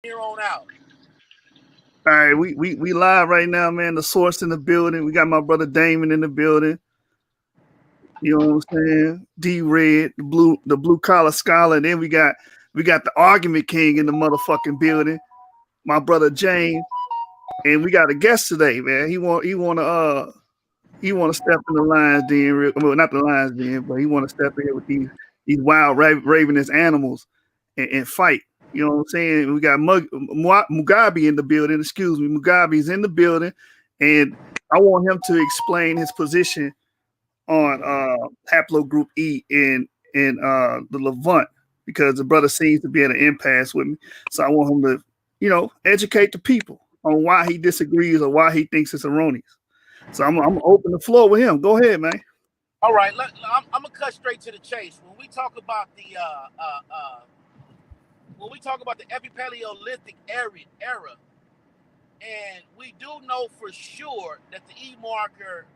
here on out. All right, we live right now, man. The source in the building. We got my brother Damon in the building. You know what I'm saying? D Red, the blue collar scholar. And then we got the argument king in the motherfucking building. My brother James. And we got a guest today, man. He wanna step in the lines den, well, not the lines den, but he wanna step in with these wild ravenous animals and fight. You know what I'm saying? We got Mugabe in the building. Excuse me, Mugabe's in the building, and I want him to explain his position on Haplogroup E in the Levant because the brother seems to be at an impasse with me. So I want him to, educate the people on why he disagrees or why he thinks it's erroneous. So I'm gonna open the floor with him. Go ahead, man. All right, I'm gonna cut straight to the chase. When we talk about the Epipaleolithic era, and we do know for sure that the E marker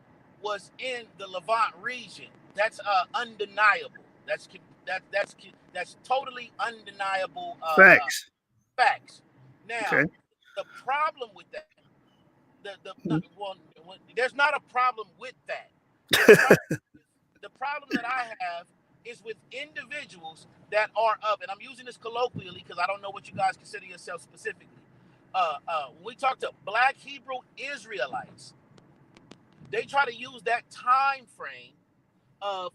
was in the Levant region. That's undeniable. That's totally undeniable Facts. facts. Now, Okay. the problem with that, well, there's not a problem with that. The problem, the problem that I have is with individuals that are of, and I'm using this colloquially because I don't know what you guys consider yourself specifically. When we talk to Black Hebrew Israelites, they try to use that time frame of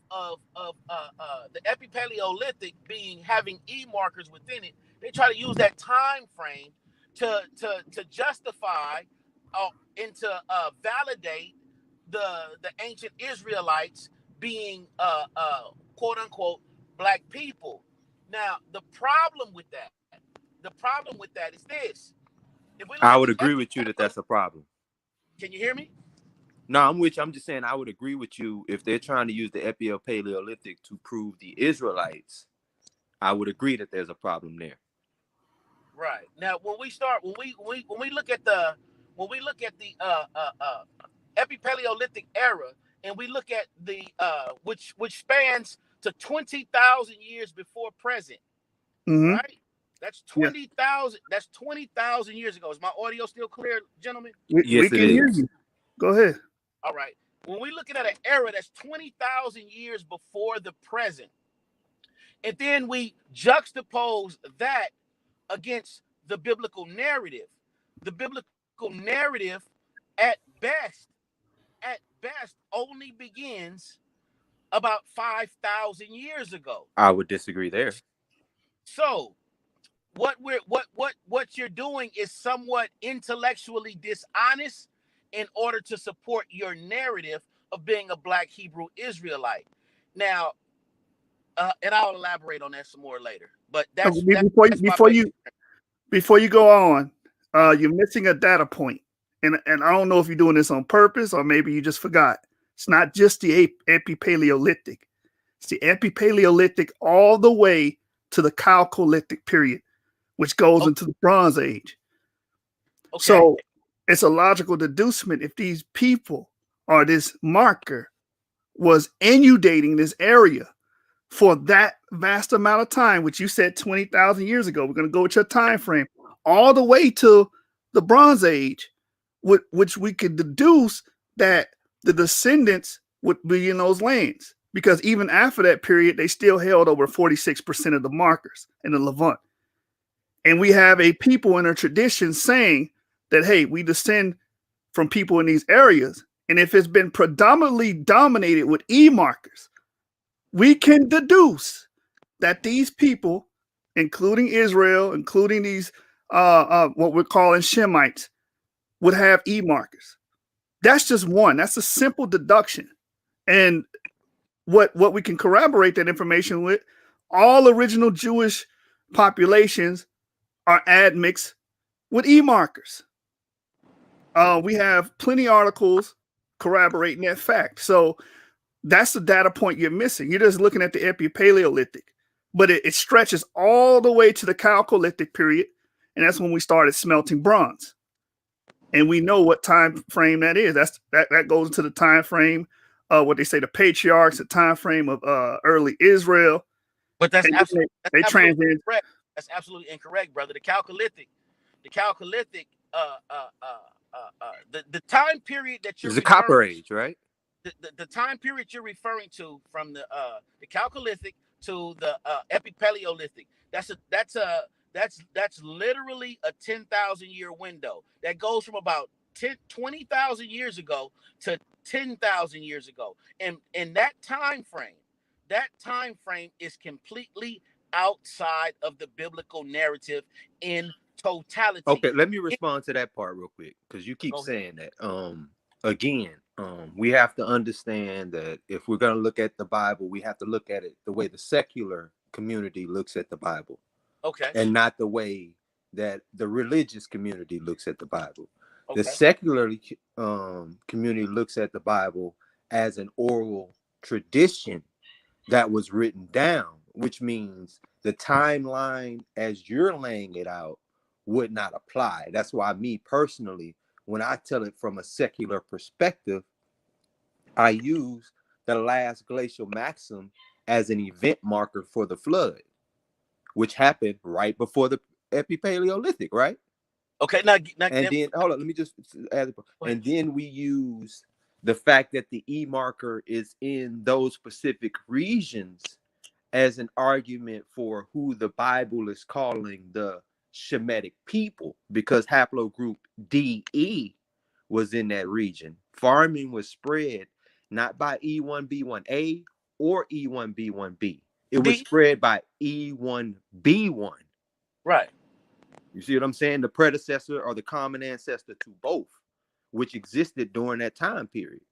the Epipaleolithic being having E markers within it. They try to use that time frame to justify and to validate the ancient Israelites being quote unquote black people. Now the problem with that is this: if we look I at would the agree with you that that's a problem. can you hear me? No, I'm with you. I'm just saying I would agree with you if they're trying to use the Epio-Paleolithic to prove the Israelites. I would agree that there's a problem there. Right. Now when we look at the Epipaleolithic era, and we look at the which spans to 20,000 years before present, Mm-hmm. right? That's Yeah. 20,000. That's 20,000 years ago. Is my audio still clear, gentlemen? We Yes, it can hear is. you. Go ahead. All right. When we're looking at an era that's 20,000 years before the present, and then we juxtapose that against the biblical narrative. The biblical narrative, at best, at best, only begins about 5,000 years ago. I would disagree there. So what you're doing is somewhat intellectually dishonest in order to support your narrative of being a black Hebrew Israelite. Now, and I'll elaborate on that some more later. But that's Be- that's Before you that's my before basic. you before you go on, you're missing a data point, and I don't know if you're doing this on purpose or maybe you just forgot. It's not just the Epipaleolithic. It's the Epipaleolithic all the way to the Chalcolithic period, which goes Oh, into the Bronze Age. okay. So it's a logical deducement if these people or this marker was inundating this area for that vast amount of time, which you said 20,000 years ago. We're going to go with your time frame all the way to the Bronze Age, which we could deduce that the descendants would be in those lands. Because even after that period, they still held over 46% of the markers in the Levant. And we have a people in a tradition saying that, hey, we descend from people in these areas. And if it's been predominantly dominated with E markers, we can deduce that these people, including Israel, including these what we're calling Shemites, would have E markers. That's just one. That's a simple deduction. And what we can corroborate that information with, all original Jewish populations are admixed with E markers. We have plenty of articles corroborating that fact. So that's the data point you're missing. You're just looking at the Epipaleolithic, but it stretches all the way to the Chalcolithic period, and that's when we started smelting bronze. And we know what time frame that is. That goes into the time frame what they say the patriarchs, the time frame of early Israel. But And then that's they absolutely transit. incorrect. That's absolutely incorrect, brother. The Chalcolithic the Chalcolithic, the time period that you're It's the Copper referring Age, right? the time period you're referring to from the Chalcolithic to the Epipaleolithic. That's literally a 10,000 year window that goes from about 20,000 years ago to 10,000 years ago, and in that time frame is completely outside of the biblical narrative in totality. Okay, let me respond to that part real quick because you keep saying that. Again, we have to understand that if we're going to look at the Bible, we have to look at it the way the secular community looks at the Bible. Okay. And not the way that the religious community looks at the Bible. Okay. The secular community looks at the Bible as an oral tradition that was written down, which means the timeline as you're laying it out would not apply. That's why me personally, when I tell it from a secular perspective, I use the last glacial maximum as an event marker for the flood, which happened right before the Epipaleolithic, right? Okay, now then hold on, let me just add. And then we use the fact that the E marker is in those specific regions as an argument for who the Bible is calling the Shemitic people, because haplogroup DE was in that region. Farming was spread not by E1B1A or E1B1B. It was spread by E1B1. Right. You see what I'm saying? The predecessor or the common ancestor to both, which existed during that time period.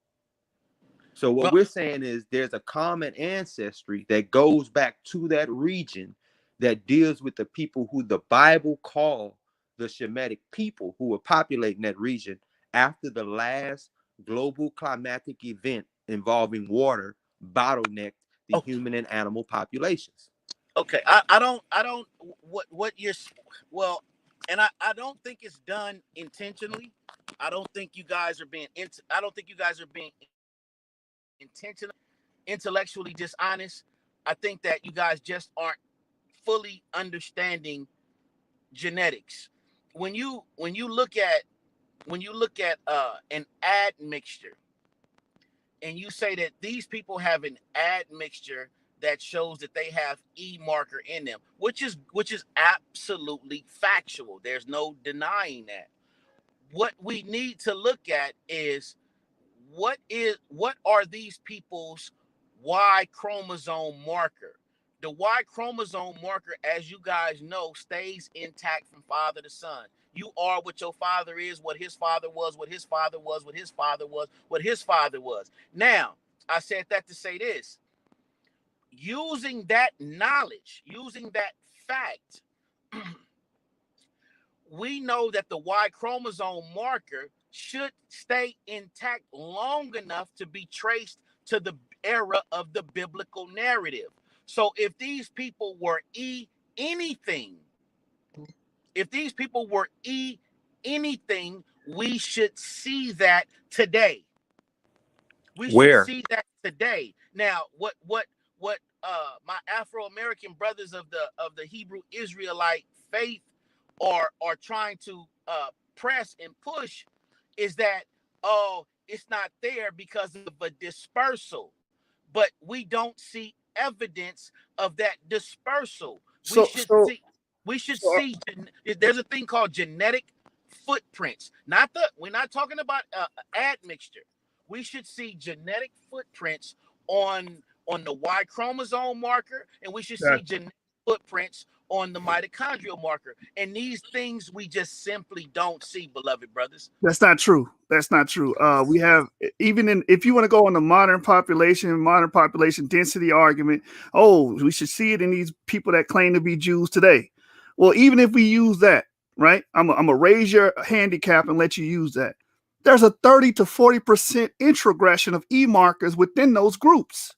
So what we're saying is there's a common ancestry that goes back to that region that deals with the people who the Bible call the Shemitic people, who were populating that region after the last global climatic event involving water bottlenecked the human and animal populations. Okay, I don't what you're well, and I don't think it's done intentionally. I don't think you guys are being intentionally intellectually dishonest. I think that you guys just aren't fully understanding genetics. When you look at an admixture, and you say that these people have an admixture that shows that they have E marker in them, which is absolutely factual. There's no denying that. What we need to look at is what are these people's Y chromosome marker? The Y chromosome marker, as you guys know, stays intact from father to son. You are what your father is, what his father was, what his father was, what his father was, what his father was. Now, I said that to say this. Using that knowledge, using that fact, we know that the Y chromosome marker should stay intact long enough to be traced to the era of the biblical narrative. So if these people were anything, we should see that today. We should see that today. Now, what my Afro-American brothers of the Hebrew Israelite faith are trying to press and push is that, it's not there because of a dispersal, but we don't see evidence of that dispersal. We should see there's a thing called genetic footprints. We're not talking about admixture. We should see genetic footprints on the Y chromosome marker, and we should see genetic footprints on the mitochondrial marker. And these things we just simply don't see, beloved brothers. That's not true. That's not true. We have, even if you want to go on the modern population density argument, we should see it in these people that claim to be Jews today. Well, even if we use that, right? I'm going to raise your handicap and let you use that. There's a 30 to 40% introgression of E markers within those groups.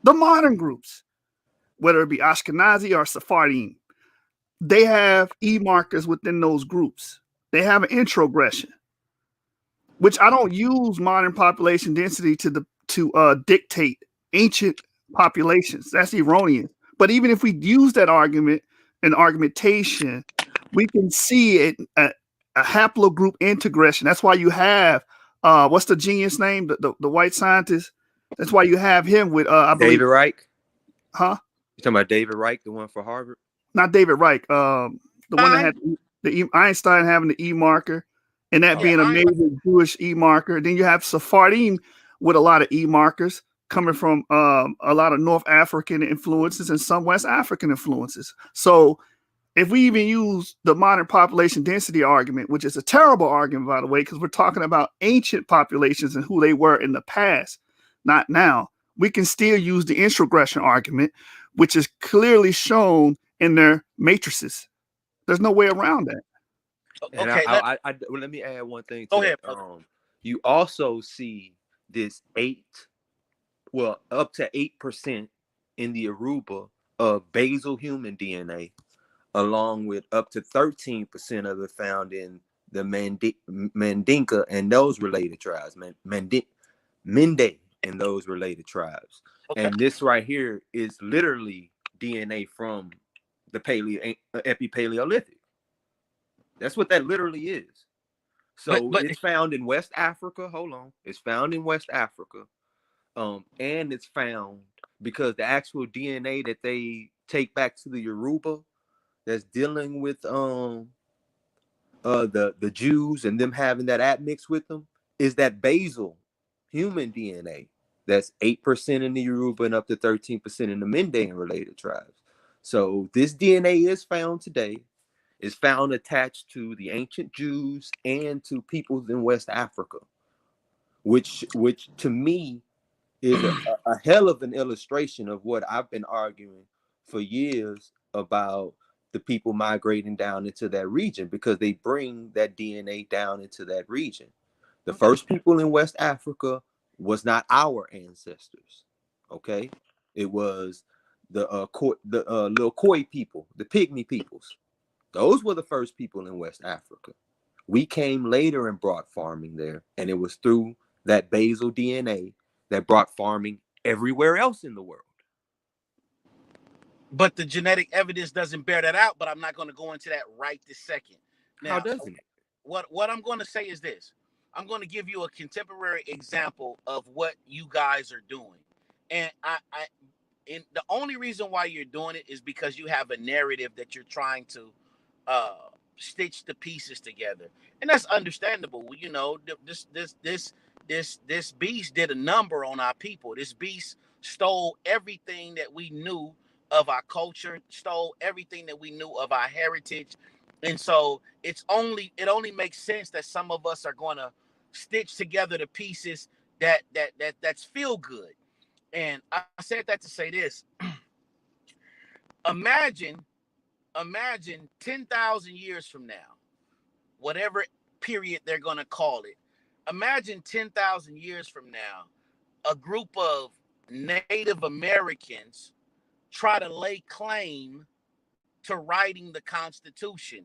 The modern groups, whether it be Ashkenazi or Sephardim, they have E markers within those groups. They have an introgression, which I don't use modern population density to dictate ancient populations. That's erroneous. But even if we use that argument and argumentation, we can see it a haplogroup integration. That's why you have what's the genius name? The white scientist. That's why you have him with I believe, David Reich. huh? You talking about David Reich, the one for Harvard? Not David Reich. The one that had Einstein having the E marker, and that Yeah, being a major Jewish E marker. Then you have Sephardim with a lot of E markers coming from a lot of North African influences and some West African influences. So if we even use the modern population density argument, which is a terrible argument, by the way, because we're talking about ancient populations and who they were in the past, not now, we can still use the introgression argument, which is clearly shown in their matrices. There's no way around that. And okay. well, let me add one thing to Go ahead, that. brother. You also see this up to 8% in the Aruba of basal human DNA, along with up to 13% of it found in the Mandinka and those related tribes, Mende and those related tribes. Okay. And this right here is literally DNA from the Epipaleolithic. That's what that literally is. So But it's found in West Africa. Hold on. It's found in West Africa. And it's found because the actual DNA that they take back to the Yoruba that's dealing with the Jews and them having that admixed with them is that basal human DNA. That's 8% in the Yoruba and up to 13% in the Mende related tribes. So this DNA is found today. Is found attached to the ancient Jews and to peoples in West Africa, which to me is a hell of an illustration of what I've been arguing for years about the people migrating down into that region, because they bring that DNA down into that region. The first people in West Africa was not our ancestors, okay? It was the little Khoi people, the pygmy peoples. Those were the first people in West Africa. We came later and brought farming there, and it was through that basal DNA that brought farming everywhere else in the world. But the genetic evidence doesn't bear that out. But I'm not going to go into that right this second. How Now, doesn't it? what I'm going to say is this: I'm going to give you a contemporary example of what you guys are doing, and and the only reason why you're doing it is because you have a narrative that you're trying to uh, stitch the pieces together, and that's understandable. You know, this beast did a number on our people. This beast stole everything that we knew of our culture, stole everything that we knew of our heritage, and so it only makes sense that some of us are going to stitch together the pieces that's feel good. And I said that to say this: imagine, imagine 10,000 years from now, whatever period they're going to call it. Imagine 10,000 years from now, a group of Native Americans try to lay claim to writing the Constitution,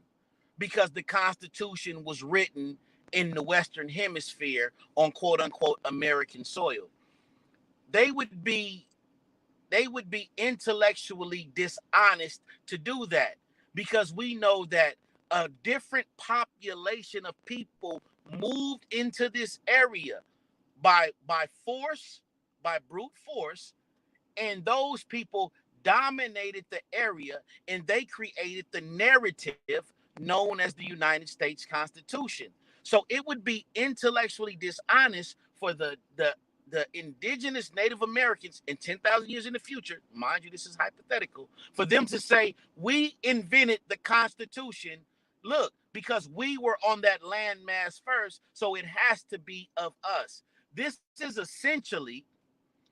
because the Constitution was written in the Western Hemisphere on quote unquote American soil. They would be intellectually dishonest to do that, because we know that a different population of people moved into this area by force, by brute force, and those people dominated the area, and they created the narrative known as the United States Constitution. So it would be intellectually dishonest for the indigenous Native Americans in 10,000 years in the future, mind you, this is hypothetical, for them to say, we invented the Constitution. Look, because we were on that landmass first, so it has to be of us. This is essentially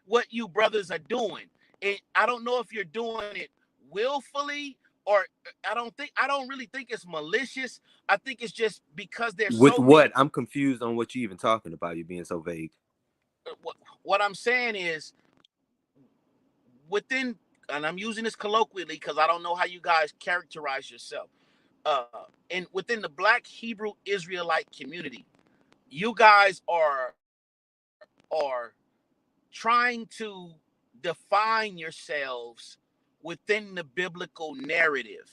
what you brothers are doing. And I don't know if you're doing it willfully, or I don't really think it's malicious. I think it's just because there's With so many. what? I'm confused on what you even talking about. You being so vague. What I'm saying is, within, and I'm using this colloquially because I don't know how you guys characterize yourself. Uh, and within the Black Hebrew Israelite community, you guys are trying to define yourselves within the biblical narrative.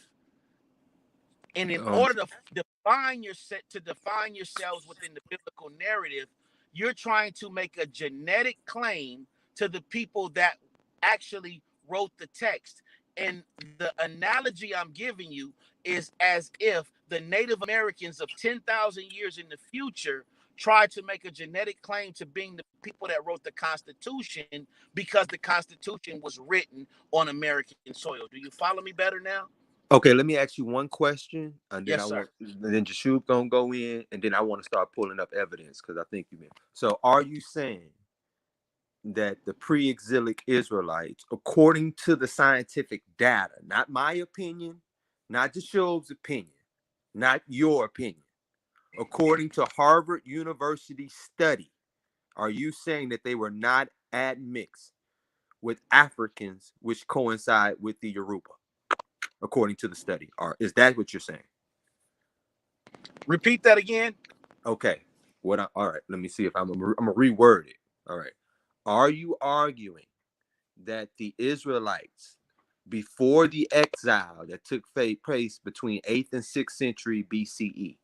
And in order to define yourselves within the biblical narrative, you're trying to make a genetic claim to the people that actually wrote the text. And the analogy I'm giving you is as if the Native Americans of 10,000 years in the future tried to make a genetic claim to being the people that wrote the Constitution because the Constitution was written on American soil. Do you follow me better now? Okay, let me ask you one question, and then Yes, sir. then Jashub gonna go in, and then I want to start pulling up evidence because I think you mean. So, are you saying that the pre-exilic Israelites, according to the scientific data, not my opinion, not Jashub's opinion, not your opinion, according to Harvard University study, are you saying that they were not admixed with Africans, which coincide with the Yoruba? According to the study, or is that what you're saying? Repeat that again. Okay. All right. Let me see if I'm gonna reword it. All right. Are you arguing that the Israelites, before the exile that took place between 8th and 6th century BCE,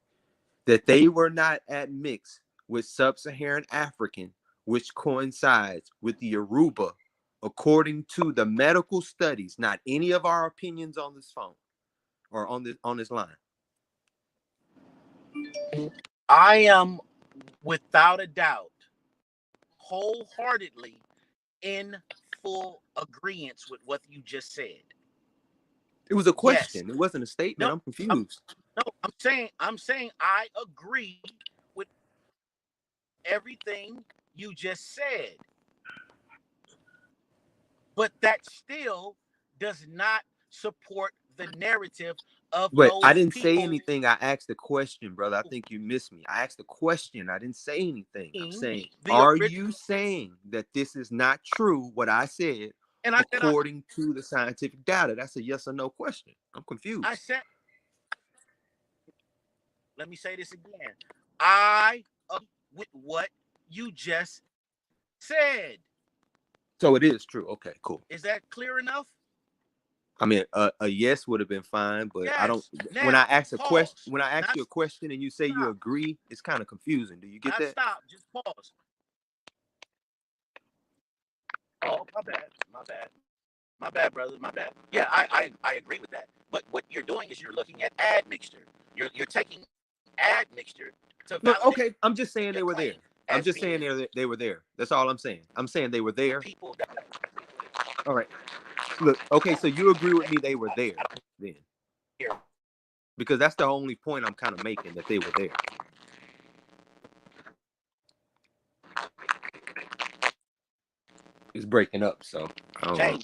that they were not admixed with sub-Saharan African, which coincides with the Yoruba, according to the medical studies, not any of our opinions on this phone or on this line? I am, without a doubt, wholeheartedly in full agreement with what you just said. It was a Yes. question. It wasn't a statement. No, I'm confused. I'm saying I agree with everything you just said. But that still does not support the narrative of But those I didn't people. say anything. I asked a question, brother. I think you missed me. I asked a question. I didn't say anything. I'm saying, are you saying that this is not true, what I said, and according to the scientific data? That's a yes or no question. I'm confused. I said, let me say this again. I agree with what you just said. So it is true. Okay, cool. Is that clear enough? I mean, a yes would have been fine, but yes. I don't. Now, when I ask a question, when I ask you a question and you say you agree, it's kind of confusing. Do you get that? Stop. Just pause. Oh, my bad, brother. My bad. Yeah, I agree with that. But what you're doing is you're looking at admixture. You're taking admixture to no. Okay, I'm just saying they were there. I'm just saying they were there. That's all I'm saying. I'm saying they were there. People that... All right. Look, okay, so you agree with me they were there then. Here. Because that's the only point I'm kind of making, that they were there. It's breaking up, so I don't know.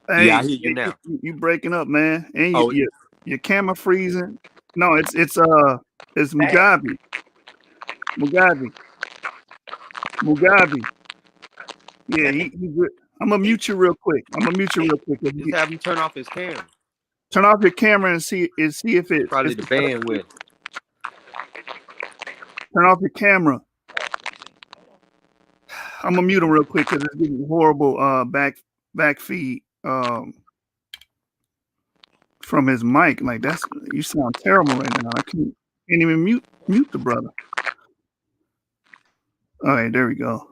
Hey, yeah, I hear you now. You breaking up, man. And your camera freezing. No, it's Mugabe. Yeah, I'm gonna mute you real quick. Just have him turn off his camera. Turn off your camera and see if it's probably the bandwidth. Turn off your camera. I'm gonna mute him real quick because it's getting horrible back feed from his mic. Like you sound terrible right now. I can't even mute the brother. All right, there we go.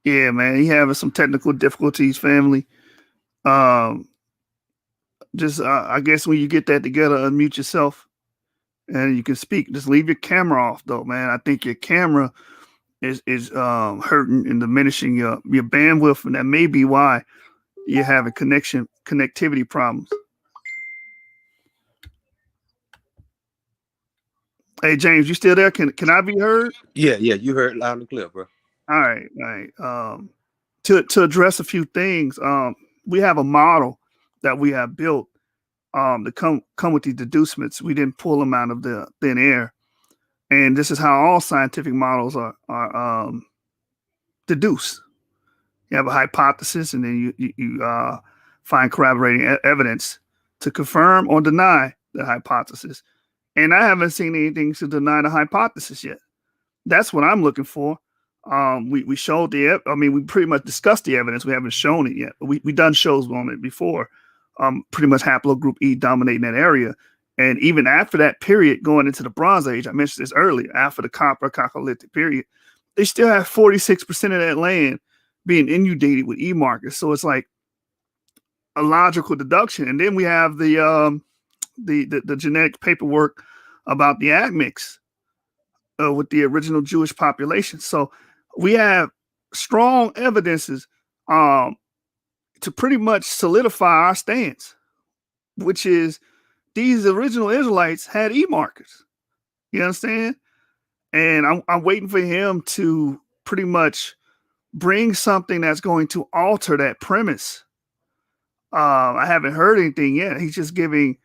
Yeah, man, he having some technical difficulties, family. Just I guess when you get that together, unmute yourself and you can speak. Just leave your camera off, though, man. I think your camera is hurting and diminishing your bandwidth, and that may be why you're having connectivity problems. Hey, James, you still there? Can I be heard? Yeah, you heard loud and clear, bro. All right. To address a few things, we have a model that we have built to come with these deducements. We didn't pull them out of the thin air, and this is how all scientific models are deduced. You have a hypothesis, and then you find corroborating evidence to confirm or deny the hypothesis. And I haven't seen anything to deny the hypothesis yet. That's what I'm looking for. We showed we pretty much discussed the evidence. We haven't shown it yet. We done shows on it before. pretty much Haplogroup E dominating that area. And even after that period, going into the Bronze Age, I mentioned this earlier, after the Copper Chalcolithic period, they still have 46% of that land being inundated with E markers. So it's like a logical deduction. And then we have the genetic paperwork about the admix with the original Jewish population. So we have strong evidences to pretty much solidify our stance, which is these original Israelites had E markers. You understand? And I'm waiting for him to pretty much bring something that's going to alter that premise. I haven't heard anything yet. He's just giving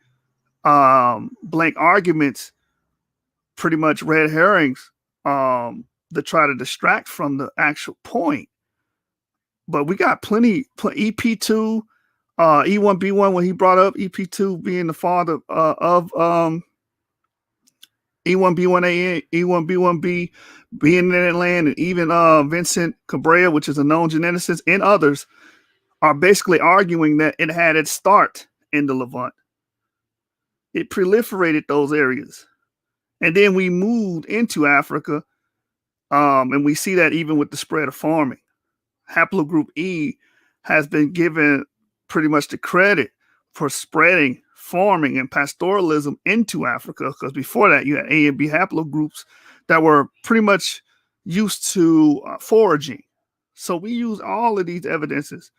blank arguments, pretty much red herrings, to try to distract from the actual point. But we got plenty EP2, E1B1, when he brought up EP2 being the father of E1B1A, E1B1B being in that land, and even Vincent Cabrera, which is a known geneticist, and others are basically arguing that it had its start in the Levant. It proliferated those areas. And then we moved into Africa, and we see that even with the spread of farming. Haplogroup E has been given pretty much the credit for spreading farming and pastoralism into Africa, because before that you had A and B haplogroups that were pretty much used to foraging. So we use all of these evidences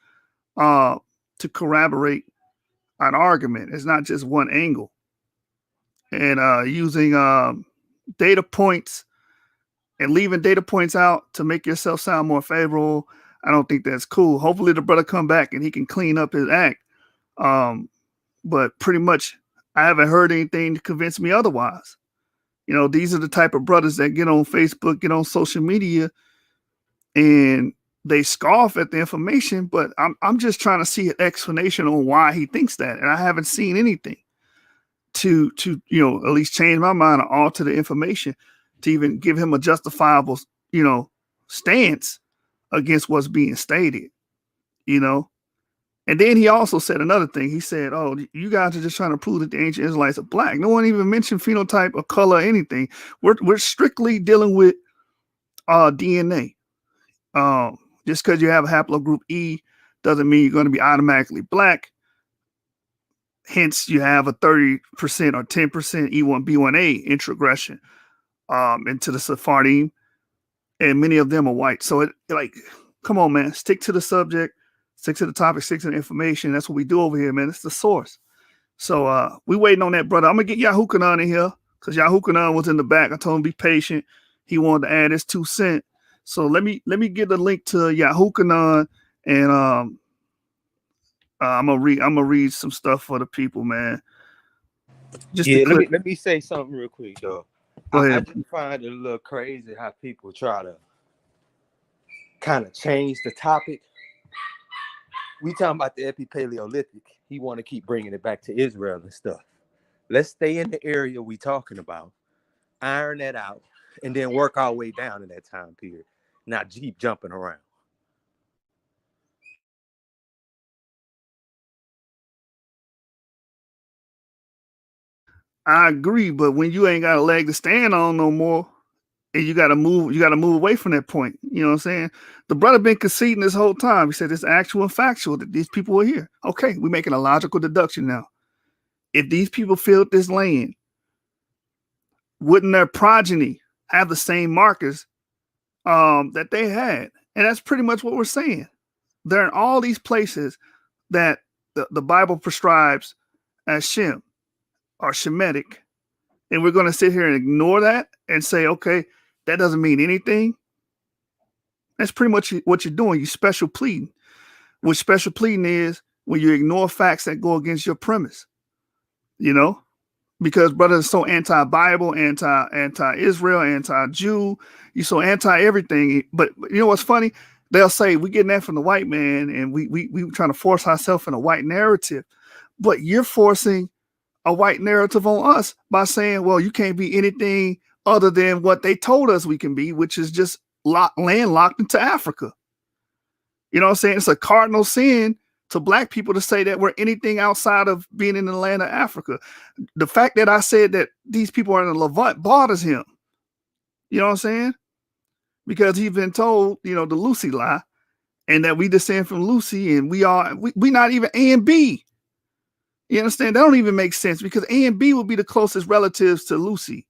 to corroborate an argument. It's not just one angle. And using data points and leaving data points out to make yourself sound more favorable, I don't think that's cool. Hopefully the brother come back and he can clean up his act. But pretty much I haven't heard anything to convince me otherwise. You know, these are the type of brothers that get on Facebook, get on social media, and they scoff at the information, but I'm just trying to see an explanation on why he thinks that. And I haven't seen anything to you know, at least change my mind or alter the information to even give him a justifiable, you know, stance against what's being stated, you know. And then he also said another thing. He said, oh, you guys are just trying to prove that the ancient Israelites are black. No one even mentioned phenotype or color or anything. We're strictly dealing with DNA. Just because you have a haplogroup E doesn't mean you're going to be automatically black. Hence, you have a 30% or 10% E1B1A introgression into the Sephardim, and many of them are white. So it, like, come on, man, stick to the subject, stick to the topic, stick to the information. That's what we do over here, man. It's the source. So we waiting on that, brother. I'm gonna get Yahukanan in here because Yahukanan was in the back. I told him be patient. He wanted to add his 2 cents. So let me get the link to Yahukanan, and I'm gonna read some stuff for the people, man. Just let me say something real quick, though. I just find it a little crazy how people try to kind of change the topic. We talking about the Epipaleolithic. He want to keep bringing it back to Israel and stuff. Let's stay in the area we talking about, iron that out, and then work our way down in that time period. Not keep jumping around. I agree, but when you ain't got a leg to stand on no more, and you gotta move away from that point. You know what I'm saying? The brother been conceding this whole time. He said it's actual and factual that these people were here. Okay, we're making a logical deduction now. If these people filled this land, wouldn't their progeny have the same markers that they had? And that's pretty much what we're saying. They're in all these places that the Bible prescribes as Shem or Shemitic. And we're going to sit here and ignore that and say, okay, that doesn't mean anything. That's pretty much what you're doing. You special pleading. What special pleading is when you ignore facts that go against your premise, you know, because brothers are so anti-Bible, anti-Israel, anti-Jew. You're so anti-everything. But you know what's funny? They'll say we're getting that from the white man, and we trying to force ourselves in a white narrative. But you're forcing a white narrative on us by saying, well, you can't be anything other than what they told us we can be, which is just landlocked into Africa. You know what I'm saying? It's a cardinal sin to black people to say that we're anything outside of being in the land of Africa. The fact that I said that these people are in the Levant bothers him. You know what I'm saying? Because he's been told, the Lucy lie, and that we descend from Lucy, and we not even A and B. You understand? That don't even make sense, because A and B would be the closest relatives to Lucy,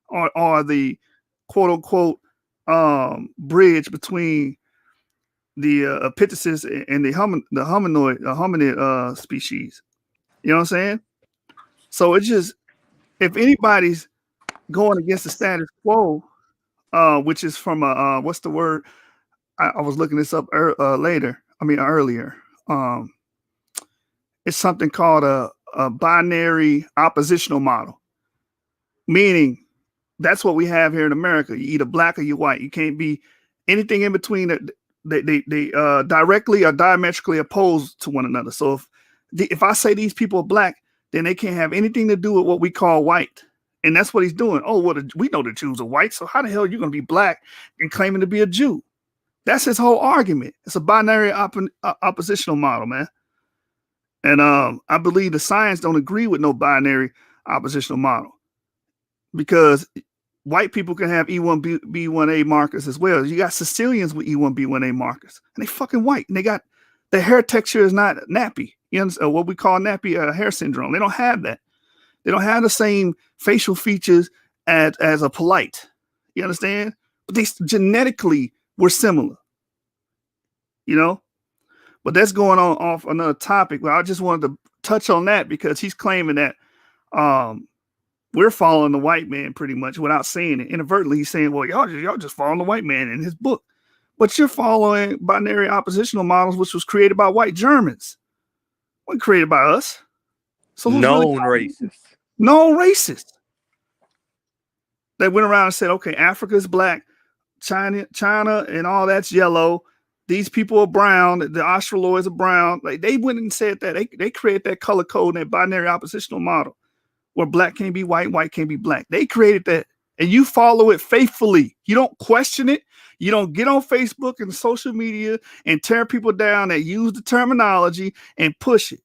or the quote unquote bridge between the Epithecus and the hominid species. You know what I'm saying? So it's just, if anybody's going against the status quo, which is from what's the word? I was looking this up earlier. It's something called a binary oppositional model, meaning that's what we have here in America. You either black or you white. You can't be anything in between. They directly or diametrically opposed to one another. So if I say these people are black, then they can't have anything to do with what we call white. And that's what he's doing. Oh, well, we know the Jews are white, so how the hell are you going to be black and claiming to be a Jew? That's his whole argument. It's a binary oppositional model, man. And I believe the science don't agree with no binary oppositional model, because white people can have E1B1A markers as well. You got Sicilians with E1B1A markers, and they fucking white, and they got the hair texture is not nappy. You understand what we call nappy hair syndrome? They don't have that. They don't have the same facial features as a polite. You understand? But they genetically were similar. But that's going on off another topic. But I just wanted to touch on that, because he's claiming that we're following the white man pretty much without saying it. Inadvertently, he's saying, well, y'all just following the white man in his book. But you're following binary oppositional models, which was created by white Germans. Wasn't created by us. So who's known racist? Known racist. They went around and said, okay, Africa's black, China and all that's yellow. These people are brown. The Australoids are brown. Like, they went and said that. They created that color code and that binary oppositional model where black can't be white, white can't be black. They created that. And you follow it faithfully. You don't question it. You don't get on Facebook and social media and tear people down that use the terminology and push it.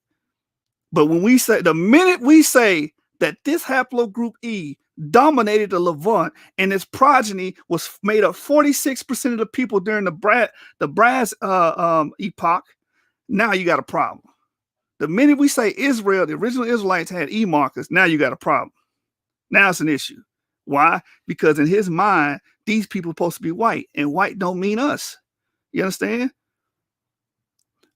But when we say, the minute we say that this haplogroup E dominated the Levant and its progeny was made up 46% of the people during the Brass epoch, now you got a problem. The minute we say Israel, the original Israelites had E markers, now you got a problem. Now it's an issue. Why? Because in his mind, these people are supposed to be white, and white don't mean us. You understand?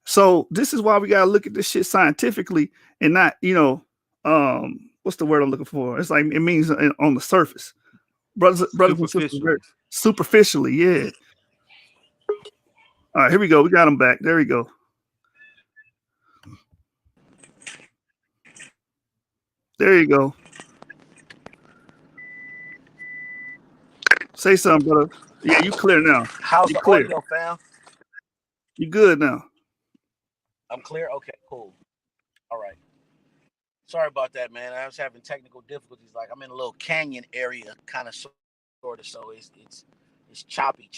So this is why we got to look at this shit scientifically and not, what's the word I'm looking for? It's like, it means on the surface. Brothers and sisters, superficially, yeah. All right, here we go. We got him back. There we go. There you go. Say something, brother. Yeah, you clear now. How's the audio, fam? You good now? I'm clear? Okay, cool. All right. Sorry about that, man. I was having technical difficulties. Like, I'm in a little canyon area, kind of, sort of, so it's choppy.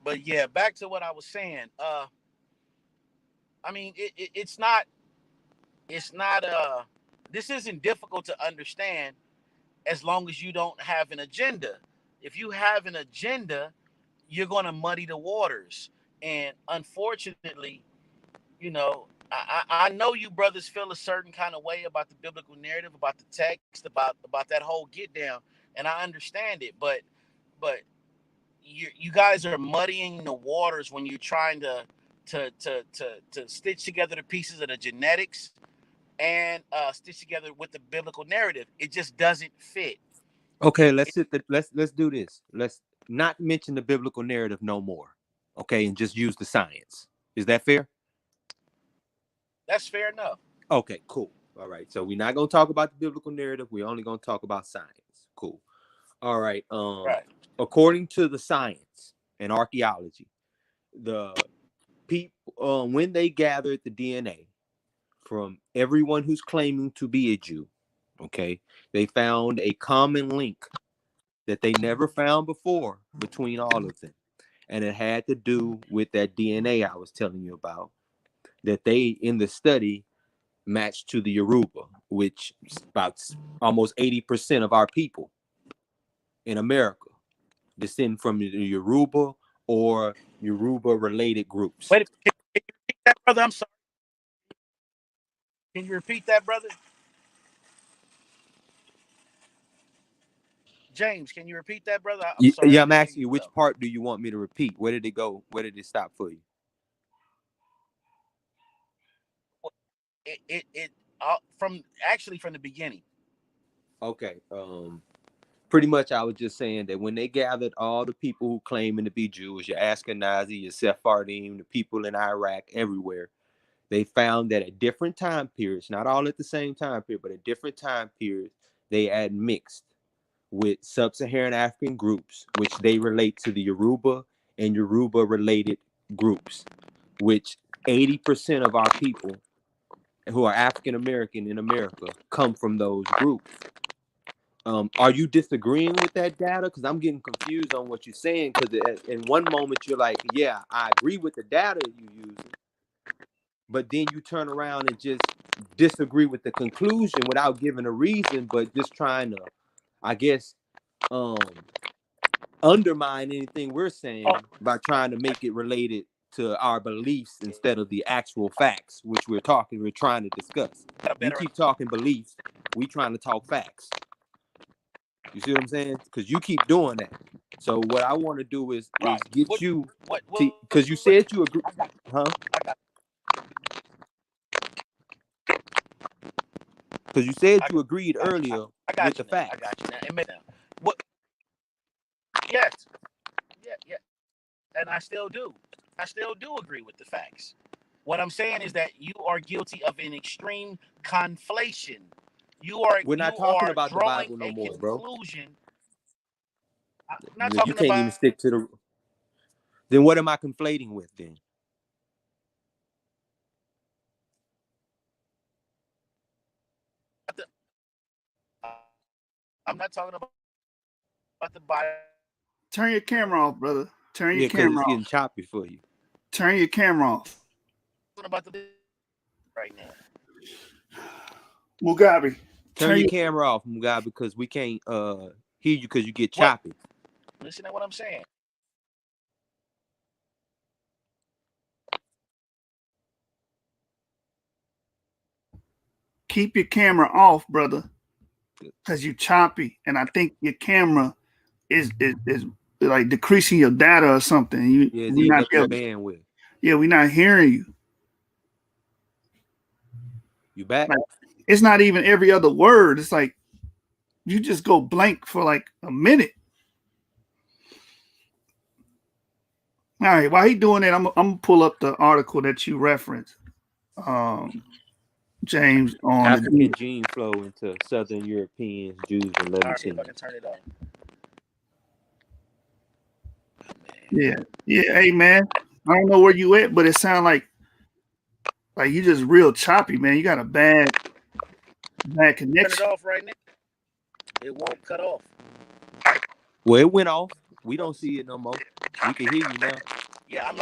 But yeah, back to what I was saying. I mean, it's not. This isn't difficult to understand as long as you don't have an agenda. If you have an agenda, you're going to muddy the waters. And unfortunately, I know you brothers feel a certain kind of way about the biblical narrative, about the text, about that whole get down, and I understand it. But you guys are muddying the waters when you're trying to stitch together the pieces of the genetics and stitch together with the biblical narrative. It just doesn't fit. Okay, let's do this. Let's not mention the biblical narrative no more. Okay, and just use the science. Is that fair? That's fair enough. Okay, cool. All right. So we're not gonna talk about the biblical narrative. We're only gonna talk about science. Cool. All right. Right. According to the science and archaeology, the people when they gathered the DNA from everyone who's claiming to be a Jew, okay, they found a common link that they never found before between all of them. and it had to do with that DNA I was telling you about, that they in the study matched to the Yoruba, which is about almost 80% of our people in America descend from the Yoruba or Yoruba related groups. Wait, can you repeat that, brother? I'm sorry. Can you repeat that, brother? James, can you repeat that, brother? I'm sorry. Yeah, I'm asking you, which part do you want me to repeat? Where did it go? Where did it stop for you? It from the beginning. Okay. Pretty much I was just saying that when they gathered all the people who claiming to be Jews, your Ashkenazi, your Sephardim, the people in Iraq, everywhere, they found that at different time periods, not all at the same time period, but at different time periods, they had mixed with sub-Saharan African groups, which they relate to the Yoruba and Yoruba related groups, which 80% of our people who are African American in America come from those groups. Are you disagreeing with that data? Because I'm getting confused on what you're saying. Because in one moment you're like, yeah, I agree with the data you using, but then you turn around and just disagree with the conclusion without giving a reason, but just trying to, I guess, undermine anything we're saying by trying to make it related to our beliefs instead of the actual facts, which we're trying to discuss. You keep talking beliefs, we trying to talk facts. You see what I'm saying? Because you keep doing that. So what I want to do is get you, because you said you agree, huh? Because you said you agreed earlier with the facts. I got you now. What? Yes. Yeah. And I still do. I still do agree with the facts. What I'm saying is that you are guilty of an extreme conflation. We're not talking about the Bible no more, bro. I'm not talking you can't about, even stick to the. Then what am I conflating with then? I'm not talking about the Bible. Turn your camera off, brother. Turn your camera off. It's getting choppy for you. Turn your camera off. What about the right now? Mugabe. Turn your camera off, Mugabe, because we can't hear you because you get choppy. Listen to what I'm saying. Keep your camera off, brother, because you're choppy, and I think your camera is like decreasing your data or something. It's eating up your bandwidth. Yeah, we're not hearing you. You back? Like, it's not even every other word. It's like you just go blank for like a minute. All right, while he doing that, I'm gonna pull up the article that you referenced, James, on African gene flow into Southern Europeans, Jews, and Levantines. If I can turn it on. Yeah. Hey, man, I don't know where you at, but it sounds like you just real choppy, man. You got a bad connection. Turn it off right now. It won't cut off. Well, it went off. We don't see it no more. We can hear you now. Yeah, I'm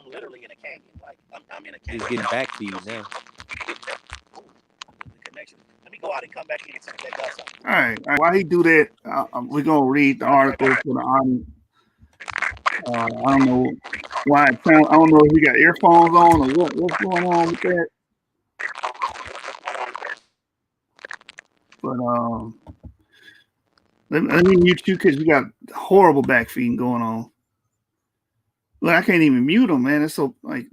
literally in a canyon. Like I'm in a canyon. It's getting back to you now. The connection. Let me go out and come back in and see if that does something. All right. While he do that, we're gonna read the article for the audience. I don't know why it sounds. I don't know if he got earphones on or what's going on with that. But let me mute you because we got horrible backfeeding going on. Look, I can't even mute them, man. It's so like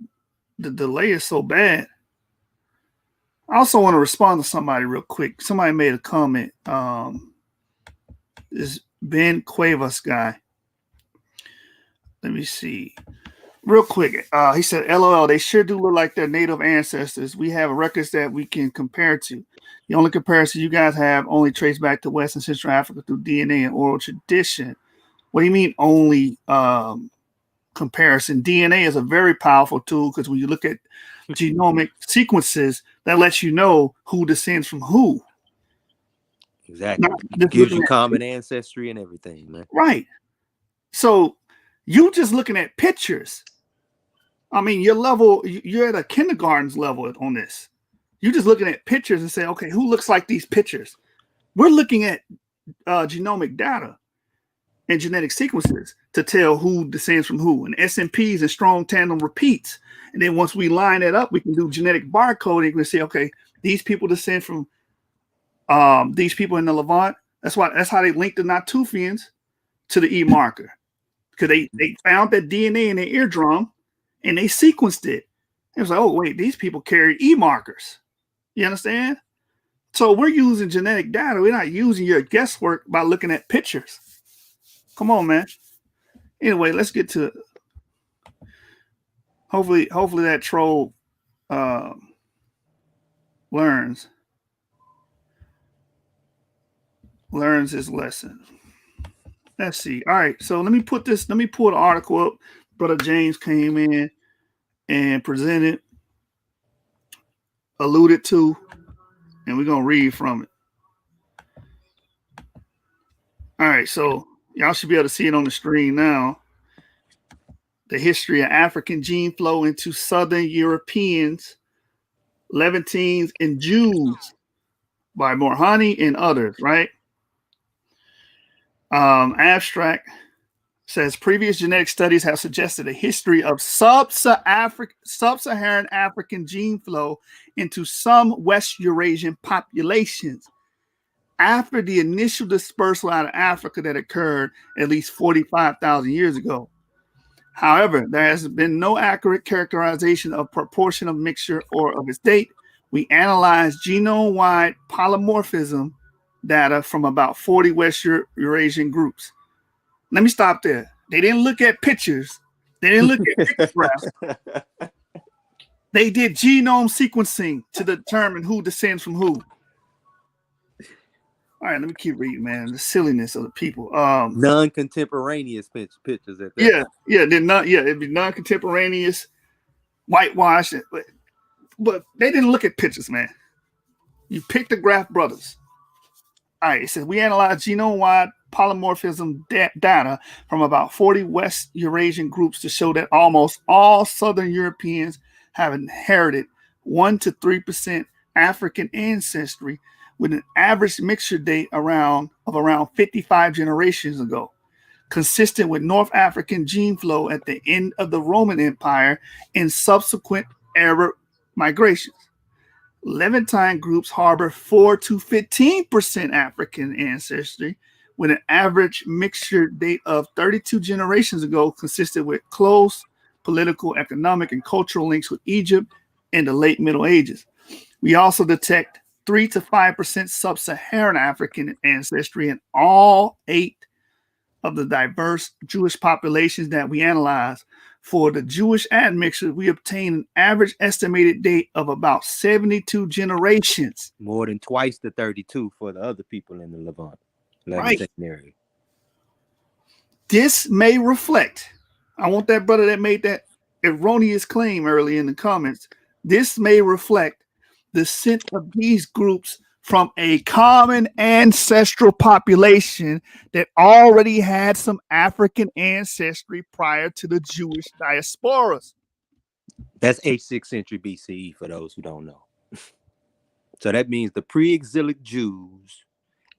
the delay is so bad. I also want to respond to somebody real quick. Somebody made a comment. This Ben Cuevas guy. Let me see. Real quick. He said, LOL, they sure do look like their native ancestors. We have records that we can compare to. The only comparison you guys have only traced back to West and Central Africa through DNA and oral tradition. What do you mean only comparison? DNA is a very powerful tool because when you look at genomic sequences, that lets you know who descends from who. Exactly. It gives you common ancestry and everything, man. Right. So You just looking at pictures. I mean, you're at a kindergarten's level on this. You're just looking at pictures and say, okay, who looks like these pictures? We're looking at genomic data and genetic sequences to tell who descends from who, and SNPs and strong tandem repeats. And then once we line it up, we can do genetic barcoding. We can say, okay, these people descend from these people in the Levant. That's how they linked the Natufians to the E marker, because they found that DNA in their eardrum and they sequenced it. It was like, oh wait, these people carry E markers. You understand? So we're using genetic data. We're not using your guesswork by looking at pictures. Come on, man. Anyway, let's get to it. Hopefully that troll learns his lesson. Let's see. All right, so let me pull the article up. Brother James came in and presented, alluded to, and we're gonna read from it. All right, so y'all should be able to see it on the screen now. The history of African gene flow into Southern Europeans, Levantines, and Jews by Morhani and others, right? Abstract says previous genetic studies have suggested a history of sub-Saharan African gene flow into some West Eurasian populations after the initial dispersal out of Africa that occurred at least 45,000 years ago. However, there has been no accurate characterization of proportion of mixture or of its date. We analyzed genome-wide polymorphism data from about 40 West Eurasian groups. Let me stop there. They didn't look at pictures. They didn't look at pictographs. They did genome sequencing to determine who descends from who. All right, let me keep reading, man. The silliness of the people. Non-contemporaneous pictures at that. It'd be non-contemporaneous, whitewashed, but they didn't look at pictures, man. You pictograph brothers. All right, it says we analyzed genome-wide polymorphism data from about 40 West Eurasian groups to show that almost all Southern Europeans have inherited 1 to 3% African ancestry, with an average mixture date of around 55 generations ago, consistent with North African gene flow at the end of the Roman Empire and subsequent Arab migrations. Levantine groups harbor 4 to 15% African ancestry, with an average mixture date of 32 generations ago, consistent with close political, economic, and cultural links with Egypt in the late Middle Ages. We also detect 3 to 5% sub-Saharan African ancestry in all 8 of the diverse Jewish populations that we analyzed. For the Jewish admixture, we obtained an average estimated date of about 72 generations. More than twice the 32 for the other people in the Levant area. This may reflect, I want that brother that made that erroneous claim early in the comments, this may reflect the descent of these groups from a common ancestral population that already had some African ancestry prior to the Jewish diasporas. That's 8th century BCE for those who don't know. So that means the pre-exilic Jews,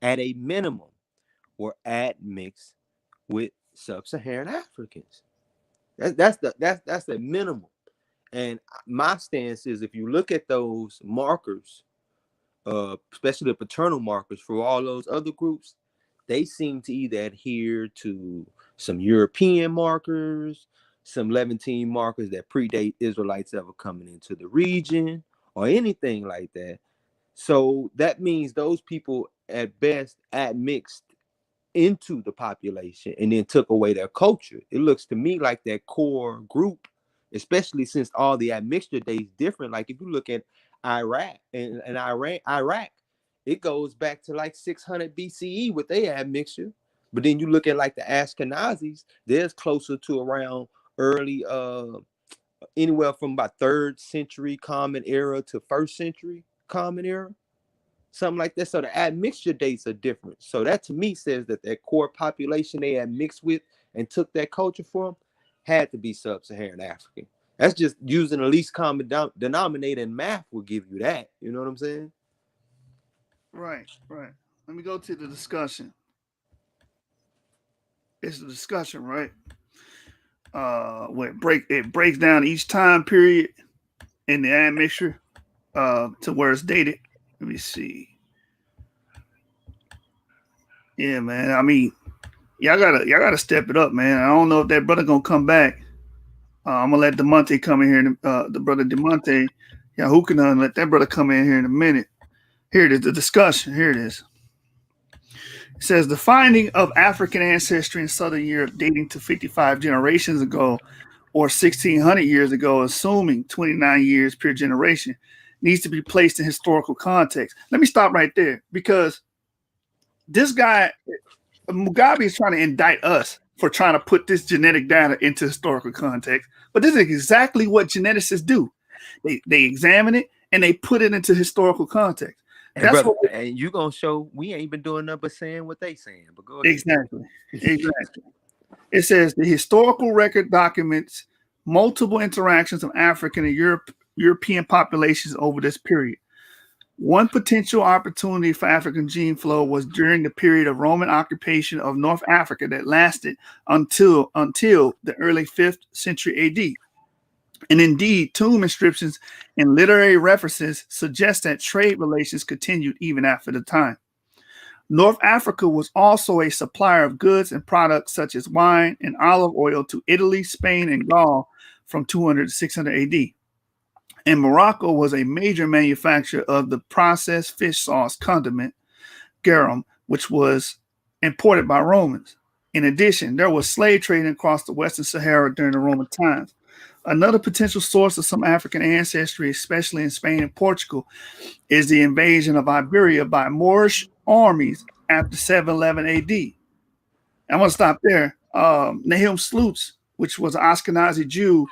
at a minimum, were admixed with sub-Saharan Africans. That's the minimum. And my stance is, if you look at those markers, especially the paternal markers for all those other groups, they seem to either adhere to some European markers, some Levantine markers that predate Israelites ever coming into the region, or anything like that. So that means those people at best admixed into the population and then took away their culture. It looks to me like that core group, especially since all the admixture dates different. Like if you look at Iraq and Iraq, it goes back to like 600 BCE with their admixture. But then you look at like the Ashkenazis, they're closer to around early, anywhere from about 3rd century Common Era to 1st century Common Era, something like that. So the admixture dates are different. So that to me says that core population they admixed with and took that culture for them had to be sub-Saharan African. That's just using the least common denominator in math will give you that. You know what I'm saying? Right, right. Let me go to the discussion. It's the discussion, right? Where it breaks down each time period in the admixture to where it's dated. Let me see. Yeah, man. I mean, y'all gotta step it up, man. I don't know if that brother gonna come back. I'm gonna let DeMonte come in here. The brother DeMonte, yeah, who can let that brother come in here in a minute? Here it is, the discussion. Here it is. It says the finding of African ancestry in Southern Europe dating to 55 generations ago or 1600 years ago, assuming 29 years per generation, needs to be placed in historical context. Let me stop right there because this guy, Mugabe, is trying to indict us for trying to put this genetic data into historical context. But this is exactly what geneticists do. They examine it and they put it into historical context. And brother, and you gonna show we ain't been doing nothing but saying what they saying. But go ahead. Exactly. It says the historical record documents multiple interactions of African and European populations over this period. One potential opportunity for African gene flow was during the period of Roman occupation of North Africa that lasted until the early 5th century AD. And indeed, tomb inscriptions and literary references suggest that trade relations continued even after the time. North Africa was also a supplier of goods and products such as wine and olive oil to Italy, Spain, and Gaul from 200 to 600 AD. And Morocco was a major manufacturer of the processed fish sauce condiment, garum, which was imported by Romans. In addition, there was slave trading across the Western Sahara during the Roman times. Another potential source of some African ancestry, especially in Spain and Portugal, is the invasion of Iberia by Moorish armies after 711 AD. I'm going to stop there. Nahum Sloots, which was an Ashkenazi Jew,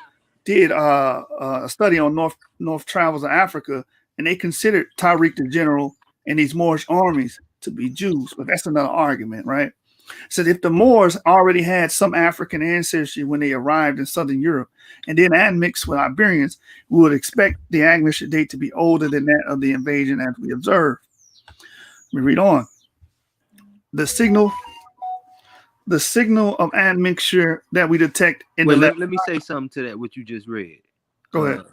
did a study on North travels of Africa, and they considered Tariq the general and these Moorish armies to be Jews. But that's another argument, right? So if the Moors already had some African ancestry when they arrived in Southern Europe and then admixed with Iberians, we would expect the admixture date to be older than that of the invasion as we observe. Let me read on. The signal of admixture that we detect in let me say something to that, what you just read. Go ahead.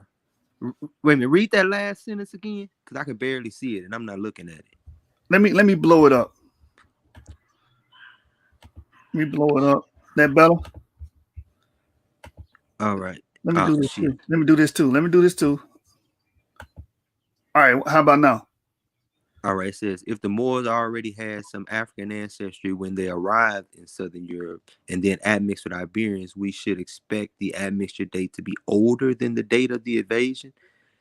Wait a minute, read that last sentence again, because I can barely see it and I'm not looking at it. Let me blow it up. Let me blow it up. That better? All right. Let me do this too. Let me do this too. All right. How about now? All right. It says, if the Moors already had some African ancestry when they arrived in Southern Europe and then admixed with Iberians, we should expect the admixture date to be older than the date of the invasion.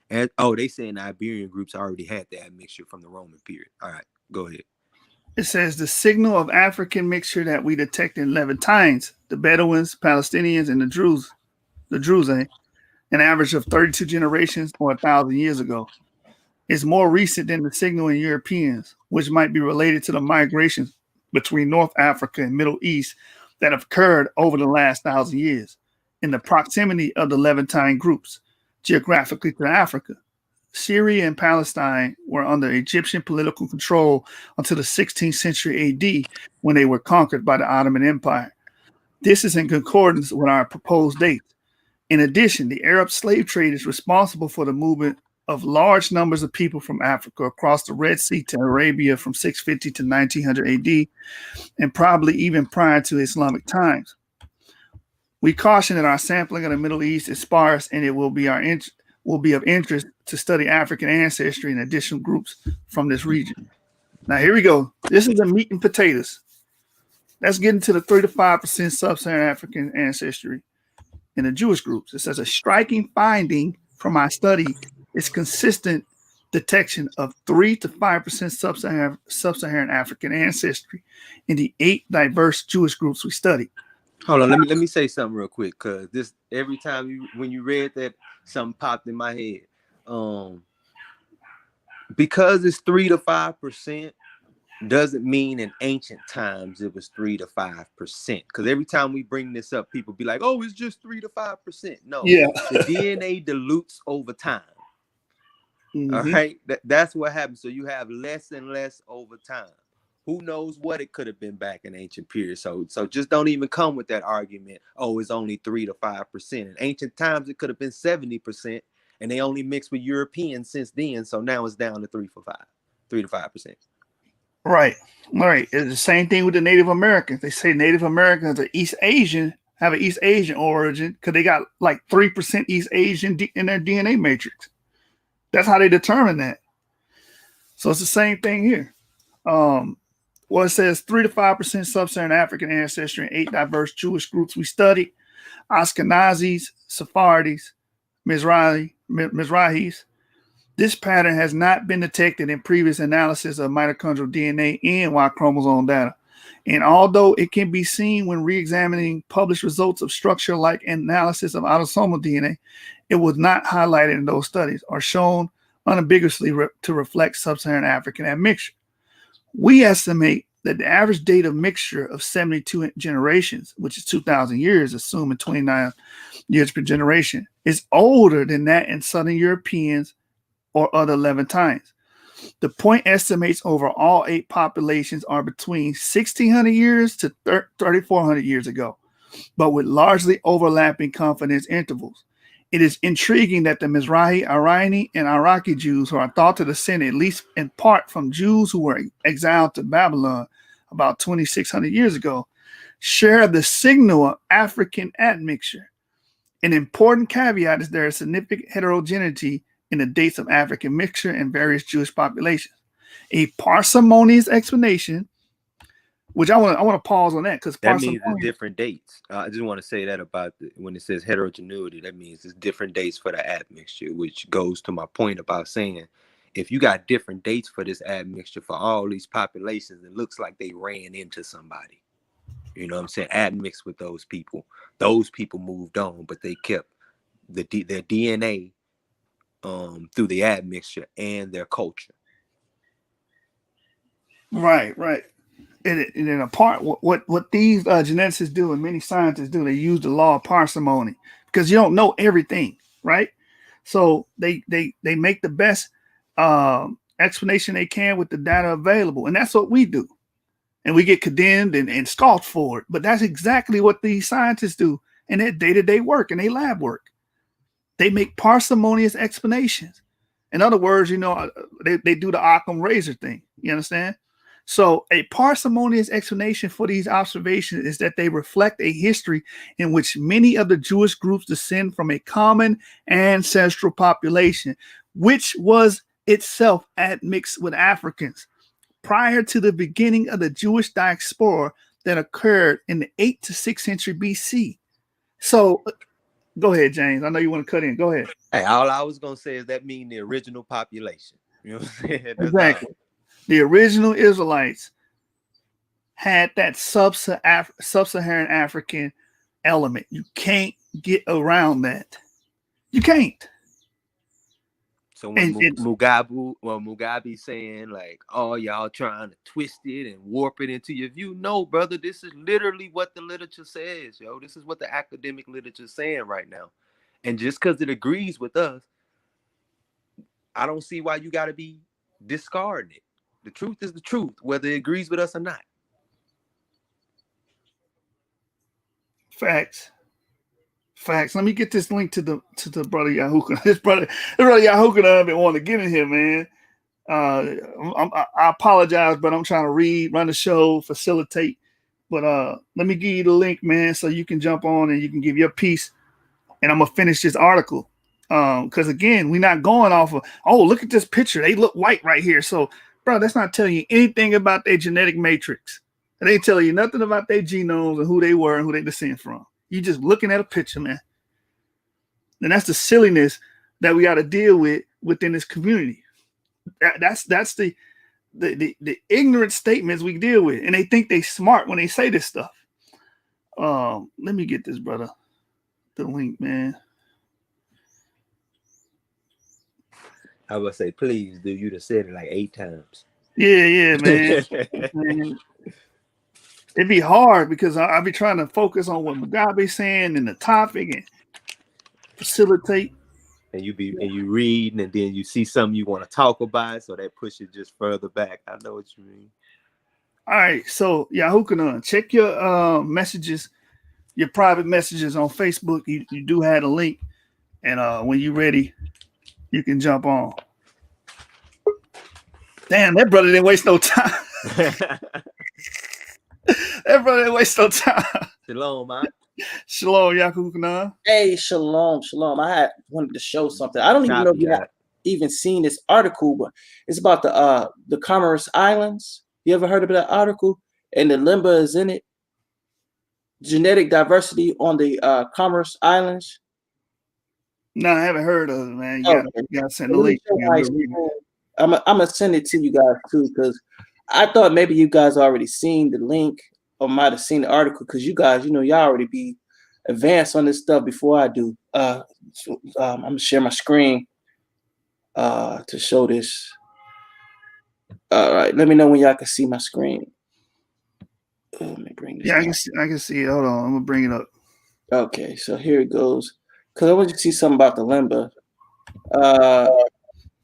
And they saying the Iberian groups already had the admixture from the Roman period. All right. Go ahead. It says the signal of African mixture that we detect in Levantines, the Bedouins, Palestinians, and the Druze, an average of 32 generations or 1,000 years ago, is more recent than the signal in Europeans, which might be related to the migrations between North Africa and Middle East that have occurred over the last 1,000 years in the proximity of the Levantine groups geographically to Africa. Syria and Palestine were under Egyptian political control until the 16th century AD when they were conquered by the Ottoman Empire. This is in concordance with our proposed dates. In addition, the Arab slave trade is responsible for the movement of large numbers of people from Africa across the Red Sea to Arabia from 650 to 1900 AD, and probably even prior to Islamic times. We caution that our sampling of the Middle East is sparse, and it will be of interest to study African ancestry and additional groups from this region. Now, here we go. This is the meat and potatoes. Let's get into the 3 to 5% sub-Saharan African ancestry in the Jewish groups. It says a striking finding from our study is consistent detection of 3 to 5% sub-Saharan African ancestry in the 8 diverse Jewish groups we studied. Hold on, let me say something real quick, because this every time when you read that, something popped in my head. Because it's 3 to 5%, doesn't mean in ancient times it was 3 to 5%. Because every time we bring this up, people be like, "Oh, it's just 3 to 5%." No, Yeah. the DNA dilutes over time. All Mm-hmm. right, that's what happens. So you have less and less over time. Who knows what it could have been back in ancient periods? So just don't even come with that argument. Oh, it's only 3 to 5%. In ancient times, it could have been 70%, and they only mixed with Europeans since then. So now it's down to 3 to 5%. Right. Right. It's the same thing with the Native Americans. They say Native Americans are East Asian, have an East Asian origin because they got like 3% East Asian in their DNA matrix. That's how they determine that. So it's the same thing here. Well, it says 3 to 5% sub-Saharan African ancestry in 8 diverse Jewish groups we studied: Ashkenazis, Sephardis, Mizrahis. This pattern has not been detected in previous analysis of mitochondrial DNA and Y chromosome data. And although it can be seen when re-examining published results of structure-like analysis of autosomal DNA, it was not highlighted in those studies or shown unambiguously to reflect sub-Saharan African admixture. We estimate that the average date of mixture of 72 generations, which is 2,000 years, assuming 29 years per generation, is older than that in Southern Europeans or other Levantines. The point estimates over all 8 populations are between 1,600 years to 3,400 years ago, but with largely overlapping confidence intervals. It is intriguing that the Mizrahi, Irani, and Iraqi Jews, who are thought to descend at least in part from Jews who were exiled to Babylon about 2,600 years ago, share the signal of African admixture. An important caveat is there is significant heterogeneity in the dates of African mixture in various Jewish populations. A parsimonious explanation, which I want to pause on that because That means it's different dates. I just want to say that about when it says heterogeneity, that means it's different dates for the admixture, which goes to my point about saying if you got different dates for this admixture for all these populations, it looks like they ran into somebody. You know what I'm saying? Admixed with those people. Those people moved on, but they kept their DNA through the admixture and their culture. Right. And in a part, what these geneticists do and many scientists do, they use the law of parsimony because you don't know everything, right? So they make the best explanation they can with the data available, and that's what we do. And we get condemned and scoffed for it, but that's exactly what these scientists do in their day-to-day work and their lab work. They make parsimonious explanations. In other words, they do the Occam razor thing. You understand? So a parsimonious explanation for these observations is that they reflect a history in which many of the Jewish groups descend from a common ancestral population, which was itself admixed with Africans prior to the beginning of the Jewish diaspora that occurred in the 8th to 6th century BC. So go ahead, James. I know you want to cut in. Go ahead. Hey, all I was going to say is that mean the original population. You know what I'm saying? That's Exactly. The original Israelites had that sub-Saharan African element. You can't get around that. You can't. So when Mugabe saying like, "Oh, y'all trying to twist it and warp it into your view," no, brother, this is literally what the literature says, yo. This is what the academic literature is saying right now. And just because it agrees with us, I don't see why you got to be discarding it. The truth is the truth, whether it agrees with us or not. Facts. Let me get this link to the brother Yahuka. This brother Yahuka, I've been wanting to get in here, man. I apologize, but I'm trying to run the show, facilitate. But let me give you the link, man, so you can jump on and you can give your piece. And I'm gonna finish this article. Because again, we're not going off of, oh, look at this picture. They look white right here. So, bro, that's not telling you anything about their genetic matrix. And they tell you nothing about their genomes and who they were and who they descend from. You just looking at a picture, man. And that's the silliness that we got to deal with within this community. That's the ignorant statements we deal with, and they think they smart when they say this stuff. Let me get this, brother, the link, man. I would say, please do. You done said it like 8 times. Yeah, man. Man, it'd be hard because I'll be trying to focus on what Mugabe's saying and the topic and facilitate. And you read, and then you see something you want to talk about, so that pushes just further back. I know what you mean. All right, so Yahoo Kanan, check your messages, your private messages on Facebook. You do have a link, and when you're ready, you can jump on. Damn, that brother didn't waste no time. That brother didn't waste no time. Shalom, man. Shalom, Yahoo Kanan. Hey, shalom. I had wanted to show something. I don't even know if you have even seen this article, but it's about the Commerce Islands. You ever heard of that article? And the Limba is in it. Genetic diversity on the Commerce Islands. No, I haven't heard of it, man. You gotta send the link. I'm gonna send it to you guys too, because I thought maybe you guys already seen the link or might have seen the article, because you guys, y'all already be advanced on this stuff before I do. I'm gonna share my screen to show this. All right, let me know when y'all can see my screen. Let me bring this. Yeah, I can see it. Hold on, I'm gonna bring it up. Okay, so here it goes. Because I want you to see something about the Limba.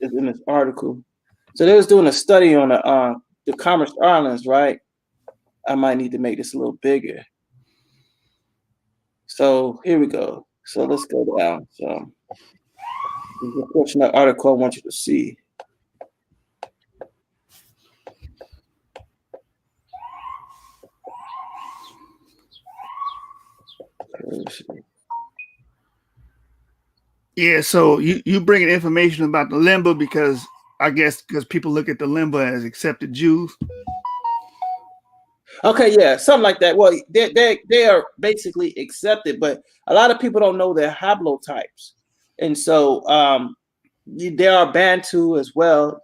It's in this article. So they was doing a study on the Commerce Islands, right? I might need to make this a little bigger. So here we go. So let's go down. So there's a portion of the article I want you to see. Yeah, so you bringing information about the Limba because I guess because people look at the Limba as accepted Jews. Okay, yeah, something like that. Well, they are basically accepted, but a lot of people don't know their haplotypes, and so there are Bantu as well.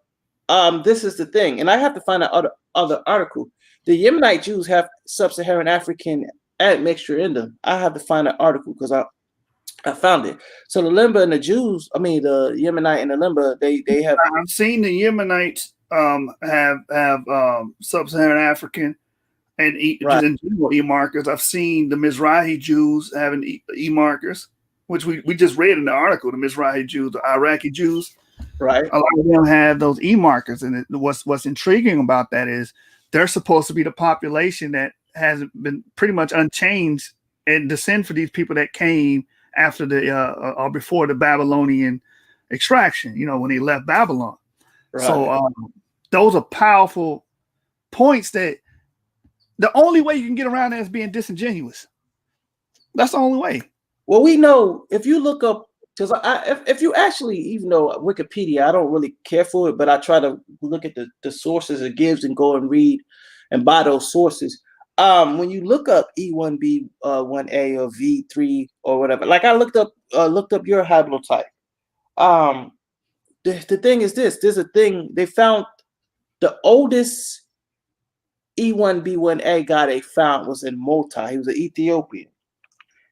This is the thing, and I have to find out other article. The Yemenite Jews have sub-Saharan African admixture in them. I have to find an article because I found it. So the Limba and the Jews, the Yemenite and the Limba, they have. I've seen the Yemenites have sub-Saharan African and just in general E markers. I've seen the Mizrahi Jews having E markers, which we just read in the article. The Mizrahi Jews, the Iraqi Jews, right? A lot of them have those E markers, and what's intriguing about that is they're supposed to be the population that has been pretty much unchanged and descend for these people that came after or before the Babylonian extraction, when they left Babylon. Right. So those are powerful points that the only way you can get around that is being disingenuous. That's the only way. Well, we know if you look up, because if you actually, even though Wikipedia, I don't really care for it, but I try to look at the sources it gives and go and read and buy those sources. When you look up E1B 1A or V3 or whatever, like I looked up your haplotype. The thing is this: there's a thing they found. The oldest E1B1A guy they found was in Malta. He was an Ethiopian.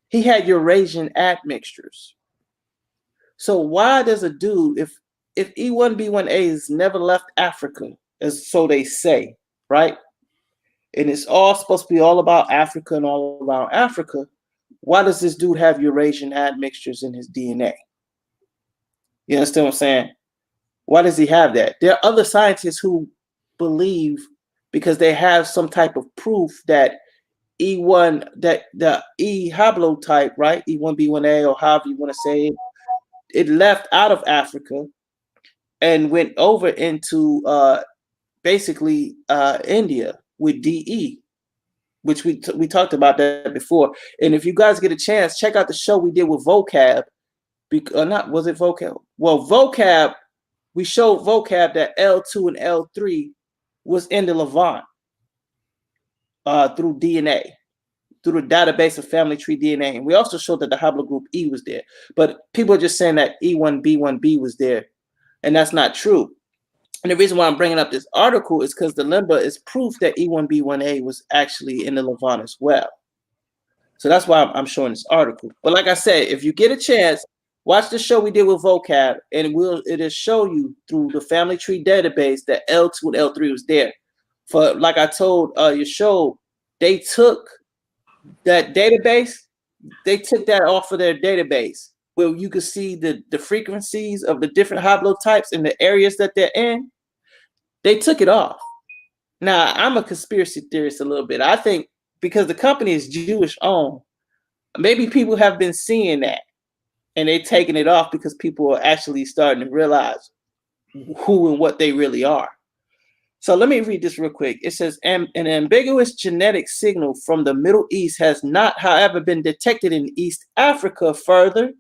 He had Eurasian admixtures. So why does a dude, if E1B1A has never left Africa, as so they say, right? And it's all supposed to be all about Africa and all around Africa, why does this dude have Eurasian admixtures in his DNA? You understand what I'm saying? Why does he have that? There are other scientists who believe, because they have some type of proof that E1, that the E haplotype, right? E1B1A, or however you want to say it, it left out of Africa and went over into basically India with DE, which we talked about that before. And if you guys get a chance, check out the show we did with Vocab. Was it Vocab? Well, Vocab, we showed Vocab that L2 and L3 was in the Levant through DNA, through the database of family tree DNA. And we also showed that the Haplogroup E was there. But people are just saying that E1B1B was there, and that's not true. And the reason why I'm bringing up this article is because the Limba is proof that E1B1A was actually in the Levant as well. So that's why I'm showing this article. But like I said, if you get a chance, Watch the show we did with vocab, and it'll show you through the family tree database that L2 and L3 was there. For like I told your show, they took that database, they took that off of their database where you could see the frequencies of the different haplotypes in the areas that they're in. They took it off. Now, I'm a conspiracy theorist a little bit. I think because the company is Jewish owned, maybe people have been seeing that and they're taking it off because people are actually starting to realize who and what they really are. So let me read this real quick. It says, an ambiguous genetic signal from the Middle East has not, however, been detected in East Africa further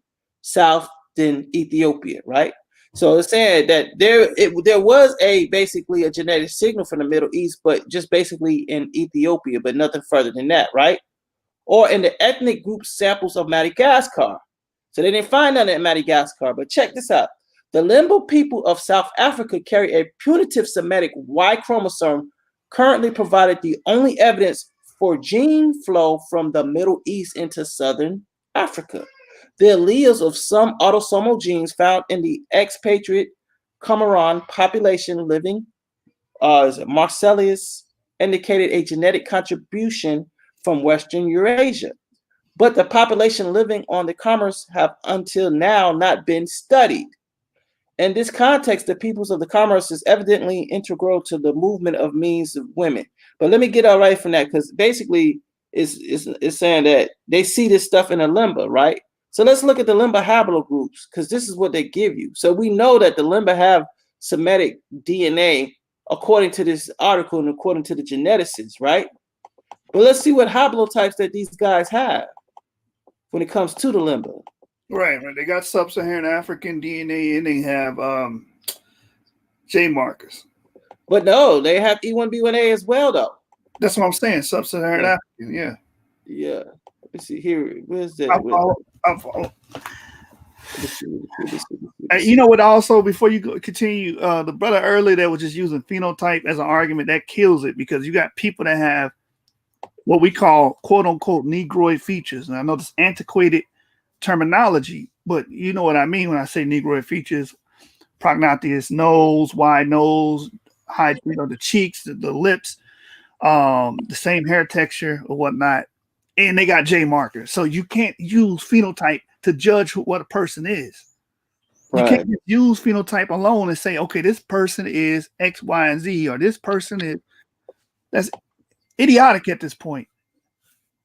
south than Ethiopia, right? So it's saying that there was basically a genetic signal from the Middle East, but just basically in Ethiopia, but nothing further than that, right? Or in the ethnic group samples of Madagascar. So they didn't find none in Madagascar, but check this out. The Limbu people of South Africa carry a putative Semitic Y chromosome, currently provided the only evidence for gene flow from the Middle East into Southern Africa. The alleles of some autosomal genes found in the expatriate Comoran population living, Marcellus, indicated a genetic contribution from Western Eurasia. But the population living on the Comoros have until now not been studied. In this context, the peoples of the Comoros is evidently integral to the movement of means of women. But let me get all right from that, because basically it's saying that they see this stuff in a limba, right? So let's look at the limba haplogroups, because this is what they give you. So we know that the limba have Semitic DNA according to this article and according to the geneticists, right? But let's see what haplotypes that these guys have when it comes to the limba. Right. They got sub-Saharan African DNA and they have J markers. But no, they have E1B1A as well, though. That's what I'm saying. Sub-Saharan African, yeah. Yeah. Let me see here. Where's that? I follow. You know what? Also, before you continue, the brother earlier that was just using phenotype as an argument, that kills it, because you got people that have what we call "quote unquote" Negroid features. And I know this antiquated terminology, but you know what I mean when I say Negroid features: prognathous nose, wide nose, high, the cheeks, the lips, the same hair texture or whatnot, and they got J markers. So you can't use phenotype to judge what a person is. You can't just use phenotype alone and say, okay, this person is X, Y, and Z, or this person is. That's idiotic at this point.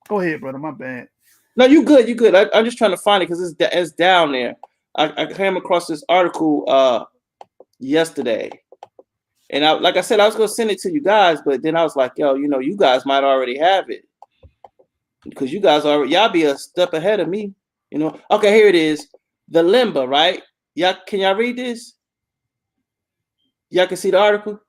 Go ahead, brother. My bad. No, you good. You good. I'm just trying to find it because it's down there. I came across this article yesterday, and like I said, I was gonna send it to you guys, but then I was like, yo, you guys might already have it because you guys y'all be a step ahead of me. Okay, here it is. The limba, right? Can y'all read this? Y'all can see the article?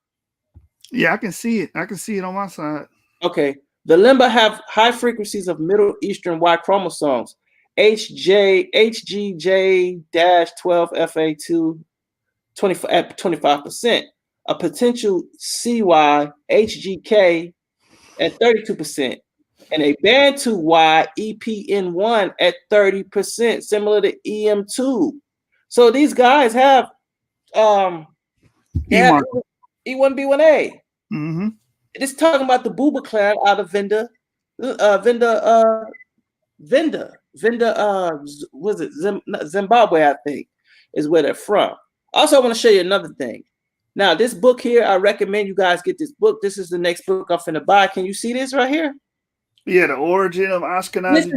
Yeah, I can see it. I can see it on my side. Okay. The limba have high frequencies of Middle Eastern Y chromosomes, HGJ-12FA2 at 25%, a potential CY HGK at 32%, and a Bantu Y EPN1 at 30%, similar to EM2. So these guys have E1B1A. Mm-hmm. It's talking about the Buba clan out of Venda, was it Zimbabwe, I think, is where they're from. Also, I want to show you another thing. Now, this book here, I recommend you guys get this book. This is the next book I'm finna buy. Can you see this right here? Yeah, the origin of Ashkenazi.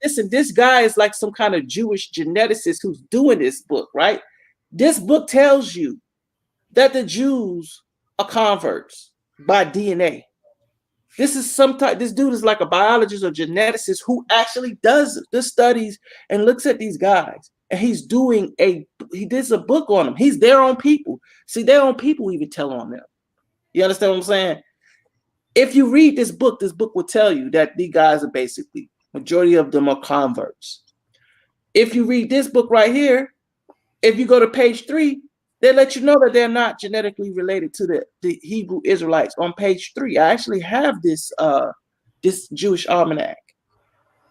Listen, this guy is like some kind of Jewish geneticist who's doing this book, right? This book tells you that the Jews are converts by DNA. This dude is like a biologist or geneticist who actually does the studies and looks at these guys. And he did a book on them. He's their own people. See, their own people even tell on them. You understand what I'm saying? If you read this book will tell you that these guys are basically, majority of them are converts. If you read this book right here, if you go to page 3, they let you know that they're not genetically related to the Hebrew Israelites. On page 3, I actually have this Jewish almanac.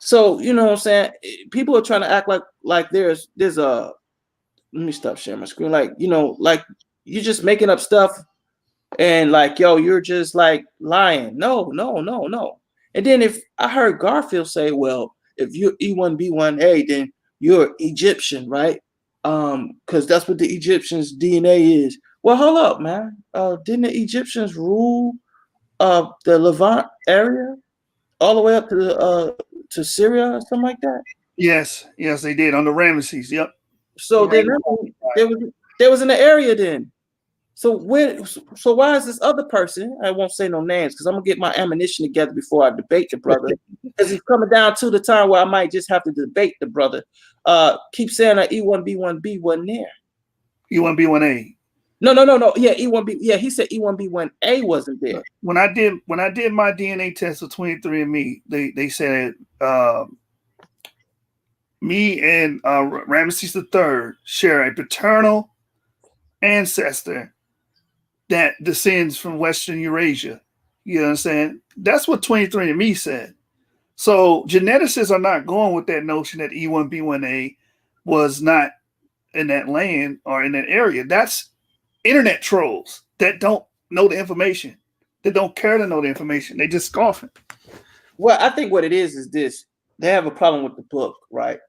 So you know what I'm saying? People are trying to act like there's a. Let me stop sharing my screen. Like like you're just making up stuff, and like yo, you're just like lying. No, no, no, no. And then if I heard Garfield say, well, if you're E1B1A, then you're Egyptian, right? Because that's what the Egyptians' DNA is. Well, hold up, man. Didn't the Egyptians rule the Levant area all the way up to Syria or something like that? Yes, they did on the Ramesses. Yep. So then there was in the area then. So why is this other person? I won't say no names because I'm gonna get my ammunition together before I debate the brother. Because he's coming down to the time where I might just have to debate the brother. Keep saying that E1B1B wasn't there. E1B1A. No. Yeah, E1B. Yeah, he said E1B1A wasn't there. When I did my DNA test of 23andMe, they said me and Ramesses III share a paternal ancestor that descends from Western Eurasia. You know what I'm saying? That's what 23andMe said. So geneticists are not going with that notion that E1B1A was not in that land or in that area. That's internet trolls that don't know the information. They don't care to know the information. They just scoffing. Well, I think what it is this. They have a problem with the book, right?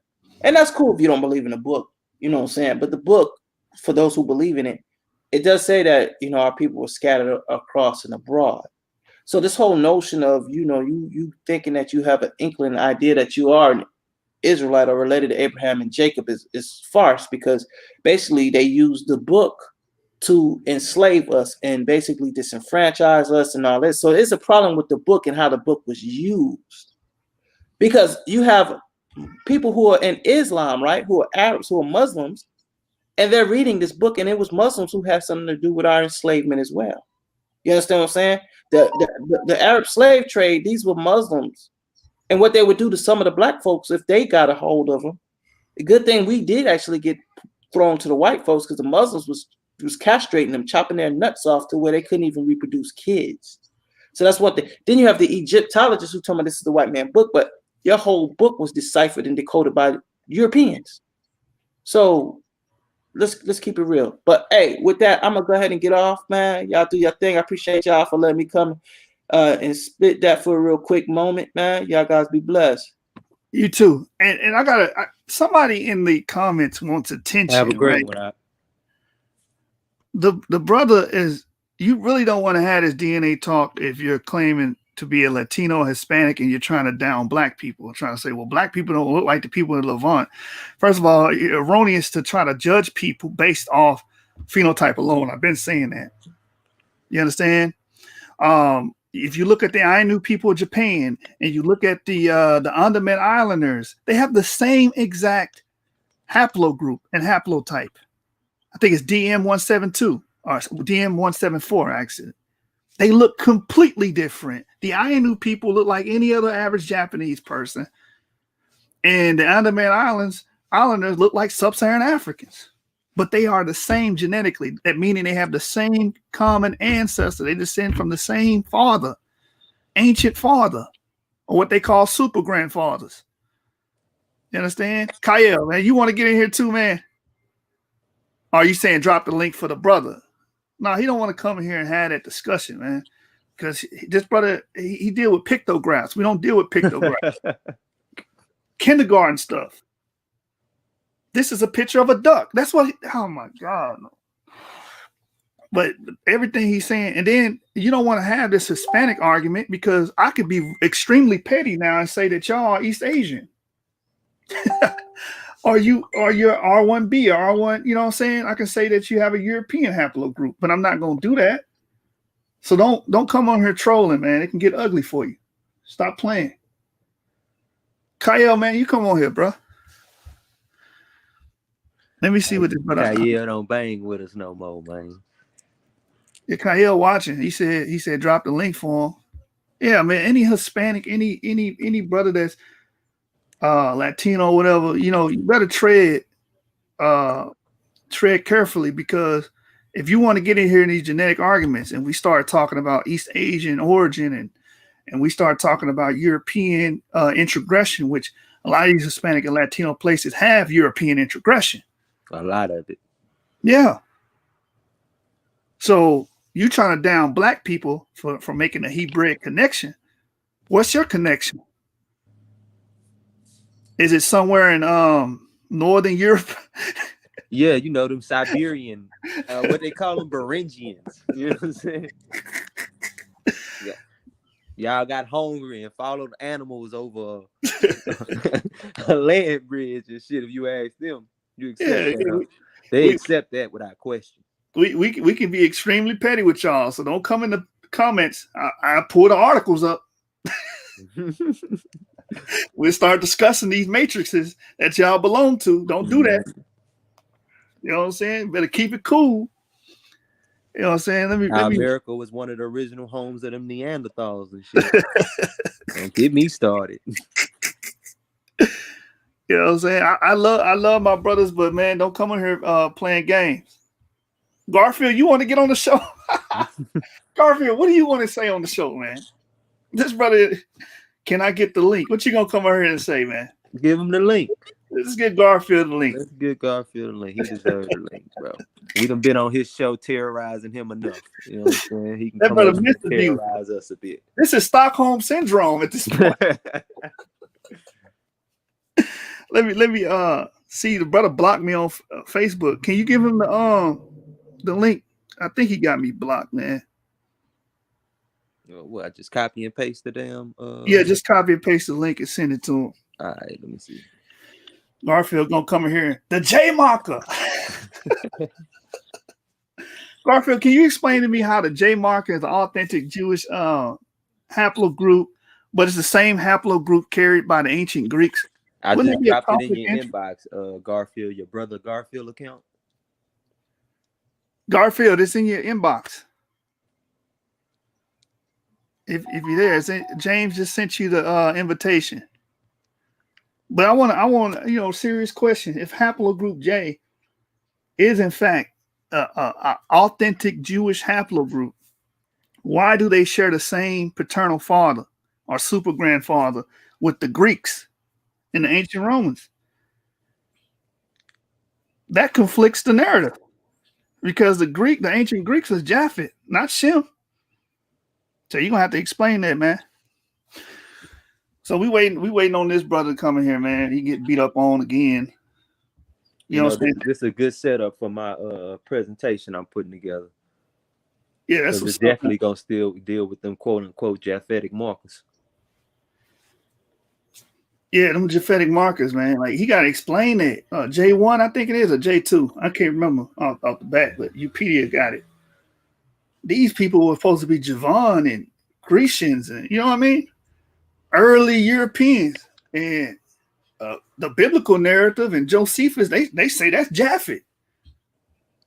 And that's cool if you don't believe in the book. You know what I'm saying? But the book, for those who believe in it, it does say that, our people were scattered across and abroad. So this whole notion of, you thinking that you have an inkling idea that you are an Israelite or related to Abraham and Jacob is farce, because basically they use the book to enslave us and basically disenfranchise us and all this. So it's a problem with the book and how the book was used. Because you have people who are in Islam, right, who are Arabs, who are Muslims, and they're reading this book, and it was Muslims who had something to do with our enslavement as well. You understand what I'm saying? The Arab slave trade, these were Muslims. And what they would do to some of the black folks if they got a hold of them. The good thing we did actually get thrown to the white folks, because the Muslims was castrating them, chopping their nuts off to where they couldn't even reproduce kids. So that's one thing. Then you have the Egyptologists who told me this is the white man book, but your whole book was deciphered and decoded by Europeans. So let's keep it real. But hey, with that, I'm gonna go ahead and get off, man. Y'all do your thing. I appreciate y'all for letting me come and spit that for a real quick moment, man. Y'all guys be blessed. You too. And I got somebody in the comments wants attention. Have a great right? one. The brother is, you really don't want to have this DNA talk if you're claiming to be a Latino or Hispanic and you're trying to down black people, trying to say, well, black people don't look like the people in Levant. First of all, it's erroneous to try to judge people based off phenotype alone. I've been saying that. You understand? If you look at the Ainu people of Japan and you look at the Andaman Islanders, they have the same exact haplogroup and haplotype. I think it's DM172 or DM174, actually. They look completely different. The Ainu people look like any other average Japanese person. And the Andaman Islanders look like sub-Saharan Africans. But they are the same genetically. That meaning they have the same common ancestor. They descend from the same father, ancient father, or what they call super grandfathers. You understand? Kyle, man, you want to get in here too, man? Or are you saying drop the link for the brother? No, he don't want to come in here and have that discussion, man. Because this brother, he deal with pictographs. We don't deal with pictographs. Kindergarten stuff. This is a picture of a duck. That's what, oh my God. But everything he's saying, and then you don't want to have this Hispanic argument, because I could be extremely petty now and say that y'all are East Asian. Or you're R1B or R1, you know what I'm saying? I can say that you have a European haplogroup, but I'm not going to do that. So don't come on here trolling, man. It can get ugly for you. Stop playing. Kyle, man, you come on here, bro. Let me see what this brother. Kyle don't bang with us no more, man. Yeah, Kyle watching. He said drop the link for him. Yeah, man. Any Hispanic, any brother that's Latino, whatever, you better tread carefully, because if you want to get in here in these genetic arguments and we start talking about East Asian origin and we start talking about European introgression, which a lot of these Hispanic and Latino places have European introgression. A lot of it. Yeah. So you trying to down black people for making a Hebraic connection. What's your connection? Is it somewhere in Northern Europe? Yeah, you know them Siberian, what they call them, Beringians. You know what I'm saying? Yeah. Y'all got hungry and followed animals over a land bridge and shit. If you ask them, you accept that. Huh? They accept that without question. We can be extremely petty with y'all, so don't come in the comments. I pull the articles up. We'll start discussing these matrices that y'all belong to. Don't do that. You know what I'm saying? Better keep it cool. You know what I'm saying? Let me. America was one of the original homes of them Neanderthals and shit. Don't get me started. You know what I'm saying? I love my brothers, but man, don't come in here playing games. Garfield, you want to get on the show? Garfield, what do you want to say on the show, man? This brother, can I get the link? What you gonna come over here and say, man? Give him the link. Let's get Garfield the link. Let's get Garfield the link. He deserves the link, bro. We done been on his show terrorizing him enough. You know what I'm saying? He can That come brother up and missed the view. terrorize us a bit. This is Stockholm syndrome at this point. Let me see, the brother blocked me on Facebook. Can you give him the link? I think he got me blocked, man. What? I just copy and paste the damn. Yeah, just copy and paste the link and send it to him. All right, let me see. Garfield gonna come in here. The J marker. Garfield, can you explain to me how the J marker is an authentic Jewish haplogroup, but it's the same haplogroup carried by the ancient Greeks? I Wouldn't just dropped it it in your inbox, Garfield, your brother Garfield account. Garfield, it's in your inbox. If you're there, James just sent you the invitation. But I want serious question. If haplogroup J is in fact a authentic Jewish haplogroup, why do they share the same paternal father or super grandfather with the Greeks and the ancient Romans? That conflicts the narrative because the ancient Greeks was Japhet, not Shem. So you're gonna have to explain that, man. So we waiting on this brother to come in here, man. He get beat up on again. You know what I'm saying? This is a good setup for my presentation I'm putting together. Yeah, that's what's definitely gonna still deal with them quote unquote Japhetic markers. Yeah, them Japhetic markers, man. Like he gotta explain that. J1, I think it is, or J2. I can't remember off the bat, but Wikipedia got it. These people were supposed to be Javan and Grecians, and you know what I mean? Early Europeans, and the biblical narrative and Josephus, they say that's Japhet.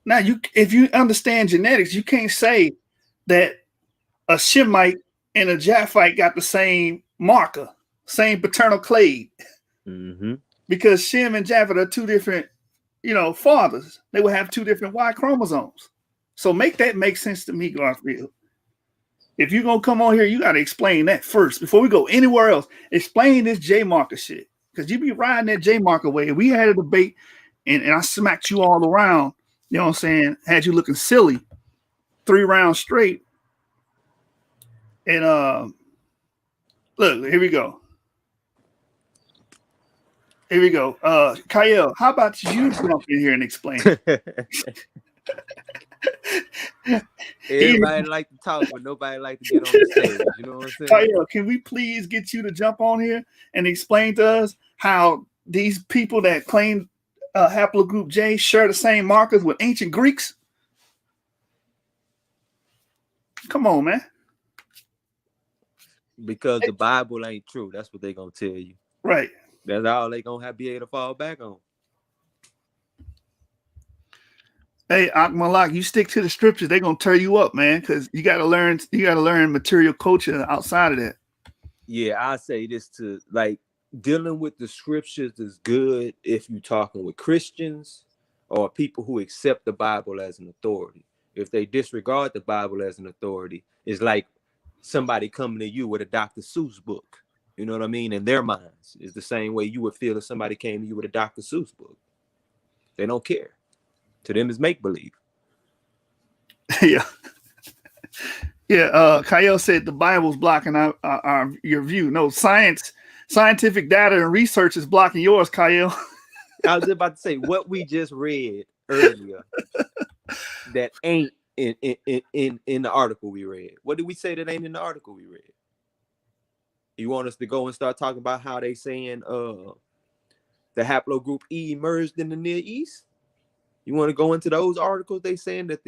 Now, if you understand genetics, you can't say that a Shemite and a Japhite got the same marker, same paternal clade, because Shem and Japhet are two different, fathers. They will have two different Y chromosomes. So make that make sense to me, Garfield. If you're going to come on here, you got to explain that first. Before we go anywhere else, explain this J marker shit. Because you be riding that J marker way. We had a debate, and I smacked you all around. You know what I'm saying? Had you looking silly 3 rounds straight. And look, here we go. Here we go. Kyle, how about you jump in here and explain it? Everybody like to talk, but nobody like to get on the stage. You know what I'm saying? Kyle, can we please get you to jump on here and explain to us how these people that claim haplogroup J share the same markers with ancient Greeks? Come on, man. Because the Bible ain't true. That's what they're going to tell you. Right. That's all they're going to be able to fall back on. Hey, Akmalak, you stick to the scriptures, they're gonna tear you up, man, because you gotta learn material culture outside of that. Yeah, I say this to dealing with the scriptures is good if you're talking with Christians or people who accept the Bible as an authority. If they disregard the Bible as an authority, it's like somebody coming to you with a Dr. Seuss book. You know what I mean? In their minds, is the same way you would feel if somebody came to you with a Dr. Seuss book. They don't care. To them, it's make believe. Yeah. Yeah. Kyle said the Bible's blocking your view. No, scientific data and research is blocking yours, Kyle. I was about to say what we just read earlier that ain't in the article we read. What did we say that ain't in the article we read? You want us to go and start talking about how they saying the Haplogroup E emerged in the Near East? You want to go into those articles? They saying that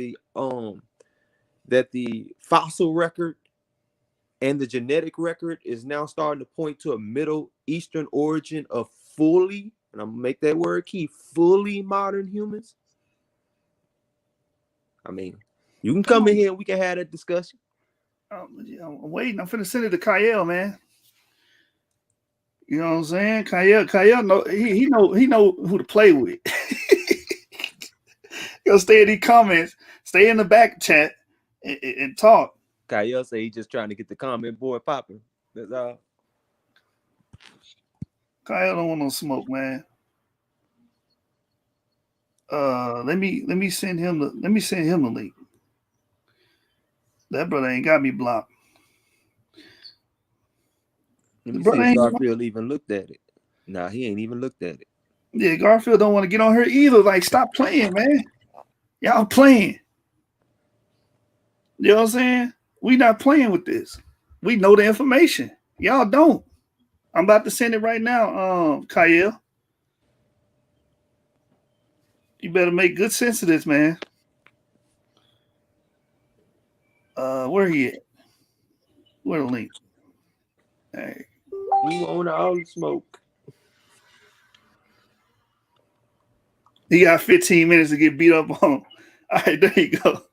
the fossil record and the genetic record is now starting to point to a Middle Eastern origin of fully, and I'm gonna make that word key, fully modern humans. I mean, you can come in here and we can have that discussion. I'm waiting. I'm finna send it to Kyle, man. You know what I'm saying? Kyle know he know who to play with. He'll stay in these comments, stay in the back chat, and talk. Kyle say he's just trying to get the comment board popping. That's all. Kyle don't want no smoke, man. Let me send him the link. That brother ain't got me blocked. Let me see if Garfield even looked at it. Nah, he ain't even looked at it. Yeah, Garfield don't want to get on here either. Like, stop playing, man. Y'all playing. You know what I'm saying? We not playing with this. We know the information. Y'all don't. I'm about to send it right now, Kyle. You better make good sense of this, man. Where he at? Where the link? Hey. You want all the smoke. He got 15 minutes to get beat up on. All right, there you go.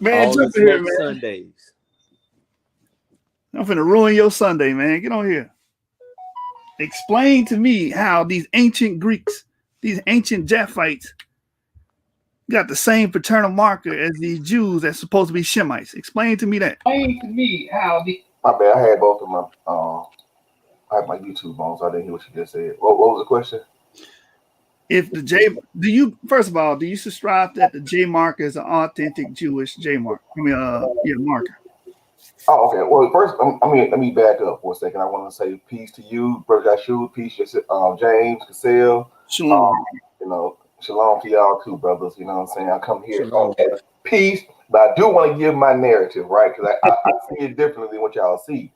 Man, all jump the in here, smoke man. Sundays. I'm finna ruin your Sunday, man. Get on here. Explain to me how these ancient Greeks, these ancient Japhites, got the same paternal marker as these Jews that's supposed to be Shemites. Explain to me that. Explain to me how the. My bad. I had both of my I had my YouTube on, so I didn't hear what you just said. What was the question? If the J, do you first of all, do you subscribe that the J marker is an authentic Jewish J mark? Marker. Oh, okay. Well, first, let me back up for a second. I want to say peace to you, Brother Joshua. Peace, James, Cassell. Shalom. Shalom to y'all too, brothers. You know what I'm saying? I come here Shalom. Peace, but I do want to give my narrative, right? Because I see it differently than what y'all see.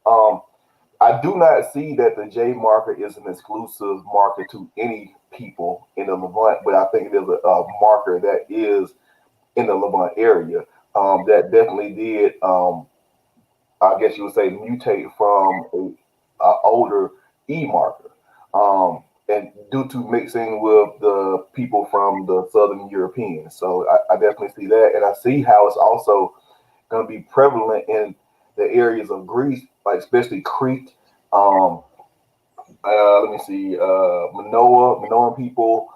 I do not see that the J marker is an exclusive marker to any people in the Levant, but I think there's a marker that is in the Levant area that definitely did, I guess you would say, mutate from a older E marker, and due to mixing with the people from the Southern Europeans. So I definitely see that, and I see how it's also going to be prevalent in the areas of Greece, like especially Crete. Let me see, Minoan people,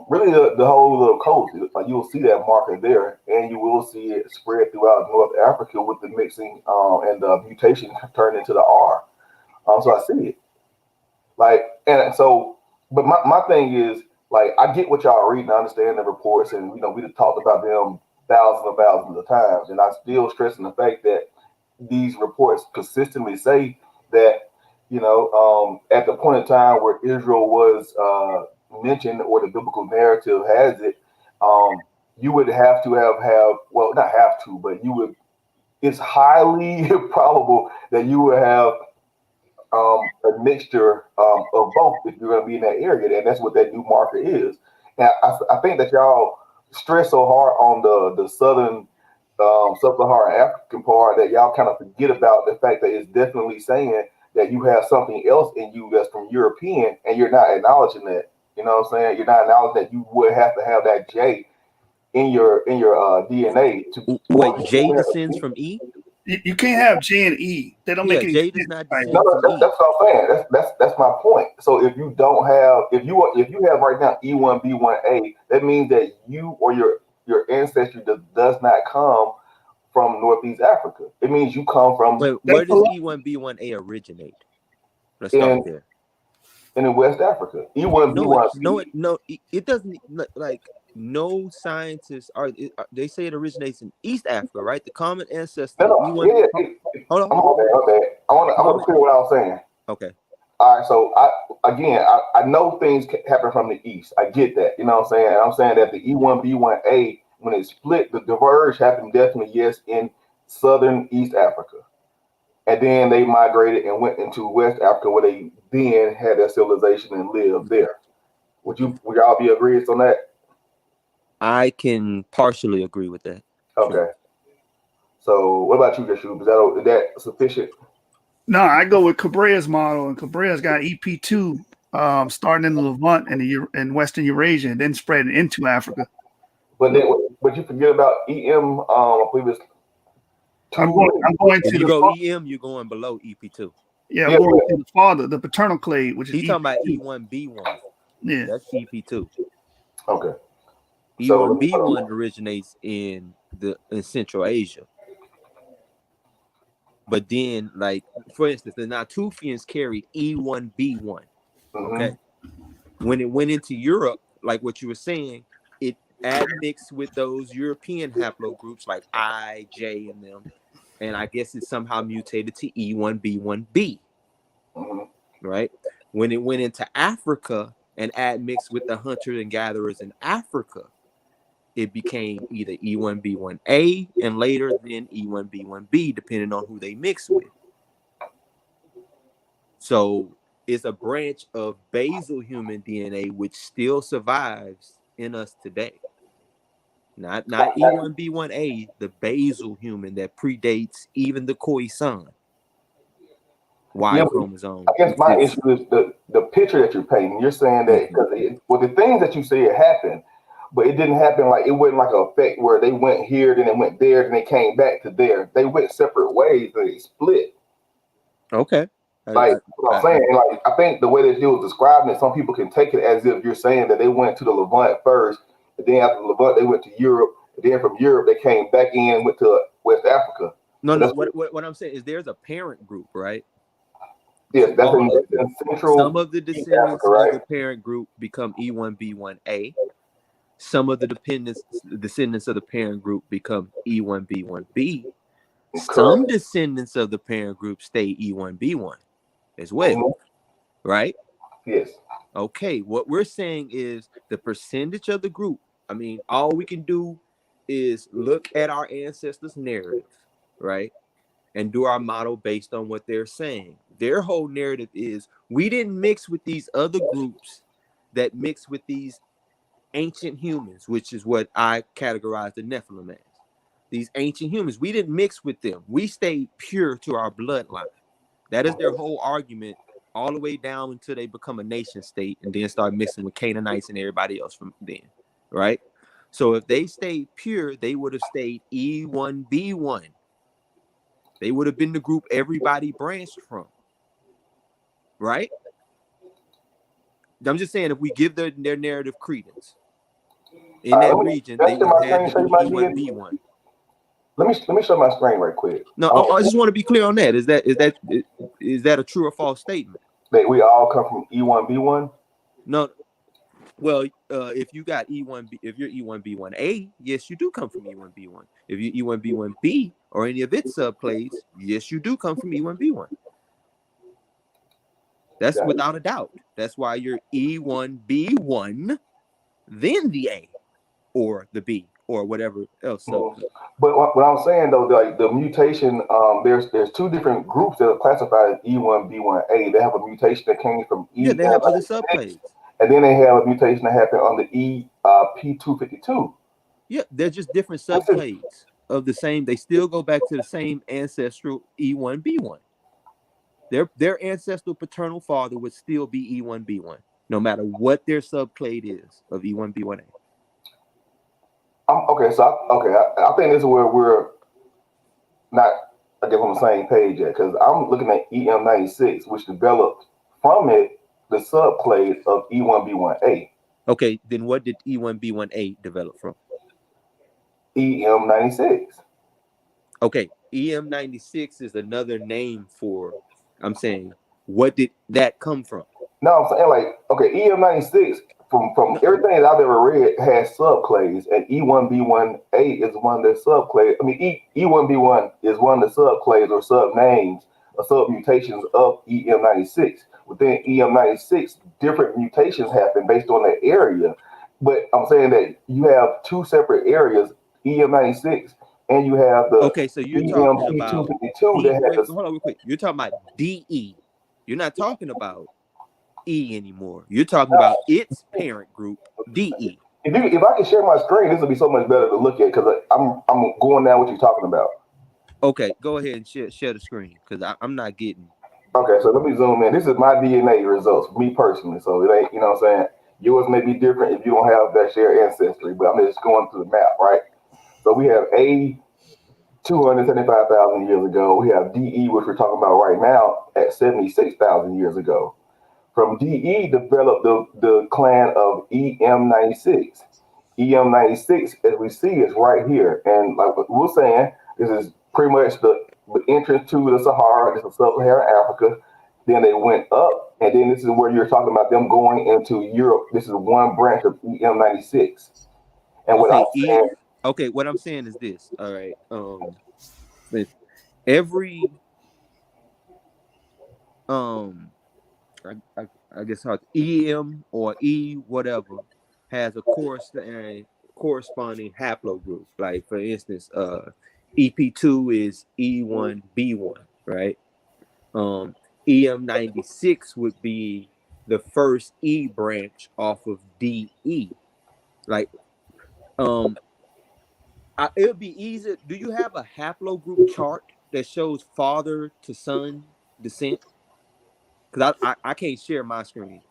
really the whole little coast. Like you will see that marker there, and you will see it spread throughout North Africa with the mixing and the mutation turned into the R. So I see it. Like, and so, but my thing is, like, I get what y'all read and I understand the reports, and we talked about them thousands and thousands of times, and I still stressing the fact that these reports consistently say that at the point in time where Israel was mentioned, or the biblical narrative has it, you would have to have well, not have to, but you would. It's highly probable that you would have a mixture of both if you're going to be in that area, and that's what that new marker is. And I think that y'all stress so hard on the southern sub-Saharan African part that y'all kind of forget about the fact that it's definitely saying that you have something else in you that's from European, and you're not acknowledging that. You know what I'm saying? You're not acknowledging that you would have to have that J in your DNA to. Wait, J descends from E? You can't have J and E. They don't make any J sense. does not descend No, from E. that's what I'm saying. That's my point. So if you don't have, if you have right now E1B1A, that means that you or your ancestry does not come from Northeast Africa. It means you come from Wait, where does E1B1A originate? Let's start there. in West Africa. It doesn't. Like, no scientists they say it originates in East Africa, right? The common ancestor. Hold on. I'm okay. I want to clear what I was saying. Okay. All right. So I know things happen from the east. I get that. You know what I'm saying? And I'm saying that the E1B1A, when it split, the diverge happened definitely, yes, in southern East Africa. And then they migrated and went into West Africa, where they then had their civilization and lived there. Would y'all be agreed on that? I can partially agree with that. Okay. Sure. So what about you, Yashub? Is that sufficient? No, I go with Cabrea's model, and Cabrea's got EP2 starting in the Levant and Western Eurasia, and then spreading into Africa. But you forget about EM. I believe it's. I'm going to. If you go EM, you're going below EP2. Yeah, I'm going to the father, the paternal clade, which is he's talking about E1B1. Yeah, that's EP2. Okay. E1B1 originates in Central Asia. But then, like, for instance, the Natufians carried E1B1. Okay. When it went into Europe, like what you were saying, it admixed with those European haplogroups like I, J, and them. And I guess it somehow mutated to E1B1B. Right? When it went into Africa and admixed with the hunters and gatherers in Africa, it became either E1B1A and later then E1B1B, depending on who they mix with. So it's a branch of basal human DNA which still survives in us today. Not E1B1A, the basal human that predates even the Khoisan Y chromosome. I guess my issue is the picture that you're painting. You're saying that because the things that you say it happened, but it didn't happen like it wasn't like an effect where they went here, then they went there, then they came back to there. They went separate ways, and they split. Okay. Like what I'm saying, like I think the way that you was describing it, some people can take it as if you're saying that they went to the Levant first, and then after the Levant they went to Europe, and then from Europe they came back in and went to West Africa. No. What I'm saying is there's a parent group, right? Yes, that's in Central. Some of the descendants of the parent group become E1B1A. Some of the descendants of the parent group become E1B1B. Some descendants of the parent group stay E1B1 as well, right? Yes. Okay, what we're saying is the percentage of the group. I mean, all we can do is look at our ancestors' narrative, right? And do our model based on what they're saying. Their whole narrative is we didn't mix with these other groups that mix with these ancient humans, which is what I categorize the Nephilim as. These ancient humans, we didn't mix with them. We stayed pure to our bloodline. That is their whole argument, all the way down until they become a nation state and then start mixing with Canaanites and everybody else from then, right? So if they stayed pure, they would have stayed E1B1. They would have been the group everybody branched from, right? I'm just saying, if we give their narrative credence in that region, they would have had to be E1B1. Let me show my screen right quick. No, I just want to be clear on that. Is that a true or false statement? That we all come from E1B1? No. Well, if you got E1B, if you're E1B1A, yes, you do come from E1B1. If you're E1B1B or any of its subclades, yes, you do come from E1B1. That's without a doubt. That's why you're E1B1, then the A, or the B, or whatever else. So, but what I'm saying though, like the mutation, there's two different groups that are classified as E1B1A. They have a mutation that came from E. Yeah, they have other subclades. And then they have a mutation that happened on the P252. Yeah, they're just different subclades of the same. They still go back to the same ancestral E1B1. Their ancestral paternal father would still be E1B1, no matter what their subclade is of E1B1A. I think this is where we're not, I guess, on the same page yet, because I'm looking at EM96, which developed from it the subclade of E1B1A. Okay, then what did E1B1A develop from? EM96. Okay, EM96 is another name for. I'm saying, what did that come from? No, I'm saying like okay, EM96 from No, everything that I've ever read has subclades, and E1B1A is one of the subclades. I mean, E1B1 is one of the subclades or subnames or submutations of EM96. Within EM96, different mutations happen based on the area. But I'm saying that you have two separate areas, EM96, and you have the okay, so you're talking about EMP252 that D. has Wait, the hold on, real quick. You're talking about DE. You're not talking about E anymore. You're talking about its parent group, DE. if I can share my screen, this would be so much better to look at because I'm going down what you're talking about. Okay, go ahead and share the screen because I'm not getting. Okay, so let me zoom in. This is my DNA results, me personally. So it ain't, you know what I'm saying? Yours may be different if you don't have that shared ancestry, but I'm just going through the map, right? So we have A 275,000 years ago. We have DE, which we're talking about right now, at 76,000 years ago. From DE developed the clan of EM96. EM96, as we see, is right here. And like we were saying, this is pretty much the entrance to the Sahara. This is sub-Saharan Africa. Then they went up, and then this is where you're talking about them going into Europe. This is one branch of EM96. And what I'm Okay, saying, okay, what I'm saying is this. All right. With every um I guess how EM or E whatever has a corresponding haplogroup. Like for instance, EP2 is E1B1, right? Um, EM96 would be the first E branch off of DE. Like it would be easy. Do you have a haplogroup chart that shows father to son descent? Because I can't share my screen.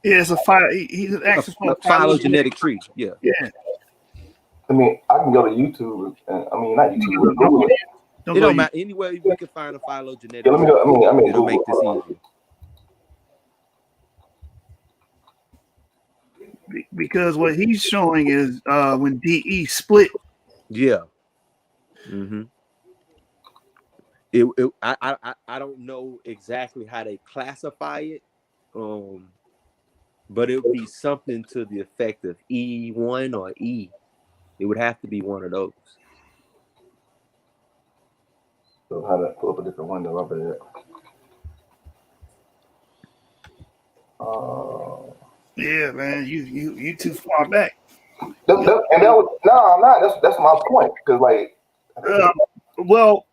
Yeah, it's a file. He's asking for A a phylogenetic. phylogenetic tree. Yeah. Yeah. I mean, I can go to YouTube. And, I mean, not YouTube, but Don't Google it. It go don't you matter. Anyway, we can find a Yeah, phylogenetic let me tree. go. I mean, It'll Google. make this easier. because what he's showing is when DE split. Yeah. Mm-hmm. I don't know exactly how they classify it. But it would be something to the effect of E1 or E. It would have to be one of those. So how to pull up a different window up there. Yeah, man, you too far back. And that was no, I'm not. That's my point. Because like, Well,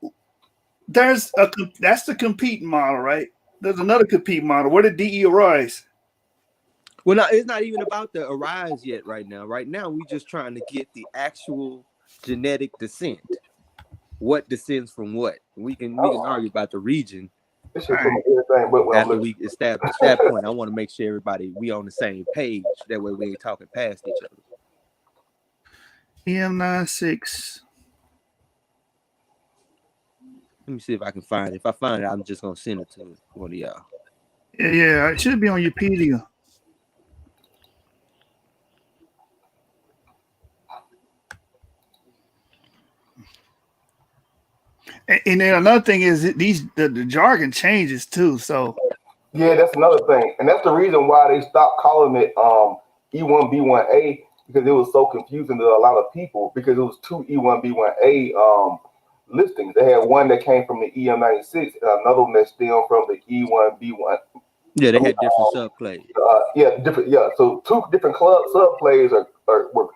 that's the competing model, right? There's another competing model. Where did DE arise? Well, it's not even about the arise yet right now. Right now, we're just trying to get the actual genetic descent. What descends from what? We can argue about the region this shit put me everything. But when I'm after looking, we establish that point. I want to make sure everybody we on the same page. That way we ain't talking past each other. EM96. Let me see if I can find it. If I find it, I'm just gonna send it to one of y'all. Yeah, it should be on Wikipedia. And then another thing is the jargon changes too. So yeah, that's another thing, and that's the reason why they stopped calling it E1B1A because it was so confusing to a lot of people because it was two E1B1A listings. They had one that came from the EM96 and another one that stemmed from the E1B1. Yeah, they had different subclades. Yeah, different. Yeah, so two different subclades were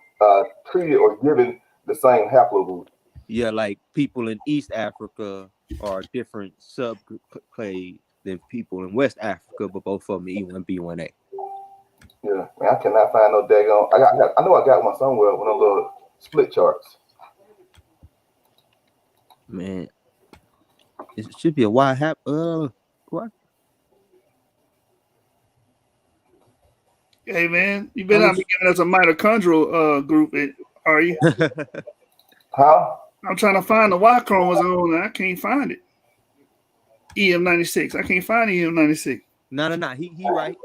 treated or given the same haplogroup. Yeah, like people in East Africa are different subclade than people in West Africa, but both of them E1B1A. Yeah, man, I cannot find no daggone. I know I got one somewhere. One of those little split charts. Man, it should be a Y hap. What? hey man, you better not be giving us a mitochondrial group, are you? Huh? I'm trying to find the Y chromosome and I can't find it. EM96. I can't find EM96. No. He right.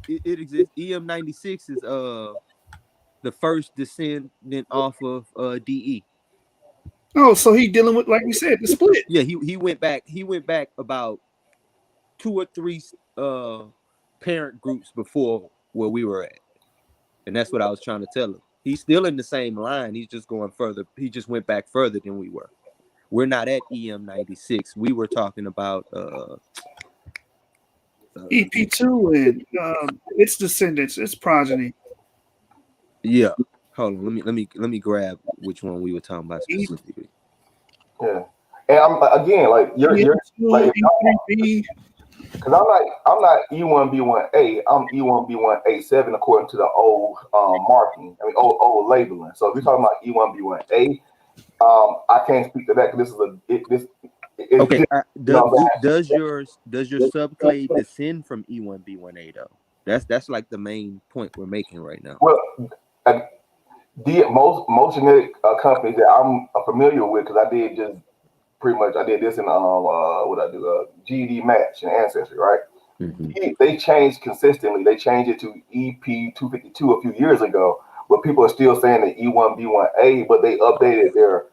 It exists. EM96 is the first descendant off of DE. Oh, so he dealing with, like we said, the split. Yeah, he went back. He went back about 2 or 3 parent groups before where we were at, and that's what I was trying to tell him. He's still in the same line. He's just going further. He just went back further than we were. We're not at EM96. We were talking about EP2 and its descendants, its progeny. yeah. Hold on. Let me grab which one we were talking about specifically. Yeah. And I'm again like you're like E3B. because I'm not E1B1A. I'm E1B1A7 according to the old marking. I mean old labeling. So if you're talking about E1B1A, I can't speak to that because Okay. just, Does your subclade descend from E1B1A though? That's like the main point we're making right now. well, most genetic companies that I'm familiar with because I did just pretty much I did this in what I do GED match and ancestry, right? Mm-hmm. They changed consistently. They changed it to EP252 a few years ago, but people are still saying the E1B1A, but they updated their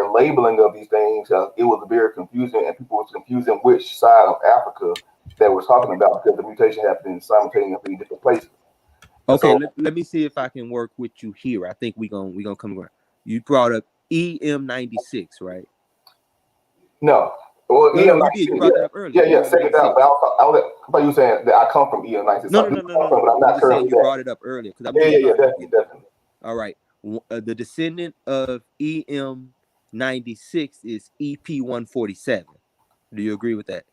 labeling of these things. It was very confusing, and people was confusing which side of Africa they were talking about because the mutation happened simultaneously in different places. Okay, So, let me see if I can work with you here. I think we gonna come around. You brought up EM96, right? no. Well, No, EM96, you did. You brought that up earlier. yeah, second down. But I thought you were saying that I come from EM96. No. But I'm I'm not just saying currently you that. brought it up earlier because Yeah, definitely. All right. The descendant of EM96 is EP147. Do you agree with that?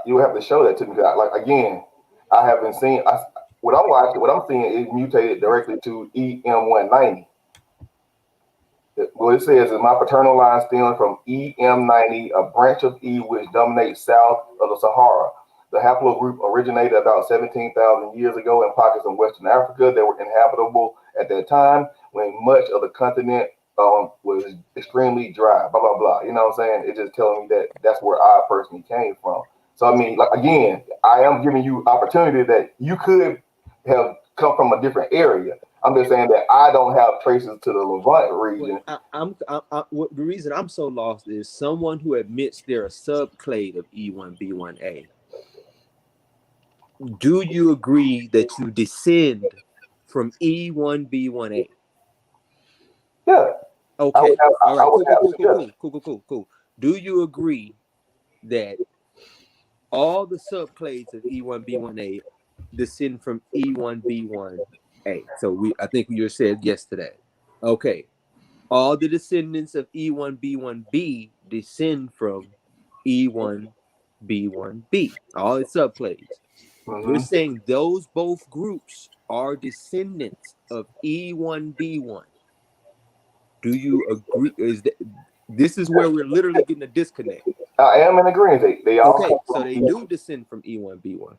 You have to show that to me. Like again, I haven't seen. What I'm watching, what I'm seeing is mutated directly to EM190. What it says is my paternal line stems from EM90, a branch of E which dominates south of the Sahara. The haplogroup originated about 17,000 years ago in pockets of Western Africa that were inhabitable at that time when much of the continent was extremely dry, blah, blah, blah. You know what I'm saying? It's just telling me that that's where I personally came from. So, I mean, like, again, I am giving you opportunity that you could have come from a different area. I'm just saying that I don't have traces to the Levant region. The reason I'm so lost is someone who admits they're a subclade of E1B1A. Do you agree that you descend from E1B1A? Yeah. Okay. All right. Cool. Do you agree that all the subclades of E1B1A descend from E1B1A? So I think you said yes to that. Okay. All the descendants of E1B1B descend from E1B1B. All its subclades. We're saying those both groups are descendants of E1B1. Do you agree? This is where we're literally getting a disconnect. I am in agreement. They all okay, so they do descend from E1B1.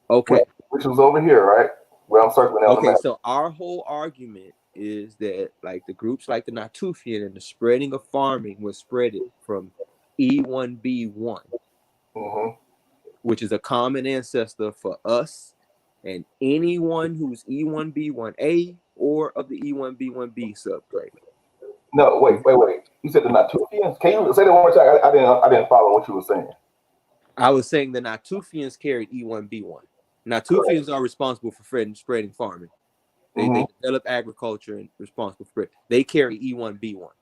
Okay. Which was over here, right? Where I'm circling out. Okay, so our whole argument is that like the groups like the Natufian and the spreading of farming was spread from E1B1, which is a common ancestor for us and anyone who's E1B1A or of the E1B1B subclade. No, wait. You said the Natufians? Can you say that one more time? I didn't follow what you were saying. I was saying the Natufians carried E1B1. Natufians are responsible for spreading farming. They develop agriculture and responsible for it. They carry E1B1,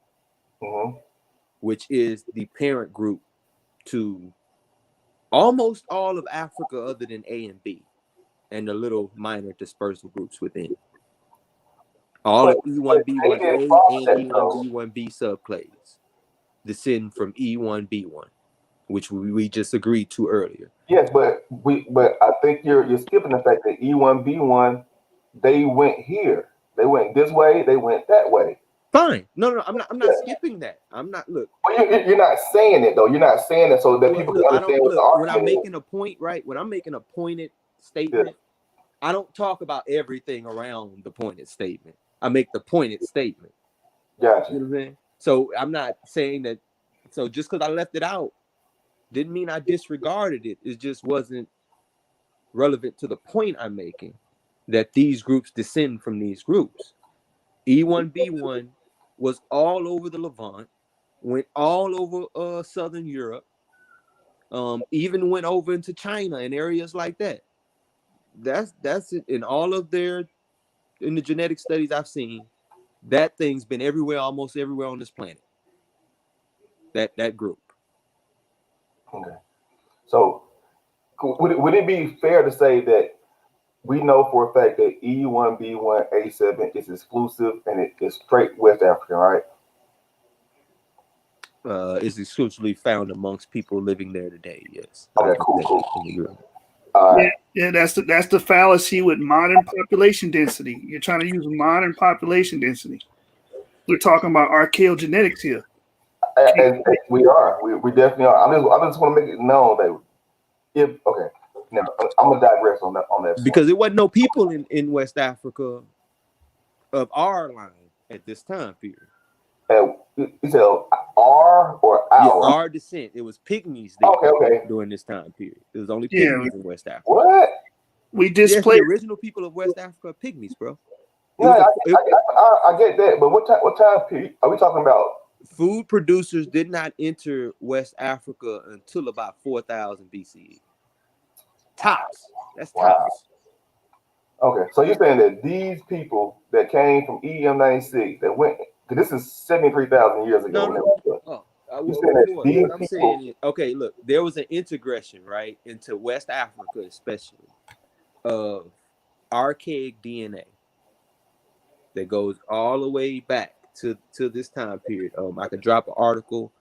which is the parent group to almost all of Africa other than A and B, and the little minor dispersal groups within. All of E1B1A and E1B1B subclades descend from E1B1, which we just agreed to earlier. Yes, but I think you're skipping the fact that E1B1 they went here. They went this way. They went that way. Fine. No, I'm not skipping that. I'm not. Look. Well, you're not saying it though. You're not saying it so that people can understand what the argument when I'm making a point, right? When I'm making a pointed statement, I don't talk about everything around the pointed statement. I make the pointed statement. Gotcha. You know what I'm saying? So I'm not saying that. So just because I left it out didn't mean I disregarded it. It just wasn't relevant to the point I'm making that these groups descend from these groups. E1B1 was all over the Levant, went all over Southern Europe, even went over into China and areas like that. That's it. In all of in the genetic studies I've seen, that thing's been everywhere, almost everywhere on this planet. That group. Okay. So would it be fair to say that we know for a fact that E1B1A7 is exclusive and it is straight West African, right? Is exclusively found amongst people living there today. Yes. Okay, cool. Yeah, that's the fallacy with modern population density. You're trying to use modern population density. We're talking about archaeogenetics here. And we are. We definitely are. I just want to make it known that now I'm gonna digress on that point. Because it wasn't no people in West Africa of our line at this time period. You said our or our? Yeah, our descent. It was pygmies there okay. during this time period. It was only pygmies in West Africa. What? We displaced the original people of West Africa are pygmies, bro. I get that, but what time period are we talking about? Food producers did not enter West Africa until about 4000 BCE. Tops. That's tops. Okay, so you're saying that these people that came from EM96 that went, because this is 73,000 years ago. No. What I'm saying is, okay, look, there was an integration, right, into West Africa, especially, of archaic DNA that goes all the way back to this time period. I could drop an article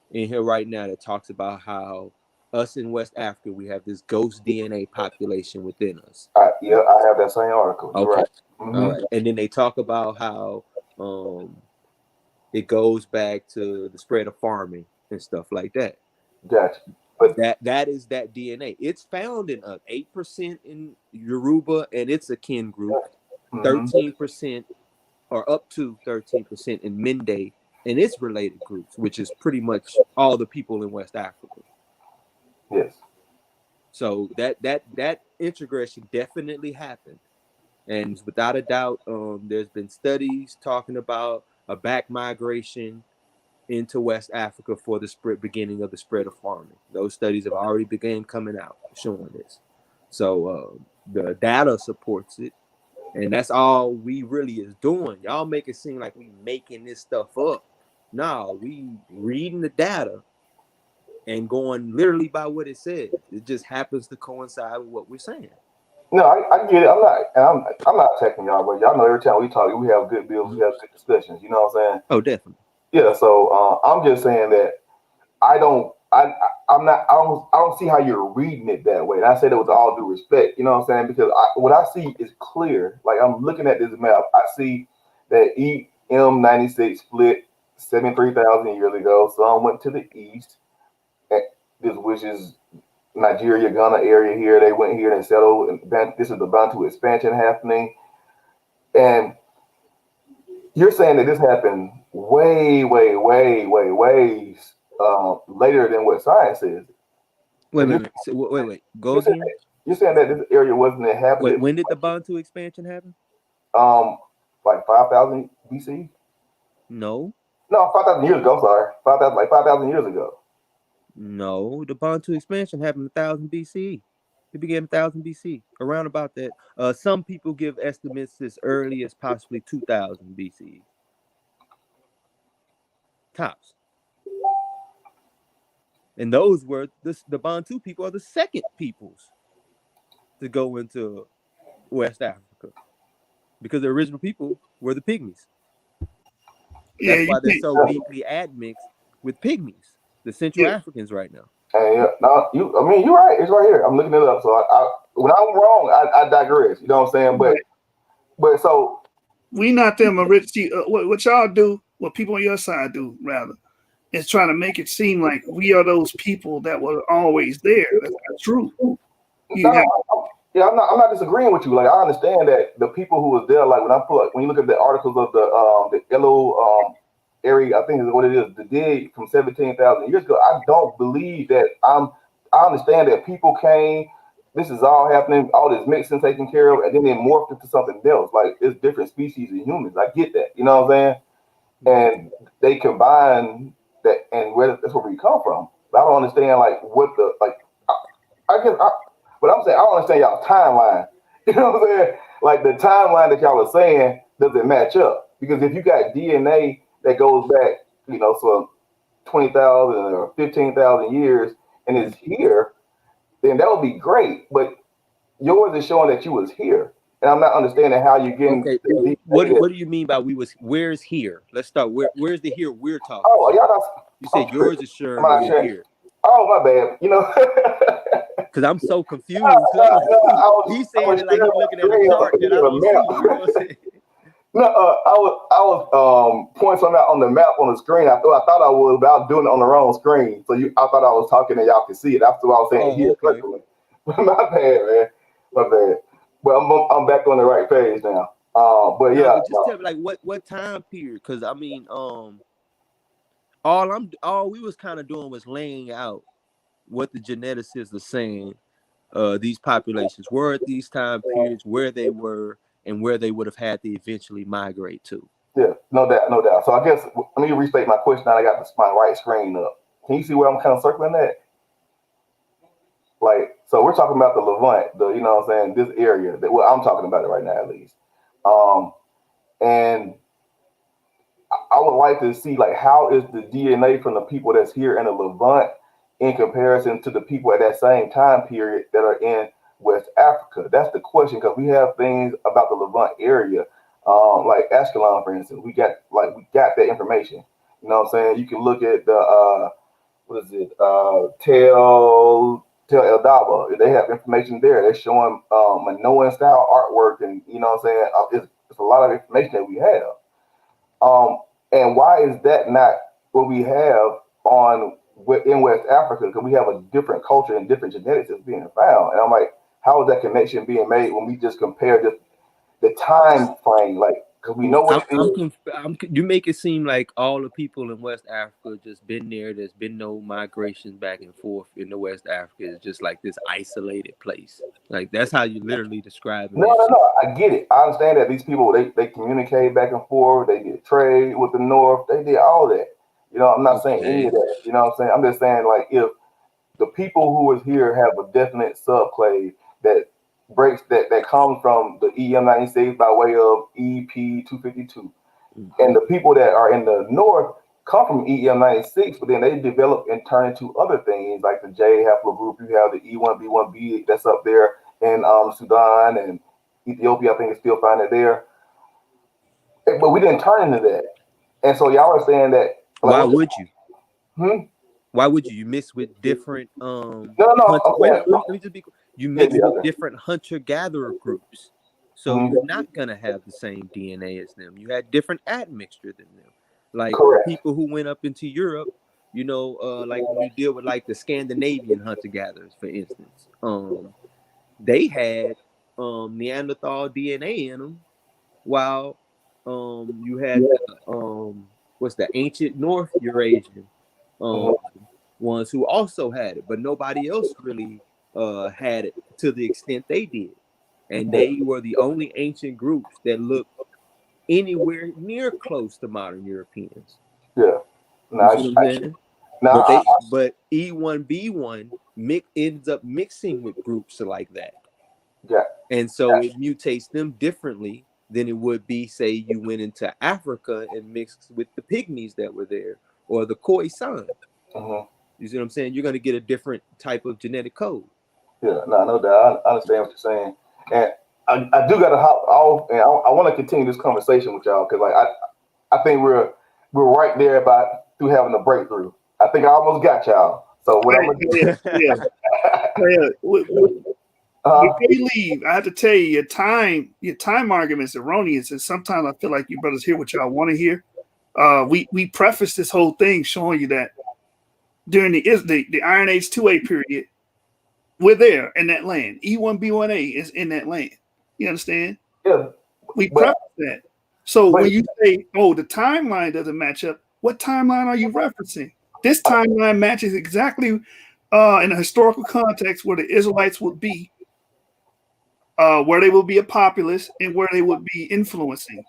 in here right now that talks about how us in West Africa, we have this ghost DNA population within us. Yeah, I have that same article. Okay. Right. Mm-hmm. All right. And then they talk about how it goes back to the spread of farming and stuff like that. Gotcha. But that is that DNA. It's found in 8% in Yoruba and its akin group, 13% or up to 13% in Mende and its related groups, which is pretty much all the people in West Africa. Yes. So that integration definitely happened, and without a doubt, there's been studies talking about a back migration into West Africa for the beginning of the spread of farming. Those studies have already begun coming out showing this. So the data supports it, and that's all we really is doing. Y'all make it seem like we making this stuff up. No, we reading the data and going literally by what it says. It just happens to coincide with what we're saying. No, I get it. I'm not attacking y'all, but y'all know every time we talk, we have good bills, we have good discussions. You know what I'm saying? Oh, definitely. Yeah. So I'm just saying that I don't see how you're reading it that way. And I say that with all due respect. You know what I'm saying? Because what I see is clear. Like I'm looking at this map, I see that EM96 split 73,000 years ago. Some went to the east. Which is Nigeria, Ghana area here. They went here and settled. And this is the Bantu expansion happening. And you're saying that this happened way later than what science is. Wait. Go again. You're saying that this area wasn't inhabited. Wait, when did the Bantu expansion happen? Like 5,000 BC? No, 5,000 years ago. Sorry, 5,000 years ago. No, the Bantu expansion happened 1000 BC. It began 1000 BC, around about that. Some people give estimates as early as possibly 2000 BC. Tops. And those were the Bantu people are the second peoples to go into West Africa, because the original people were the pygmies. That's why they're so deeply admixed with pygmies, the Central Africans right now. You're right. It's right here. I'm looking it up. So when I'm wrong, I digress. You know what I'm saying? But so we not them. What y'all do, what people on your side do, rather, is trying to make it seem like we are those people that were always there. That's not true. I'm not disagreeing with you. Like I understand that the people who was there, like when you look at the articles of the yellow area, I think is what it is, the dig from 17,000 years ago. I don't believe that. I understand that people came this is all happening, all this mixing taken care of, and then they morphed into something else. Like it's different species of humans. I get that, you know what I'm saying? And they combine that, and where that's where we come from. But I don't understand like what the like. I guess, but I'm saying I don't understand y'all timeline. You know what I'm saying? Like the timeline that y'all are saying doesn't match up because if you got DNA that goes back, you know, so 20,000 or 15,000 years and is here, then that would be great. But yours is showing that you was here, and I'm not understanding how you're getting. Okay, the what DNA. do you mean by we was? Where's here? Let's start. Where's the here we're talking Oh, about? y'all not. You I'm said yours tripping. is Am sharing I not we're sharing? here. Oh, my bad. You know. Because I'm so confused. No, I'm like, I he's saying was it like he's sharing looking my at a screen chart that I on don't the see. map. You know what I'm saying? No, I was pointing something out on the map on the screen. I thought I was, but I was doing it on the wrong screen. So I thought I was talking and y'all could see it. That's what I was saying Oh, here. okay. My bad, man. My bad. But I'm back on the right page now. But No, yeah, but just tell me like what time period? Because I mean, all we was kind of doing was laying out what the geneticists are saying. These populations were at these time periods, where they were, and where they would have had to eventually migrate to. yeah, no doubt, no doubt. So I guess let me restate my question. Now I got my right screen up. Can you see where I'm kind of circling that? Like, so we're talking about the Levant, the you know what I'm saying, this area that well, I'm talking about it right now at least. Um, and I would like to see like how is the DNA from the people that's here in the Levant in comparison to the people at that same time period that are in West Africa. That's the question because we have things about the Levant area, like Ashkelon, for instance. We got that information. You know what I'm saying? You can look at the what is it? Tel El Daba. They have information there. They're showing Minoan style artwork, and you know what I'm saying. It's a lot of information that we have. Um, and why is that not what we have on in West Africa? Because we have a different culture and different genetics that's being found. And I'm like, how is that connection being made when we just compare just the time frame? Like, because we know what it is. You make it seem like all the people in West Africa just been there. There's been no migration back and forth in the West Africa. It's just like this isolated place. Like that's how you literally describing No, it. no, no. I get it. I understand that these people they communicate back and forth. They did trade with the North. They did all that. You know, I'm not saying any Okay. of that. You know what I'm saying? I'm just saying like if the people who is here have a definite subclave that that comes from the EM96 by way of EP252. And the people that are in the north come from EM96, but then they develop and turn into other things like the J haplogroup. You have the E1B1B that's up there in Sudan and Ethiopia. I think it's still finding it there. But we didn't turn into that. And so y'all are saying that like Why would you? hmm? Why would you? You mix with different No, hunter. I'm Wait, saying let me just be. You yeah, mix yeah, with okay. different hunter gatherer groups, so Mhm. you're not gonna have the same DNA as them. You had different admixture than them. Like the Correct. people who went up into Europe, like when you deal with like the Scandinavian hunter gatherers, for instance, they had Neanderthal DNA in them, while you had the what's the ancient North Eurasian um Mhm. ones who also had it, but nobody else really had it to the extent they did. And Yeah, they were the only ancient groups that looked anywhere near close to modern Europeans. yeah. No, You see what I'm saying? now But but E1B1 ends up mixing with groups like that. got And so it mutates them differently than it would be, say, you went into Africa and mixed with the pygmies that were there or the Khoisan. mhm. You see what I'm saying? You're going to get a different type of genetic code. Yeah, no doubt. I understand what you're saying, and I do got to hop off, and I want to continue this conversation with y'all because like I think we're right there about through having a breakthrough. I think I almost got y'all. So what I'm Hey, gonna do? yeah, yeah, yeah. Uh, Before you leave, I have to tell you your time argument is erroneous, and sometimes I feel like you brothers hear what y'all want to hear. We preface this whole thing showing you that during the Iron Age 2A period, we're there in that land. E1B1A is in that land. You understand? yeah, We but preface that. So but when you say, "Oh, the timeline doesn't match up," what timeline are you referencing? This timeline matches exactly in a historical context where the Israelites would be where they will be a populace and where they would be influencing.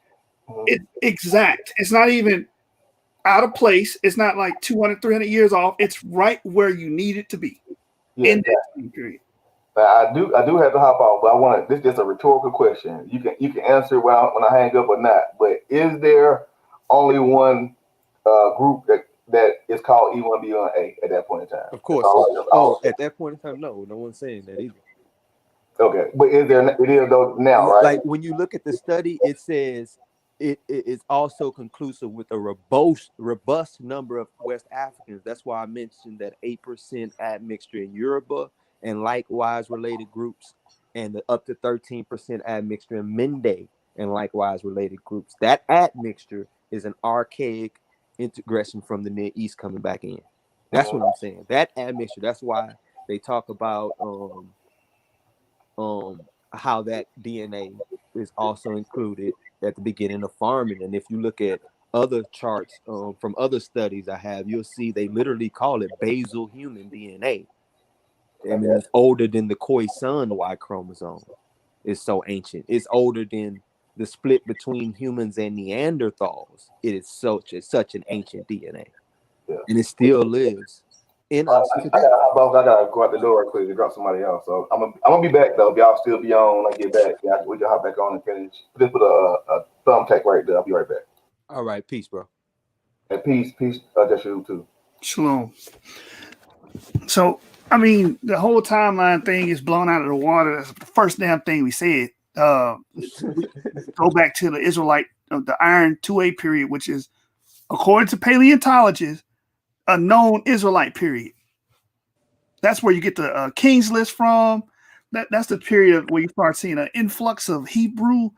It's exact. It's not even out of place. It's not like 200, 300 years off. It's right where you need it to be Yeah, in that time period. I do have to hop off, but I want to. This is just a rhetorical question. You can answer when I hang up or not. But is there only one group that is called E1B1A at that point in time? Of course. At that point in time, no one's saying that either. Okay, but is there? It is though now, right? Like when you look at the study, it says it is also conclusive with a robust number of West Africans. That's why I mentioned that 8% admixture in Yoruba and likewise related groups, and the up to 13% admixture in Mende and likewise related groups. That admixture is an archaic integration from the Near East coming back in. That's what I'm saying. That admixture. That's why they talk about how that DNA is also included at the beginning of farming. And if you look at other charts from other studies I have, you'll see they literally call it basal human DNA. I mean, it's older than the Khoisan Y chromosome. It's so ancient. It's older than the split between humans and Neanderthals. It is such an ancient DNA, and it still lives in us today. I gotta go out the door quick to drop somebody else. So I'm gonna be back though. If y'all still be on when I get back, yeah, we can hop back on and finish. Just put a thumbtack right there. I'll be right back. All right, peace, bro. And peace. That's you too. Shalom. So, I mean, the whole timeline thing is blown out of the water. That's the first damn thing we said. Go back to the Israelite, the Iron 2A period, which is, according to paleontologists, a known Israelite period. That's where you get the King's List from. That's the period where you start seeing an influx of Hebrew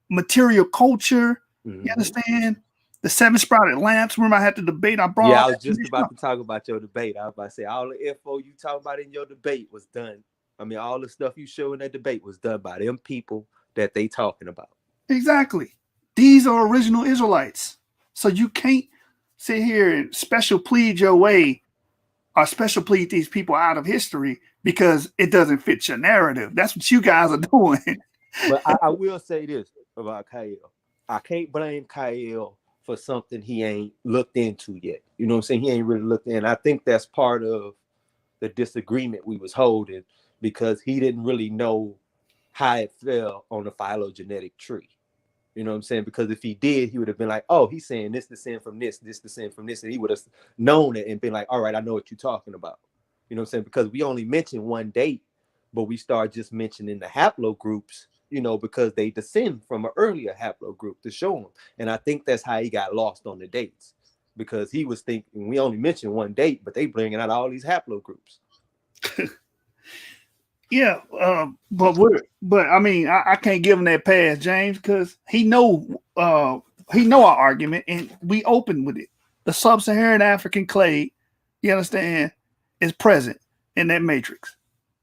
material culture. Mm-hmm. You understand? The 7 sprouted lamps. Remember, I had the debate. I was just about to talk about your debate. I was about to say all the info you talk about in your debate was done. I mean, all the stuff you show in that debate was done by them people that they talking about. Exactly. These are original Israelites. So you can't sit here and special plead your way or special plead these people out of history because it doesn't fit your narrative. That's what you guys are doing. But I will say this about Kyle. I can't blame Kyle for something he ain't looked into yet. You know what I'm saying? He ain't really looked in. I think that's part of the disagreement we was holding because he didn't really know how it fell on the phylogenetic tree. You know what I'm saying? Because if he did, he would have been like, oh, he's saying this descend from this descend from this. And he would have known it and been like, all right, I know what you're talking about. You know what I'm saying? Because we only mentioned one date, but we start just mentioning the haplogroups, you know, because they descend from an earlier haplogroup to show him. And I think that's how he got lost on the dates because he was thinking we only mentioned one date, but they bringing out all these haplogroups. Yeah, but I mean, I can't give him that pass, James, because he know our argument, and we open with it. The sub-Saharan African clade, you understand, is present in that matrix.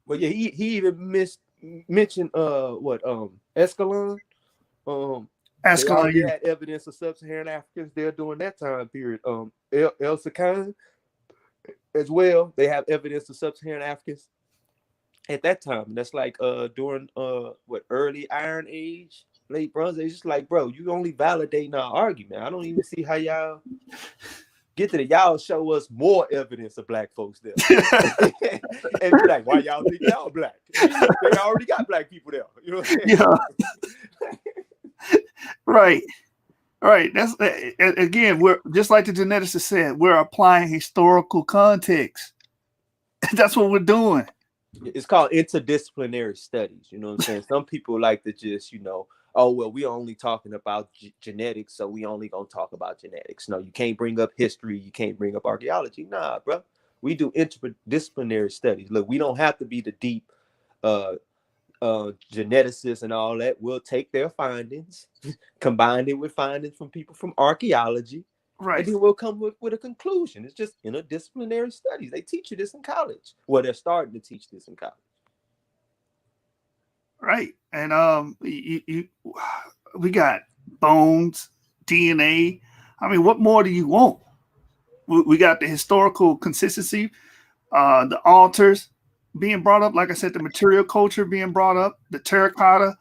Well, yeah, he even mentioned Escalon. Escalon, they had evidence of sub-Saharan Africans there during that time period. El Sakan as well. They have evidence of sub-Saharan Africans at that time. That's like during early Iron Age, late Bronze Age. It's like, bro, you only validating our argument. I don't even see how y'all get to the y'all show us more evidence of black folks there. And be like, why y'all think y'all black? They already got black people there. You know what I'm saying? Yeah. Right. That's again, we're just like the geneticist said, we're applying historical context. That's what we're doing. It's called interdisciplinary studies. You know what I'm saying? Some people like to just, oh, well, we only talking about genetics, so we only gonna talk about genetics. No, you can't bring up history. You can't bring up archaeology. Nah, bro. We do interdisciplinary studies. Look, we don't have to be the deep geneticists and all that. We'll take their findings, combine it with findings from people from archaeology, right? And then we'll come with a conclusion. It's just interdisciplinary studies. They teach you this in college. Well, they're starting to teach this in college. Right. And we got bones, DNA. I mean, what more do you want? We got the historical consistency, the altars, being brought up. Like I said, the material culture being brought up, the terracotta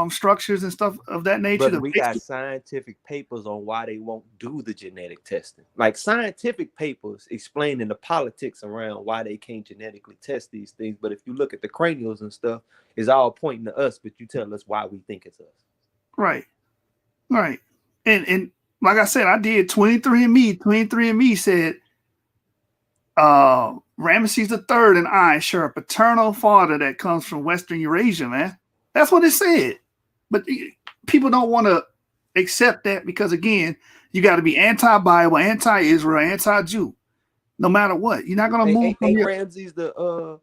structures and stuff of that nature. But we got scientific papers on why they won't do the genetic testing. Like scientific papers explaining the politics around why they can't genetically test these things. But if you look at the cranials and stuff, it's all pointing to us, but you tell us why we think it's us. Right. Right. And like I said, I did 23andMe. 23andMe said Ramesses III and I share a paternal father that comes from Western Eurasia, man. That's what it said. But people don't want to accept that because, again, you got to be anti-Bible, anti-Israel, anti-Jew, no matter what. You're not going to move from your... Ramses the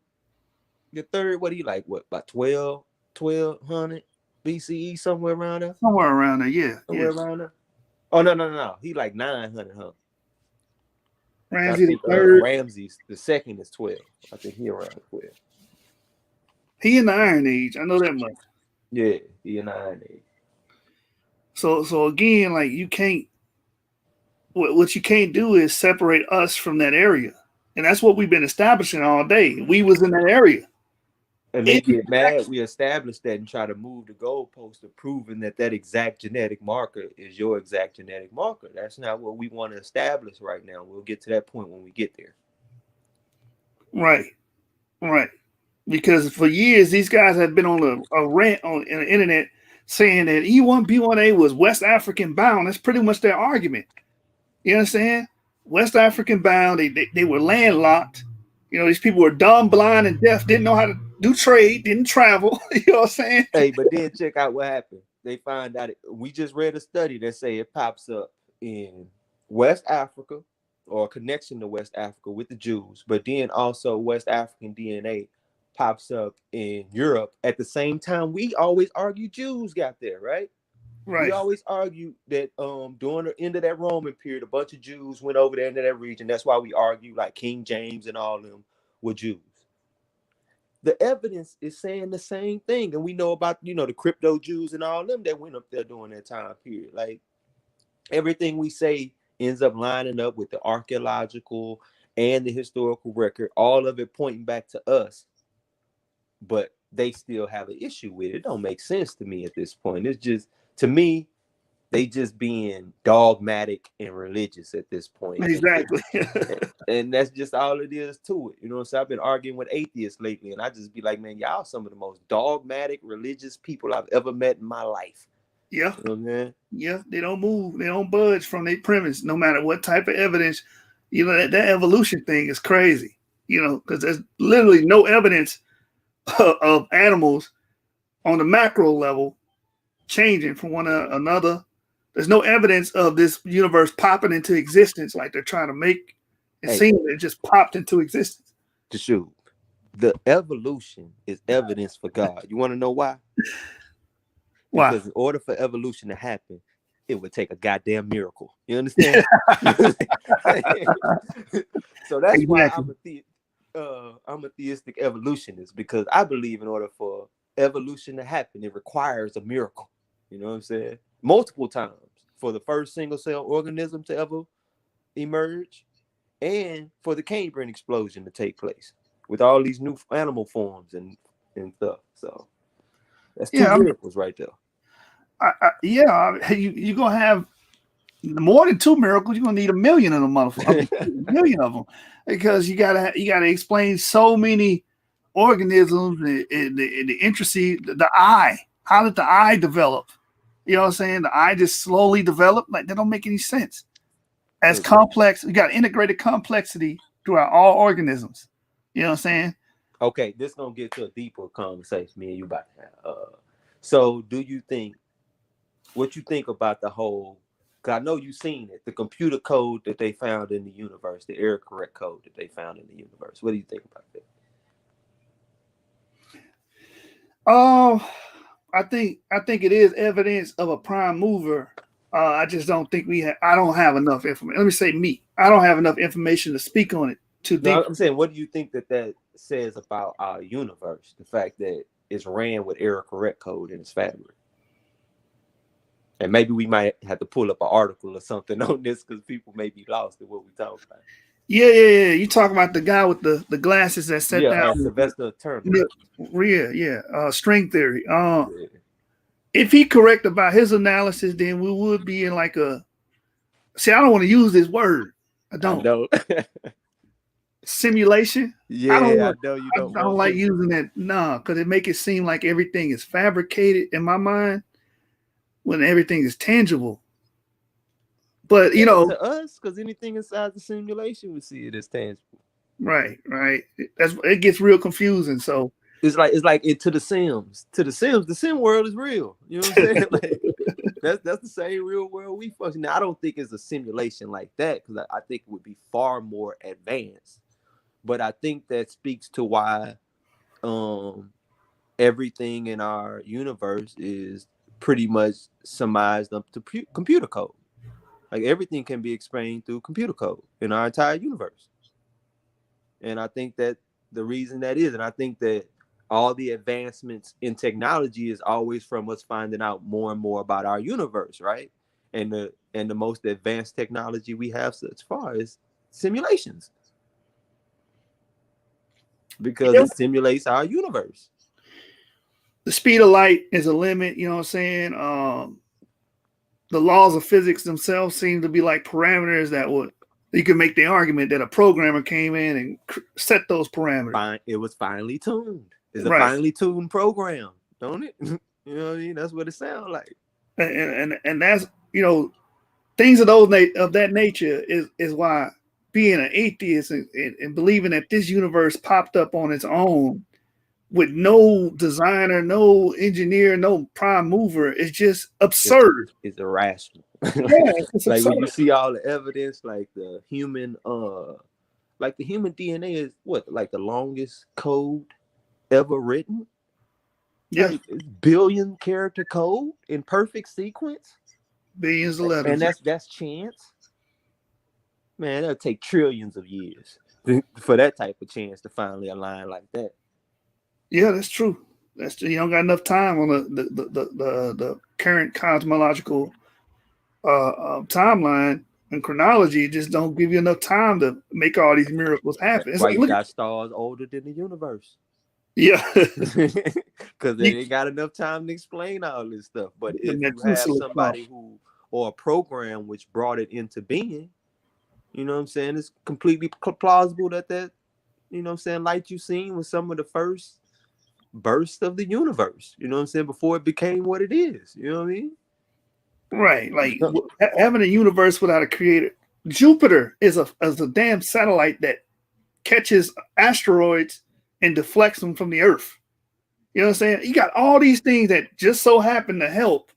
third, what he like, what, about 1200 BCE, somewhere around there? Somewhere around there, yeah. Somewhere around there? Oh, no. He like 900, huh? Ramses the third. Ramses the second is 12. I think he around 12. He in the Iron Age. I know that much. Yeah, he in the Iron Age. So again, like you can't. What you can't do is separate us from that area, and that's what we've been establishing all day. We was in that area, and they get mad. We established that and try to move the goalpost of proving that exact genetic marker is your exact genetic marker. That's not what we want to establish right now. We'll get to that point when we get there. Right. Because for years, these guys have been on a rant in the internet saying that E1B1A was West African bound. That's pretty much their argument. You understand? West African bound. They were landlocked. You know, these people were dumb, blind, and deaf, didn't know how to do trade, didn't travel. You know what I'm saying? Hey, but then check out what happened. They find out, we just read a study that say it pops up in West Africa, or a connection to West Africa with the Jews, but then also West African DNA pops up in Europe at the same time. We always argue Jews got there, right? We always argue that during the end of that Roman period, a bunch of Jews went over there into that region. That's why we argue like King James and all of them were Jews. The evidence is saying the same thing. And we know about, the crypto Jews and all them that went up there during that time period. Like everything we say ends up lining up with the archaeological and the historical record, all of it pointing back to us. But they still have an issue with it. It don't make sense to me at this point. It's just, to me, they just being dogmatic and religious at this point. Exactly. And that's just all it is to it. So I've been arguing with atheists lately, and I just be like, man, y'all some of the most dogmatic religious people I've ever met in my life. Yeah. You know what I mean? Yeah, they don't move. They don't budge from their premise, no matter what type of evidence. That evolution thing is crazy, because there's literally no evidence of animals on the macro level changing from one another. There's no evidence of this universe popping into existence like they're trying to make it seem. It just popped into existence. Shoot, the evolution is evidence for God. You want to know why? Why? Because in order for evolution to happen, it would take a goddamn miracle. You understand? So that's why I'm a theistic evolutionist, because I believe in order for evolution to happen, it requires a miracle. You know what I'm saying? Multiple times for the first single cell organism to ever emerge, and for the Cambrian explosion to take place with all these new animal forms and stuff. So that's two miracles right there. You're gonna have more than two miracles. You're gonna need 1 million of them, motherfuckers. 1 million of them, because you gotta explain so many organisms and the intricacy. The eye. How did the eye develop? You know what I'm saying? The eye just slowly developed. Like, that don't make any sense. As complex, we got integrated complexity throughout all organisms. You know what I'm saying? Okay, this gonna get to a deeper conversation me and you about to have. So what you think about the whole, because I know you've seen it, the computer code that they found in the universe, the error correct code that they found in the universe. What do you think about that? I think it is evidence of a prime mover. I just don't think I don't have enough information. Let me say me. I don't have enough information to speak on it too deep. No, I'm saying, what do you think that says about our universe? The fact that it's ran with error correct code in its fabric. And maybe we might have to pull up an article or something on this, because people may be lost in what we talk about. Yeah. You talking about the guy with the glasses that sat Yeah, down? Sylvester Turner. Yeah. String theory. Yeah. If he correct about his analysis, then we would be in like a. See, I don't want to use this word. I I don't. know. Simulation. I don't Yeah, I want. know you I don't don't want like to. using that. Nah, because it make it seem like everything is fabricated in my mind when everything is tangible. But you Yeah, know, to us, because anything inside the simulation, we see it as tangible. right. That's it gets real confusing. So It's like it to the Sims. To the Sims, the Sim world is real. You know what I'm saying? Like that's the same real world we function. Now, I don't think it's a simulation like that, because I think it would be far more advanced. But I think that speaks to why everything in our universe is pretty much surmised up to computer code. Like everything can be explained through computer code in our entire universe. And I think that the reason that is, and I think that all the advancements in technology is always from us finding out more and more about our universe, right? And the most advanced technology we have such far is simulations, because yeah, it simulates our universe. the speed of light is a limit. You know what I'm saying? The laws of physics themselves seem to be like parameters that would you can make the argument that a programmer came in and set those parameters. Fine, it was finely tuned. It's a Right. finely tuned program, don't it? You know what I mean? That's what it sounds like. And that's things of that nature is why being an atheist and believing that this universe popped up on its own with no designer, no engineer, no prime mover is just absurd. It's irrational. Yeah, it's like absurd. when you see all the evidence, like the human DNA is what, like the longest code ever written. Yeah, Like, it's billion character code in perfect sequence, billions of letters. and that's chance. Man, that'll take trillions of years for that type of chance to finally align like that. Yeah, that's true. That's true. You don't got enough time on the current cosmological timeline and chronology. It just don't give you enough time to make all these miracles happen. That's why you got stars older than the universe. Yeah, because they ain't got enough time to explain all this stuff. But if you have somebody or a program which brought it into being, you know what I'm saying, it's completely plausible that you know what I'm saying, light you seen was some of the first burst of the universe, you know what I'm saying, before it became what it is. You know what I mean? Right. Like having a universe without a creator. Jupiter is a damn satellite that catches asteroids and deflects them from the Earth. You know what I'm saying? You got all these things that just so happen to help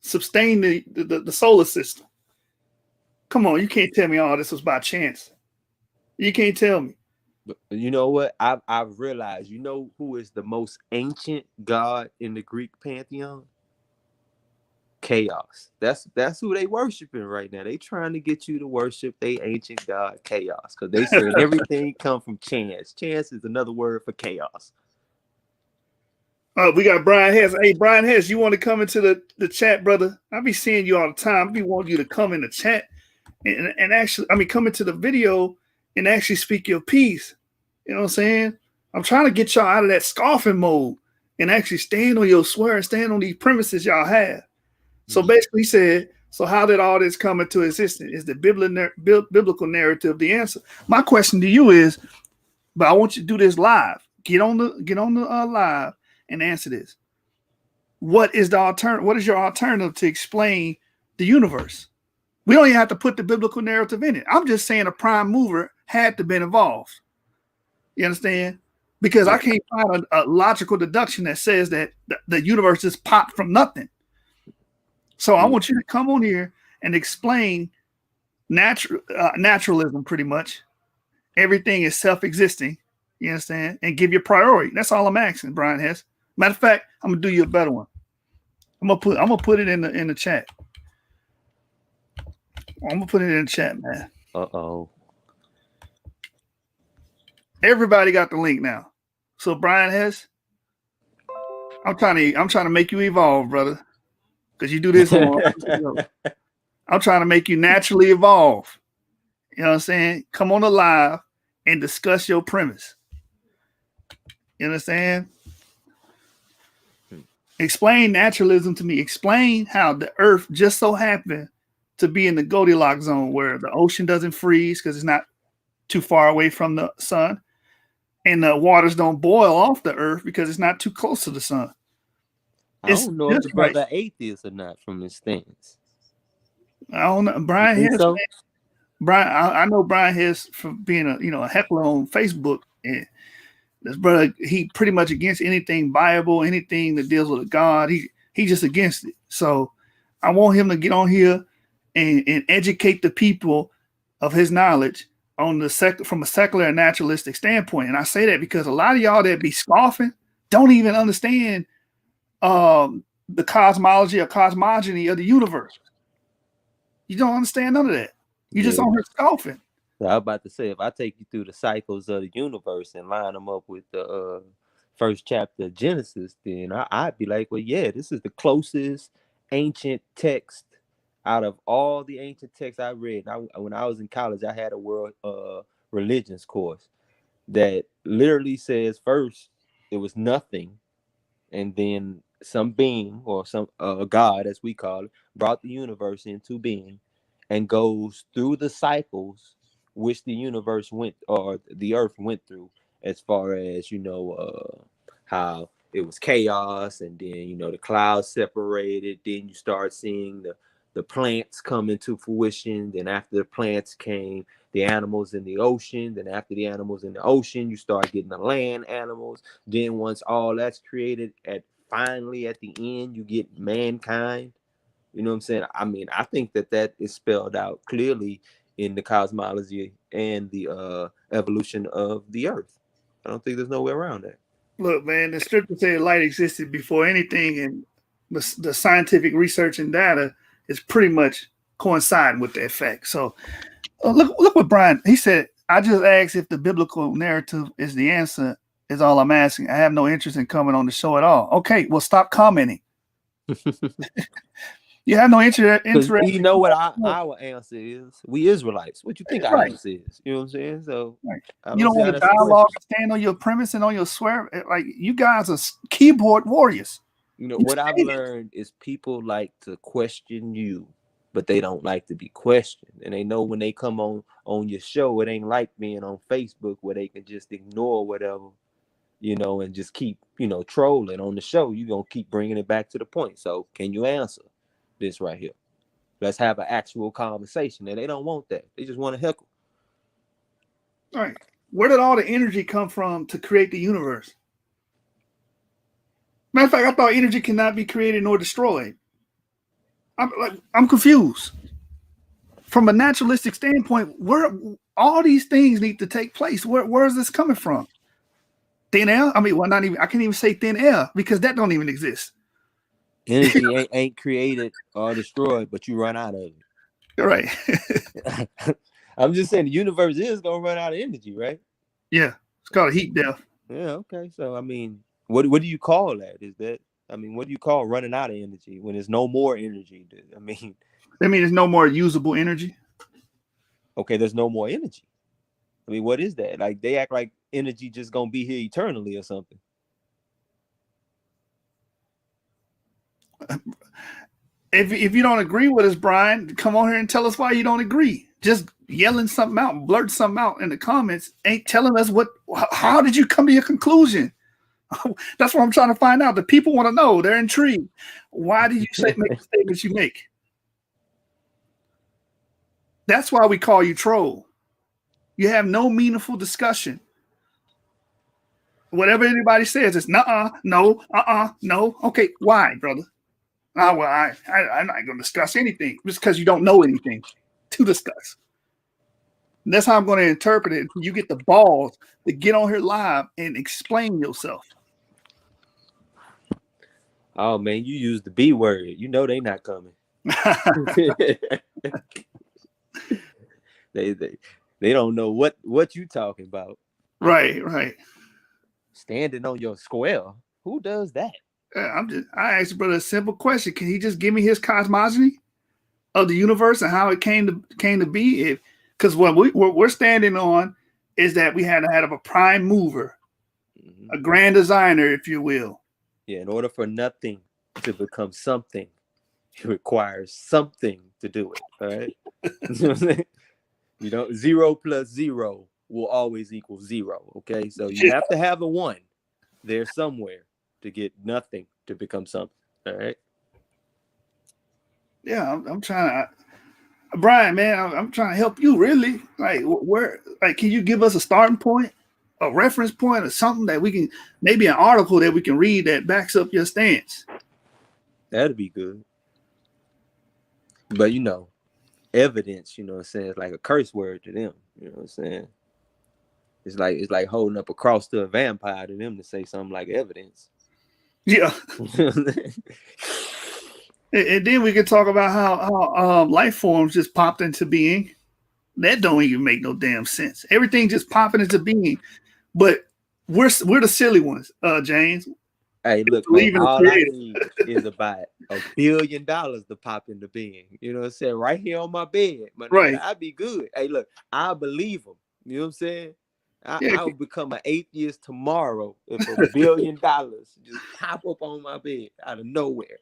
sustain the solar system. Come on, you can't tell me all this was by chance. You can't tell me. You know what? I've realized, you know who is the most ancient god in the Greek pantheon? Chaos. That's who they worshiping right now. They trying to get you to worship they ancient god Chaos, because they say everything come from chance. Chance is another word for chaos. We got Brian Hess. Hey, Brian Hess, you want to come into the chat, brother? I'll be seeing you all the time. I be wanting you to come in the chat and actually, come into the video and actually speak your piece. You know what I'm saying? I'm trying to get y'all out of that scoffing mode and actually stand on your swear and stand on these premises y'all have. So basically, he said, so how did all this come into existence? Is the biblical narrative the answer? My question to you is, but I want you to do this live. Get on the live and answer this. What is the alternative? What is your alternative to explain the universe? We don't even have to put the biblical narrative in it. I'm just saying a prime mover had to been involved. You understand? Because I can't find a logical deduction that says that the universe just popped from nothing. So I want you to come on here and explain naturalism pretty much. Everything is self-existing. You understand? And give your priority. That's all I'm asking, Brian Hess. Matter of fact, I'm gonna do you a better one. I'm gonna put it in the chat. I'm gonna put it in the chat, man. Everybody got the link now. So Brian Hess, I'm trying to make you evolve, brother. Because you do this on I'm trying to make you naturally evolve. You know what I'm saying? Come on the live and discuss your premise. You understand? Explain naturalism to me. Explain how the earth just so happened to be in the Goldilocks zone where the ocean doesn't freeze because it's not too far away from the sun, and the waters don't boil off the earth because it's not too close to the sun. I don't know if the right. brother atheist or not from his stance. I don't know. Brian Hess, so? Brian, I know Brian Hess from being a heckler on Facebook, and this brother, he pretty much against anything Bible, anything that deals with a God. He just against it. So I want him to get on here and educate the people of his knowledge on from a secular and naturalistic standpoint. And I say that because a lot of y'all that be scoffing don't even understand the cosmology or cosmogony of the universe. You don't understand none of that. You just on here scoffing. So I was about to say, if I take you through the cycles of the universe and line them up with the first chapter of Genesis, then I'd be like, well, yeah, this is the closest ancient text out of all the ancient texts I read. When I was in college, I had a world religions course that literally says first it was nothing, and then some being or some God, as we call it, brought the universe into being and goes through the cycles which the universe went or the earth went through, as far as how it was chaos, and then the clouds separated, then you start seeing the plants come into fruition, then after the plants came the animals in the ocean, then after the animals in the ocean you start getting the land animals, then once all that's created, finally at the end you get mankind. You know what I'm saying? I mean, I think that is spelled out clearly in the cosmology and the evolution of the earth. I don't think there's no way around that. Look, man, the scripture said light existed before anything, and the scientific research and data is pretty much coinciding with that fact. So look what Brian, he said, I just asked if the biblical narrative is the answer, is all I'm asking. I have no interest in coming on the show at all. Okay, well, stop commenting. You have no interest. You know what our answer is? We Israelites. What you think our answer is? You know what I'm saying? So you don't want to dialogue, stand on your premise and on your swear. Like, you guys are keyboard warriors. What I've learned is people like to question you, but they don't like to be questioned. And they know when they come on your show, it ain't like being on Facebook where they can just ignore whatever, and just keep, trolling. On the show, you're going to keep bringing it back to the point. So can you answer this right here? Let's have an actual conversation. And they don't want that. They just want to heckle. All right. Where did all the energy come from to create the universe? Matter of fact, I thought energy cannot be created nor destroyed. I'm confused. From a naturalistic standpoint, where all these things need to take place, where is this coming from? Thin air? I mean, I can't even say thin air because that don't even exist. Energy ain't created or destroyed, but you run out of it. Right. I'm just saying the universe is gonna run out of energy, right? Yeah, it's called a heat death. Yeah. Okay. So I mean, what do you call that? What do you call running out of energy when there's no more energy? I mean, there's no more usable energy. Okay, there's no more energy. I mean, what is that? Like, they act like energy just gonna be here eternally or something. If you don't agree with us, Brian, come on here and tell us why you don't agree. Just yelling something out, blurt something out in the comments ain't telling us how did you come to your conclusion? That's what I'm trying to find out. The people want to know. They're intrigued. Why did you make the statements you make? That's why we call you troll. You have no meaningful discussion. Whatever anybody says, it's no. Okay, why, brother? Well, I'm not going to discuss anything just because you don't know anything to discuss. And that's how I'm going to interpret it. You get the balls to get on here live and explain yourself. Oh man, you use the B word. You know they not coming. They don't know what you talking about. Right. Standing on your square. Who does that? I asked brother a simple question. Can he just give me his cosmogony of the universe and how it came to be? Because what we're standing on is that we had to have a prime mover, a grand designer, if you will. Yeah, in order for nothing to become something, it requires something to do it. All right. You know what I'm saying? You know, 0 plus 0 will always equal 0. Okay. So you have to have a 1 there somewhere to get nothing to become something. All right. Yeah, I'm trying to, Brian, man, I'm trying to help you really. Like, where, like, can you give us a starting point, a reference point, or something that we can, maybe an article that we can read that backs up your stance? That'd be good. But, you know, evidence, you know what I'm saying, it's like a curse word to them. You know what I'm saying? It's like holding up a cross to a vampire to them to say something like evidence. Yeah. And then we can talk about how life forms just popped into being. That don't even make no damn sense. Everything just popping into being, but we're the silly ones, James. Hey, look, man, all I need is about $1 billion to pop into being. You know what I'm saying? Right here on my bed, my right. nigga, I'd be good. Hey, look, I believe them. You know what I'm saying? I would become an atheist tomorrow if $1 billion just pop up on my bed out of nowhere.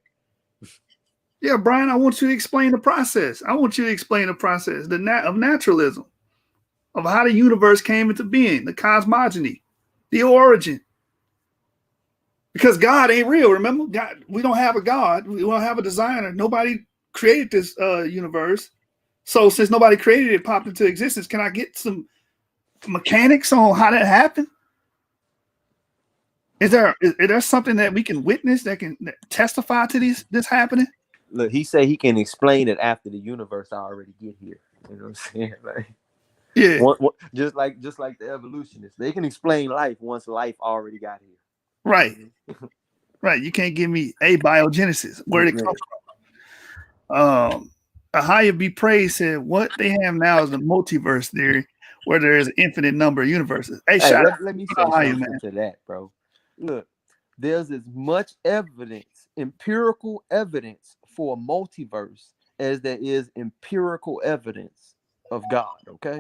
Yeah, Brian, I want you to explain the process. I want you to explain the process of naturalism, of how the universe came into being, the cosmogony, the origin. Because God ain't real, remember? God, we don't have a God. We don't have a designer. Nobody created this universe. So since nobody created it, popped into existence, can I get some mechanics on how that happened? Is there something that we can witness that can testify to this happening? Look, he said he can explain it after the universe already get here. You know what I'm saying? Like, yeah, just like the evolutionists, they can explain life once life already got here. Right. Right. You can't give me abiogenesis, where it comes from. Ahaya B. Praise said, what they have now is the multiverse theory, where there is an infinite number of universes. Hey, let me say something to that, bro. Look, there's as much evidence, empirical evidence for a multiverse as there is empirical evidence of God, okay?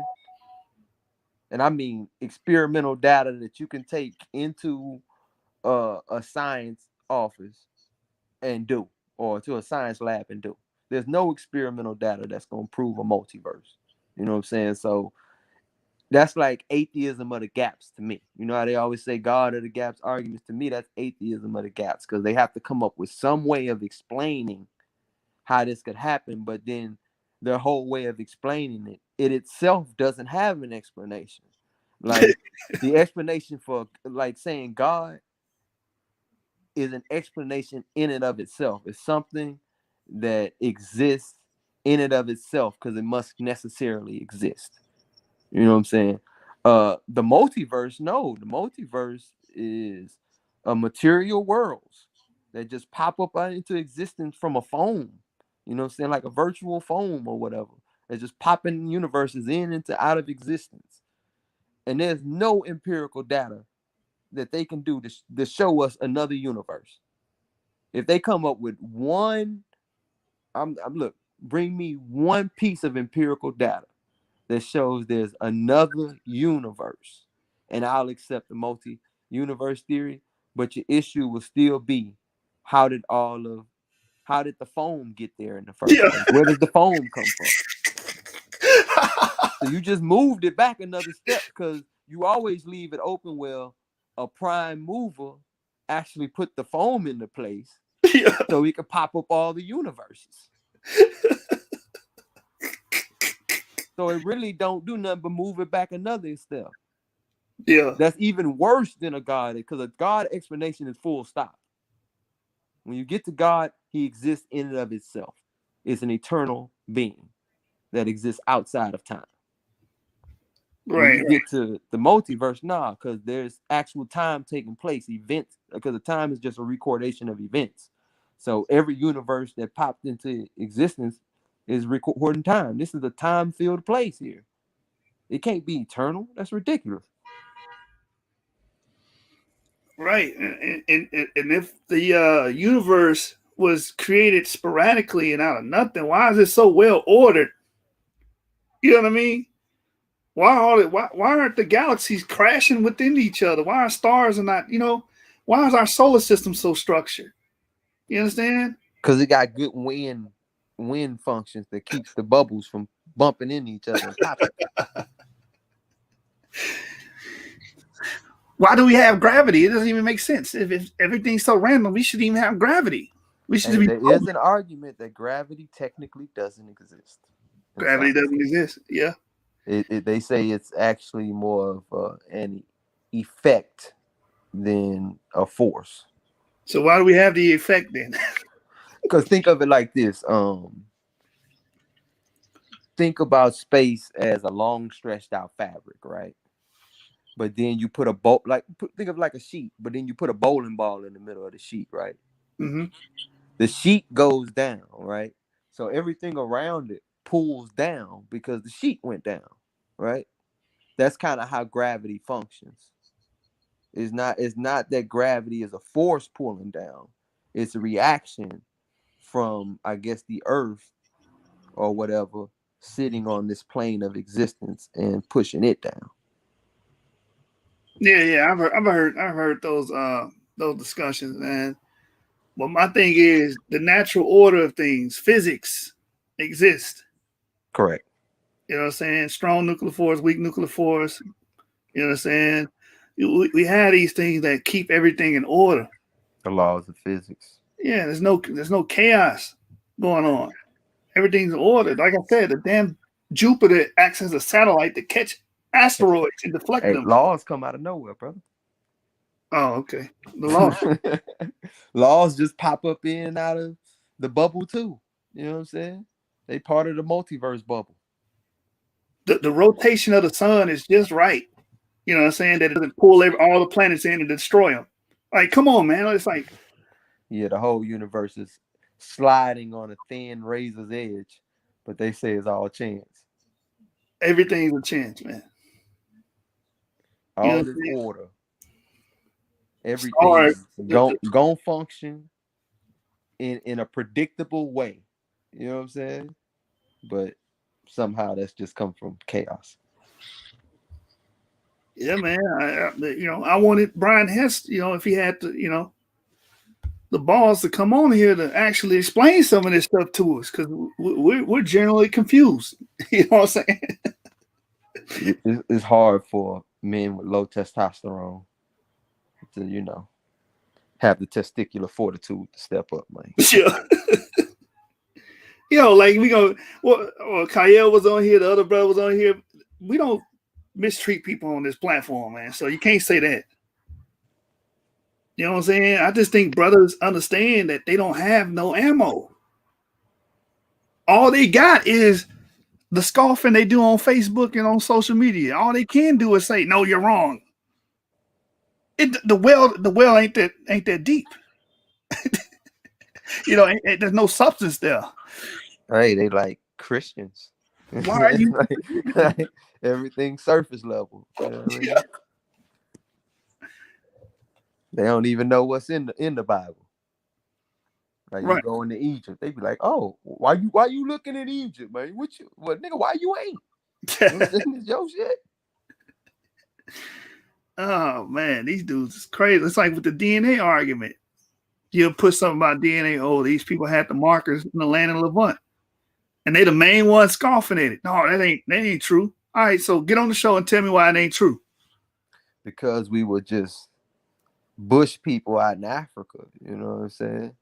And I mean experimental data that you can take into a science office and do, or to a science lab and do. There's no experimental data that's going to prove a multiverse. You know what I'm saying? So that's like atheism of the gaps to me. You know how they always say God of the gaps arguments? To me, that's atheism of the gaps, because they have to come up with some way of explaining how this could happen, but then their whole way of explaining it itself doesn't have an explanation. Like the explanation for like saying God is an explanation in and of itself. It's something that exists in and of itself because it must necessarily exist. You know what I'm saying? The multiverse, no, the multiverse is a material worlds that just pop up into existence from a foam. You know what I'm saying? Like a virtual foam or whatever. It's just popping universes in into out of existence. And there's no empirical data that they can do to show us another universe. If they come up with one, look, bring me one piece of empirical data that shows there's another universe, and I'll accept the multi-universe theory. But your issue will still be, how did the foam get there in the first place? Where does the foam come from? So you just moved it back another step, because you always leave it open. Well, a prime mover actually put the foam into place so he could pop up all the universes. So it really don't do nothing but move it back another step. Yeah. That's even worse than a God, because a God explanation is full stop. When you get to God, he exists in and of itself. It's an eternal being that exists outside of time. When you get to the multiverse, because there's actual time taking place, events, because the time is just a recordation of events. So every universe that popped into existence is recording time. This is a time-filled place here. It can't be eternal. That's ridiculous. Right. And if the universe was created sporadically and out of nothing, why is it so well ordered? You know what I mean? Why aren't the galaxies crashing within each other? Why are stars and not, why is our solar system so structured? You understand? Because it got good wind functions that keeps the bubbles from bumping into each other and popping. Why do we have gravity? It doesn't even make sense. If everything's so random, we shouldn't even have gravity. We should be. There is an argument that gravity technically doesn't exist. Gravity doesn't exist. Yeah. They say it's actually more of an effect than a force. So why do we have the effect then? Because think of it like this. Think about space as a long stretched out fabric, right? But then you put think of like a sheet, but then you put a bowling ball in the middle of the sheet, right? Mm-hmm. The sheet goes down, right? So everything around it pulls down because the sheet went down, right? That's kind of how gravity functions. It's not that gravity is a force pulling down. It's a reaction from, I guess, the earth or whatever sitting on this plane of existence and pushing it down. Yeah, I've heard those discussions, man. But my thing is the natural order of things, physics exists. Correct. You know what I'm saying? Strong nuclear force, weak nuclear force. You know what I'm saying? We have these things that keep everything in order. The laws of physics. Yeah, there's no chaos going on. Everything's ordered. Like I said, the damn Jupiter acts as a satellite to catch asteroids and deflect them. Laws come out of nowhere, brother. Oh, okay. The laws. Laws just pop up in and out of the bubble too. You know what I'm saying? They part of the multiverse bubble. The rotation of the sun is just right. You know what I'm saying? That it doesn't pull all the planets in and destroy them. Like, come on, man. It's like, yeah, the whole universe is sliding on a thin razor's edge, but they say it's all chance. Everything's a chance, man. All this order. Everything gonna function in a predictable way. You know what I'm saying? But somehow that's just come from chaos. Yeah, man. I wanted Brian Hess, if he had to, the balls to come on here to actually explain some of this stuff to us, because we're generally confused. You know what I'm saying? It's hard for men with low testosterone to, have the testicular fortitude to step up, man. Sure. Like we go. Well, Kyle was on here. The other brother was on here. We don't mistreat people on this platform, man. So you can't say that. You know what I'm saying? I just think brothers understand that they don't have no ammo. All they got is the scoffing they do on Facebook and on social media. All they can do is say, "No, you're wrong." The well ain't that deep. There's no substance there. Hey, they like Christians. Why are you? like everything surface level. You know what I mean? Yeah. They don't even know what's in the Bible. Like right. You go into Egypt, they be like, "Oh, why you looking at Egypt, man? Nigga, why you ain't? It's your shit." Oh man, these dudes is crazy. It's like with the DNA argument. You'll put something about DNA. Oh, these people had the markers in the land of Levant, and they the main ones scoffing at it. No, that ain't true. All right, so get on the show and tell me why it ain't true. Because we were just bush people out in Africa. You know what I'm saying?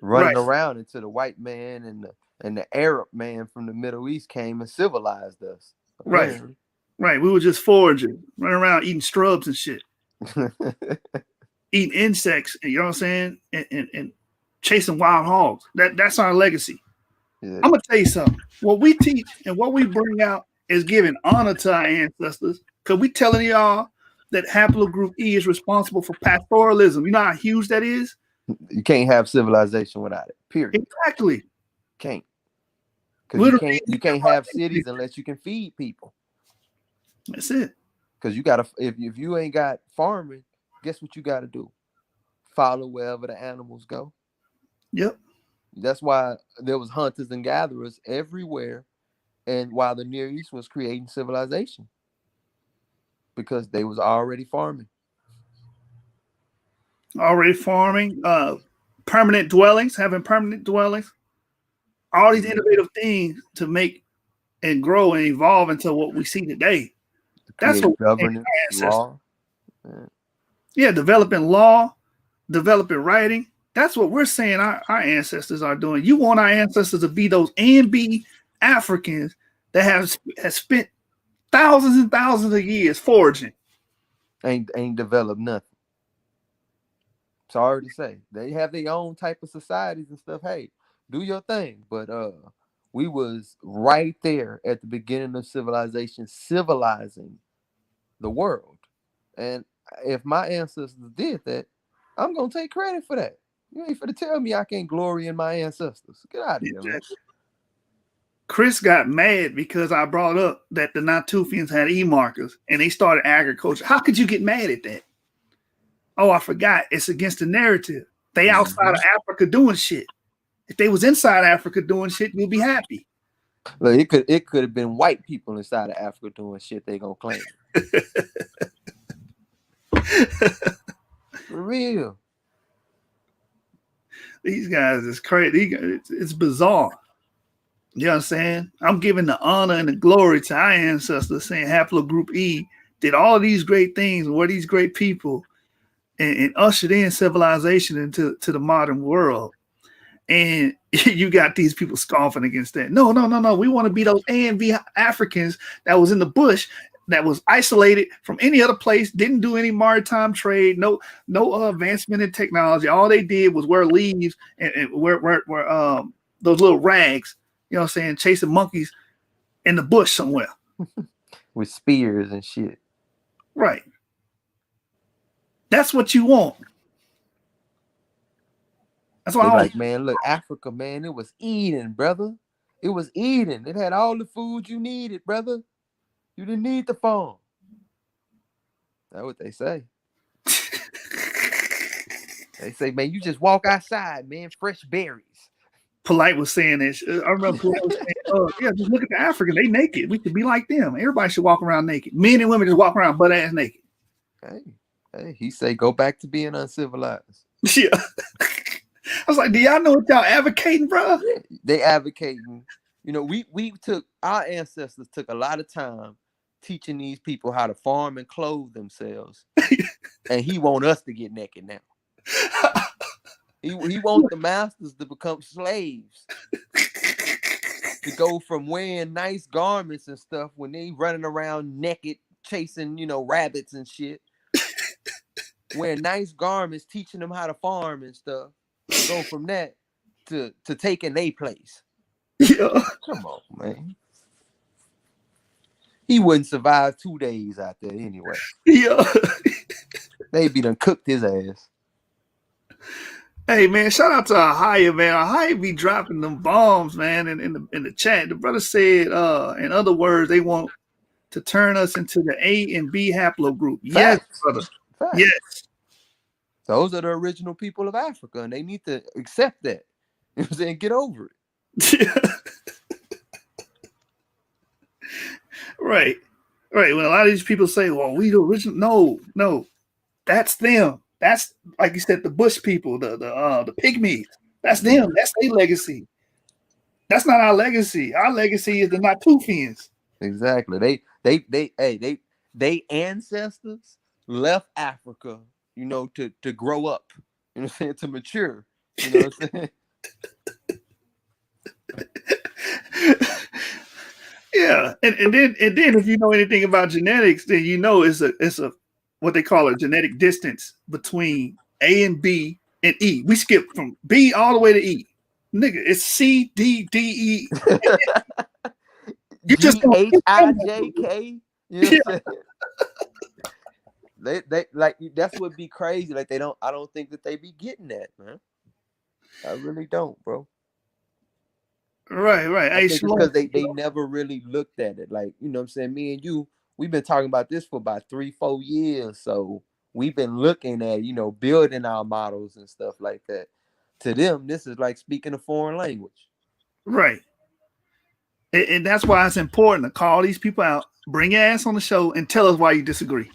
Running around until the white man and the Arab man from the Middle East came and civilized us. Apparently. Right. We were just foraging, running around eating scrubs and shit. Eating insects, you know what I'm saying? And chasing wild hogs. That's our legacy. Yeah. I'm gonna tell you something. What we teach and what we bring out is giving honor to our ancestors. Because we telling y'all that Haplogroup E is responsible for pastoralism. You know how huge that is? You can't have civilization without it. Period. Exactly. Can't. Because you can't have cities unless you can feed people. That's it. Because you gotta, if you ain't got farming, guess what you gotta do? Follow wherever the animals go. Yep. That's why there was hunters and gatherers everywhere and while the Near East was creating civilization because they was already farming. Already farming, permanent dwellings, having permanent dwellings, all these innovative things to make and grow and evolve into what we see today. That's Create what governance, law. Yeah, developing law, developing writing. That's what we're saying our ancestors are doing. You want our ancestors to be those A&B Africans that has spent thousands and thousands of years foraging. Ain't developed nothing. Sorry to say. They have their own type of societies and stuff. Hey, do your thing. But we was right there at the beginning of civilization, civilizing the world. And if my ancestors did that, I'm gonna take credit for that. You ain't finna tell me I can't glory in my ancestors. Get out of here, man. Chris got mad because I brought up that the Natufians had E-markers and they started agriculture. How could you get mad at that? Oh, I forgot. It's against the narrative. They outside of Africa doing shit. If they was inside Africa doing shit, you'd be happy. Look, it could have been white people inside of Africa doing shit they gonna claim. For real. These guys is crazy. It's bizarre. You know what I'm saying? I'm giving the honor and the glory to our ancestors, saying Haplogroup E did all of these great things, were these great people, and ushered in civilization into the modern world. And you got these people scoffing against that. No. We want to be those A&B Africans that was in the bush, that was isolated from any other place, didn't do any maritime trade, no advancement in technology. All they did was wear leaves and wear those little rags, you know what I'm saying, chasing monkeys in the bush somewhere. With spears and shit. Right. That's what you want. That's why like, man, look, Africa, man, it was Eden, brother. It was Eden. It had all the food you needed, brother. You didn't need the farm. That's what they say. They say, man, you just walk outside, man, fresh berries. Polite was saying this. I remember Polite was saying, "Oh, yeah, just look at the Africans. They naked. We should be like them. Everybody should walk around naked. Men and women just walk around butt ass naked." Hey, he say, go back to being uncivilized. Yeah. I was like, do y'all know what y'all advocating, bro? Yeah, they advocating. You know, our ancestors took a lot of time teaching these people how to farm and clothe themselves. And he want us to get naked now. He wants the masters to become slaves. To go from wearing nice garments and stuff when they running around naked, chasing, rabbits and shit. Wearing nice garments, teaching them how to farm and stuff. To go from that to taking their place. Yeah. Come on, man. He wouldn't survive 2 days out there anyway. Yeah. They be done cooked his ass. Hey man, shout out to Ahaya, man. Ahaya be dropping them bombs, man, in the chat. The brother said, in other words, they want to turn us into the A and B haplogroup. Yes, brother. Facts. Yes. Those are the original people of Africa, and they need to accept that. You know what I'm saying? Get over it. Right. When a lot of these people say, well, we the original. No. That's them. That's, like you said, the bush people, the pygmies. That's them. That's their legacy. That's not our legacy. Our legacy is the Natufians. Exactly. They ancestors left Africa, to grow up. You know what I'm saying? To mature. You know what I'm saying? Yeah, and then if you know anything about genetics, then it's a what they call a genetic distance between A and B and E. We skip from B all the way to E. Nigga, it's C, D, D, E. You just GHIJK. You know what I'm saying? They like, that's what be crazy. Like, I don't think that they be getting that, man. I really don't, bro. Right. I think it's because they never really looked at it. Like, you know what I'm saying? Me and you, we've been talking about this for about 3-4 years. So we've been looking at, building our models and stuff like that. To them, this is like speaking a foreign language. Right. And that's why it's important to call these people out, bring your ass on the show, and tell us why you disagree.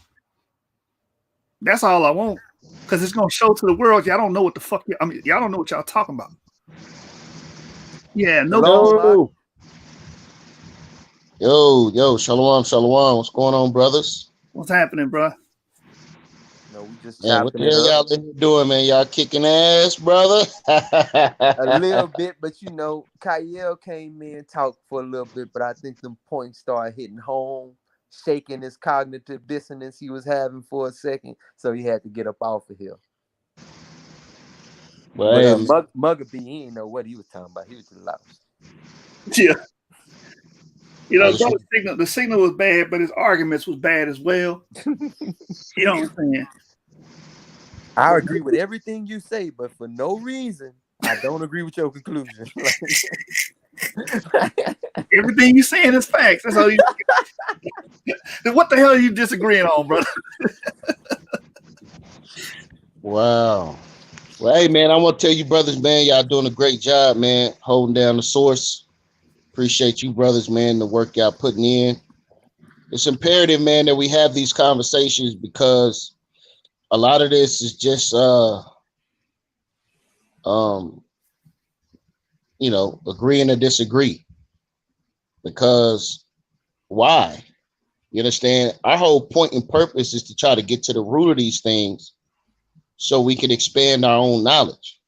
That's all I want, because it's gonna show to the world y'all don't know what the fuck. Y'all don't know what y'all talking about. Yeah, no. Hello, Yo, shalom, shalom. What's going on, brothers? What's happening, bro? no, we just Man, what chopping the it hell up y'all in here doing, man? Y'all kicking ass, brother? a little bit, but you know, Kyle came in, talked for a little bit, but I think them points started hitting home, shaking his cognitive dissonance he was having for a second, so he had to get up off of here. Well, But hey, man, Muggaby, he didn't know what he was talking about. He was just lost. Yeah. You I know, just bro, the signal was bad, but his arguments was bad as well. You know what I'm saying? I agree with everything you say, but for no reason, I don't agree with your conclusion. Everything you saying is facts. That's all you. Then what the hell are you disagreeing on, brother? wow. Well, hey, man, I want to tell you, brothers, man, y'all doing a great job, man, holding down the source. Appreciate you, brothers, man, the work y'all putting in. It's imperative, man, that we have these conversations because a lot of this is just, agreeing to disagree. Because why? You understand? Our whole point and purpose is to try to get to the root of these things so we can expand our own knowledge.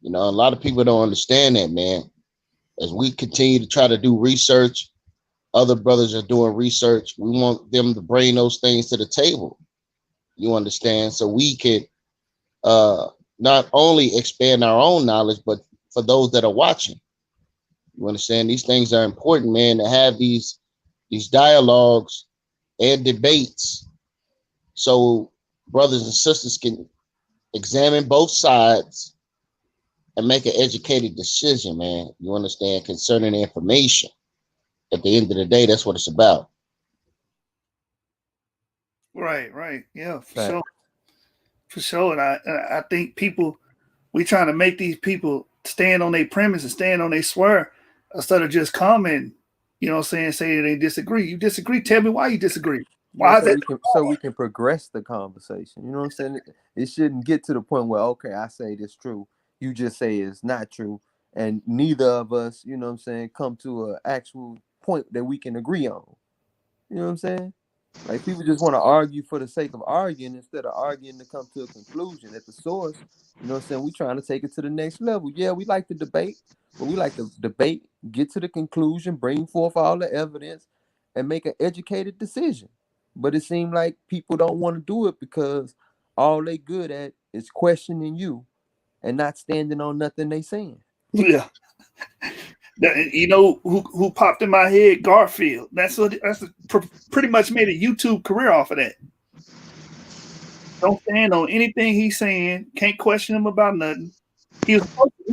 You know, a lot of people don't understand that, man. As we continue to try to do research, other brothers are doing research. We want them to bring those things to the table. You understand? So we can not only expand our own knowledge, but for those that are watching. You understand? These things are important, man, to have these dialogues and debates so brothers and sisters can examine both sides and make an educated decision, man. You understand, concerning the information. At the end of the day, that's what it's about. Right. Yeah, for Fact. sure. For sure. And I think we trying to make these people stand on their premise and stand on their swear instead of just comment, you know what I'm saying they disagree. You disagree, tell me why you disagree. Yeah, Why is that so we can progress the conversation. You know what I'm saying? It shouldn't get to the point where, okay, I say this true, you just say it's not true, and neither of us, you know what I'm saying, come to an actual point that we can agree on. You know what I'm saying? Like, people just want to argue for the sake of arguing instead of arguing to come to a conclusion at the source. You know what I'm saying? We trying to take it to the next level. Yeah, we like to debate, but we like to debate, get to the conclusion, bring forth all the evidence, and make an educated decision. But it seemed like people don't want to do it because all they good at is questioning you and not standing on nothing they saying. yeah. You know who popped in my head? Garfield. Pretty much made a YouTube career off of that. Don't stand on anything he's saying. Can't question him about nothing. He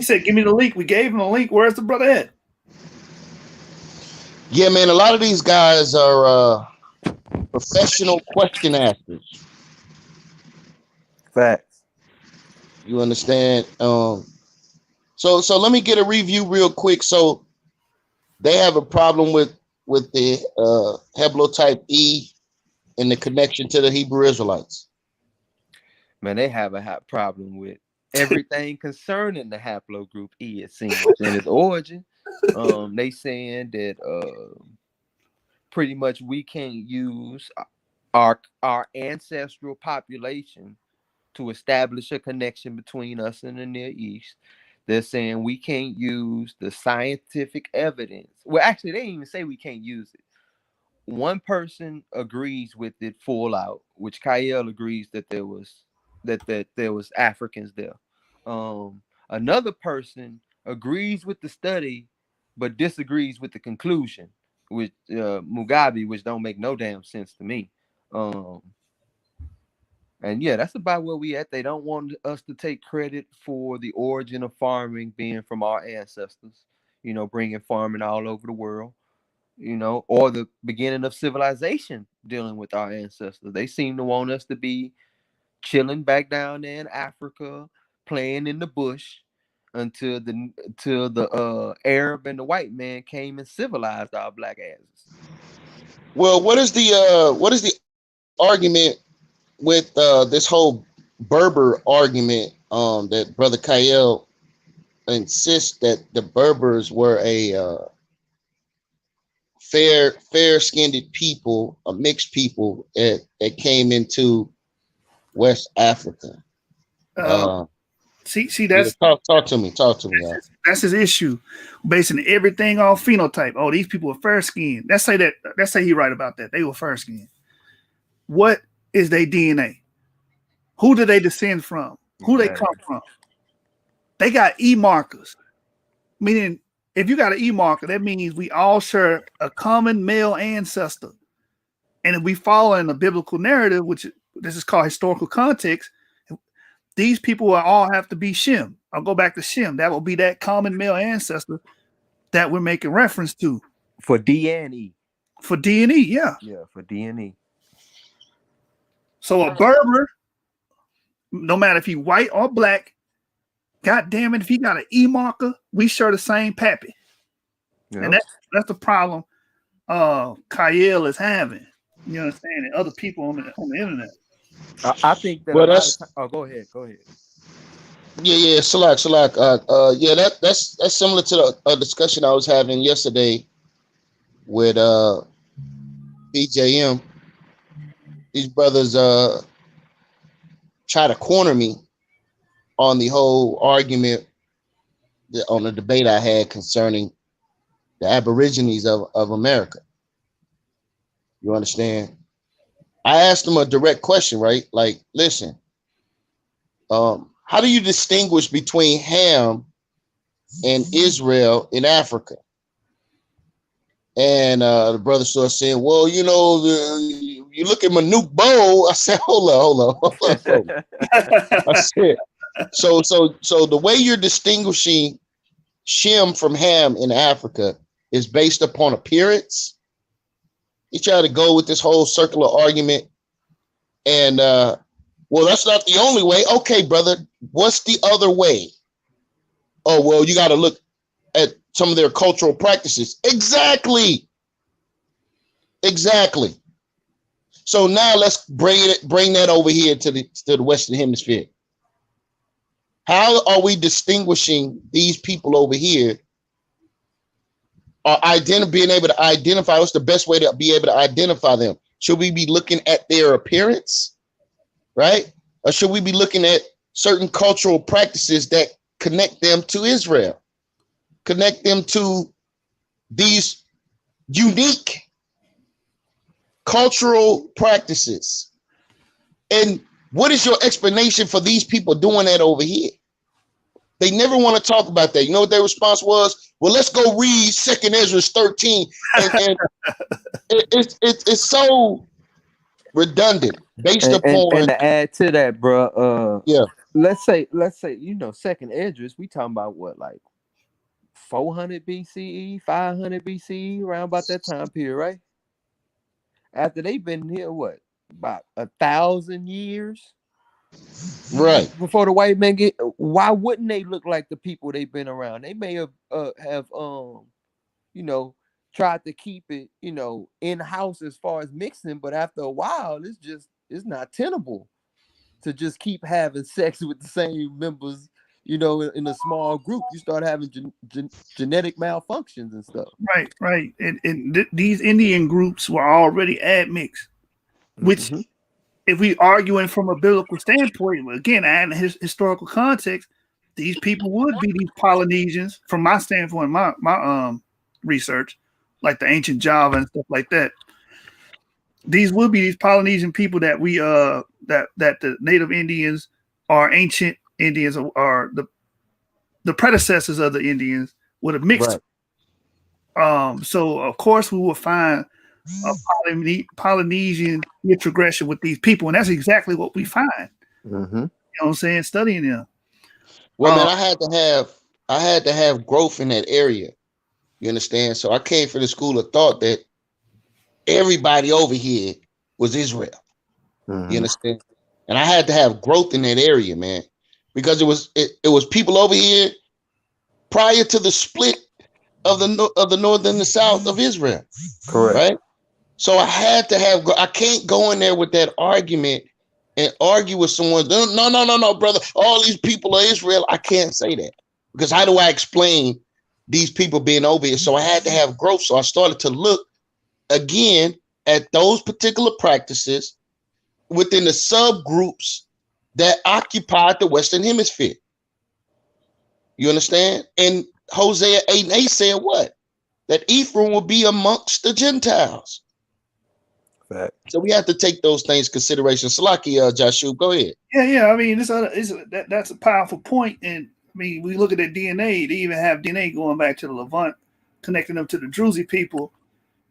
said, "Give me the link." We gave him the link. Where's the brother at? Yeah, man, a lot of these guys are professional question askers. Facts. You understand? So let me get a review real quick. So they have a problem with the Haplogroup E and the connection to the Hebrew Israelites. Man, they have a problem with everything concerning the haplogroup E, it seems, and its origin. They saying that pretty much we can't use our ancestral population to establish a connection between us and the Near East. They're saying we can't use the scientific evidence. Well, actually, they didn't even say we can't use it. One person agrees with it full out, which Kyle agrees that there was there was Africans there. Another person agrees with the study, but disagrees with the conclusion, with Mugabe, which don't make no damn sense to me. And yeah, that's about where we at. They don't want us to take credit for the origin of farming being from our ancestors, you know, bringing farming all over the world, you know, or the beginning of civilization dealing with our ancestors. They seem to want us to be chilling back down there in Africa, playing in the bush, until the Arab and the white man came and civilized our black asses. Well, what is the argument with this whole Berber argument? That Brother Kyle insists that the Berbers were a fair-skinned people, a mixed people that came into West Africa. See, Yeah, that's talk to me. that's his issue, basing everything off phenotype. Oh, these people are fair skinned. Let's say he right about that. They were fair skinned. What is their DNA? Who do they descend from? Who they come from? They got E markers, meaning if you got an E marker, that means we all share a common male ancestor. And if we follow in the biblical narrative, which this is called historical context, these people will all have to be Shem. I'll go back to Shem. That will be that common male ancestor that we're making reference to. For D and E. For D and E, yeah. Yeah, for D and E. So a Berber, no matter if he white or black, God damn it, if he got an E marker, we share the same pappy. Yep. And that's the problem Kyle is having. You understand? And other people on the internet. I think that. Well, that's. Go ahead. Yeah, Salak. Yeah, that's similar to the discussion I was having yesterday with BJM. These brothers try to corner me on the whole argument, on the debate I had concerning the Aborigines of America. You understand? I asked them a direct question, right? Like, listen, how do you distinguish between Ham and Israel in Africa? And the brother started saying, well, you look at Manute Bo. I said, hold on. I said, so the way you're distinguishing Shem from Ham in Africa is based upon appearance. He tried to go with this whole circular argument. And, well, that's not the only way. Okay, brother, what's the other way? Oh, well, you got to look at some of their cultural practices. Exactly. So now let's bring that over here to the Western Hemisphere. How are we distinguishing these people over here? Being able to identify, what's the best way to be able to identify them? Should we be looking at their appearance, right? Or should we be looking at certain cultural practices that connect them to Israel, connect them to these unique cultural practices? And what is your explanation for these people doing that over here? They never want to talk about that. You know what their response was? Well, let's go read 2nd Ezra 13. And it's so redundant based upon. And to add to that, bro, yeah. Let's say, 2nd Ezra, we talking about what, like 400 BCE, 500 BCE, around about that time period, right? After they've been here, what, about 1,000 years? Right. Before the white men get, why wouldn't they look like the people they've been around? They may have tried to keep it, in house as far as mixing, but after a while, it's not tenable to just keep having sex with the same members, in a small group. You start having genetic malfunctions and stuff. Right. And these Indian groups were already admixed, which. Mm-hmm. If we arguing from a biblical standpoint, again, adding his historical context, these people would be these Polynesians, from my standpoint, my research, like the ancient Java and stuff like that. These would be these Polynesian people that we that the native Indians or ancient Indians or the predecessors of the Indians would have mixed. Right. So of course we will find a Polynesian introgression with these people, and that's exactly what we find. Mm-hmm. You know what I'm saying? Studying them. Well, man, I had to have growth in that area. You understand? So I came from the school of thought that everybody over here was Israel. Mm-hmm. You understand? And I had to have growth in that area, man, because it was people over here prior to the split of the north and the south of Israel. Correct. Right. So I can't go in there with that argument and argue with someone. No, brother. All these people are Israel. I can't say that, because how do I explain these people being over here? So I had to have growth. So I started to look again at those particular practices within the subgroups that occupied the Western Hemisphere. You understand? And Hosea 8:8 said what? That Ephraim will be amongst the Gentiles. Fact. So we have to take those things into consideration. Salaki, Joshua, go ahead. Yeah. I mean, that's a powerful point. And I mean, we look at the DNA. They even have DNA going back to the Levant, connecting them to the Druzy people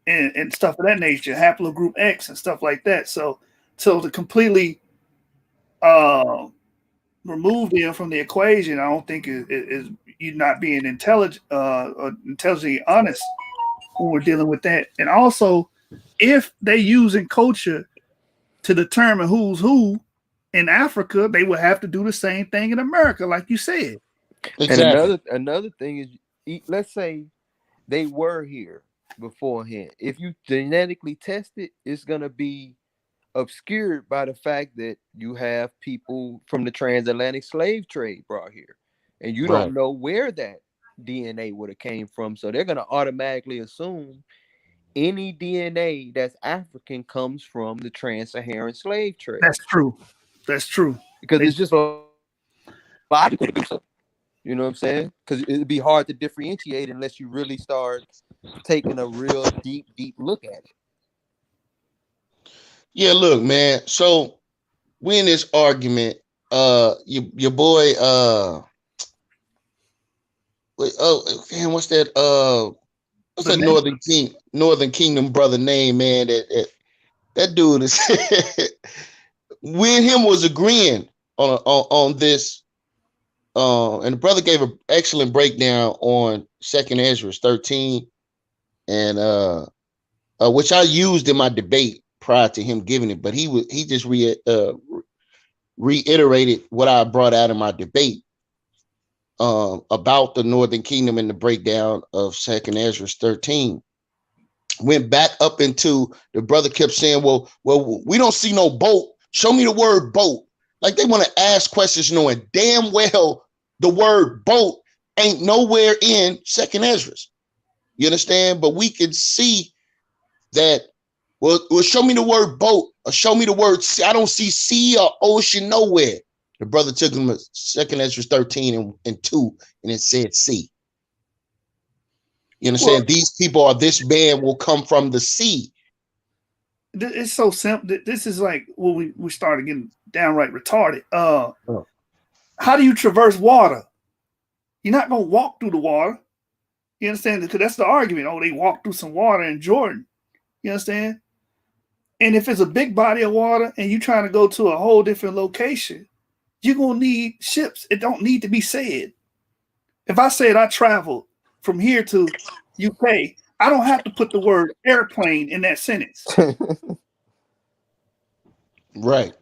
and stuff of that nature, Haplogroup X and stuff like that. So to completely remove them from the equation, I don't think is you not being intelligent or intelligently honest when we're dealing with that. And also, if they using culture to determine who's who in Africa, they would have to do the same thing in America, like you said. Exactly. And another thing is, let's say they were here beforehand. If you genetically test it, it's gonna be obscured by the fact that you have people from the transatlantic slave trade brought here, and you don't know where that DNA would have came from. So they're gonna automatically assume any DNA that's African comes from the trans-Saharan slave trade. That's true. Because it's just logical to do so. You know what I'm saying? Because it'd be hard to differentiate unless you really start taking a real deep look at it. Yeah, look, man. So we in this argument. Your boy. What's that? What's that Northern Kingdom brother name, man? That dude is. We and him was agreeing on this. And the brother gave an excellent breakdown on 2nd Ezra 13, and which I used in my debate prior to him giving it, but he just reiterated what I brought out in my debate about the Northern Kingdom and the breakdown of 2nd Ezra 13. Went back up into, the brother kept saying, well, we don't see no boat. Show me the word boat. Like they want to ask questions knowing damn well the word boat ain't nowhere in 2nd Ezra. You understand? But we can see that, well, show me the word boat, or show me the word sea. I don't see sea or ocean nowhere. The brother took him to 2nd Ezra 13 and 2, and it said sea. You understand? Well, these people, or this man will come from the sea. It's so simple. This is like when we started getting downright retarded. How do you traverse water? You're not going to walk through the water. You understand? Because that's the argument. Oh, they walked through some water in Jordan. You understand? And if it's a big body of water and you're trying to go to a whole different location, you're going to need ships. It don't need to be said. If I said I traveled from here to UK, I don't have to put the word airplane in that sentence. Right.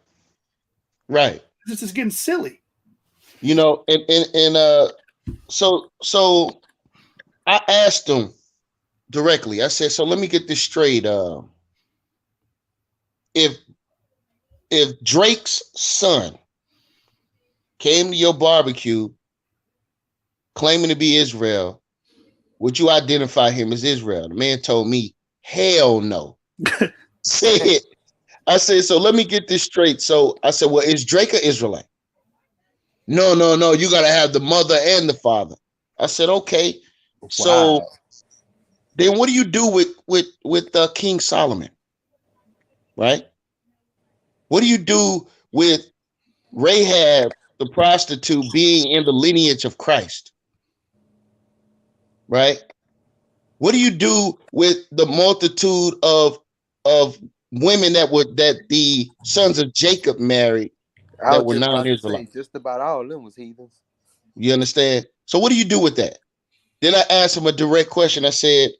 This is getting silly. You know, so I asked him directly. I said, so let me get this straight. If Drake's son came to your barbecue claiming to be Israel, would you identify him as Israel? The man told me, hell no. I said, so let me get this straight. So I said, well, is Drake an Israelite? No. You got to have the mother and the father. I said, okay. Wow. So then what do you do with King Solomon? Right? What do you do with Rahab, the prostitute, being in the lineage of Christ? Right? What do you do with the multitude of women that the sons of Jacob married that were non-Israelites? Just about all of them was heathens. You understand? So what do you do with that? Then I asked him a direct question. I said,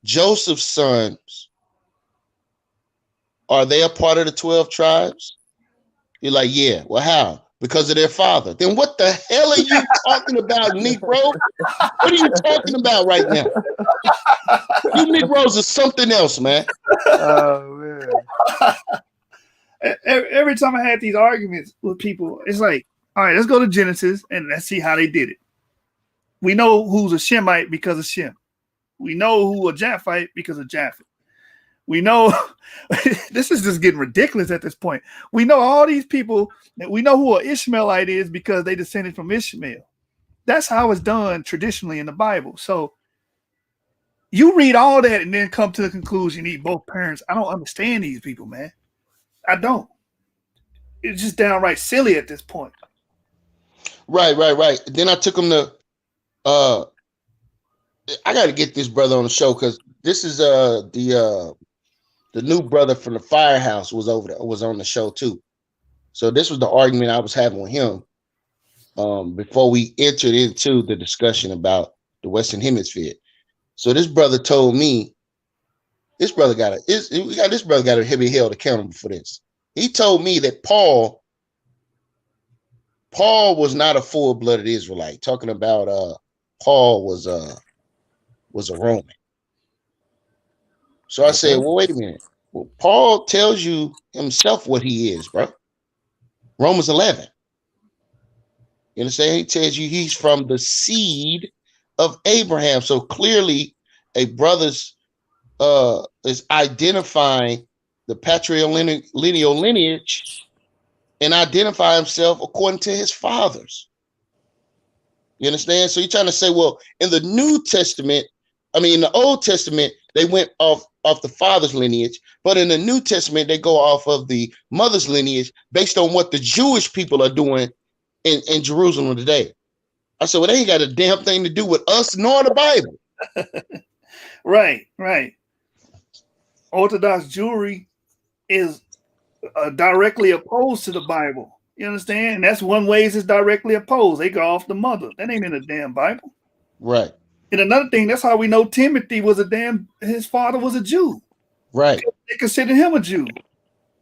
Joseph's sons, are they a part of the 12 tribes? He's like, yeah. Well, how? because of their father. Then what the hell are you talking about, Negro? What are you talking about right now? You Negroes are something else, man. Oh man. Every time I had these arguments with people, it's like, all right, let's go to Genesis and let's see how they did it. We know who's a Shemite because of Shem. We know who a Japhite because of Japheth. We know this is just getting ridiculous at this point. We know all these people. We know who an Ishmaelite is because they descended from Ishmael. That's how it's done traditionally in the Bible. So you read all that and then come to the conclusion you need both parents. I don't understand these people, man. I don't. It's just downright silly at this point. Right. Then I took him to I gotta get this brother on the show because this is the new brother from the firehouse was on the show too. So this was the argument I was having with him before we entered into the discussion about the Western Hemisphere. So this brother told me this brother got to be held accountable for this. He told me that Paul was not a full-blooded Israelite, talking about Paul was a Roman. So I said, well, wait a minute. Well, Paul tells you himself what he is, bro. Romans 11. You understand? He tells you he's from the seed of Abraham. So clearly a brother's is identifying the patrilineal lineage and identify himself according to his fathers. You understand? So you're trying to say, well, in the New Testament, in the Old Testament, they went off the father's lineage, but in the New Testament, they go off of the mother's lineage based on what the Jewish people are doing in Jerusalem today. I said, well, they ain't got a damn thing to do with us nor the Bible. Right. Orthodox Jewry is directly opposed to the Bible. You understand? And that's one way it's directly opposed. They go off the mother. That ain't in the damn Bible. Right. And another thing, that's how we know Timothy was his father was a Jew. Right. They considered him a Jew.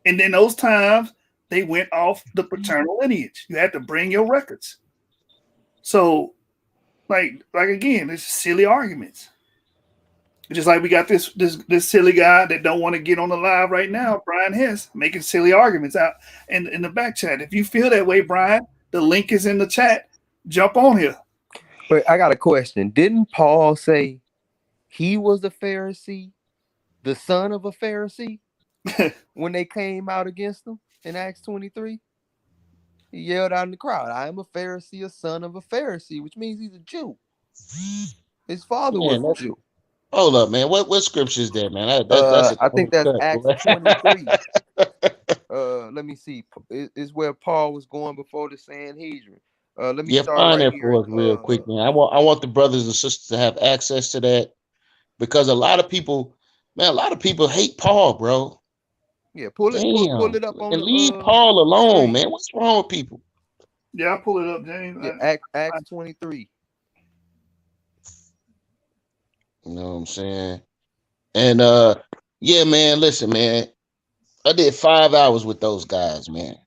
And then those times they went off the paternal lineage. You had to bring your records. So, like again, it's silly arguments. Just like we got this silly guy that don't want to get on the live right now, Brian Hess, making silly arguments out in the back chat. If you feel that way, Brian, the link is in the chat. Jump on here. Wait, I got a question. Didn't Paul say he was a Pharisee, the son of a Pharisee, when they came out against him in Acts 23? He yelled out in the crowd, I am a Pharisee, a son of a Pharisee, which means he's a Jew. His father was a Jew. Hold up, man. What scripture is that, man? I think that's Acts 23. Let me see. It's where Paul was going before the Sanhedrin. Let me start find right that here. for us real quick, man. I want the brothers and sisters to have access to that because a lot of people hate Paul, bro. Yeah, pull it up on and leave Paul alone, man. What's wrong with people? Yeah, I'll pull it up, James. Yeah, Acts 23. You know what I'm saying? And yeah, man, listen, man. I did 5 hours with those guys, man.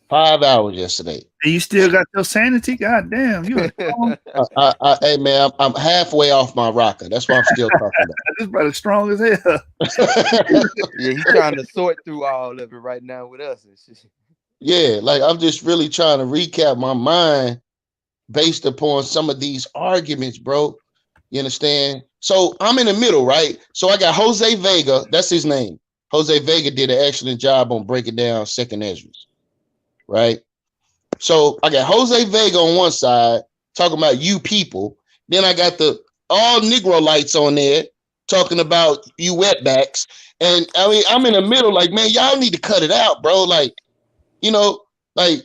5 hours yesterday. And you still got your sanity? God damn, you hey man, I'm halfway off my rocker. That's why I'm still talking about. This brother's strong as hell. Yeah, he's trying to sort through all of it right now with us. Yeah, like I'm just really trying to recap my mind based upon some of these arguments, bro. You understand? So I'm in the middle, right? So I got Jose Vega, that's his name. Jose Vega did an excellent job on breaking down Second Ezra, right? So I got Jose Vega on one side talking about you people. Then I got the all Negro lights on there talking about you wetbacks. And I mean, I'm in the middle like, man, y'all need to cut it out, bro. Like, you know, like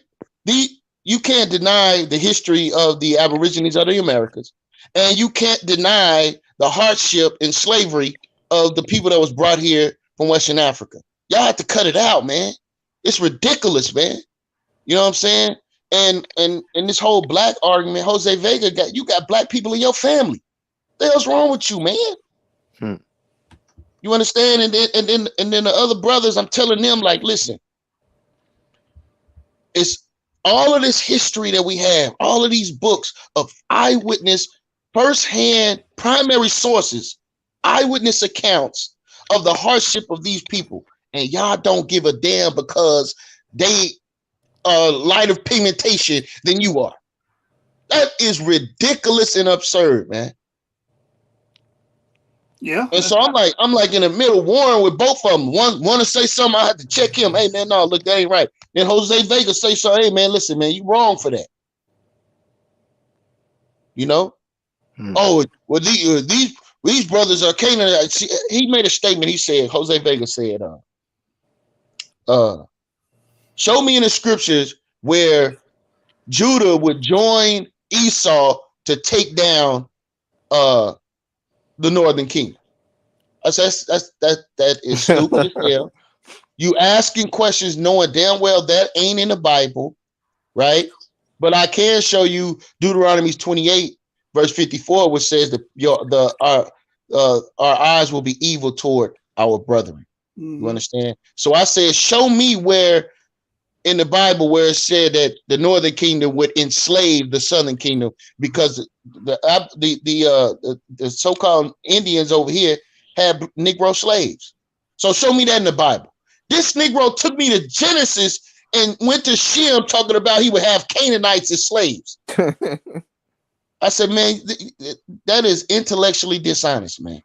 you can't deny the history of the Aborigines of the Americas. And you can't deny the hardship and slavery of the people that was brought here from Western Africa. Y'all have to cut it out, man. It's ridiculous, man. You know what I'm saying? And this whole black argument, Jose Vega got black people in your family. What the hell's wrong with you, man? You understand? And then the other brothers, I'm telling them, like, listen, all of this history that we have, all of these books of eyewitness, firsthand, primary sources, eyewitness accounts of the hardship of these people, and y'all don't give a damn because they are lighter pigmentation than you are. That is ridiculous and absurd, man. Yeah. And so I'm like in the middle, warring with both of them. One want to say something, I have to check him. Hey man, no, look, that ain't right. Then Jose Vega say so. Hey man, listen, man, you wrong for that. You know? Oh, well, these brothers are Canaanites. He made a statement. He said, Jose Vega said, show me in the scriptures where Judah would join Esau to take down the northern kingdom. I said, that is stupid as hell. You asking questions knowing damn well that ain't in the Bible, right? But I can show you Deuteronomy 28, verse 54, which says that our eyes will be evil toward our brethren. You understand? So I said, show me where in the Bible where it said that the northern kingdom would enslave the southern kingdom because the so-called Indians over here had Negro slaves. So show me that in the Bible. This Negro took me to Genesis and went to Shem talking about he would have Canaanites as slaves. I said, man, that is intellectually dishonest, man.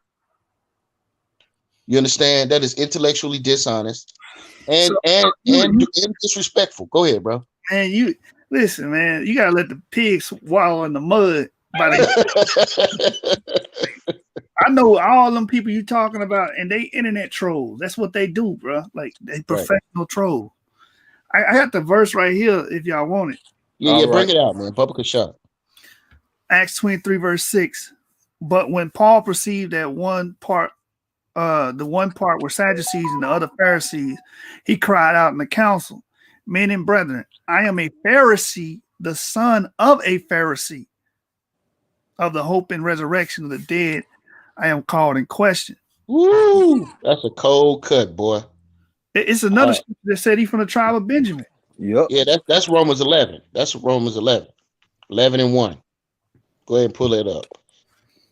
You understand? That is intellectually dishonest and disrespectful. Go ahead, bro. Man, you listen, man. You gotta let the pigs wallow in the mud. I know all them people you talking about, and they internet trolls. That's what they do, bro. Like they professional trolls. I got the verse right here if y'all want it. Yeah, bring it out, man. Public shot. Acts 23, verse 6. But when Paul perceived that one part were Sadducees and the other Pharisees, he cried out in the council, men and brethren, I am a Pharisee, the son of a Pharisee. Of the hope and resurrection of the dead, I am called in question. Woo! That's a cold cut, boy. It's another scripture that said he from the tribe of Benjamin. Yep. Yeah, that's Romans 11. That's Romans 11. 11 and 1. Go ahead and pull it up.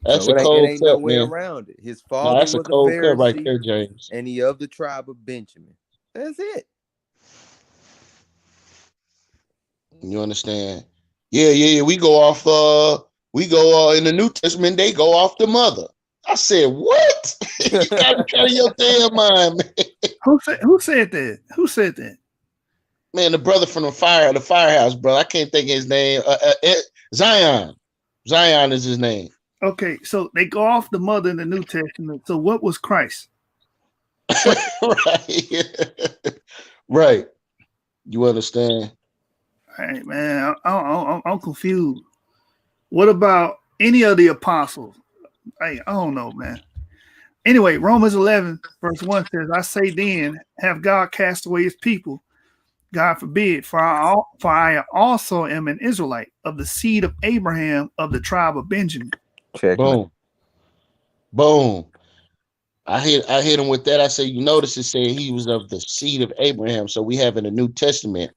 That's a cold ain't cut, no way man. around it. His father That's was a cold cut right Pharisee, there, James. and he of the tribe of Benjamin. That's it. You understand? Yeah. We go off. In the New Testament. They go off the mother. I said, what? You gotta cut your damn mind, man. Who said that? Who said that? Man, the brother from the firehouse, brother. I can't think of his name. Zion. Zion is his name. Okay, so they go off the mother in the New Testament. So what was Christ? Right. Right. You understand? All right, man. I'm confused. What about any of the apostles? I don't know, man. Anyway, Romans 11, verse 1 says, I say then, have God cast away his people? God forbid, for I also am an Israelite of the seed of Abraham of the tribe of Benjamin. Check. Boom. I hit him with that. I say, you notice it said he was of the seed of Abraham. So we have in the New Testament,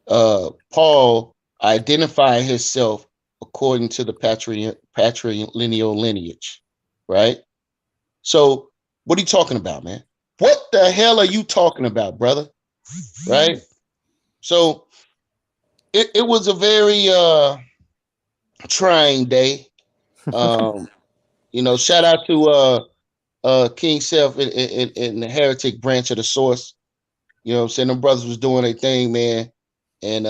Paul identifying himself according to the patrilineal lineage, right? So what are you talking about, man? What the hell are you talking about, brother? Right? So it was a very trying day. Shout out to King Self in the heretic branch of the source. You know what I'm saying? Them brothers was doing their thing, man. And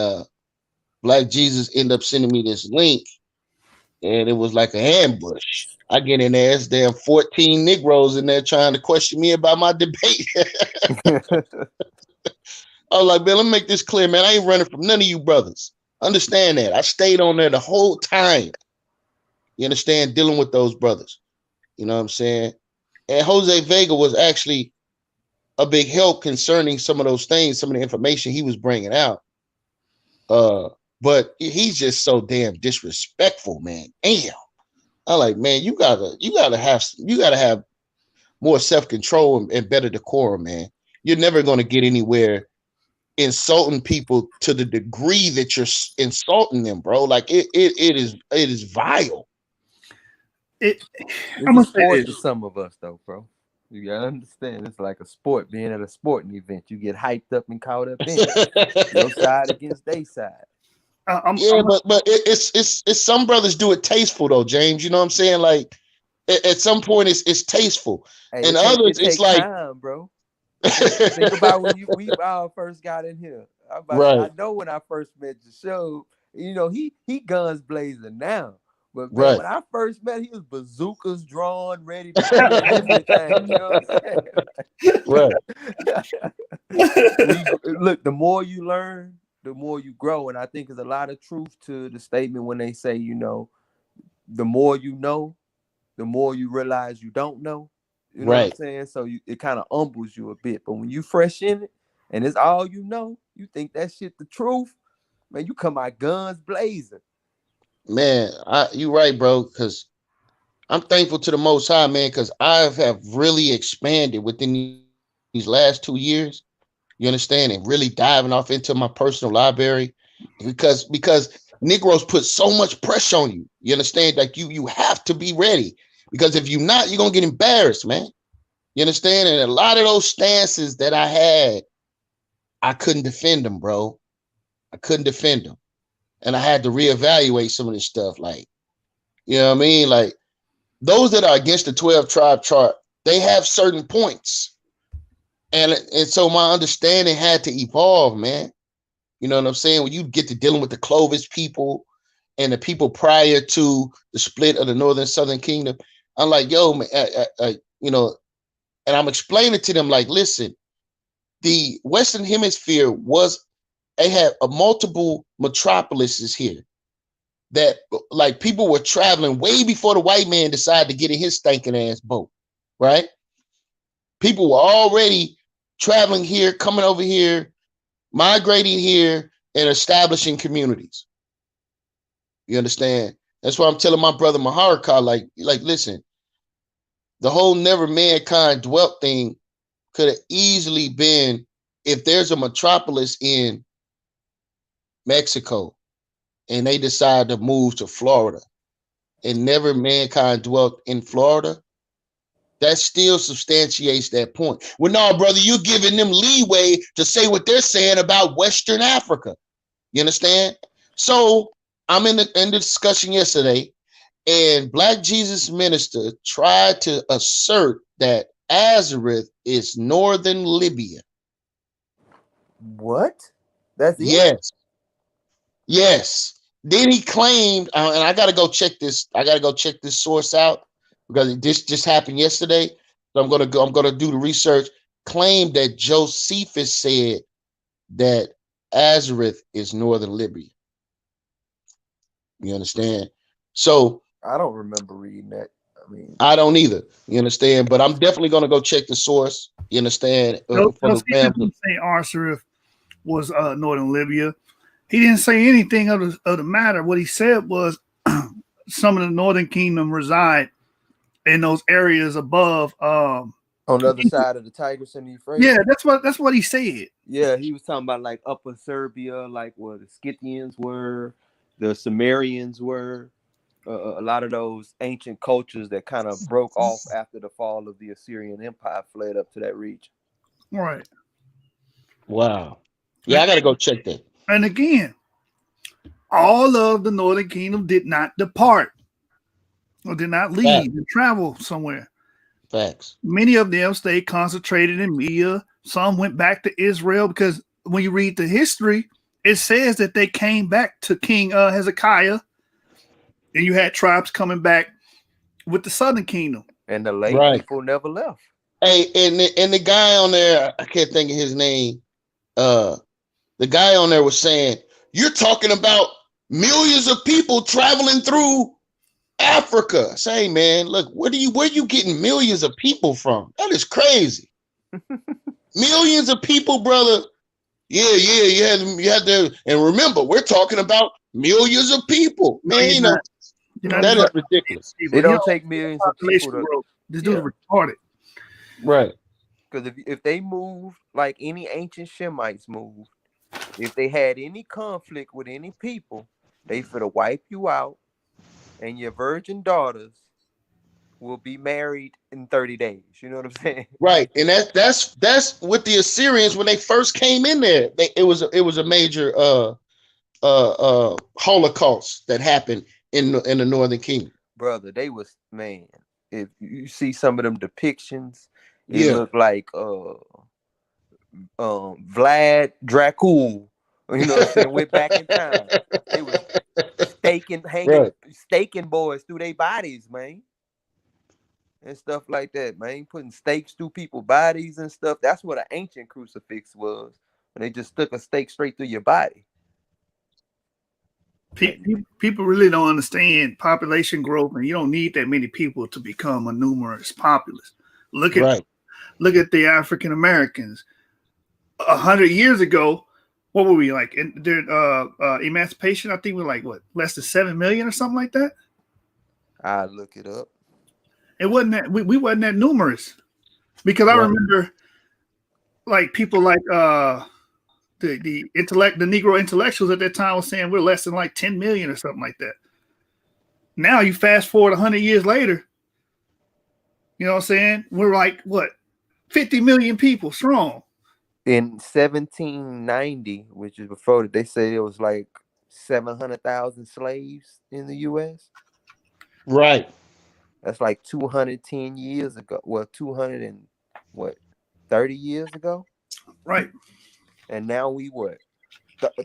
Black Jesus ended up sending me this link, and it was like an ambush. I get in there, it's damn 14 Negroes in there trying to question me about my debate. I was like, man, let me make this clear, man. I ain't running from none of you brothers. Understand that. I stayed on there the whole time. You understand? Dealing with those brothers. You know what I'm saying? And Jose Vega was actually a big help concerning some of those things, some of the information he was bringing out. But he's just so damn disrespectful, man. Damn. I'm like, man, you gotta have more self-control and better decorum, man. You're never gonna get anywhere insulting people to the degree that you're insulting them, bro. Like it is vile. I'm It's gonna a say sport to this. some of us, though, bro. You gotta understand, it's like a sport. Being at a sporting event, you get hyped up and caught up in it. Your side against their side. Yeah, but it's some brothers do it tasteful though, James. You know what I'm saying? Like at some point it's tasteful, Hey, and it others it's take like time, bro. Think about when we all first got in here. I right, know when I first met the show, you know, he guns blazing now. But man, right, when I first met, he was bazookas drawn, ready to shoot and everything. You know what right. I'm saying? Look, the more you learn, the more you grow. And I think there's a lot of truth to the statement when they say, you know, the more you know, the more you realize you don't know. You know what I'm Right. saying? So it kind of humbles you a bit. But when you fresh in it and it's all you know, you think that shit the truth, man, you come out guns blazing. Man, you right, bro, because I'm thankful to the Most High, man, because I have really expanded within these last 2 years. You understand, and really diving off into my personal library, because Negroes put so much pressure on you. You understand, like you have to be ready, because if you're not, you're gonna get embarrassed, man. You understand, and a lot of those stances that I had, I couldn't defend them, bro. I couldn't defend them, and I had to reevaluate some of this stuff, like. You know what I mean? Like those that are against the 12 tribe chart, they have certain points. And so my understanding had to evolve, man. You know what I'm saying? When you get to dealing with the Clovis people and the people prior to the split of the Northern Southern Kingdom, I'm like, yo, man, you know, and I'm explaining to them, like, listen, the Western Hemisphere they had multiple metropolises here. That like people were traveling way before the white man decided to get in his stinking ass boat, right? People were already traveling here, coming over here, migrating here, and establishing communities. You understand? That's why I'm telling my brother Maharaka, like, listen, the whole never mankind dwelt thing could have easily been if there's a metropolis in Mexico and they decide to move to Florida and never mankind dwelt in Florida, that still substantiates that point. Well, no, brother, you're giving them leeway to say what they're saying about Western Africa. You understand? So I'm in the discussion yesterday, and Black Jesus Minister tried to assert that Azareth is northern Libya. What? That's it? Yes. Yes. Then he claimed, and I gotta go check this. I gotta go check this source out because this just happened yesterday. So I'm gonna do the research. Claimed that Josephus said that Azareth is northern Libya. You understand? So I don't remember reading that. I mean, I don't either. You understand? But I'm definitely gonna go check the source. You understand? For the Josephus didn't say Arsareth was northern Libya. He didn't say anything of the matter. What he said was some of the northern kingdom reside in those areas above. on the other side of the Tigris and the Euphrates. Yeah, that's what he said. Yeah, he was talking about like Upper Serbia, like where the Scythians were, the Sumerians were, a lot of those ancient cultures that kind of broke off after the fall of the Assyrian Empire fled up to that region. Right. Wow. Yeah, I gotta go check that. And again, all of the northern kingdom did not depart or did not leave and travel somewhere. Facts. Many of them stayed concentrated in Media. Some went back to Israel because when you read the history, it says that they came back to King Hezekiah, and you had tribes coming back with the southern kingdom. And the late people never left. Hey, and the guy on there, I can't think of his name. The guy on there was saying, you're talking about millions of people traveling through Africa. Say, man, look, where you getting millions of people from? That is crazy. Millions of people, brother. Yeah, you had to, and remember, we're talking about millions of people. Man, that is ridiculous. It don't take millions of people to this dude retarded. Right. Because if they moved like any ancient Shemites moved, if they had any conflict with any people, they finna wipe you out, and your virgin daughters will be married in 30 days. You know what I'm saying? Right, and that's with the Assyrians when they first came in there. It was a major Holocaust that happened in the Northern Kingdom. Brother, they was, man. If you see some of them depictions, it Yeah, looked like Vlad Dracul. You know what I'm saying? Went back in time. They was right. staking boys through their bodies, man. And stuff like that, man. Putting stakes through people's bodies and stuff. That's what an ancient crucifix was. When they just stuck a stake straight through your body. People really don't understand population growth, and you don't need that many people to become a numerous populace. Look at the African Americans. 100 years ago, what were we like? During emancipation, I think we were like what, less than 7 million or something like that. I look it up. It wasn't that we wasn't that numerous, because I remember like people like the Negro intellectuals at that time was saying we're less than like 10 million or something like that. Now you fast forward 100 years later, you know what I'm saying? We're like what, 50 million people strong. In 1790, which is before that, they say there was like 700,000 slaves in the U.S. Right. That's like 210 years ago. Well, 30 years ago. Right. And now we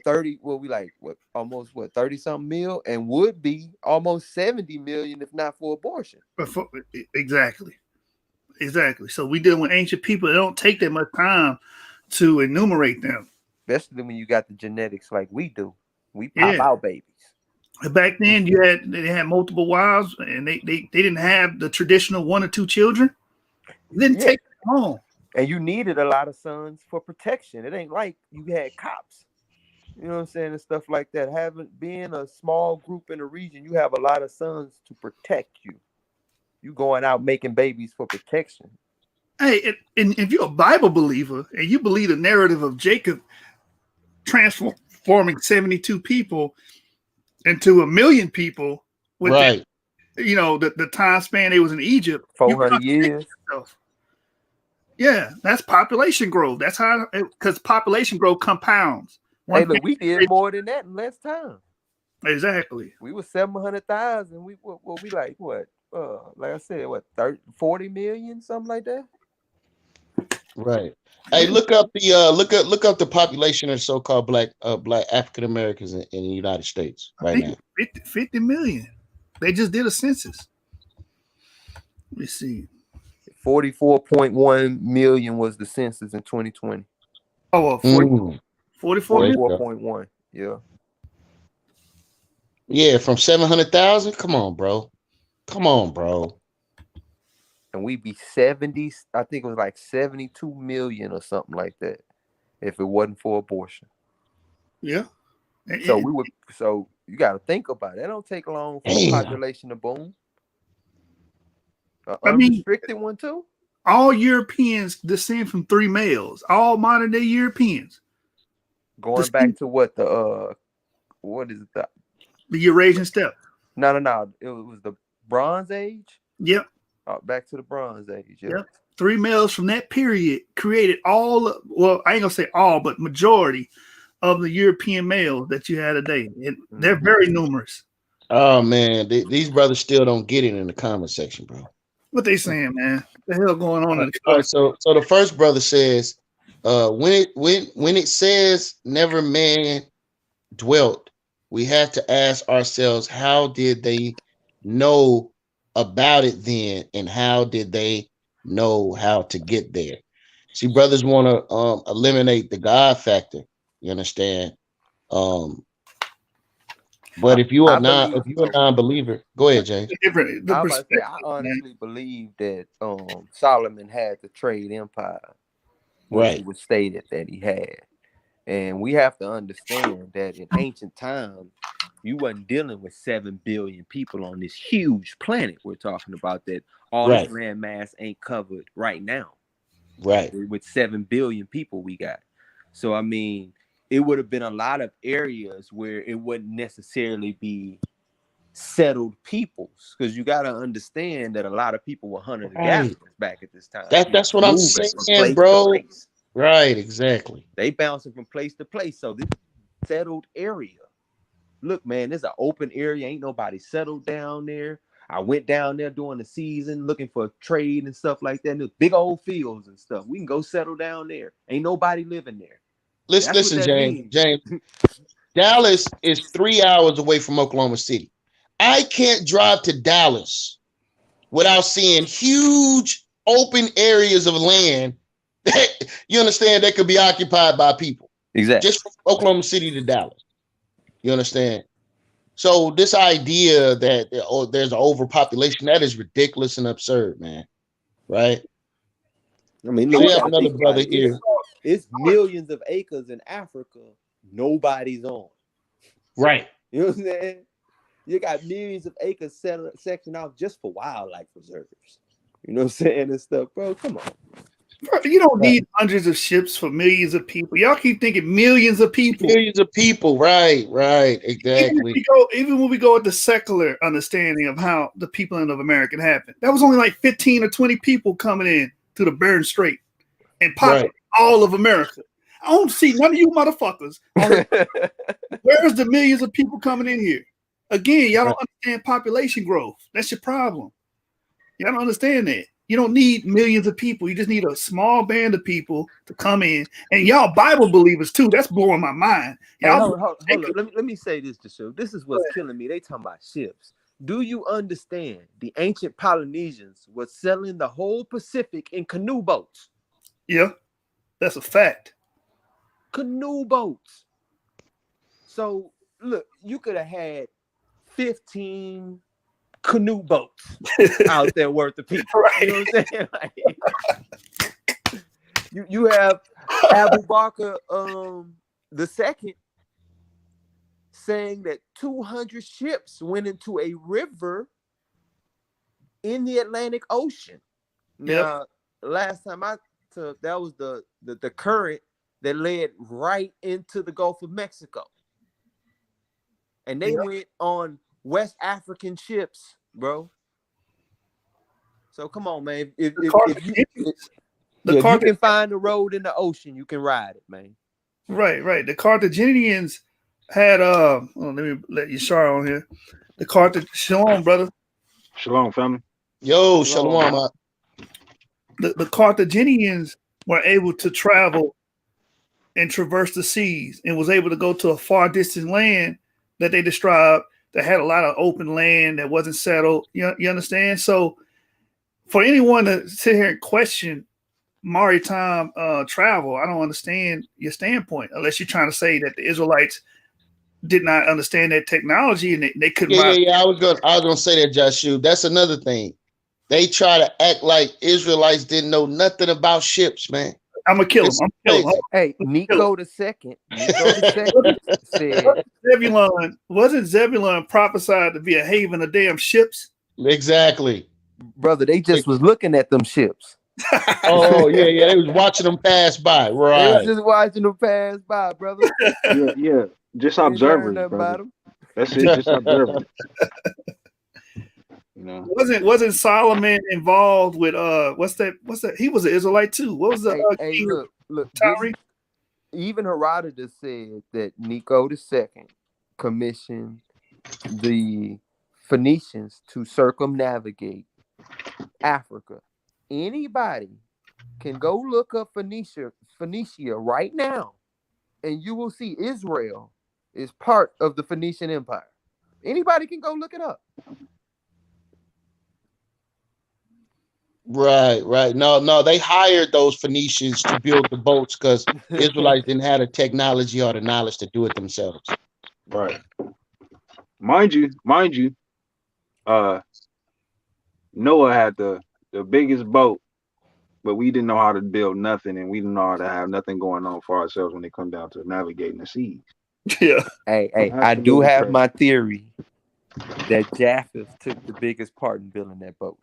30, well, we like almost 30 something mil, and would be almost 70 million if not for abortion. Exactly. So we deal with ancient people. It don't take that much time to enumerate them. Especially when you got the genetics like we do. We pop out babies. Back then they had multiple wives, and they didn't have the traditional 1 or 2 children. It didn't take long. And you needed a lot of sons for protection. It ain't like you had cops. You know what I'm saying? And stuff like that. Being a small group in a region, you have a lot of sons to protect you. You going out making babies for protection. Hey, and if you're a Bible believer and you believe the narrative of Jacob transforming 72 people into 1 million people with the time span they was in Egypt, 400 years. Yeah, that's population growth. That's how, because population growth compounds. Hey, look, we did more than that in less time. Exactly. We were 700,000. We like what? Like I said, 40 million, something like that. Right. Hey, look up the population of so-called black African Americans in the United States right now. 50 million. They just did a census. Let me see. 44.1 million was the census in 2020. Oh, 44.1. Yeah. Yeah, from 700,000. Come on, bro. And we'd be 70. I think it was like 72 million or something like that, if it wasn't for abortion. Yeah. So you got to think about it. It don't take long for the population to boom. Unrestricted one too. All Europeans descend from 3 males. All modern day Europeans. Going back to what is it? The Eurasian steppe. No. It was the Bronze Age. Yep. Back to the Bronze Age. Yep. 3 males from that period created I ain't gonna say all, but majority of the European males that you had today. And they're very numerous. Oh man, these brothers still don't get it in the comment section, bro. What they saying, man? What the hell going on in the comments? So the first brother says, when it says never man dwelt, we have to ask ourselves, how did they know about it then, and how did they know how to get there? See, brothers want to eliminate the God factor. You understand? But if you are a non-believer, go ahead, James. I honestly believe that Solomon had the trade empire, which it was stated that he had. And we have to understand that in ancient times, you wasn't dealing with 7 billion people on this huge planet we're talking about, that all this land mass ain't covered right now. Right. With 7 billion people we got. So, I mean, it would have been a lot of areas where it wouldn't necessarily be settled peoples, because you got to understand that a lot of people were hunter gatherers back at this time. That's what I'm Moving from saying, place to bro. place. Right, exactly. They bouncing from place to place. So this settled area. Look, man, there's an open area. Ain't nobody settled down there. I went down there during the season looking for trade and stuff like that. And there's big old fields and stuff. We can go settle down there. Ain't nobody living there. Listen, James. Dallas is 3 hours away from Oklahoma City. I can't drive to Dallas without seeing huge open areas of land that, you understand, that could be occupied by people. Exactly. Just from Oklahoma City to Dallas. You understand? So this idea that there's an overpopulation, that is ridiculous and absurd, man. Right? I mean, we look, have another brother here. It's millions of acres in Africa nobody's on. Right. You know what I'm saying? You got millions of acres sectioned out just for wildlife reserves. You know what I'm saying? And stuff, bro. Come on. Bro, you don't need hundreds of ships for millions of people. Y'all keep thinking millions of people. Millions of people, right, exactly. Even when we go with the secular understanding of how the peopling of America happened, that was only like 15 or 20 people coming in to the Bering Strait and populating all of America. I don't see none of you motherfuckers. Where's the millions of people coming in here? Again, y'all don't understand population growth. That's your problem. Y'all don't understand that. You don't need millions of people. You just need a small band of people to come in. And y'all Bible believers too. That's blowing my mind. Y'all hold up. Let me say this to show. This is what's killing me. They talking about ships. Do you understand the ancient Polynesians were sailing the whole Pacific in canoe boats? Yeah, that's a fact. Canoe boats. So look, you could have had 15 canoe boats out there worth of people. Right. You know what I'm saying? Like, you have Abu Bakr the second saying that 200 ships went into a river in the Atlantic Ocean. Now, last time I took, that was the current that led right into the Gulf of Mexico. And they went on West African ships, bro. So come on, man. If you can find a road in the ocean, you can ride it, man. Right. The Carthaginians had let me let Yashar on here. Shalom, brother. Shalom, family. Yo, shalom. The Carthaginians were able to travel and traverse the seas and was able to go to a far distant land that they described that had a lot of open land that wasn't settled. You understand? So for anyone to sit here and question maritime travel, I don't understand your standpoint, unless you're trying to say that the Israelites did not understand that technology and they couldn't. Yeah. I was gonna say that, Joshua. That's another thing. They try to act like Israelites didn't know nothing about ships, man. I'm gonna kill him. Hey, Nico the second said wasn't Zebulun prophesied to be a haven of damn ships? Exactly. Brother, they just was looking at them ships. Oh, yeah. They was watching them pass by. Right. They was just watching them pass by, brother. Yeah. Just observers, brother. That's it, just observers. You know. Wasn't Solomon involved with what's that? He was an Israelite too. What was the look, even Herodotus said that Nico II commissioned the Phoenicians to circumnavigate Africa. Anybody can go look up Phoenicia right now, and you will see Israel is part of the Phoenician Empire. Anybody can go look it up. Right. No, they hired those Phoenicians to build the boats because Israelites didn't have the technology or the knowledge to do it themselves. Right. Mind you, Noah had the biggest boat, but we didn't know how to build nothing, and we didn't know how to have nothing going on for ourselves when it comes down to navigating the seas. Yeah. Hey, I do have my theory that Japheth took the biggest part in building that boat.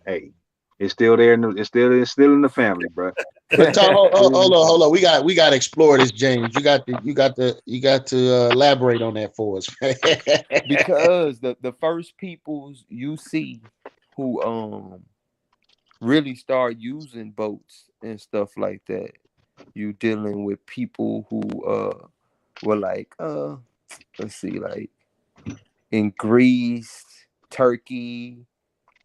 Hey, It's still there. It's still in the family, bro. But Tom, hold on. We got to explore this, James. You got to elaborate on that for us. Because the first peoples you see who really start using boats and stuff like that, you dealing with people who were like let's see, like in Greece, Turkey,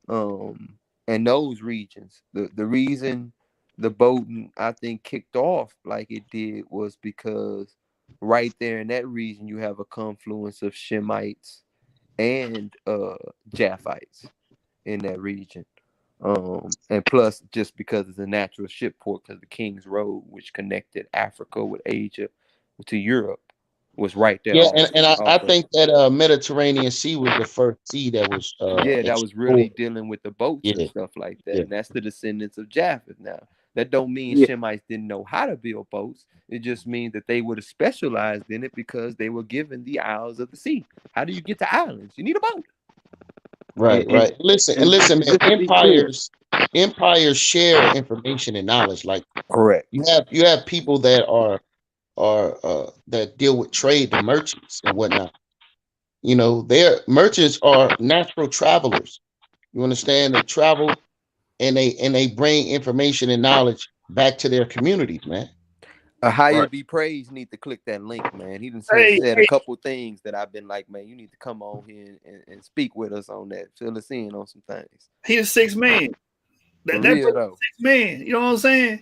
and those regions. The reason the boating, I think, kicked off like it did was because right there in that region you have a confluence of Shemites and Japhites in that region. And plus, just because it's a natural ship port, because the King's Road, which connected Africa with Asia to Europe, was right there. Yeah, Off, and I off of, think that Mediterranean Sea was the first sea that was yeah, that was really explored. dealing with the boats and Yeah, stuff like that. yeah, And that's the descendants of Japheth. Now, that don't mean Yeah, Shemites didn't know how to build boats. It just means that they would have specialized in it because they were given the Isles of the Sea. How do you get to islands? You need a boat. right, and, right. Listen, man. just to be clear, Empires share information and knowledge. Like Correct. you have people that are that deal with trade, the merchants and whatnot. You know, their merchants are natural travelers. You understand? They travel and they bring information and knowledge back to their communities, man. A higher Right. be praised need to click that link, man. He done Hey, said a couple things that I've been like, man, you need to come on here and speak with us on that. Fill us in on some things. he a six man. For That real though. six man. You know what I'm saying?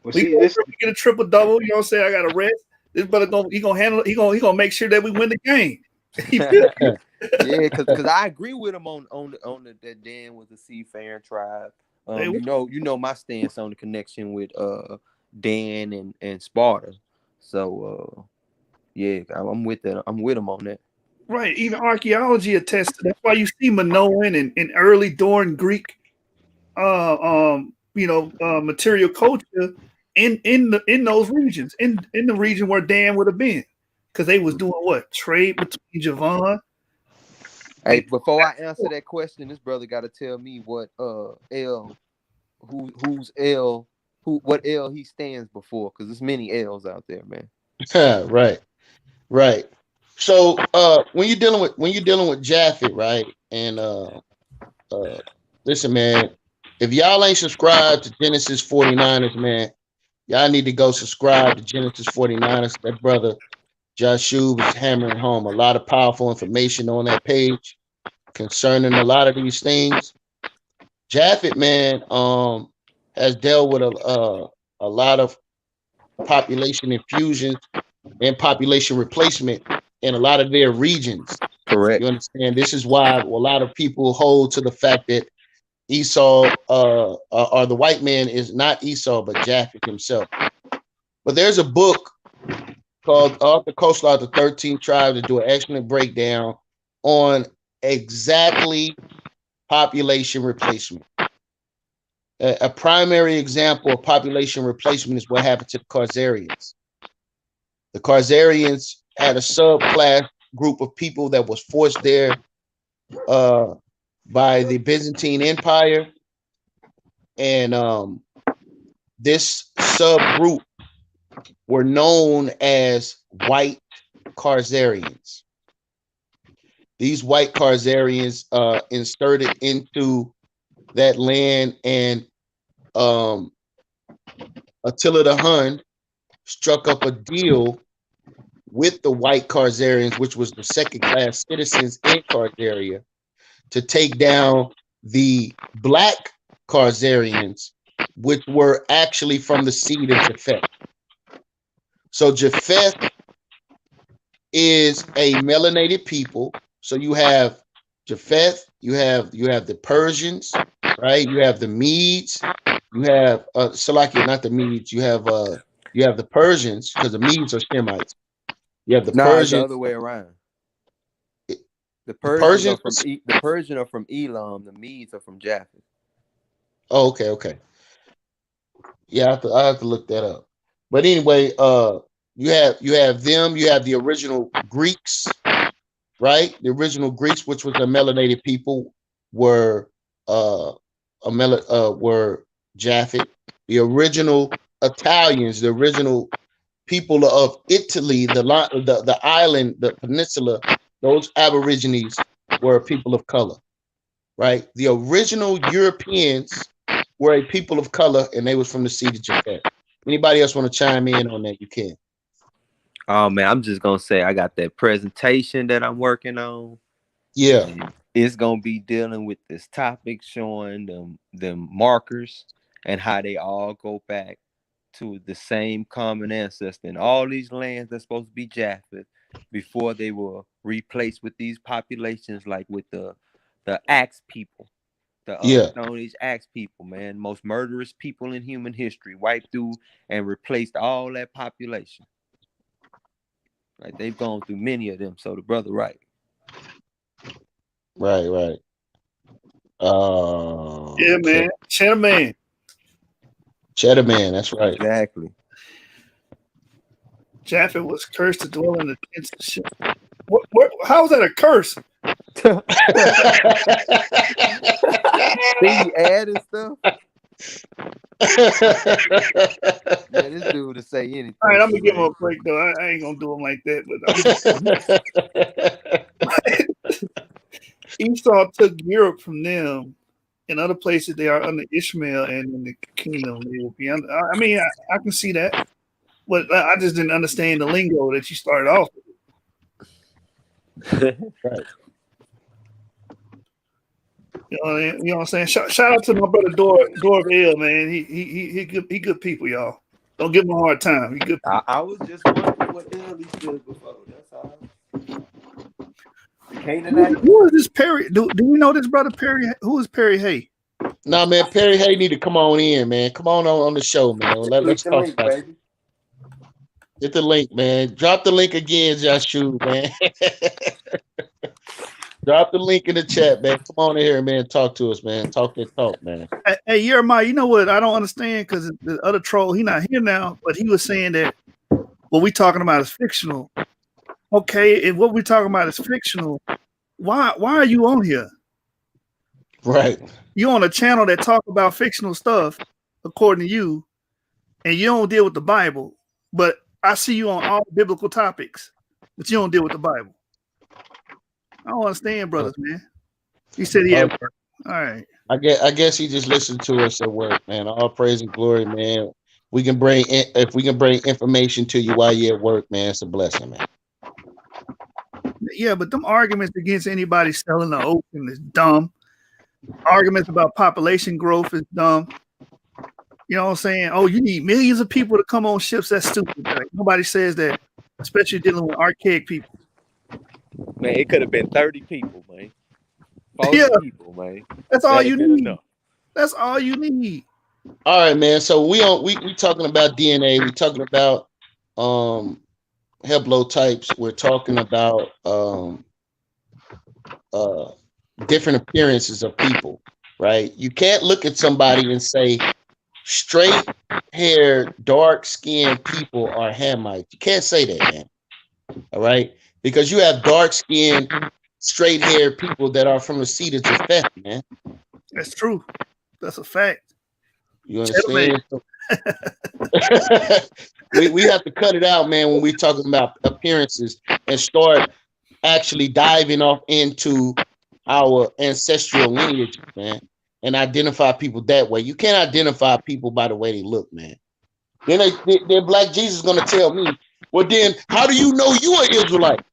well, We see go this. get a triple double. You know what I'm saying? I got to rest. This brother gonna handle. He gonna make sure that we win the game. You feel me? Yeah, because I agree with him on that Dan was a seafaring tribe. Hey, You know my stance on the connection with Dan and Sparta. So yeah, I'm with that. I'm with him on that. right. Even archaeology attests to that's why you see Minoan and early Dorian Greek material culture in those regions, in the region where Dan would have been. Because they was doing what? Trade between Javon. Hey, before I answer that question, this brother got to tell me what who's L what L he stands before, because there's many L's out there, man. Right, right. So when you're dealing with Japhet, right? And listen, man, if y'all ain't subscribed to Genesis 49ers, man, y'all need to go subscribe to Genesis 49ers. That brother Joshua is hammering home a lot of powerful information on that page concerning a lot of these things. Japhet, man, has dealt with a lot of population infusions and population replacement in a lot of their regions. Correct. You understand? This is why a lot of people hold to the fact that Esau or the white man is not Esau, but Japheth himself. But there's a book called Off the Coastline of the 13 Tribes to do an excellent breakdown on exactly population replacement. A primary example of population replacement is what happened to the Khazarians. The Khazarians had a subclass group of people that was forced there by the Byzantine Empire, and this subgroup were known as white Khazarians. These white Khazarians inserted into that land, and Attila the Hun struck up a deal with the white Khazarians, which was the second-class citizens in Khazaria, to take down the black Khazarians, which were actually from the seed of Japheth. So Japheth is a melanated people. So you have Japheth, you have the Persians, right? You have the Medes, you have Salakia, not the Medes, you have the Persians, because the Medes are Shemites. You have the Nah, it's the Persians. other way around. The Persians Persians are from Elam. The Medes are from Japheth. Oh, okay. Yeah, I have to look that up. But anyway, you have them. You have the original Greeks, right? The original Greeks, which was a melanated people, were were Japhet. The original Italians, the original people of Italy, the island, the peninsula, those Aborigines were people of color, right? The original Europeans were a people of color, and they was from the seed of Japhet. Anybody else want to chime in on that? You can. Oh man, I'm just gonna say I got that presentation that I'm working on. Yeah. And it's gonna be dealing with this topic, showing them markers and how they all go back to the same common ancestor. And all these lands that's supposed to be Japheth before they were replaced with these populations, like with the Axe people, the Yeah. Stone Age Axe people, man, most murderous people in human history, wiped through and replaced all that population. Right, they've gone through many of them. So the brother, right. Right. Yeah, man. Cheddar man. Cheddar man, that's right. Exactly. Japhet was cursed to dwell in the tents of shit. How is that a curse? See, adding stuff. Yeah, this dude to say anything. All right, I'm gonna give him a break though. I ain't gonna do him like that. But Esau took Europe from them. In other places, they are under Ishmael, and in the kingdom they will be under. I mean, I can see that, but I just didn't understand the lingo that you started off with. Right. You know what I'm saying? Shout out to my brother Dor of L, man. He good people, y'all. Don't give him a hard time. He good people. I was just wondering what the hell he stood before. That's all. Who is this Perry? Do we know this brother Perry? Who is Perry Hay? Nah, man, Perry Hay need to come on in, man. Come on the show, man. Let's talk link, about baby. it. Hit the link, man. Drop the link again, Joshua, man. Drop the link in the chat, man. Come on in here, man. Talk to us, man. Talk that talk, man. Hey, Jeremiah, you know what? I don't understand because the other troll, he not here now, but he was saying that what we talking about is fictional. Okay, if what we talking about is fictional, why are you on here? Right. You on a channel that talk about fictional stuff, according to you, and you don't deal with the Bible. But I see you on all biblical topics, but you don't deal with the Bible. I don't understand, brothers, man. He said he had work. All right. I guess he just listened to us at work, man. All praise and glory, man. If we can bring information to you while you're at work, man, it's a blessing, man. Yeah, but them arguments against anybody selling the ocean is dumb. Arguments about population growth is dumb. You know what I'm saying? Oh, you need millions of people to come on ships. That's stupid. Like, nobody says that, especially dealing with archaic people. Man, it could have been 30 people, man. 40 people, man. That's all you need. Enough. That's all you need. All right, man. So we talking about DNA. We talking about haplotypes. We're talking about different appearances of people, right? You can't look at somebody and say straight haired, dark skinned people are Hamites. You can't say that, man. All right, because you have dark skinned, straight haired people that are from the seed of Japheth, man. That's true. That's a fact. You understand? we have to cut it out, man, when we're talking about appearances and start actually diving off into our ancestral lineage, man, and identify people that way. You can't identify people by the way they look, man. Then Black Jesus is going to tell me, well, then how do you know you are Israelite?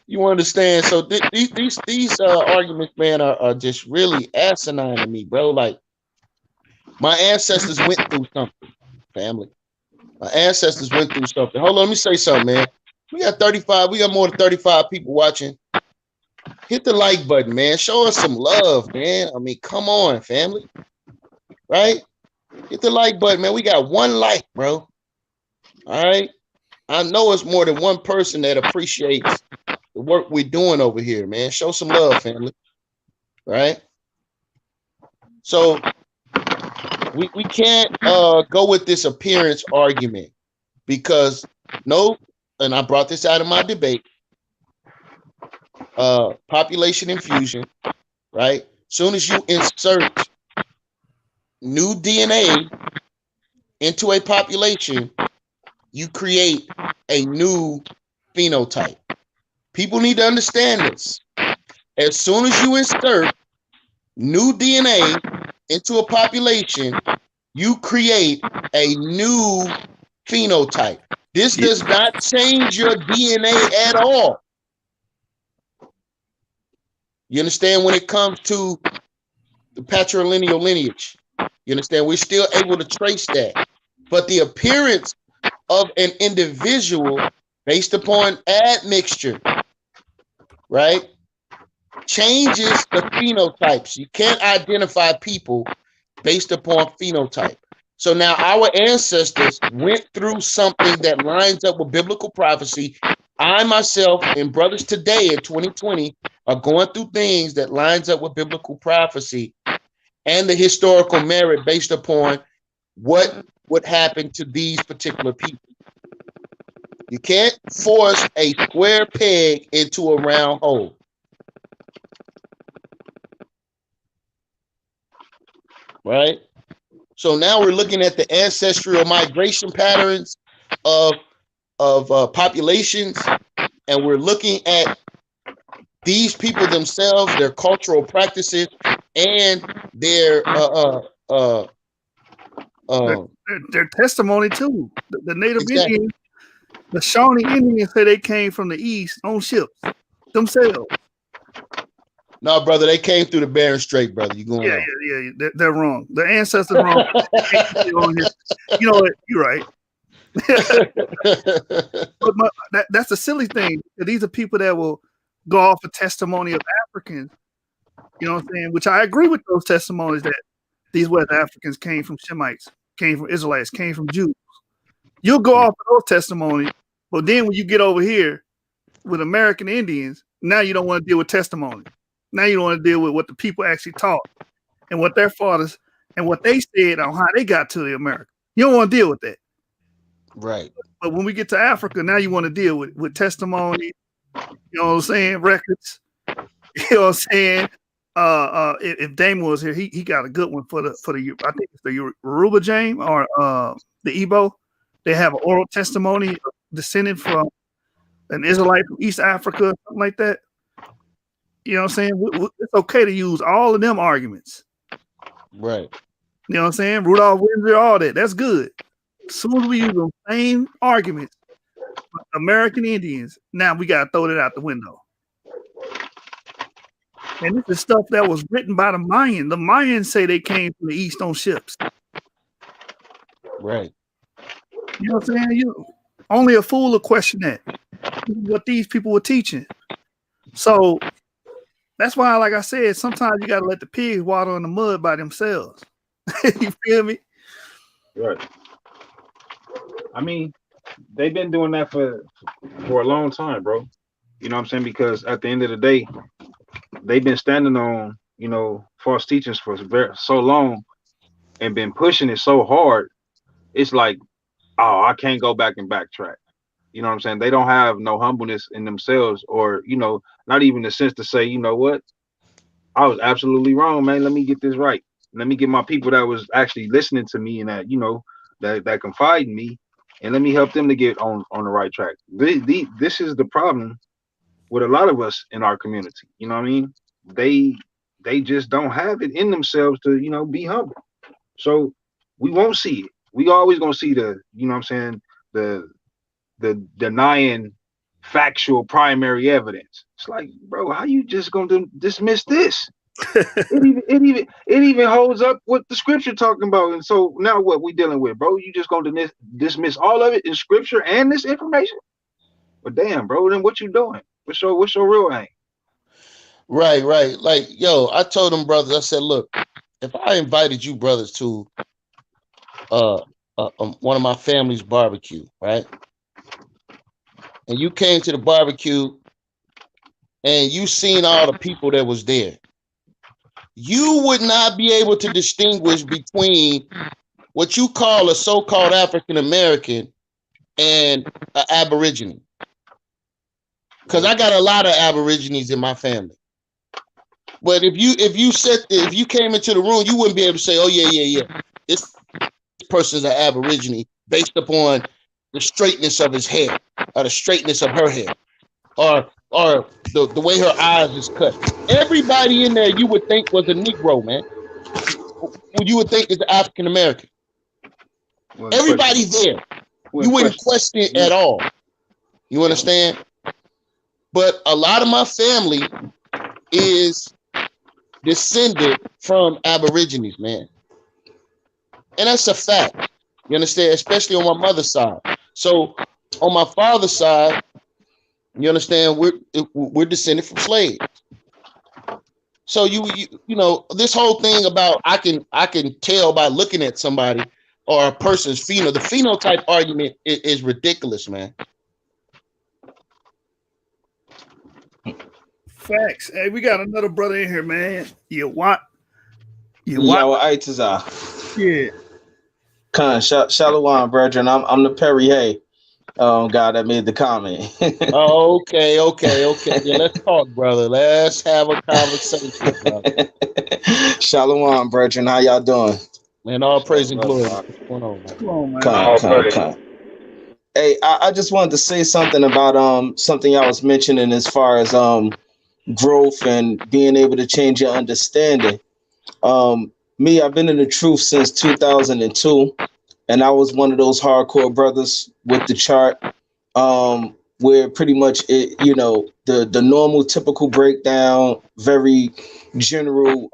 you understand? So these arguments, man, are just really asinine to me, bro. Like, my ancestors went through something, family. My ancestors went through something. Hold on, let me say something, man. We got more than 35 people watching. Hit the like button, man. Show us some love, man. I mean, come on, family. Right? Hit the like button, man. We got one like, bro. All right? I know it's more than one person that appreciates the work we're doing over here, man. Show some love, family. Right? So we can't go with this appearance argument because and I brought this out of my debate. population infusion, right? Soon as you insert new DNA into a population, you create a new phenotype. People need to understand this. As soon as you insert new DNA into a population, you create a new phenotype. This does not change your DNA at all. You understand when it comes to the patrilineal lineage? You understand? We're still able to trace that. But the appearance of an individual based upon admixture, right, changes the phenotypes. You can't identify people based upon phenotype. So now our ancestors went through something that lines up with biblical prophecy. I myself and brothers today in 2020 are going through things that lines up with biblical prophecy and the historical merit based upon what would happen to these particular people. You can't force a square peg into a round hole. Right? So now we're looking at the ancestral migration patterns of populations, and we're looking at these people themselves, their cultural practices, and their their testimony too. The Native exactly. Indians, the Shawnee Indians say they came from the east on ships themselves. No, brother, they came through the Bering Strait, brother. You going on? Yeah. They're wrong. The ancestors wrong. You know what? You're right. But that's a silly thing. These are people that will go off a testimony of Africans. You know what I'm saying? Which I agree with those testimonies that these West Africans came from Shemites, came from Israelites, came from Jews. You'll go off of those testimonies, but then when you get over here with American Indians, now you don't want to deal with testimony. Now you don't want to deal with what the people actually taught and what their fathers and what they said on how they got to the America. You don't want to deal with that. Right. But when we get to Africa, now you want to deal with testimony, you know what I'm saying, records. You know what I'm saying? If Damon was here, he got a good one for the I think it's the Yoruba James or the Igbo. They have an oral testimony descended from an Israelite from East Africa, something like that. You know what I'm saying? It's okay to use all of them arguments. Right. You know what I'm saying? Rudolph Windsor, all that. That's good. As soon as we use the same arguments, American Indians, now we got to throw that out the window. And this is stuff that was written by the Mayans. The Mayans say they came from the east on ships. Right. You know what I'm saying? Only a fool will question that. What these people were teaching. So that's why, like I said, sometimes you got to let the pigs water in the mud by themselves. You feel me? Right. I mean, they've been doing that for a long time, bro. You know what I'm saying? Because at the end of the day, they've been standing on, false teachings for so long and been pushing it so hard. It's like, oh, I can't go back and backtrack. You know what I'm saying? They don't have no humbleness in themselves or, not even the sense to say, you know what? I was absolutely wrong, man. Let me get this right. Let me get my people that was actually listening to me and that, that confide in me, and let me help them to get on the right track. This is the problem with a lot of us in our community. You know what I mean? They just don't have it in themselves to, be humble. So we won't see it. We always gonna see the, the denying factual primary evidence. It's like, bro, how you just gonna dismiss this? it even holds up what the scripture talking about. And so now what we dealing with, bro? You just gonna dismiss all of it in scripture and this information? But damn, bro, then what you doing? What's your real aim? Right. Like, yo, I told them brothers, I said, look, if I invited you brothers to one of my family's barbecue, right? And you came to the barbecue and you seen all the people that was there, you would not be able to distinguish between what you call a so-called African American and an Aborigine. because I got a lot of Aborigines in my family. But if you came into the room, you wouldn't be able to say, "Oh yeah, this person's an Aborigine," based upon the straightness of his hair, or the straightness of her hair, or the way her eyes is cut. Everybody in there you would think was a Negro, man. You would think is African American. Everybody's there. You wouldn't question it at all. You understand? But a lot of my family is descended from Aborigines, man. And that's a fact. You understand? Especially on my mother's side. So on my father's side, you understand, we're descended from slaves. So you know, this whole thing about I can tell by looking at somebody or a person's phenotype. The phenotype argument is ridiculous, man. Facts. Hey, we got another brother in here, man. You what? Yo, Aitazar. Yeah. Khan, Shalom, brethren. I'm the Perry Hay guy that made the comment. Oh, okay. Yeah, let's talk, brother. Let's have a conversation, brother. Shalom, brethren. How y'all doing? Man, all praise and glory. What's going on, man? Come on, man. Khan. Hey, I just wanted to say something about something I was mentioning as far as growth and being able to change your understanding. Me, I've been in the truth since 2002, and I was one of those hardcore brothers with the chart, where pretty much the normal typical breakdown, very general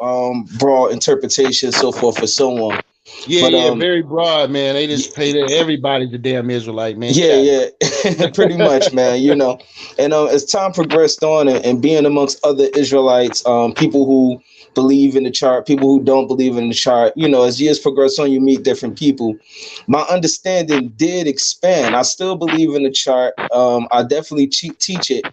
broad interpretation, so forth and so on. Yeah, very broad, man. They just pay everybody's a damn Israelite, man. Yeah, pretty much, man. And as time progressed on and being amongst other Israelites, people who believe in the chart, people who don't believe in the chart, as years progress on, you meet different people. My understanding did expand. I still believe in the chart. I definitely teach it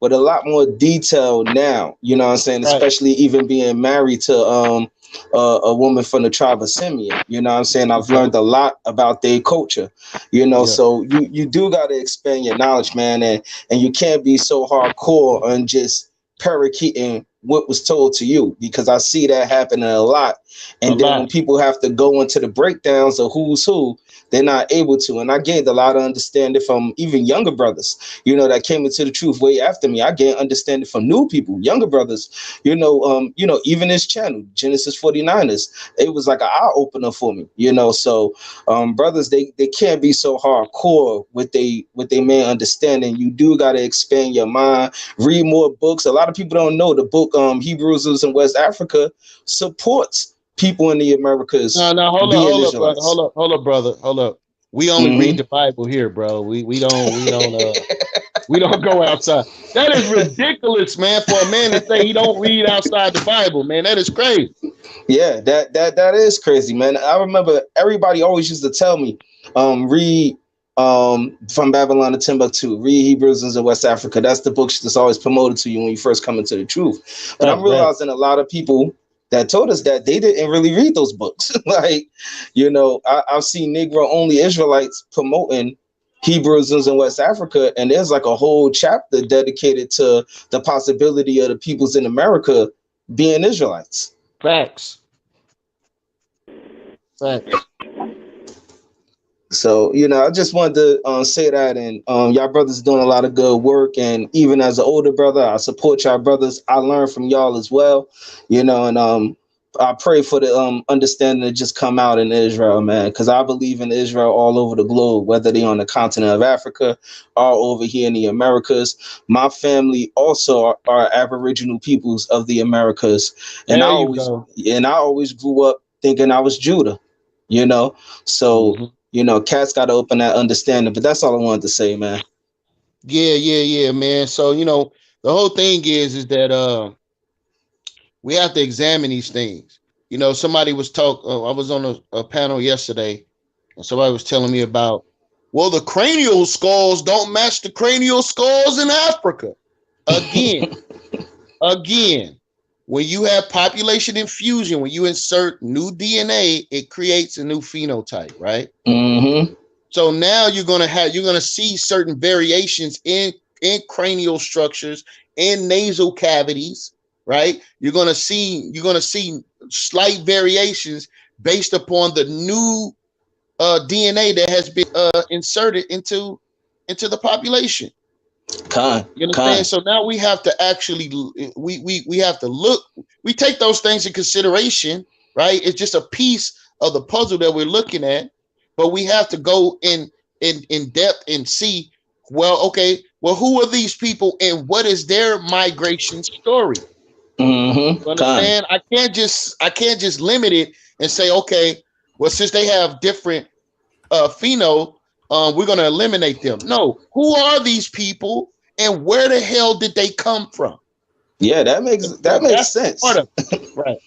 with a lot more detail now, you know what I'm saying? Right. Especially even being married to a woman from the tribe of Simeon, you know what I'm saying? I've learned a lot about their culture, so you do got to expand your knowledge, man, and you can't be so hardcore on just parakeeting what was told to you, because I see that happening a lot. And then when people have to go into the breakdowns of who's who, they're not able to. And I gained a lot of understanding from even younger brothers, that came into the truth way after me. I gained understanding from new people, younger brothers, even this channel, Genesis 49ers, it was like an eye opener for me, so brothers, they can't be so hardcore with they main understanding. You do got to expand your mind, read more books. A lot of people don't know the book Hebrews in West Africa supports people in the Americas. No, hold up, brother. Hold up. We only read the Bible here, bro. We don't go outside. That is ridiculous, man, for a man to say he don't read outside the Bible, man. That is crazy. Yeah, that is crazy, man. I remember everybody always used to tell me, read from Babylon to Timbuktu, read Hebrews in West Africa. That's the book that's always promoted to you when you first come into the truth. But I'm realizing a lot of people that told us that they didn't really read those books. I've seen Negro only Israelites promoting Hebrews in West Africa, and there's like a whole chapter dedicated to the possibility of the peoples in America being Israelites. Facts. So, I just wanted to say that, and y'all brothers doing a lot of good work. And even as an older brother, I support y'all brothers. I learn from y'all as well, and I pray for the understanding to just come out in Israel, man, because I believe in Israel all over the globe, whether they're on the continent of Africa or over here in the Americas. My family also are Aboriginal peoples of the Americas, and I always grew up thinking I was Judah, so. Cats got to open that understanding, but that's all I wanted to say, man. Yeah, man. So, the whole thing is that we have to examine these things. Somebody was I was on a panel yesterday, and somebody was telling me about, well, the cranial skulls don't match the cranial skulls in Africa. Again, when you have population infusion, when you insert new DNA, it creates a new phenotype, right? Mm-hmm. So now you're gonna see certain variations in cranial structures, in nasal cavities, right? You're gonna see slight variations based upon the new DNA that has been inserted into the population. You understand? So now we have to actually we have to look. We take those things in consideration, right? It's just a piece of the puzzle that we're looking at, but we have to go in depth and see. Well, okay, well, who are these people and what is their migration story? Mm-hmm. You understand? I can't just limit it and say, okay, well, since they have different pheno, we're going to eliminate them. No, who are these people and where the hell did they come from? Yeah, that makes sense. Right.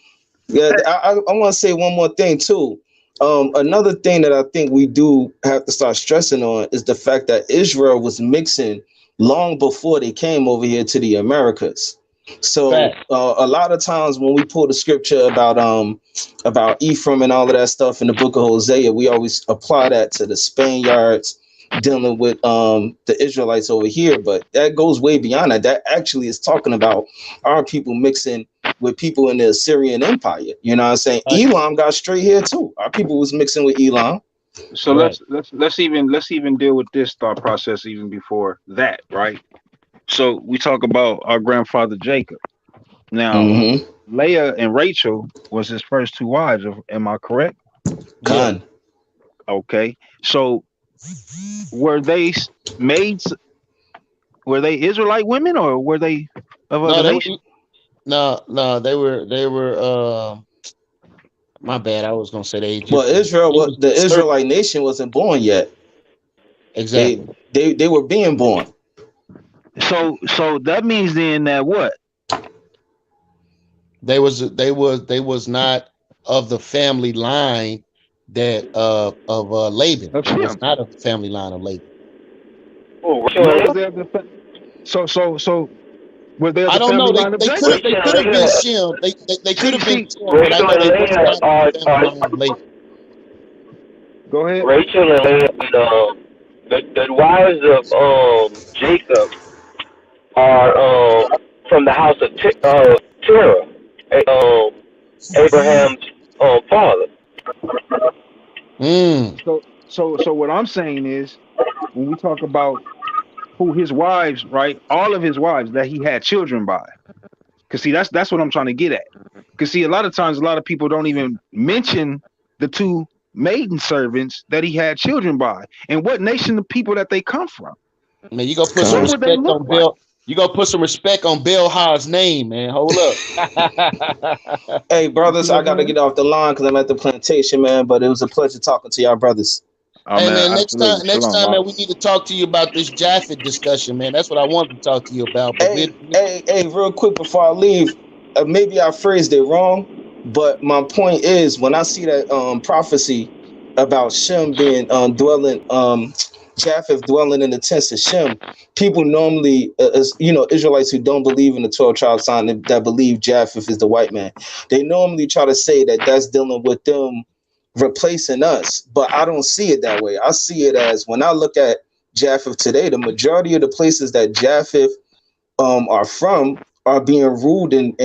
Yeah, I want to say one more thing too. Another thing that I think we do have to start stressing on is the fact that Israel was mixing long before they came over here to the Americas. So a lot of times when we pull the scripture about Ephraim and all of that stuff in the book of Hosea, we always apply that to the Spaniards dealing with the Israelites over here. But that goes way beyond that. That actually is talking about our people mixing with people in the Assyrian Empire. You know what I'm saying? Elam got straight here too. Our people was mixing with Elam. So let's even deal with this thought process even before that, right? So we talk about our grandfather Jacob. Now, Leah and Rachel was his first two wives. Am I correct? Yeah. Okay. So were they maids? Were they Israelite women or were they of other nations? No, they were. My bad. I was gonna say they. Well, the Israelite nation wasn't born yet. Exactly. They were being born. So that means then that what? They was not of the family line that of Laban. It was not a family line of Laban. Oh, so were they? I don't know. They could have been Shem. They could have been Shem, but I know they was not the family line of Laban. Go ahead. Rachel and Leah, the wives of Jacob are from the house of Terah, Abraham's father. So what I'm saying is, when we talk about who his wives, right? All of his wives that he had children by. Because see, that's what I'm trying to get at. Because see, a lot of times, a lot of people don't even mention the two maiden servants that he had children by, and what nation of people that they come from. Man, you gonna put some respect on Bill. You gonna put some respect on Bill Ha's name, man. Hold up. Hey, brothers, I gotta get off the line because I'm at the plantation, man. But it was a pleasure talking to y'all, brothers. Oh, hey man, next time, man, we need to talk to you about this Japhet discussion, man. That's what I wanted to talk to you about. But hey, real quick before I leave, maybe I phrased it wrong, but my point is when I see that prophecy about Shem being Japheth dwelling in the tents of Shem, people normally, Israelites who don't believe in the 12 tribe sign that believe Japheth is the white man, they normally try to say that that's dealing with them replacing us, but I don't see it that way. I see it as when I look at Japheth today, the majority of the places that Japheth are from are being ruled and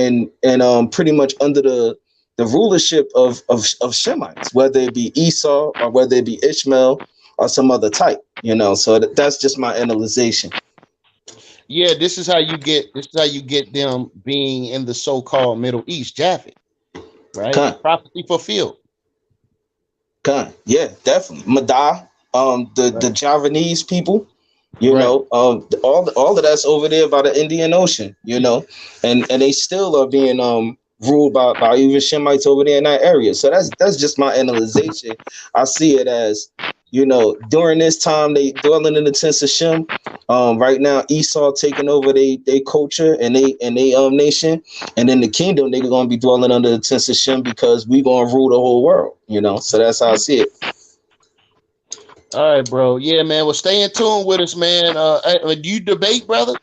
pretty much under the rulership of Shemites, whether it be Esau or whether it be Ishmael or some other type, So that's just my analyzation. Yeah, this is how you get them being in the so-called Middle East, Japheth, right? Prophecy fulfilled. Yeah, definitely. Madai, the Javanese people, all of that's over there by the Indian Ocean, and they still are being ruled by even Shemites over there in that area. So that's just my analyzation. I see it as, during this time they dwelling in the tents of Shem. Right now Esau taking over they culture and they nation, and in the kingdom they're gonna be dwelling under the tents of Shem because we gonna rule the whole world. So that's how I see it. All right, bro. Yeah, man. Well, stay in tune with us, man. Do you debate, brother?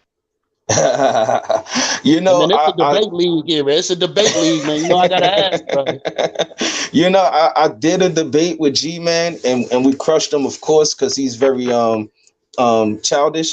It's a debate league here, man. It's a debate league, man. I gotta ask, brother. I did a debate with G-Man and we crushed him, of course, because he's very childish.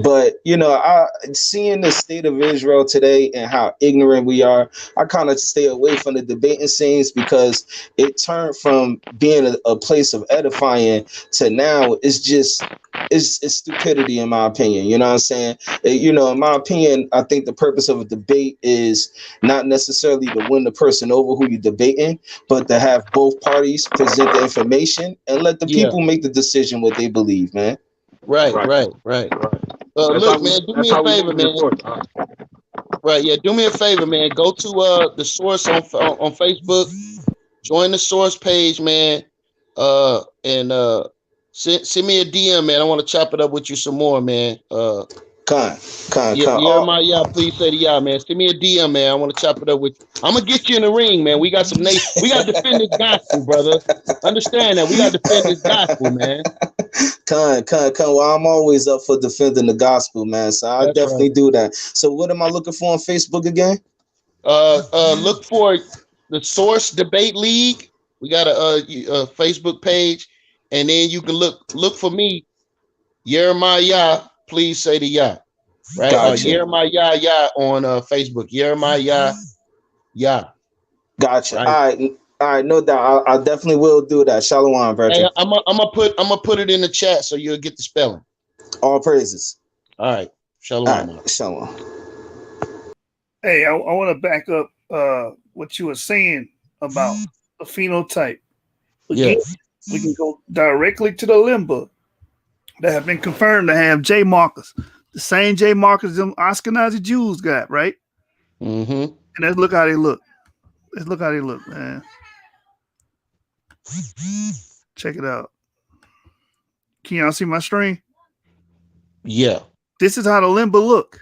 But I seeing the state of Israel today and how ignorant we are, I kind of stay away from the debating scenes because it turned from being a place of edifying to now it's stupidity, in my opinion. You know what I'm saying? In my opinion, I think the purpose of a debate is not necessarily to win the person over who you're debating, but to have both parties present the information and let the Yeah. people make the decision what they believe, man. Right. That's Look, how man, do that's me a how we favor, moving man. forward. Right, yeah, do me a favor, man. Go to the source on Facebook. Join the source page, man. And send me a DM, man. I want to chop it up with you some more, man. Con. Jeremiah, please say the yeah, man. Send me a DM, man. I want to chop it up with you. I'm gonna get you in the ring, man. We got we gotta defend this gospel, brother. Understand that. We gotta defend this gospel, man. Con. Well, I'm always up for defending the gospel, man. So I definitely do that. So what am I looking for on Facebook again? Look for the Source Debate League. We got a Facebook page, and then you can look for me, Jeremiah. Please say the yeah, right? Gotcha. Jeremiah on Facebook. Jeremiah, yeah. Gotcha. Right. All right, no doubt. I definitely will do that. Shalom, brethren. Hey, I'm gonna put it in the chat so you'll get the spelling. All praises. All right, shalom. All right, shalom. Hey, I want to back up what you were saying about the phenotype. Again, we can go directly to the limba that have been confirmed to have J markers, the same J markers them Ashkenazi Jews got, right? Mm-hmm. And let's look how they look. Let's look how they look, man. Check it out. Can y'all see my screen? Yeah. This is how the limba look.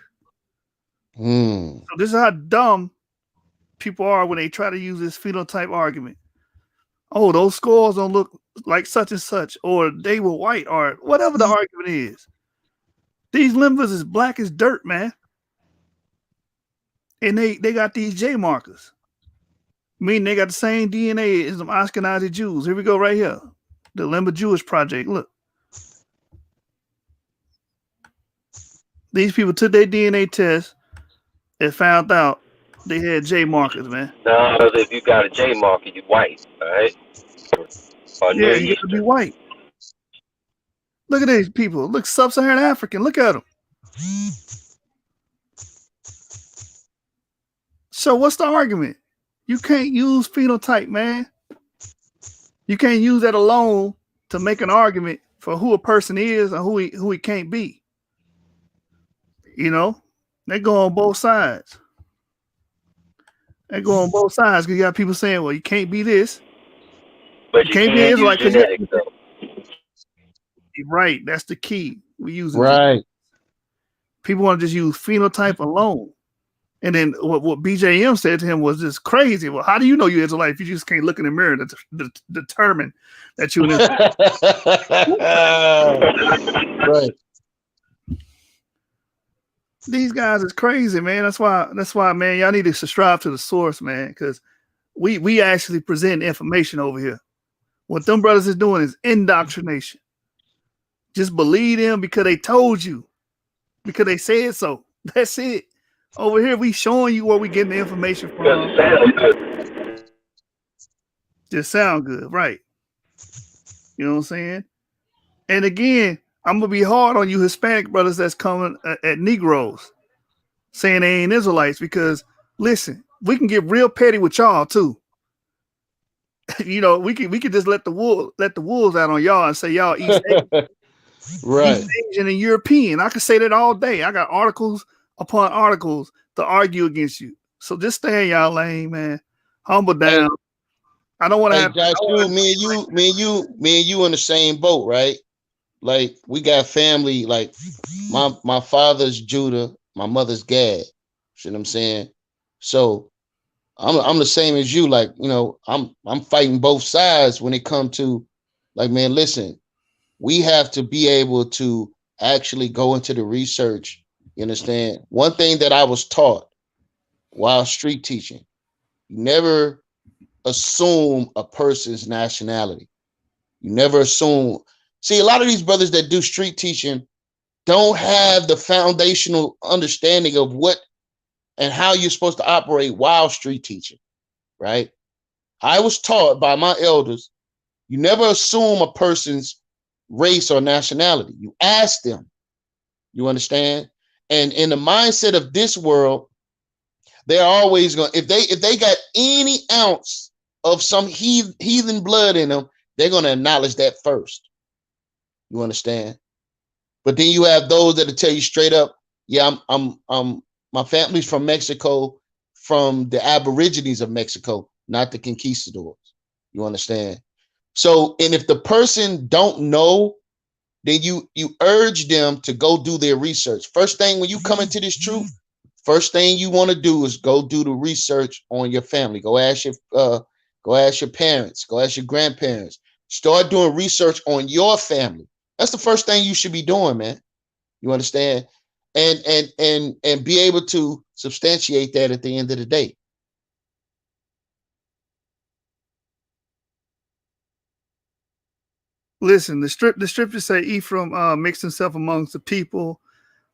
So this is how dumb people are when they try to use this phenotype argument. Oh, those scores don't look like such and such, or they were white, or whatever the argument is. These limbas is black as dirt, man. And they got these J markers. Meaning they got the same DNA as them Ashkenazi Jews. Here we go right here. The Limba Jewish Project. Look. These people took their DNA test and found out they had J markers, man. Now, if you got a J marker, you white, all right? Yeah, you got to be white. Look at these people. Look, sub-Saharan African. Look at them. So what's the argument? You can't use phenotype, man. You can't use that alone to make an argument for who a person is and who he can't be. You know, they go on both sides. They go on both sides because you got people saying, "Well, you can't be this, but you can't be Israelite because right." That's the key. We use right. People want to just use phenotype alone. And then what BJM said to him was just crazy. Well, how do you know you're Israelite if you just can't look in the mirror to determine that you're an Israelite? Right. These guys is crazy, man. That's why, man, y'all need to subscribe to the source, man, because we actually present information over here. What them brothers is doing is indoctrination. Just believe them because they told you, because they said so. That's it. Over here, we showing you where we getting the information from. Just sound good, right? You know what I'm saying? And again, I'm gonna be hard on you Hispanic brothers that's coming at Negroes, saying they ain't Israelites, because listen, we can get real petty with y'all too. You know, we could just let the wolves out on y'all and say y'all East Asian, right? East Asian and European. I could say that all day. I got articles upon articles to argue against you. So just stay in y'all lane, man. Humble down. Hey, I don't want to have me and you in the same boat, right? Like we got family. Like my father's Judah, my mother's Gad. You know what I'm saying? So I'm the same as you. Like, you know, I'm fighting both sides when it comes to, like, man, listen, we have to be able to actually go into the research. You understand? One thing that I was taught while street teaching, you never assume a person's nationality. You never assume. See, a lot of these brothers that do street teaching, don't have the foundational understanding of what and how you're supposed to operate while street teaching, right? I was taught by my elders, you never assume a person's race or nationality. You ask them, you understand? And in the mindset of this world, they're always going, if they got any ounce of some heathen blood in them, they're going to acknowledge that first. You understand? But then you have those that'll tell you straight up, yeah, I'm my family's from Mexico, from the Aborigines of Mexico, not the conquistadors. You understand? So, and if the person don't know, then you urge them to go do their research. First thing when you come into this truth, first thing you want to do is go do the research on your family. Go ask your parents, go ask your grandparents. Start doing research on your family. That's the first thing you should be doing, man. You understand? And be able to substantiate that at the end of the day. Listen, the scriptures say Ephraim mixed himself amongst the people.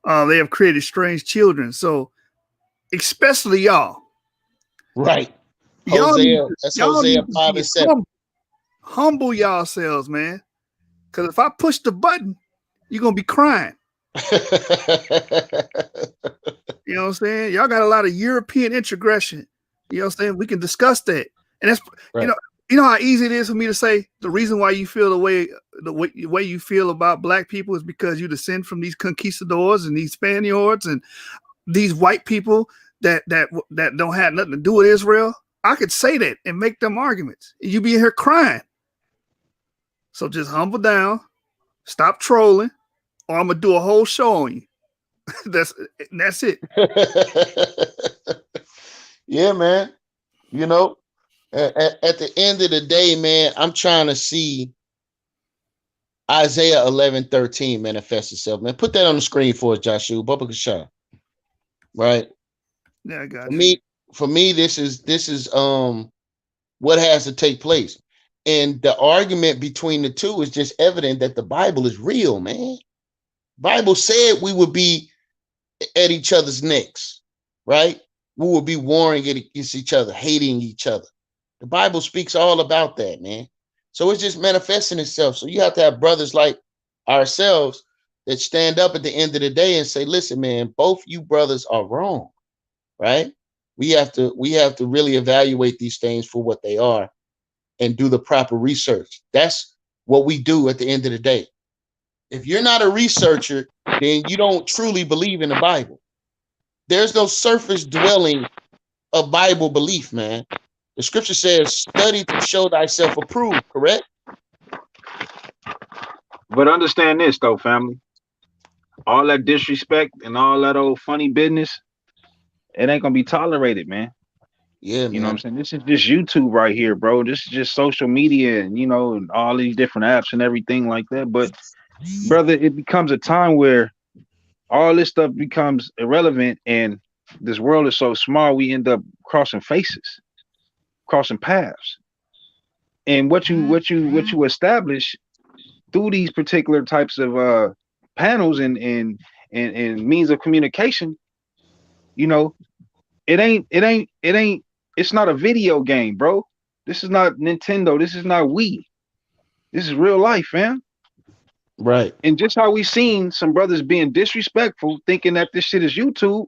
They have created strange children. So, especially y'all. Right. Y'all That's Hosea 5 and 7. Humble yourselves, man. Because if I push the button, you're going to be crying. You know what I'm saying? Y'all got a lot of European integration. You know what I'm saying? We can discuss that. And that's, right. You know how easy it is for me to say the reason why you feel the way you feel about black people is because you descend from these conquistadors and these Spaniards and these white people that don't have nothing to do with Israel. I could say that and make them arguments. You be in here crying. So just humble down, stop trolling, or I'm gonna do a whole show on you. that's it. Yeah, man. You know, at the end of the day, man, I'm trying to see Isaiah 11:13 manifest itself, man. Put that on the screen for us, Joshua. Bubba Kasha. Right? Yeah, I got For me, this is what has to take place. And the argument between the two is just evident that the Bible is real, man. Bible said we would be at each other's necks, right? We would be warring against each other, hating each other. The Bible speaks all about that, man. So it's just manifesting itself. So you have to have brothers like ourselves that stand up at the end of the day and say, listen, man, both you brothers are wrong, right? We have to really evaluate these things for what they are and do the proper research. That's what we do at the end of the day. If you're not a researcher, then you don't truly believe in the Bible. There's no surface dwelling of Bible belief, man. The scripture says, study to show thyself approved, correct? But understand this, though, family. All that disrespect and all that old funny business, it ain't going to be tolerated, man. Yeah, man. You know what I'm saying? This is just YouTube right here, bro. This is just social media and, you know, and all these different apps and everything like that. But, brother, it becomes a time where all this stuff becomes irrelevant and this world is so small, we end up crossing faces, crossing paths. And what you establish through these particular types of panels and means of communication, you know, it's not a video game, bro. This is not Nintendo. This is not Wii. This is real life, fam. Right. And just how we seen some brothers being disrespectful, thinking that this shit is YouTube,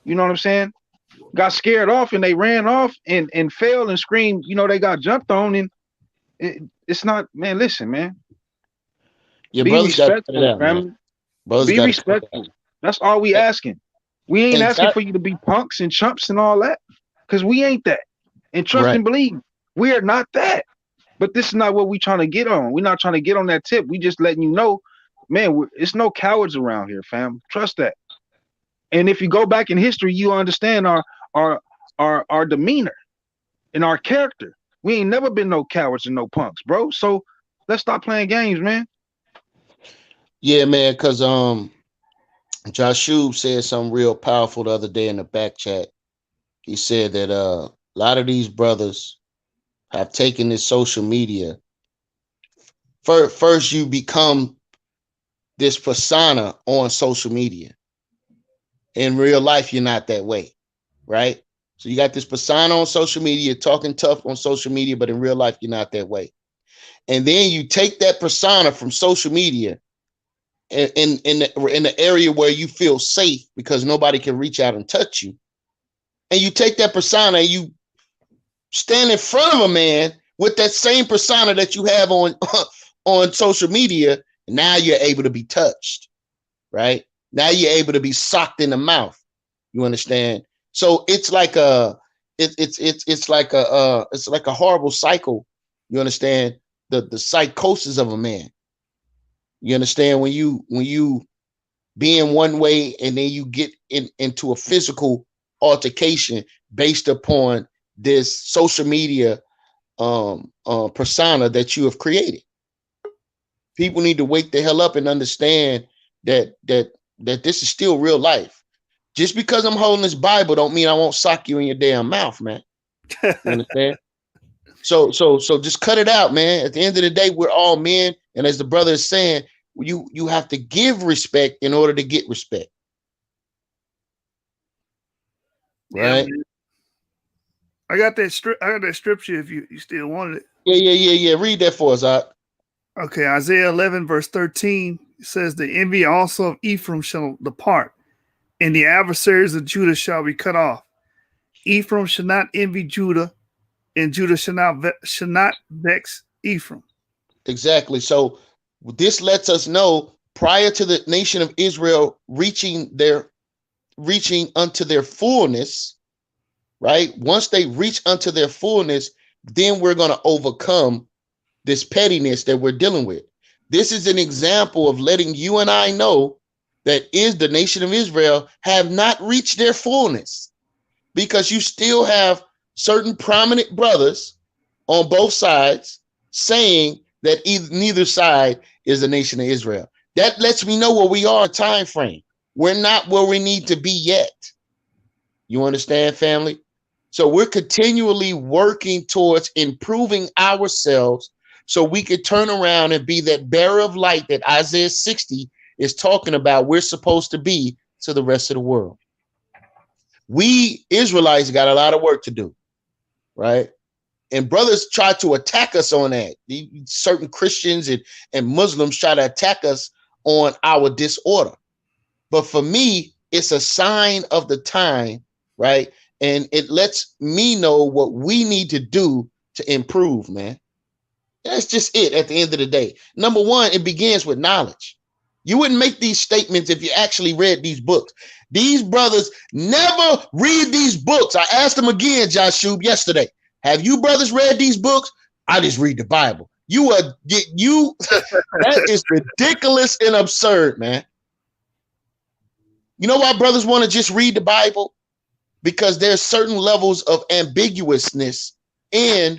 you know what I'm saying? Got scared off and they ran off and fell and screamed, you know, they got jumped on. And it's not, man, listen, man. Your be respectful, out, family. Be respectful. That's all we asking. We ain't asking for you to be punks and chumps and all that, because we ain't that. And trust and believe, we are not that. But this is not what we trying to get on. We're not trying to get on that tip. We just letting you know, man, it's no cowards around here, fam. Trust that. And if you go back in history, you understand our demeanor and our character. We ain't never been no cowards and no punks, bro. So let's stop playing games, man. Yeah, man, because Joshua said something real powerful the other day in the back chat. He said that a lot of these brothers have taken this social media. First, you become this persona on social media. In real life, you're not that way, right? So you got this persona on social media, talking tough on social media, but in real life, you're not that way. And then you take that persona from social media in the area where you feel safe because nobody can reach out and touch you. And you take that persona and you stand in front of a man with that same persona that you have on on social media. And now you're able to be touched, right? Now you're able to be socked in the mouth. You understand? So it's like it's like a horrible cycle. You understand? The psychosis of a man. You understand when you be in one way and then you get into a physical altercation based upon this social media persona that you have created. People need to wake the hell up and understand that this is still real life. Just because I'm holding this Bible don't mean I won't sock you in your damn mouth, man. You understand? So just cut it out, man. At the end of the day, we're all men, and as the brother is saying, you have to give respect in order to get respect. Right? Yeah, I got that scripture if you still wanted it. Yeah. Read that for us, Art. Okay, Isaiah 11, verse 13 says, the envy also of Ephraim shall depart, and the adversaries of Judah shall be cut off. Ephraim shall not envy Judah, and Judah shall not vex Ephraim. Exactly. So this lets us know prior to the nation of Israel reaching unto their fullness, right? Once they reach unto their fullness, then we're going to overcome this pettiness that we're dealing with. This is an example of letting you and I know that is the nation of Israel have not reached their fullness, because you still have certain prominent brothers on both sides saying that neither side is the nation of Israel. That lets me know where we are in time frame. We're not where we need to be yet. You understand, family? So we're continually working towards improving ourselves so we could turn around and be that bearer of light that Isaiah 60 is talking about we're supposed to be to the rest of the world. We Israelites got a lot of work to do, right? And brothers try to attack us on that. Certain Christians and Muslims try to attack us on our disorder. But for me, it's a sign of the time, right? And it lets me know what we need to do to improve, man. That's just it at the end of the day. Number one, it begins with knowledge. You wouldn't make these statements if you actually read these books. These brothers never read these books. I asked them again, Josh Shub, yesterday. Have you brothers read these books? I just read the Bible. That is ridiculous and absurd, man. You know why brothers want to just read the Bible? Because there's certain levels of ambiguousness in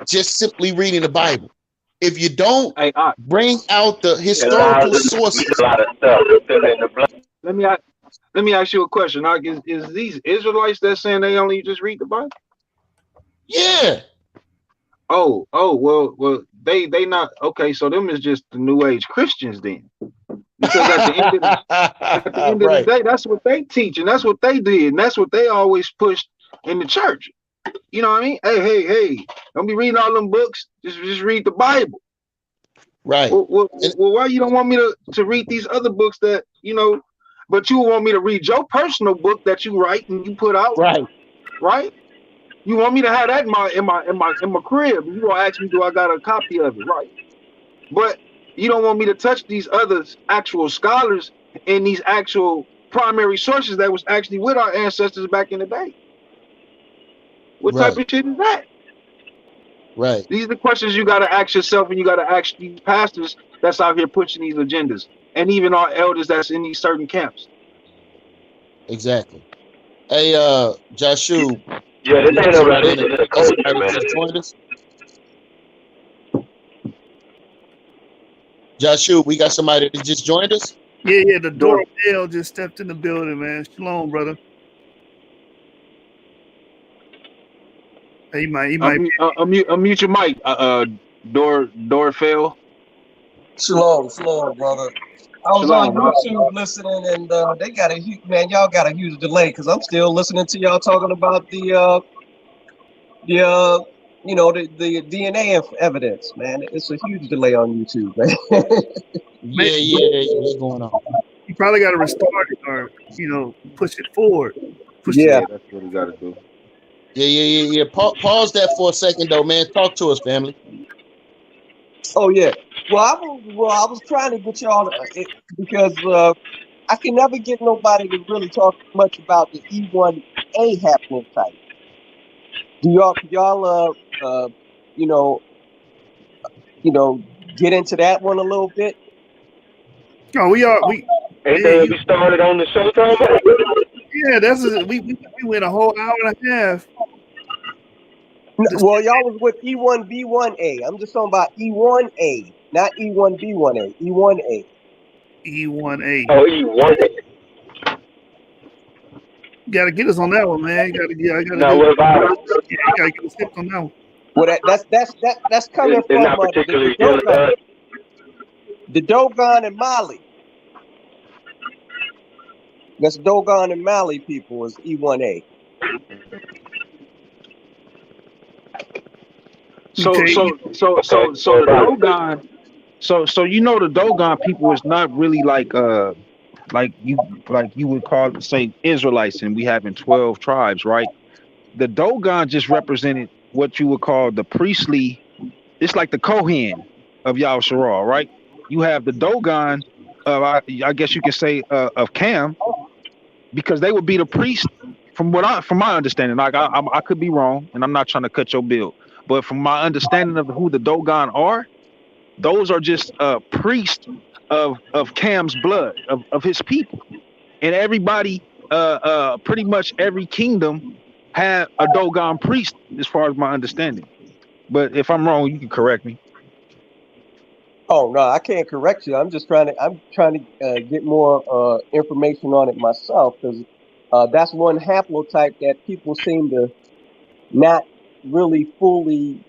just simply reading the Bible. If you don't bring out the historical sources. A lot of stuff in the blood. Let me ask you a question. Is these Israelites that saying they only just read the Bible? Yeah. Oh, well, they not okay. So them is just the New Age Christians then. Because at the end of the day, that's what they teach, and that's what they did, and that's what they always pushed in the church. You know what I mean? Hey, don't be reading all them books. Just read the Bible. Right. Well, why you don't want me to read these other books that, but you want me to read your personal book that you write and you put out? Right? You want me to have that in my crib. You gonna ask me, do I got a copy of it? Right. But you don't want me to touch these other actual scholars and these actual primary sources that was actually with our ancestors back in the day. What type of shit is that? Right. These are the questions you got to ask yourself, and you got to ask these pastors that's out here pushing these agendas, and even our elders that's in these certain camps. Exactly. Hey, Jashu. Yeah, this ain't a religion, it's a culture, man. Jashu, we got somebody that just joined us? Yeah, the Doorbell just stepped in the building, man. Shalom, brother. He might unmute your mic, Dorfell. Shalom, brother. I was on Shalom, bro. YouTube listening, and they got a huge man. Y'all got a huge delay because I'm still listening to y'all talking about the the DNA evidence, man. It's a huge delay on YouTube, man. Yeah. What's going on? You probably got to restart it or push it forward. Yeah. That's what we got to do. Yeah. Pause that for a second, though, man. Talk to us, family. Oh yeah. Well, I was trying to get y'all because I can never get nobody to really talk much about the E1A haplotype. Do y'all get into that one a little bit? Oh, we Anything we started on the show, Tom? we went a whole hour and a half. Well, y'all was with E1B1A. I'm just talking about E1A, not E1B1A. E1A. E1A. Oh, E1A. You gotta get us on that one, man. Now, what about it? You gotta get us hipped on that one. Well, that's coming They're from not particularly dealing the Dogon and Mali. That's Dogon and Mali people is E1A. So the Dogon. So the Dogon people is not really like you would call say Israelites, and we having 12 tribes, right? The Dogon just represented what you would call the priestly. It's like the Kohen of Yahusharah, right? You have the Dogon of I guess you could say of Cam, because they would be the priest from my understanding. Like I could be wrong, and I'm not trying to cut your bill, but from my understanding of who the Dogon are, those are just priests of Cam's blood, of his people. And everybody, pretty much every kingdom had a Dogon priest, as far as my understanding. But if I'm wrong, you can correct me. Oh no, I can't correct you. I'm trying to get more information on it myself, because that's one haplotype that people seem to not really fully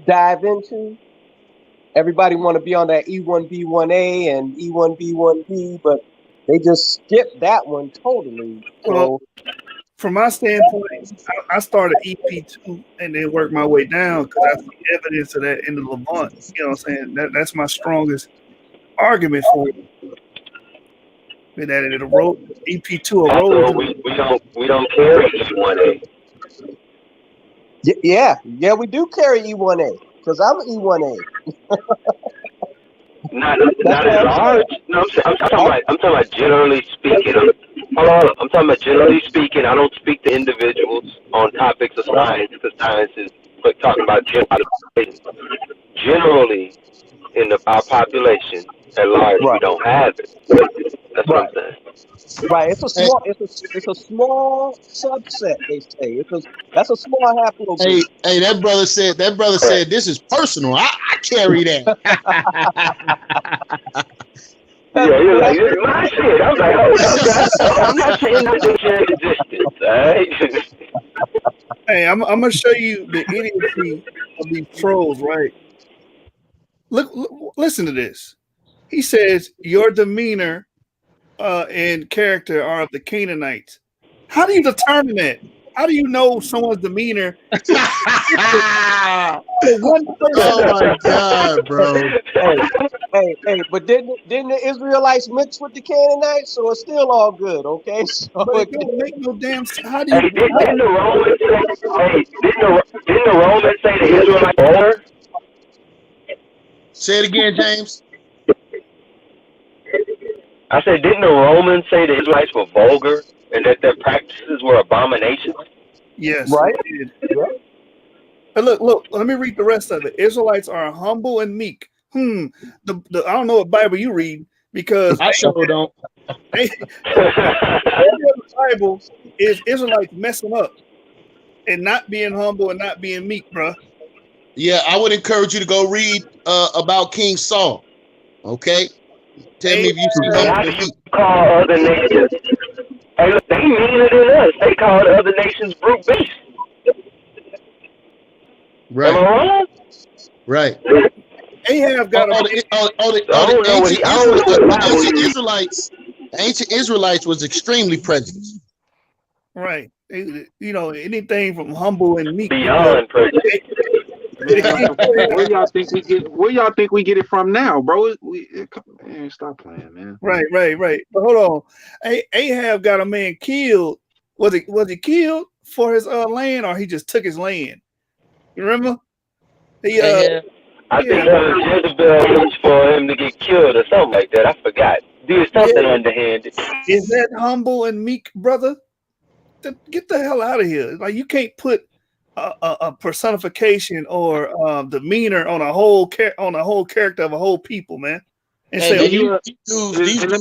dive into. Everybody want to be on that E1B1A and E1B1B, but they just skip that one totally. Well, from my standpoint, I started EP2 and then worked my way down because I see evidence of that in the Levant. You know what I'm saying? That's my strongest argument for it. That it erodes, EP2 erodes. Also, we don't carry E1A. Yeah, we do carry E1A because I'm E1A. Not at large. No, I'm talking about generally speaking. I'm talking about generally speaking. I don't speak to individuals on topics of science, because science is talking about generally in our population at large. Right. We don't have it. That's what I'm saying. Right, it's a small subset. They say that's a small haplogroup. Hey, that brother said this is personal. I carry that. Yeah, you're like, this is my shit. I'm like, oh, I'm not saying nothing in existence. All right. Hey, I'm gonna show you the idiocy of these trolls, right? Look, listen to this. He says your demeanor and character are of the Canaanites. How do you determine that? How do you know someone's demeanor? Oh my God, bro! Hey! But didn't the Israelites mix with the Canaanites? So it's still all good, okay? So but it don't make no damn. How do you? Didn't the Romans say? Didn't the Romans say the Israelites were? Say it again, James. I said, didn't the Romans say the Israelites were vulgar and that their practices were abominations? Yes, right. But look. Let me read the rest of it. Israelites are humble and meek. I don't know what Bible you read, because I sure don't. The Bible is Israelites messing up and not being humble and not being meek, bro. Yeah, I would encourage you to go read about King Saul. Okay. Tell me if you see How do you call other nations? Hey, look, they meaner than us. They call the other nations brute beasts. Right. Am I wrong? Right. Ahab got ancient Israelites was extremely prejudiced. right. You know, anything from humble and meek. Beyond prejudice. Where y'all think we get it from now, bro? Man, stop playing, man. Right. But hold on. Ahab got a man killed. Was he killed for his land, or he just took his land? You remember? I think Jezebel looks for him to get killed or something like that. I forgot. Did something underhanded. Is that humble and meek, brother? Get the hell out of here! Like, you can't put a personification or demeanor on a whole character of a whole people, man. And say, let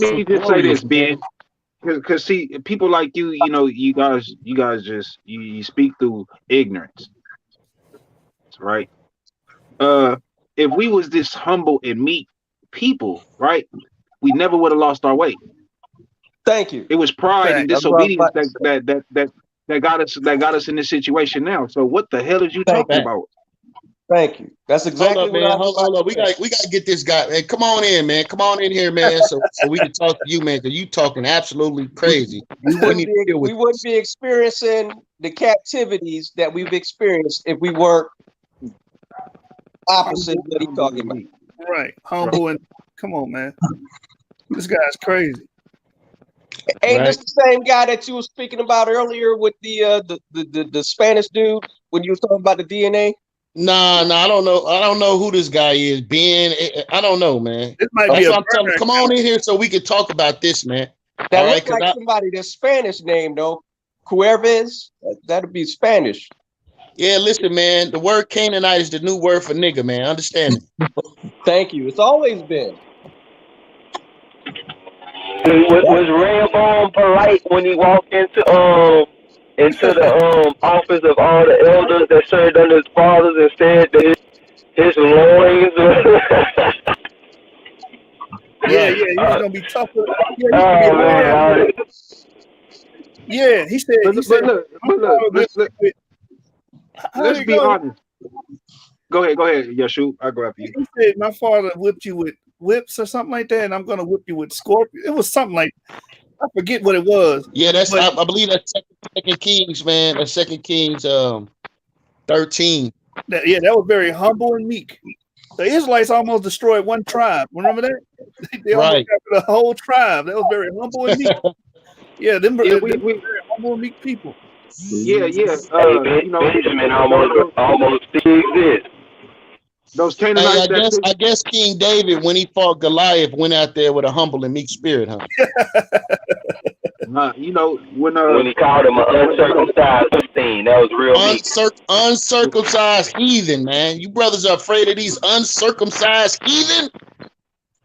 me just say this, Ben, because see, people like you, you know, you guys just you speak through ignorance, right? If we was this humble and meek people, right, we never would have lost our way. Thank you. It was pride and disobedience that got us in this situation now. So what the hell is you talking about? Thank you. That's exactly what I was. Hold up. We got to get this guy. Hey, come on in, man. Come on in here, man. So we can talk to you, man, because you talking absolutely crazy. We wouldn't be experiencing the captivities that we've experienced if we weren't opposite of what he's talking about. Right. Humble and come on, man. This guy's crazy. Ain't this the same guy that you were speaking about earlier with the Spanish dude when you were talking about the DNA? Nah, I don't know. I don't know who this guy is. Ben, I don't know, man. This might be come on in here so we can talk about this, man. That looks like somebody that's Spanish name though. Cuerves, that'd be Spanish. Yeah, listen, man. The word Canaanite is the new word for nigga, man. Understand it. Thank you. It's always been. Was Rehoboam polite when he walked into the office of all the elders that served under his fathers and said that his loins? He's gonna be tougher. Yeah, he said. Look, let's be honest. Go ahead. Yeah, shoot. I'll go after you. He said, my father whipped you with whips or something like that, and I'm gonna whip you with scorpions. It was something like, I forget what it was. Yeah, I believe that's Second Kings, man. That's 2 Kings 13. That was very humble and meek. The Israelites almost destroyed one tribe. Remember that? They almost got the whole tribe. That was very humble and meek. Them very humble and meek people. Benjamin almost still exists. Those Canaanites. I guess King David, when he fought Goliath, went out there with a humble and meek spirit, huh? When he called him an uncircumcised Philistine, that was real uncircumcised heathen, man. You brothers are afraid of these uncircumcised heathen.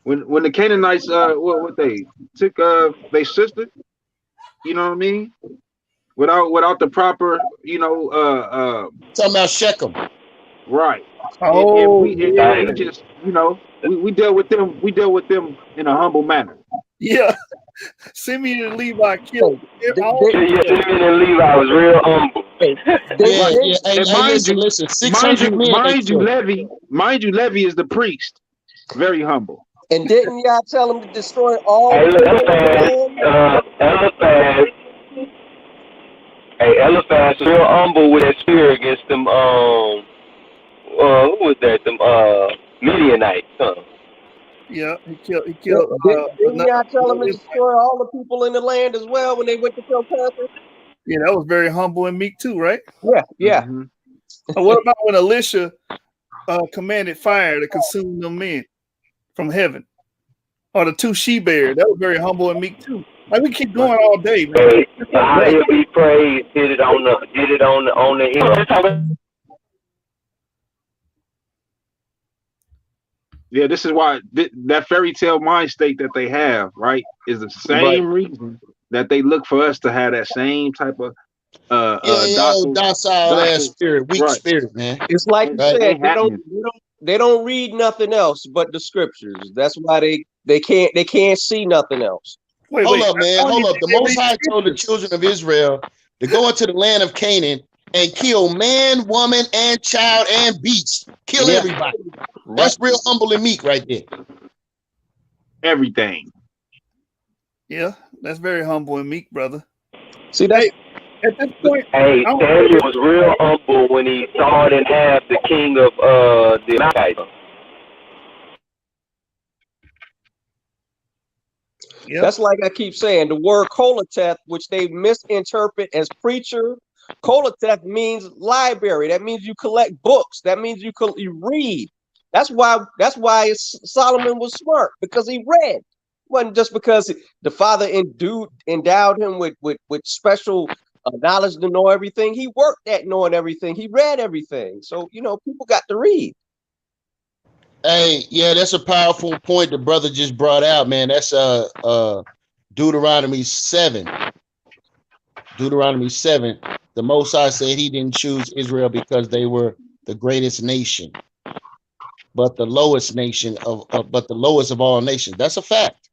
When the Canaanites, what they took their sister, you know what I mean? Without the proper, talking about Shechem, right? We just, we dealt with them in a humble manner. Yeah, Simeon and Levi killed. Simeon and Levi was real humble. Listen, 600 men. Mind you, Levi is the priest, very humble. And didn't y'all tell him to destroy all? Eliphaz was real humble with that spear against them. Who was that? Them Midianites, huh? Yeah, he killed. Didn't y'all tell him to destroy all the people in the land as well when they went to kill Panther? Yeah, that was very humble and meek too, right? Yeah. Mm-hmm. What about when Elisha commanded fire to consume them men from heaven, or the 2 she-bears? That was very humble and meek too. Like, we keep going all day, man. He'll be praised. Did it on the hill. Yeah, this is why that fairy tale mind state that they have, right, is the same reason that they look for us to have that same type of docile ass spirit, weak spirit, man. It's like you said, they don't read nothing else but the scriptures. That's why they can't see nothing else. Hold up. The Most High told the children of Israel to go into the land of Canaan and kill man, woman, and child and beast. Kill everybody. That's real humble and meek right there. Everything. Yeah, that's very humble and meek, brother. See, that's Hey, at this point, Hey, Samuel was real humble when he saw it in half the king of the Amalekites. yeah, that's like I keep saying, the word kolateth, which they misinterpret as preacher. Kolateth means library. That means you collect books. That means you read. That's why Solomon was smart, because he read. It wasn't just because the father endowed him with special knowledge to know everything. He worked at knowing everything. He read everything. So people got to read. Hey, yeah, that's a powerful point the brother just brought out, man. That's Deuteronomy 7. Deuteronomy 7. The Most High said he didn't choose Israel because they were the greatest nation, but the lowest nation but the lowest of all nations. That's a fact.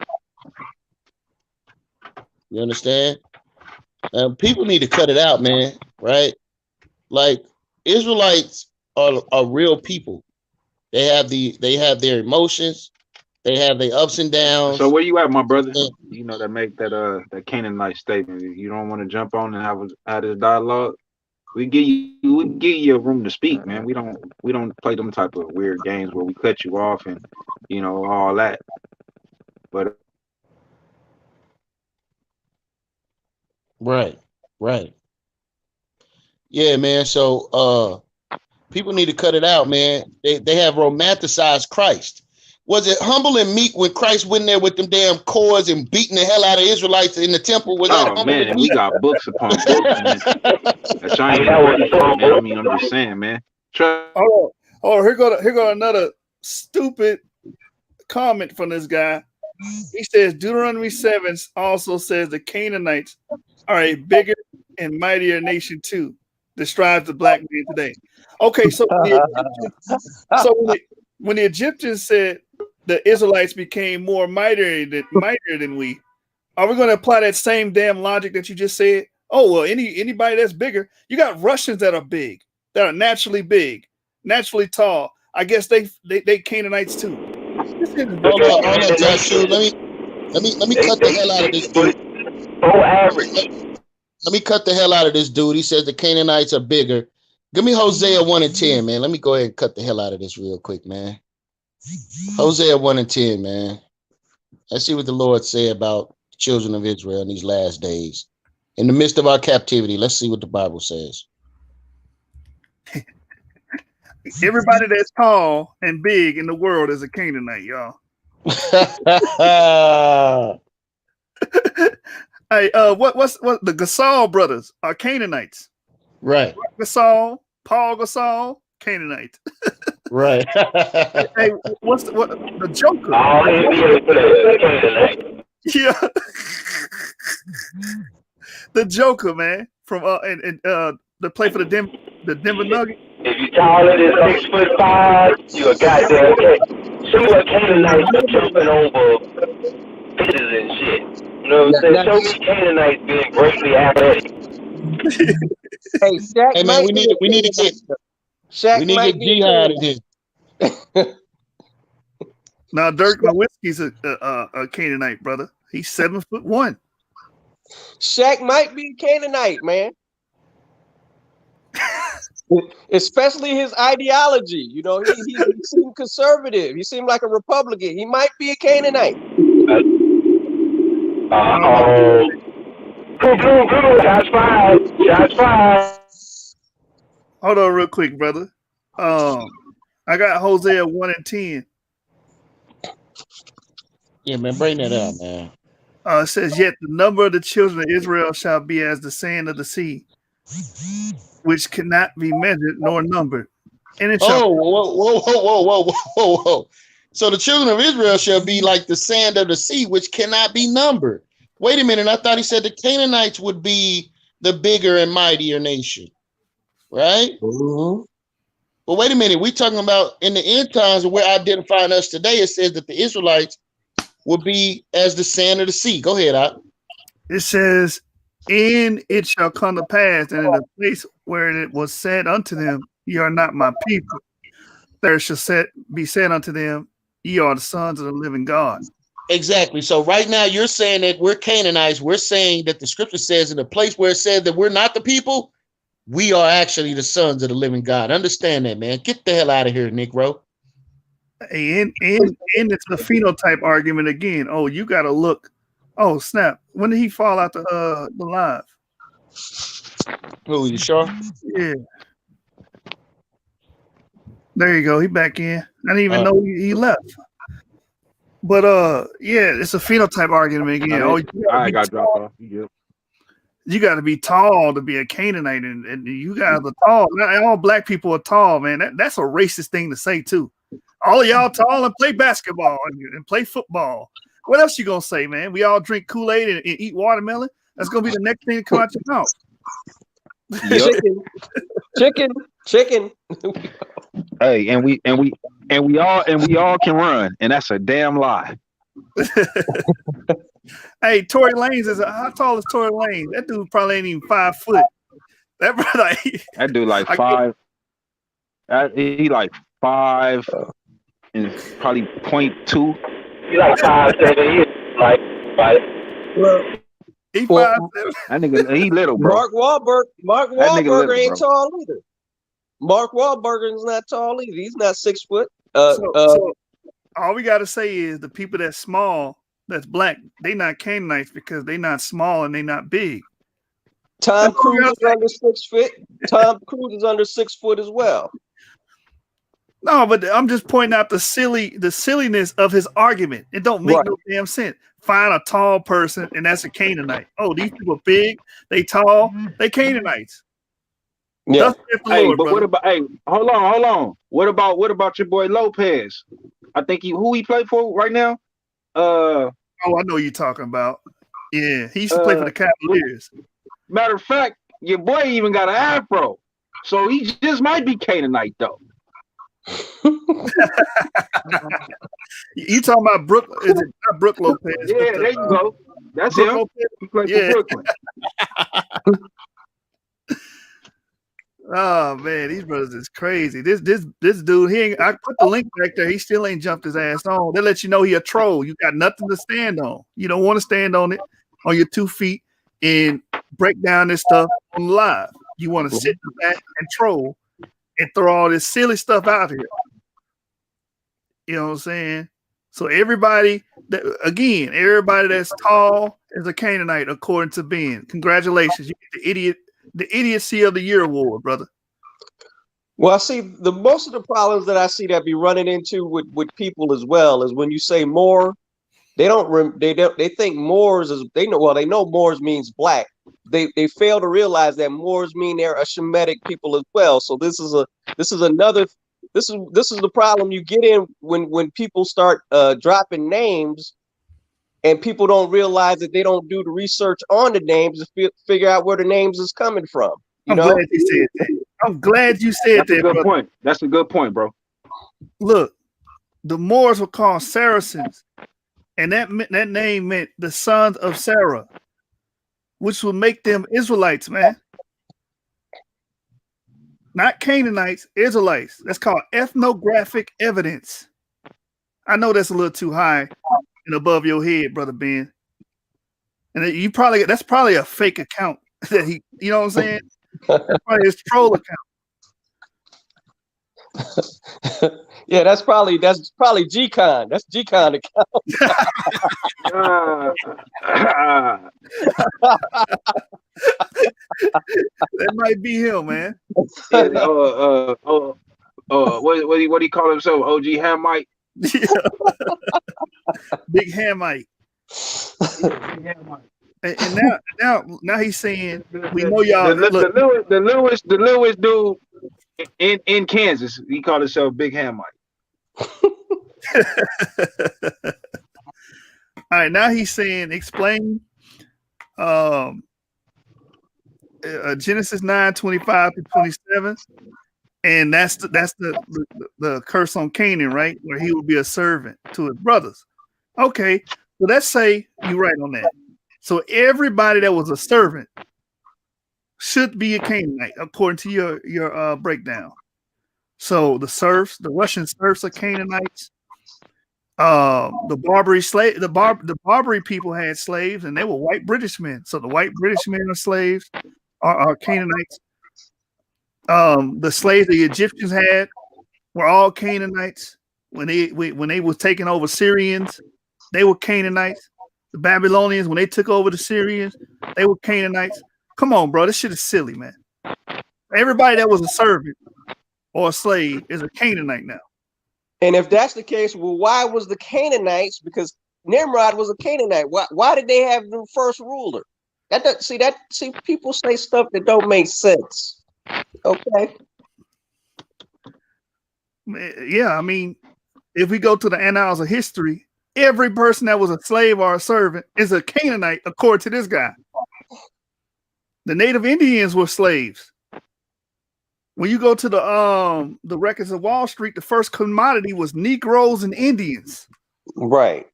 You understand? People need to cut it out, man. Right? Like, Israelites are real people. They have their emotions. They have their ups and downs. So where you at, my brother? You know, that make that Canaanite statement. If you don't want to jump on and have this dialogue, we give you a room to speak, man. We don't play them type of weird games where we cut you off and all that. But Right. Yeah, man. So people need to cut it out, man. They have romanticized Christ. Was it humble and meek when Christ went in there with them damn cords and beating the hell out of Israelites in the temple? Was that humble man, and we meek? got books upon books, man. That y'all ain't ready for, man. I mean, I'm just saying, man. Oh, here go another stupid comment from this guy. He says Deuteronomy 7 also says the Canaanites are a bigger and mightier nation too. Describes the black man today. Okay, so when the Egyptians said the Israelites became more mightier than we, are we going to apply that same damn logic that you just said? Oh well, anybody that's bigger, you got Russians that are big, that are naturally big, naturally tall. I guess they Canaanites too. Hold on, Joshua. Let me cut the hell out of this dude. Let me cut the hell out of this dude. He says the Canaanites are bigger. Give me Hosea 1 and 10, man. Let me go ahead and cut the hell out of this real quick, man. Hosea 1 and 10, man. Let's see what the Lord say about the children of Israel in these last days. In the midst of our captivity, let's see what the Bible says. Everybody that's tall and big in the world is a Canaanite, y'all. Hey, what's the Gasol brothers are Canaanites, right? Gasol, Paul Gasol, Canaanite, right? Hey, what's the Joker? All NBA players Canaanite. Yeah, the Joker, man, from the play for the Denver Nuggets. If you taller than 6'5", you a goddamn some of Canaanites are jumping over pitches and shit. You know what I'm saying? Show me Canaanites being greatly athletic. Hey, Shaq, hey man, we need to get Jihad in here. Now Dirk Nowitzki's a Canaanite, brother. He's 7'1". Shaq might be Canaanite, man. Especially his ideology. You know, he seemed conservative. He seemed like a Republican. He might be a Canaanite. Shots fired. Shots fired. Hold on real quick, brother. I got Hosea 1 and 10. Yeah, man, bring that out, man. It says, yet the number of the children of Israel shall be as the sand of the sea, which cannot be measured nor numbered. And it shall whoa. So the children of Israel shall be like the sand of the sea, which cannot be numbered. Wait a minute. I thought he said the Canaanites would be the bigger and mightier nation, right? Mm-hmm. But wait a minute. We're talking about in the end times, and we're identifying us today. It says that the Israelites will be as the sand of the sea. Go ahead, Op. It says, and it shall come to pass, and in the place where it was said unto them, ye are not my people, there shall be said unto them, ye are the sons of the living God. Exactly. So right now you're saying that we're Canaanites. We're saying that the scripture says in a place where it says that we're not the people, we are actually the sons of the living God. Understand that, man. Get the hell out of here, Negro. And it's the phenotype argument again. Oh, you got to look. Oh, snap. When did he fall out the live? Who, you sure? Yeah. There you go. He back in. I didn't even know he left. But yeah, it's a phenotype argument again. Oh, I got dropped off. You got to be tall to be a Canaanite, and you guys are tall. Not all black people are tall, man. That's a racist thing to say too. All of y'all tall and play basketball and play football. What else you gonna say, man? We all drink Kool-Aid and eat watermelon. That's gonna be the next thing to come out your mouth. Chicken. Hey, and we all can run, and that's a damn lie. Hey, Tory Lanez how tall is Tory Lanez? That dude probably ain't even 5 foot. That brother, that dude like 5. He like 5 and probably 0.2. He like 5'7". He like 5. Well, he 5'7". That nigga, he little, bro. Mark Wahlberg little, ain't bro. tall either. Mark Wahlberg is not tall either. He's not 6 foot. So all we gotta say is the people that's small, that's black, they not Canaanites because they not small and they not big. Tom Cruise is under 6 foot. Tom Cruise is under 6 foot as well. No, but I'm just pointing out the silliness of his argument. It don't make no damn sense. Find a tall person and that's a Canaanite. Oh, these people big, they tall, they Canaanites. Yeah. Hey, Lord, but brother. what about? Hey, hold on. What about your boy Lopez? I think who he play for right now? Oh, I know you're talking about. Yeah, he used to play for the Cavaliers. Matter of fact, your boy even got an afro, so he just might be Canaanite though. You talking about Brooke? Is it not Brooke Lopez? Yeah, there you go. That's him. Lopez? He played for Brooklyn. Oh man, these brothers is crazy. This dude, I put the link back there. He still ain't jumped his ass on. They let you know he a troll. You got nothing to stand on. You don't want to stand on it on your 2 feet and break down this stuff on live. You want to sit in the back and troll and throw all this silly stuff out here. You know what I'm saying? So everybody that's tall is a Canaanite, according to Ben. Congratulations, you get the idiocy of the year award, brother. Well, I see most of the problems that I see that be running into with people as well is when you say Moor, they think Moors is they know Moors means black. They fail to realize that Moors mean they're a Shemitic people as well. So this is the problem you get in when people start dropping names. And people don't realize that they don't do the research on the names to figure out where the names is coming from. I'm glad you said that. I'm glad you said That's that. A good point. That's a good point, bro. Look, the Moors were called Saracens, and that name meant the sons of Sarah, which would make them Israelites, man. Not Canaanites, Israelites. That's called ethnographic evidence. I know that's a little too high and above your head, brother Ben. And that's probably a fake account that he, you know what I'm saying? That's probably his troll account. Yeah, that's probably G-Con. That's G-Con account. That might be him, man. Yeah, what do you call himself? OG Hamite. Yeah. Big Hamite. And now he's saying we know y'all. The Lewis dude in Kansas, he called himself Big Hamite. All right, now he's saying explain Genesis 9:25-27, and that's the curse on Canaan, right? Where he will be a servant to his brothers. Okay, so let's say you're right on that. So everybody that was a servant should be a Canaanite, according to your breakdown. So the Russian serfs are Canaanites. The Barbary people had slaves, and they were white British men. So the white British men are slaves, are Canaanites. The slaves the Egyptians had were all Canaanites. When they were taking over Syrians, they were Canaanites. The Babylonians, when they took over the Syrians, they were Canaanites. Come on, bro, this shit is silly, man. Everybody that was a servant or a slave is a Canaanite now. And if that's the case, well, why was the Canaanites? Because Nimrod was a Canaanite. Why did they have the first ruler? See, people say stuff that don't make sense. Okay. Yeah, I mean, if we go to the annals of history, every person that was a slave or a servant is a Canaanite, according to this guy. The native Indians were slaves. When you go to the records of Wall Street, the first commodity was Negroes and Indians. Right.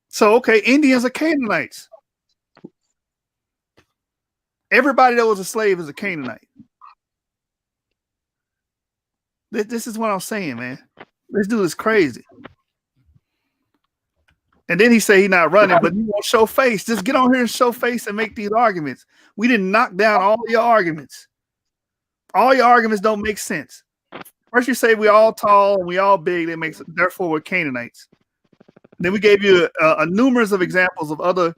So, okay, Indians are Canaanites. Everybody that was a slave is a Canaanite. This is what I'm saying, man. This dude is crazy. And then he say he's not running, but he won't show face. Just get on here and show face and make these arguments. We didn't knock down all your arguments. All your arguments don't make sense. First you say we all tall and we all big, that makes therefore we're Canaanites. Then we gave you a numerous of examples of other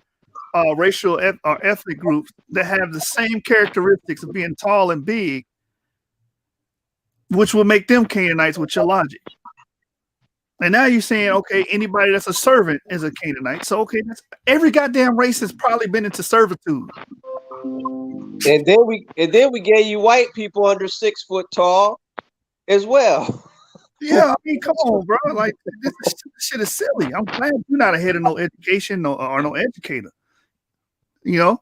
racial or ethnic groups that have the same characteristics of being tall and big, which will make them Canaanites with your logic. And now you're saying, okay, anybody that's a servant is a Canaanite. So, okay, every goddamn race has probably been into servitude. And then we gave you white people under 6 foot tall as well. Yeah, I mean, come on, bro. Like this shit is silly. I'm glad you're not ahead of no education or no educator. You know?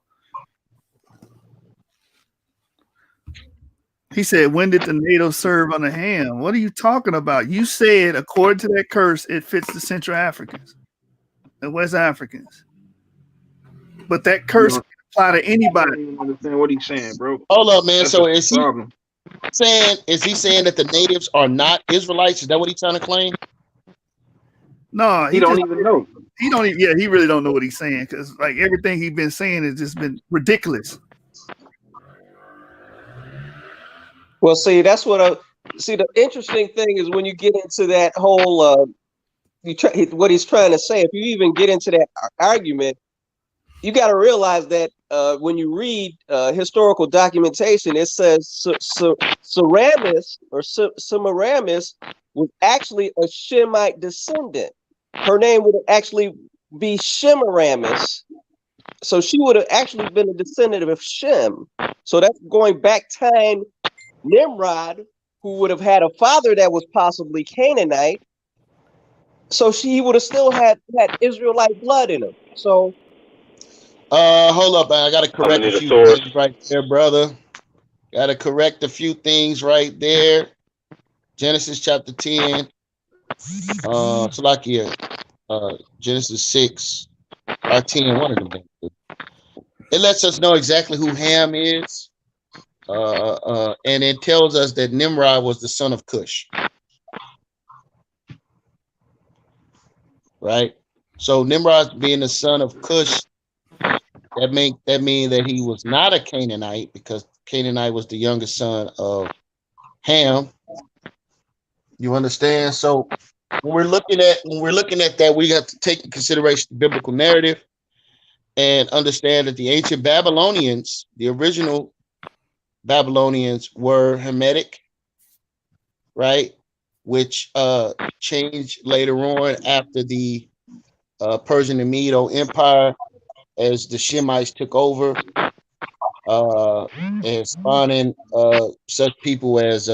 He said, when did the natives serve under Ham? What are you talking about? You said, according to that curse, it fits the Central Africans and West Africans. But that curse can apply to anybody. I don't even understand what he's saying, bro. Hold up, man. That's So the is problem. he saying that the natives are not Israelites? Is that what he's trying to claim? No, He don't even know. He don't even, yeah, he really don't know what he's saying, because like everything he's been saying has just been ridiculous. Well, see, that's what the interesting thing is when you get into that whole what he's trying to say. If you even get into that argument, you got to realize that when you read historical documentation, it says Semiramis was actually a Shemite descendant. Her name would actually be Shemiramis. So she would have actually been a descendant of Shem. So that's going back time. Nimrod, who would have had a father that was possibly Canaanite, so she would have still had Israelite blood in him. So, hold up, man. I gotta correct a few things right there, brother. Gotta correct a few things right there. Genesis chapter 10, Genesis 6 or 10, one of them. It lets us know exactly who Ham is. And it tells us that Nimrod was the son of Cush. Right? So Nimrod being the son of Cush, that mean that he was not a Canaanite, because Canaanite was the youngest son of Ham. You understand? So when we're looking at that, we have to take into consideration the biblical narrative and understand that the ancient Babylonians, the original Babylonians, were Hamitic, right? Which changed later on after the Persian and Medo Empire, as the Shemites took over, and spawning such people as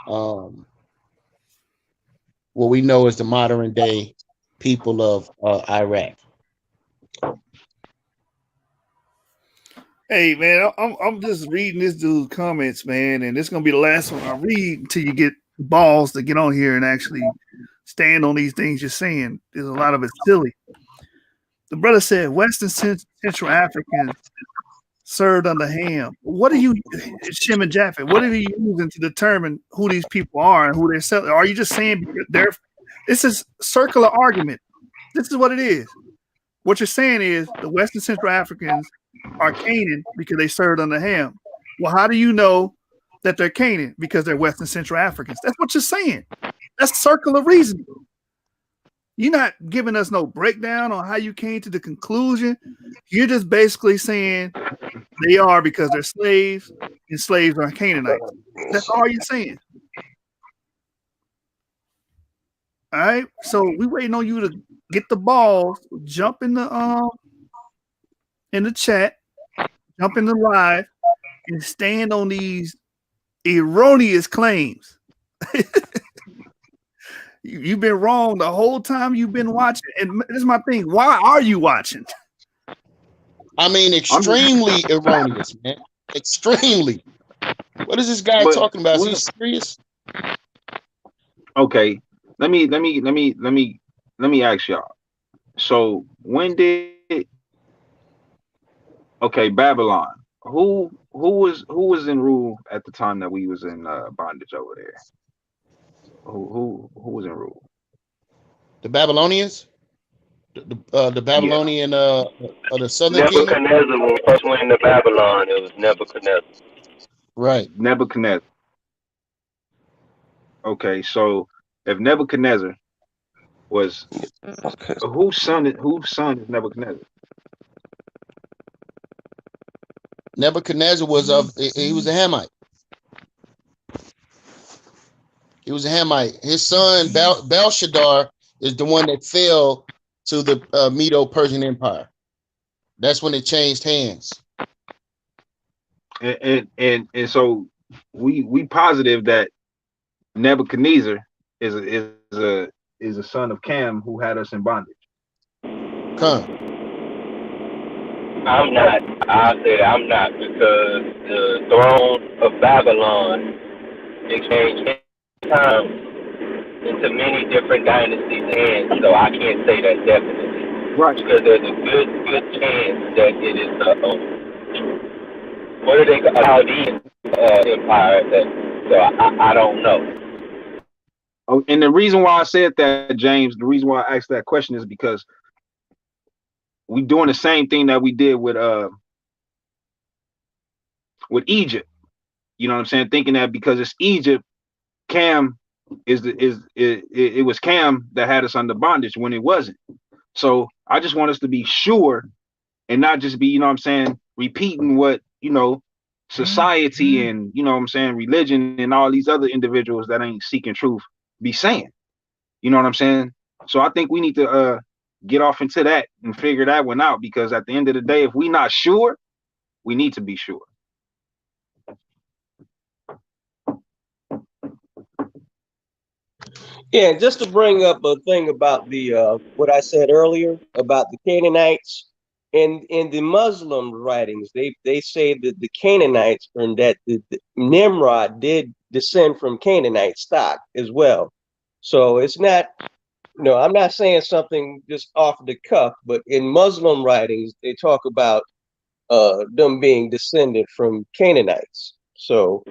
what we know as the modern day people of Iraq. Hey man, I'm just reading this dude's comments, man, and it's gonna be the last one I read until you get balls to get on here and actually stand on these things you're saying. There's a lot of it silly. The brother said Western Central Africans served under Ham. What are you, Shem and Japhet? What are you using to determine who these people are and who they're selling? Are you just saying they're? This is circular argument. This is what it is. What you're saying is the Western Central Africans are Canaan because they served under Ham. Well, how do you know that they're Canaan? Because they're Western Central Africans. That's what you're saying. That's circular reasoning. You're not giving us no breakdown on how you came to the conclusion. You're just basically saying they are because they're slaves and slaves are Canaanites. That's all you're saying. All right. So we waiting on you to get the balls, jump in the chat, jump in the live, and stand on these erroneous claims. You've been wrong the whole time you've been watching. And this is my thing. Why are you watching? I mean, extremely erroneous, man. Extremely. What is this guy talking about? Is he serious? Okay. Let me ask y'all. So when did Babylon? Who was in rule at the time that we was in bondage over there? Who was in rule? The Babylonians? The Babylonian the southern kingdom? Nebuchadnezzar, when we first went into Babylon, it was Nebuchadnezzar. Right. Nebuchadnezzar. Okay, so if Nebuchadnezzar was whose son is Nebuchadnezzar? Nebuchadnezzar he was a Hamite. He was a Hamite. His son Belshazzar is the one that fell to the Medo-Persian Empire. That's when it changed hands. And so we positive that Nebuchadnezzar is a son of Cam who had us in bondage. Come. I'm not. I said I'm not because the throne of Babylon exchanged time into many different dynasties' hands, so I can't say that definitely. Right. Because there's a good chance that it is what are they called? The empire. So I don't know. Oh, and the reason why I said that, James, the reason why I asked that question is because we doing the same thing that we did with Egypt. You know what I'm saying? Thinking that because it's Egypt, Cam it was Cam that had us under bondage when it wasn't. So I just want us to be sure and not just be, you know what I'm saying, repeating what, society and, religion and all these other individuals that ain't seeking truth be saying. You know what I'm saying? So I think we need to get off into that and figure that one out, because at the end of the day, if we not sure, we need to be sure. Yeah, just to bring up a thing about the what I said earlier about the Canaanites, in the Muslim writings, they say that the Canaanites, and that the Nimrod did descend from Canaanite stock as well. So it's not, I'm not saying something just off the cuff, but in Muslim writings, they talk about them being descended from Canaanites. So,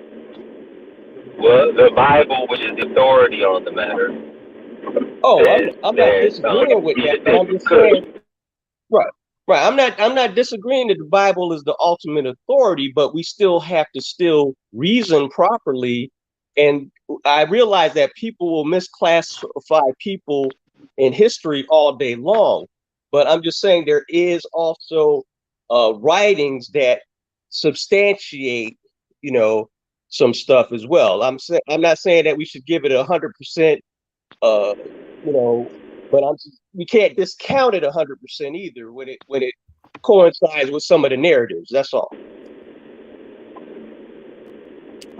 well, the Bible, which is the authority on the matter. Oh, I'm not disagreeing with that, but I'm just saying, right. I'm not disagreeing that the Bible is the ultimate authority, but we still have to reason properly. And I realize that people will misclassify people in history all day long, but I'm just saying there is also writings that substantiate, some stuff as well. I'm not saying that we should give it 100%, but we can't discount it 100% either when it coincides with some of the narratives. That's all.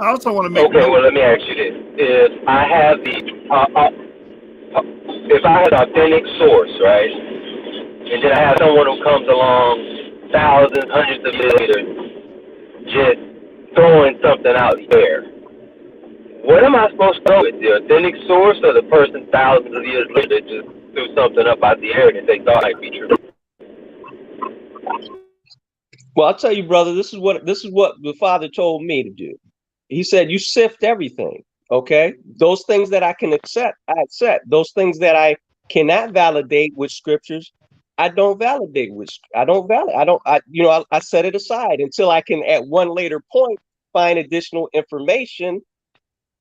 I also want to make. Okay, well, let me ask you this: if I have if I had an authentic source, right, and then I have someone who comes along thousands, hundreds of years later, just throwing something out there, what am I supposed to go with? The authentic source, or the person thousands of years later just threw something up out the air that they thought might be true? Well, I'll tell you, brother, this is what the Father told me to do. He said, you sift everything. Okay. Those things that I can accept, I accept. Those things that I cannot validate with scriptures, I don't validate with. I set it aside until I can at one later point find additional information,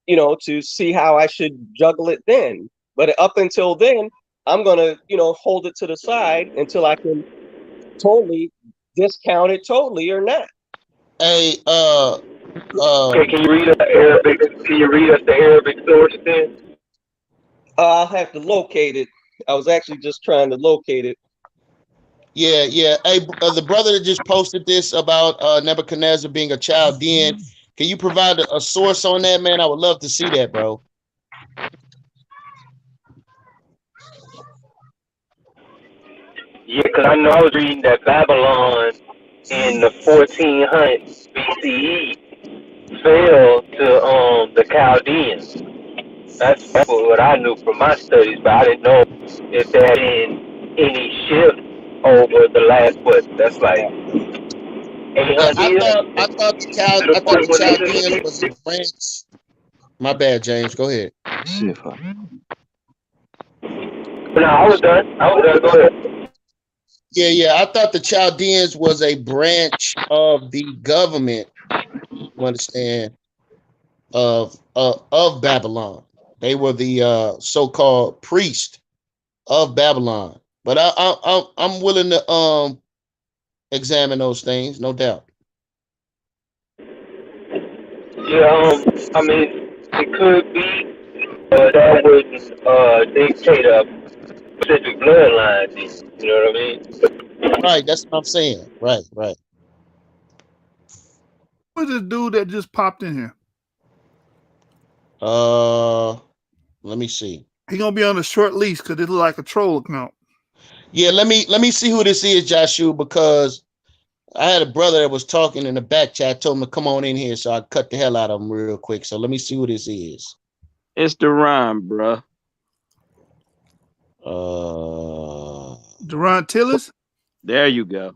to see how I should juggle it then. But up until then, I'm gonna, hold it to the side until I can totally discount it totally or not. Hey, Okay, can you read us the Arabic? Can you read us the Arabic source then? I'll have to locate it. I was actually just trying to locate it. yeah. Hey, the brother that just posted this about Nebuchadnezzar being a Chaldean, can you provide a source on that, man? I would love to see that, bro. Yeah, because I know I was reading that Babylon in the 1400 BCE fell to the Chaldeans. That's what I knew from my studies, but I didn't know if there had been any shift over the last that's like 800 I years thought to the the point when they Chaldeans was a branch. My bad, James. Go ahead. No, I was done. Go ahead. Yeah. I thought the Chaldeans was a branch of the government. You understand? Of Babylon. They were the so-called priest of Babylon. But I'm willing to examine those things, no doubt. Yeah, I mean, it could be, but that wouldn't dictate a specific bloodline. You know what I mean? Right, that's what I'm saying. Right. Who's this dude that just popped in here? Let me see. He gonna be on a short leash because it look like a troll account. Yeah, let me see who this is, Joshua, because I had a brother that was talking in the back chat. I told him to come on in here, so I cut the hell out of him real quick. So let me see who this is. It's the rhyme, bro. Duran Tillis? There you go.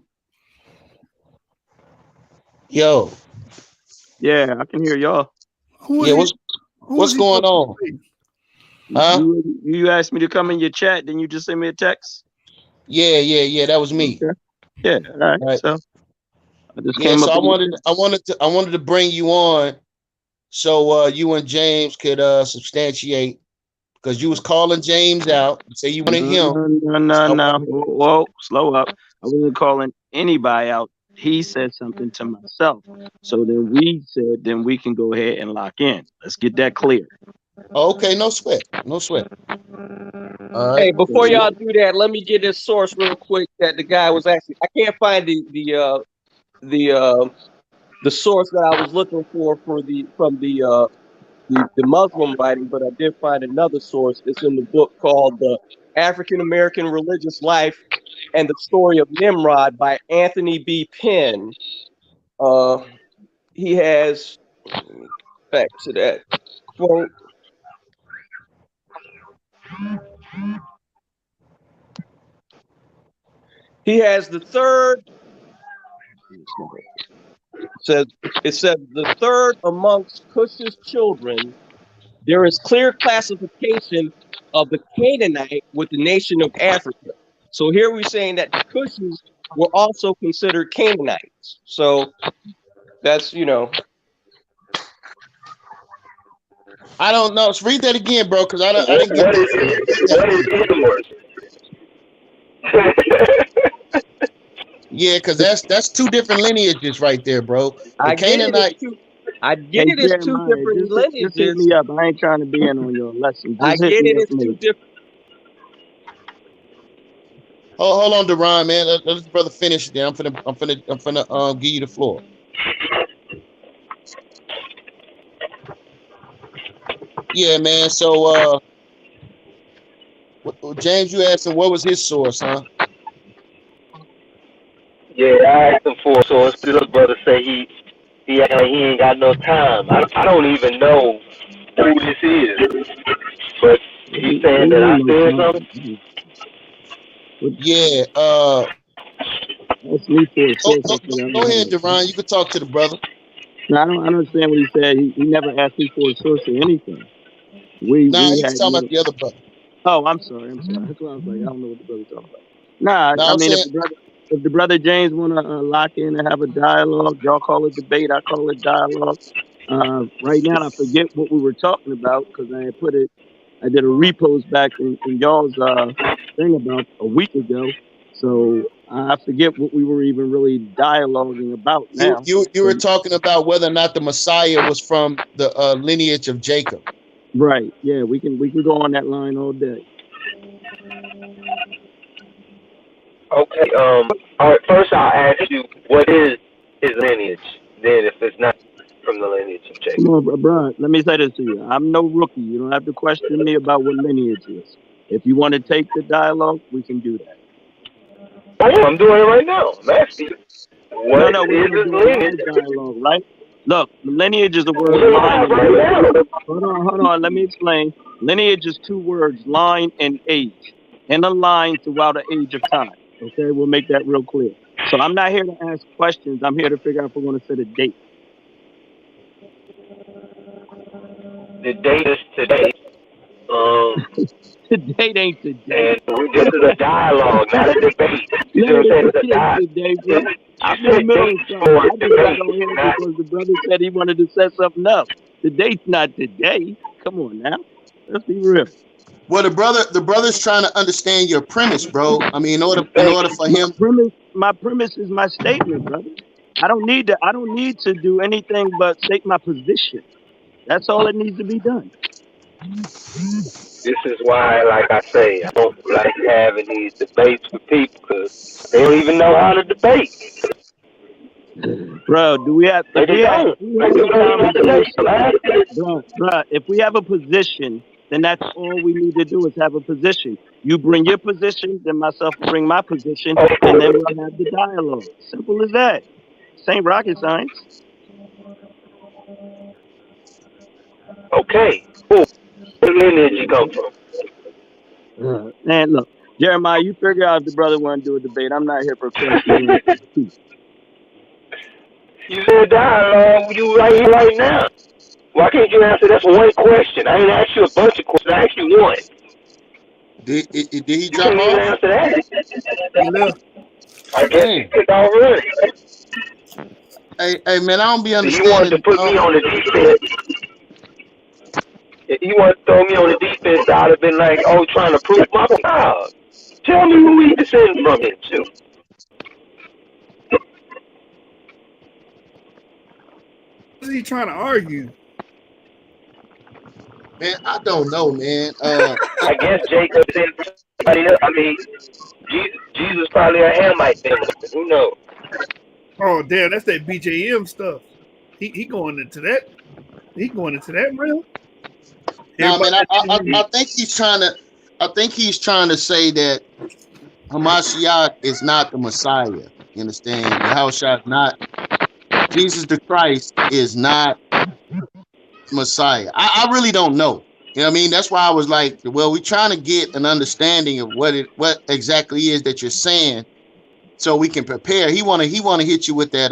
Yo. Yeah, I can hear y'all. What's going on? Huh? You asked me to come in your chat, then you just send me a text? Yeah, that was me. Okay. Yeah, all right. So I just came so up. I wanted to bring you on so you and James could substantiate, because you was calling James out. You say you wanted him. No. Whoa, slow up. I wasn't calling anybody out. He said something to myself. So then we can go ahead and lock in. Let's get that clear. Okay, no sweat. Hey, before y'all do that, let me get this source real quick that the guy was actually. I can't find the source that I was looking for from the Muslim writing, but I did find another source. It's in the book called "The African American Religious Life and the Story of Nimrod" by Anthony B. Penn. He has, back to that quote. He has the third. It says the third amongst Cush's children, there is clear classification of the Canaanite with the nation of Africa. So here we're saying that the Cushites were also considered Canaanites. So that's, I don't know. Read that again, bro, because I didn't get that. Yeah, because that's two different lineages right there, bro. The Canaanite. I get it. It's two different lineages. Just hit me up. I ain't trying to be in on your lesson. I get it. It's two different. Hold on, Duran, man. Let this brother finish. Then I'm finna give you the floor. Yeah, man. So, James, you asked him what was his source, huh? Yeah, I asked him for a source. This brother say he ain't got no time. I don't even know who this is, but he's saying that I said something. Yeah. Ask me for a Go, source. I go, said go I go don't ahead, have one. Deron. You can talk to the brother. No, I don't understand what he said. He never asked me for a source or anything. We Nah, we he's had talking about no. the other brother. Oh, I'm sorry. I'm sorry. That's why I was like, I don't know what the brother's talking about. Nah, Now I I'm mean, saying, if the brother James want to lock in and have a dialogue, y'all call it debate. I call it dialogue. Right now, I forget what we were talking about because I had put it. I did a repost back in y'all's thing about a week ago. So I forget what we were even really dialoguing about now. you were talking about whether or not the Messiah was from the lineage of Jacob. Right. Yeah, we can go on that line all day. Okay. All right. First, I'll ask you, what is his lineage? Then, if it's not from the lineage of Come Jacob. on, bro. Let me say this to you. I'm no rookie. You don't have to question me about what lineage is. If you want to take the dialogue, we can do that. Oh, yeah, I'm doing it right now. I'm asking you, No, what no, we're is gonna his do a lineage? live dialogue, right? Look, lineage is the word We're line live and right age. now. Hold on. Let me explain. Lineage is two words, line and age, and a line throughout an age of time. Okay, we'll make that real clear. So I'm not here to ask questions. I'm here to figure out if we're going to set a date. The date is today. The date ain't today. And this is a dialogue, not a debate. You see No, what I'm the saying? It's a date ain't dialogue. today, bro. I I'm in the said middle of dates something. for I just got debate, on here not because the brother said he wanted to set something up. The date's not today. Come on now. Let's be real. Well, the brother's trying to understand your premise, bro. I mean, in thank order you. for him, My premise is my statement, brother. I don't need to do anything but state my position. That's all that needs to be done. This is why, like I say, I don't like having these debates with people because they don't even know how to debate. Bro, do we have They if we just have if don't. we They have just a don't even debate. conversation, bro, if we have a position, then that's all we need to do is have a position. You bring your position, then myself will bring my position, and then we'll have the dialogue. Simple as that. Same rocket science. Okay, cool. Where lineage you come from? And look, Jeremiah, you figure out if the brother want to do a debate. I'm not here for questions and answers. You said dialogue. You right here, right now. Why can't you answer that one question? I ain't asked you a bunch of questions. I asked you one. did he You drop couldn't even off? answer that. He left. I guess he Damn. took off running. Hey, man, I don't be So you wanted to understanding. put me on the defense. If you want to throw me on the defense, I'd have been like, oh, trying to prove my point. Nah. Tell me who he descended from him to. What is he trying to argue? Man, I don't know, man. I guess Jacob said somebody else. I mean, Jesus probably a Hamite then. Who knows? Oh, damn, that's that BJM stuff. He going into that. He going into that realm. Nah, man, Everybody, I think he's trying to. I think he's trying to say that Hamashiach is not the Messiah. You understand? Yahushua is not. Jesus the Christ is not Messiah. I really don't know. You know what I mean? That's why I was like, well, we're trying to get an understanding of what exactly is that you're saying, so we can prepare. He wanna hit you with that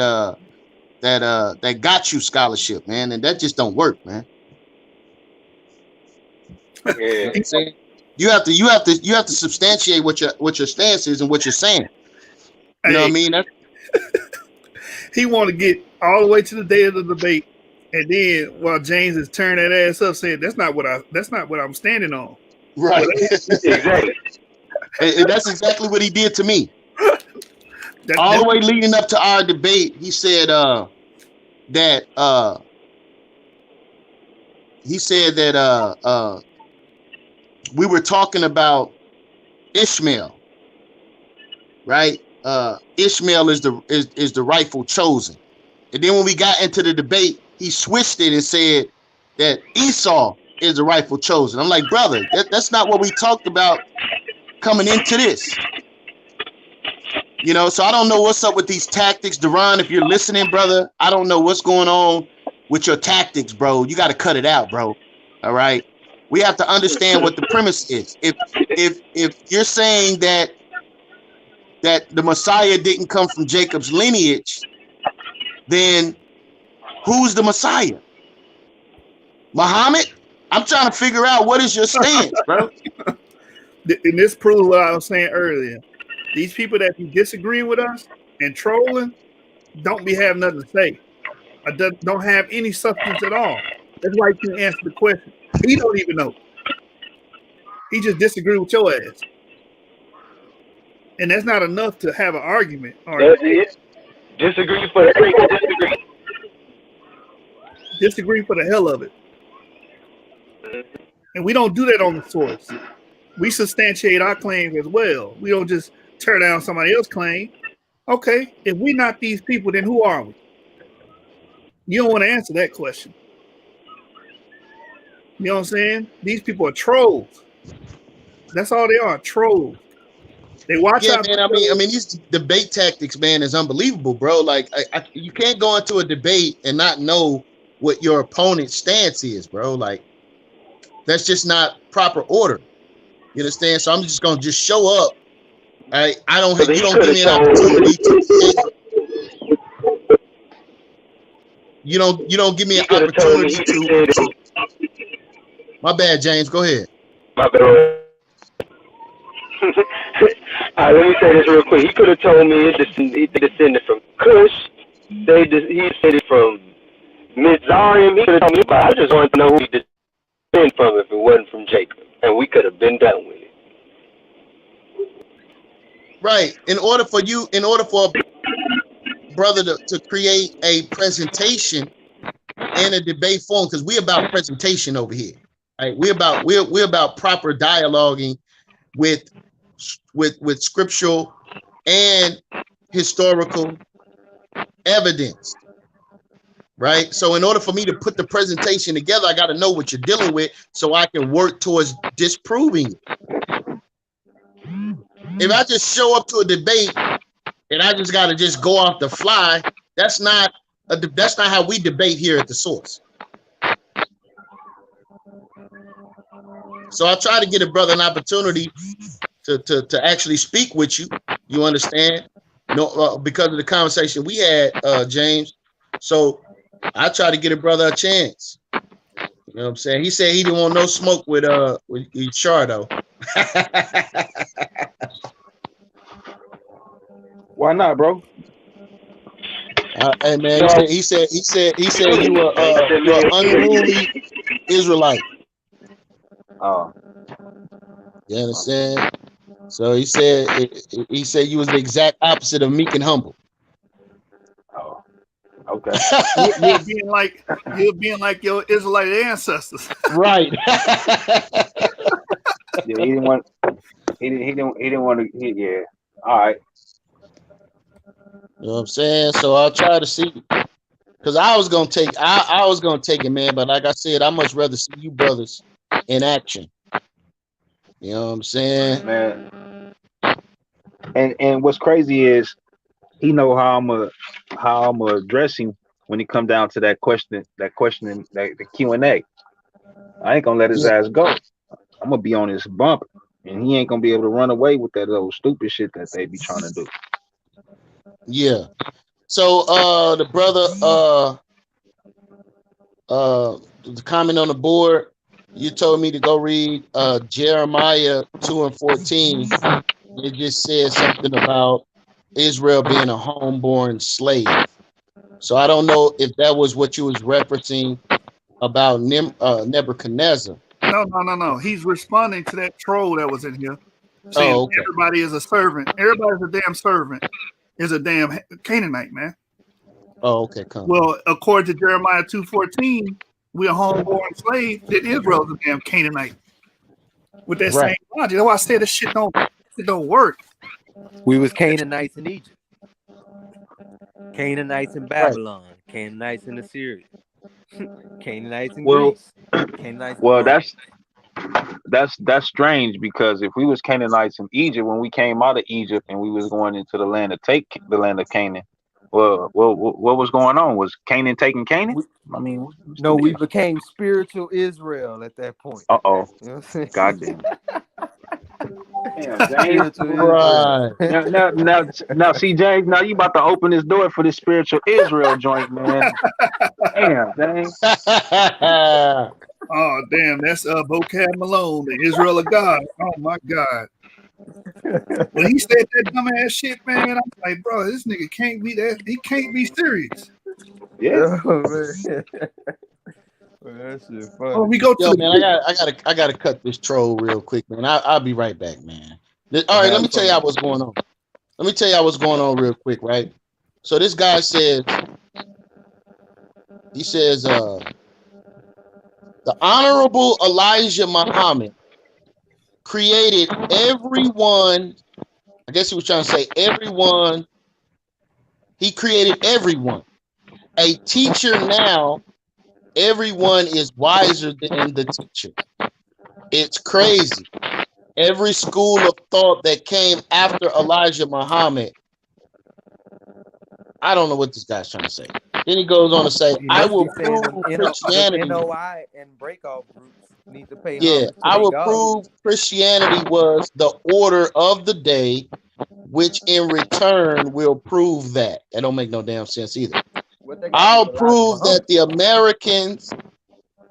got you scholarship, man, and that just don't work, man. Yeah. You know what I'm saying? You have to substantiate what your stance is and what you're saying. You know what I hey, mean? he want to get all the way to the day of the debate, and then while James is turning that ass up, saying that's not what I'm standing on. Right. Exactly. And that's exactly what he did to me. All the way leading up to our debate, he said that we were talking about Ishmael, right? Ishmael is the rightful chosen. And then when we got into the debate, he switched it and said that Esau is the rightful chosen. I'm like, brother, that's not what we talked about coming into this. You know, so I don't know what's up with these tactics. Deron, if you're listening, brother, I don't know what's going on with your tactics, bro. You got to cut it out, bro. All right. We have to understand what the premise is. If you're saying that that the Messiah didn't come from Jacob's lineage, then who's the Messiah? Muhammad? I'm trying to figure out what is your stance, bro. And this proves what I was saying earlier. These people that be disagreeing with us and trolling don't be having nothing to say. Or don't have any substance at all. That's why he can't answer the question. He don't even know. He just disagree with your ass. And that's not enough to have an argument. That's it. Disagree for the sake of disagree. Disagree for the hell of it. And we don't do that on the source. We substantiate our claims as well. We don't just tear down somebody else's claim. Okay, if we're not these people, then who are we? You don't want to answer that question. You know what I'm saying? These people are trolls. That's all they are, trolls. They watch out. Man. I mean, these debate tactics, man, is unbelievable, bro. Like, you can't go into a debate and not know what your opponent's stance is, bro. Like, that's just not proper order. You understand? So I'm just gonna just show up. You don't give me an opportunity to. You don't give me an opportunity to. My bad, James. Go ahead. My bad. All right, let me say this real quick. He could have told me he descended from Cush. He descended from Mizraim. He could have told me, but I just wanted to know who he descended from if it wasn't from Jacob, and we could have been done with it. Right. In order for a brother to create a presentation and a debate forum, because we're about presentation over here. Right? We're about proper dialoguing with scriptural and historical evidence. Right? So in order for me to put the presentation together, I got to know what you're dealing with so I can work towards disproving it. If I just show up to a debate and I just got to just go off the fly, that's not how we debate here at the source. So I try to get a brother an opportunity to actually speak with you. You understand? Because of the conversation we had, James. So I try to get a brother a chance. You know what I'm saying? He said he didn't want no smoke with Char though. Why not, bro? Hey man, he said you were an unruly Israelite. Oh, you understand? So he said you was the exact opposite of meek and humble. Oh, okay. you're being like your Israelite ancestors. Right. Yeah, he didn't want to. Yeah. All right. You know what I'm saying? So I'll try to see, because I was gonna take it, man. But like I said, I much rather see you brothers in action. You know what I'm saying, man? And what's crazy is he know how I'm gonna address him when he come down to that question, the Q&A. I ain't gonna let his ass go. I'm gonna be on his bumper, and he ain't gonna be able to run away with that little stupid shit that they be trying to do. Yeah. So the brother the comment on the board, you told me to go read Jeremiah 2:14. It just said something about Israel being a homeborn slave. So I don't know if that was what you was referencing about Nebuchadnezzar. No. He's responding to that troll that was in here, saying everybody is a servant. Everybody's a damn servant. Is a damn Canaanite, man. Oh, okay. Well, according to Jeremiah 2:14, we're a homeborn slave. That Israel's a damn Canaanite. With that same logic, that's why I said this shit don't work. We was Canaanites in Egypt, Canaanites in Babylon, Canaanites in Assyria, Canaanites in Greece. Canaanites that's strange, because if we was Canaanites in Egypt when we came out of Egypt and we was going into the land of Canaan, well, what was going on? Was Canaan taking Canaan? I mean, no, we became spiritual Israel at that point. Uh-oh. God damn. Damn, James. Right. Now, see, James. Now you about to open this door for this spiritual Israel joint, man. Damn, James. Oh damn, that's Vocab Malone, the Israel of God. Oh my God. When he said that dumbass shit, man, I'm like, bro, this nigga can't be that. He can't be serious. Yeah. Oh, man. Well, that shit funny. Oh, we go to Yo, the man, I gotta cut this troll real quick, man. I'll be right back, man. All right, let me tell y'all what's going on. Let me tell y'all what's going on real quick, right? So this guy says, the Honorable Elijah Muhammad created everyone. I guess he was trying to say everyone. He created everyone. A teacher now, everyone is wiser than the teacher. It's crazy. Every school of thought that came after Elijah Muhammad, I don't know what this guy's trying to say. Then he goes on to say, He I must will be saying prove the Christianity. NOI and breakout groups need to pay Yeah, homage to I their will God. prove Christianity was the order of the day, which in return will prove that. That don't make no damn sense either. What they got to do I'll with Elijah prove Muhammad? that the Americans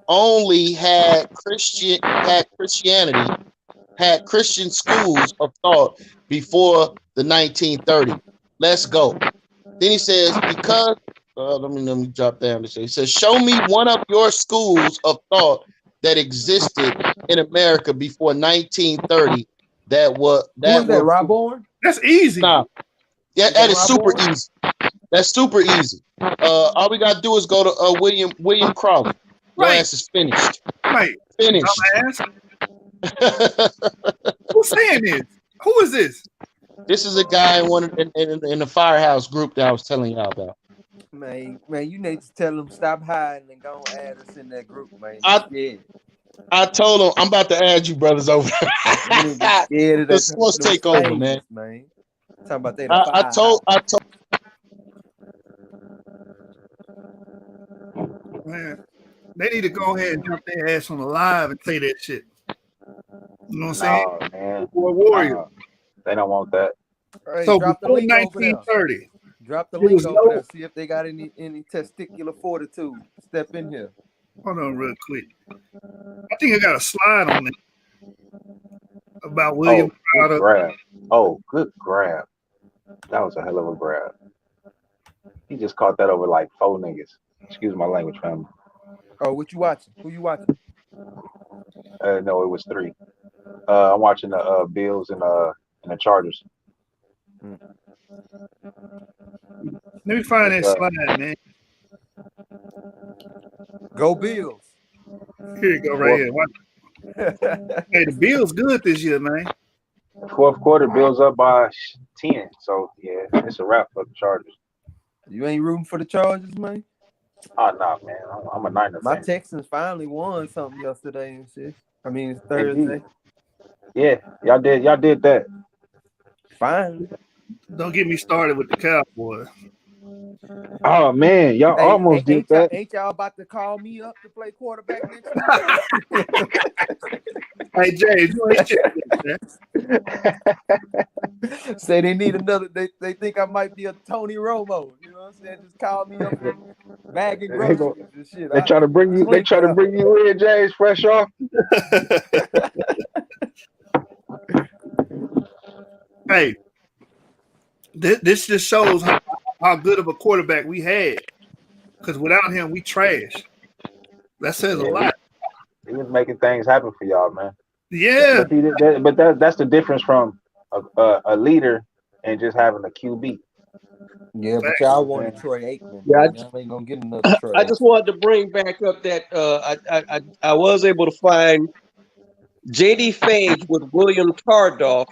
only had Christianity, had Christian schools of thought before the 1930s. Let's go. Then he says, because let me drop down. He says, show me one of your schools of thought that existed in America before 1930 that was Who is that, Rob Bourne? That's easy. Nah, yeah, Is that that is Rob super Bourne? easy. That's super easy. All we gotta do is go to William Crawford. Your Right. ass is finished. Right. Finished. Dumbass. Who's saying this? Who is this? This is a guy in the firehouse group that I was telling y'all about. Man, you need to tell them stop hiding and go add us in that group, man. I told him I'm about to add you brothers over. Scared of The sports takeover, man. Talking about they I told Man, they need to go ahead and jump their ass on the live and say that shit. You know what I'm saying? No, man. Warrior. They don't want that. Hey, So drop the before link over there. 1930, Drop the there link was over no. there. See if they got any testicular fortitude. Step in here. Hold on, real quick. I think I got a slide on it about William. Good grab. Oh, good grab. That was a hell of a grab. He just caught that over like 4 niggas. Excuse my language, family. Oh, what you watching? Who you watching? No, it was 3. I'm watching the Bills and the Chargers. Let me find that slide, man. Go Bills. Here you go, right here. Watch. Hey, the Bills good this year, man. Fourth quarter, Bills up by 10. So yeah, it's a wrap for the Chargers. You ain't rooting for the Chargers, man? Oh no, man. I'm a Niner My fan. Texans finally won something yesterday and shit. I mean, it's Thursday. Yeah, y'all did that. Finally. Don't get me started with the Cowboys. Oh man, y'all almost did that. Ain't y'all about to call me up to play quarterback next week? Hey James, you ain't shit, man. Say they need another. They think I might be a Tony Romo. You know what I'm saying? Just call me up for bagging groceries and shit. They try to bring you. They try to bring you in, James, fresh off. Hey, this just shows how good of a quarterback we had. Because without him, we trash. That says a lot. He was making things happen for y'all, man. Yeah. But that's the difference from a leader and just having a QB. Yeah, but y'all wanted Troy Aikman. Yeah, Y'all ain't gonna get another Troy. I just wanted to bring back up that I was able to find J.D. Fage with William Tardoff,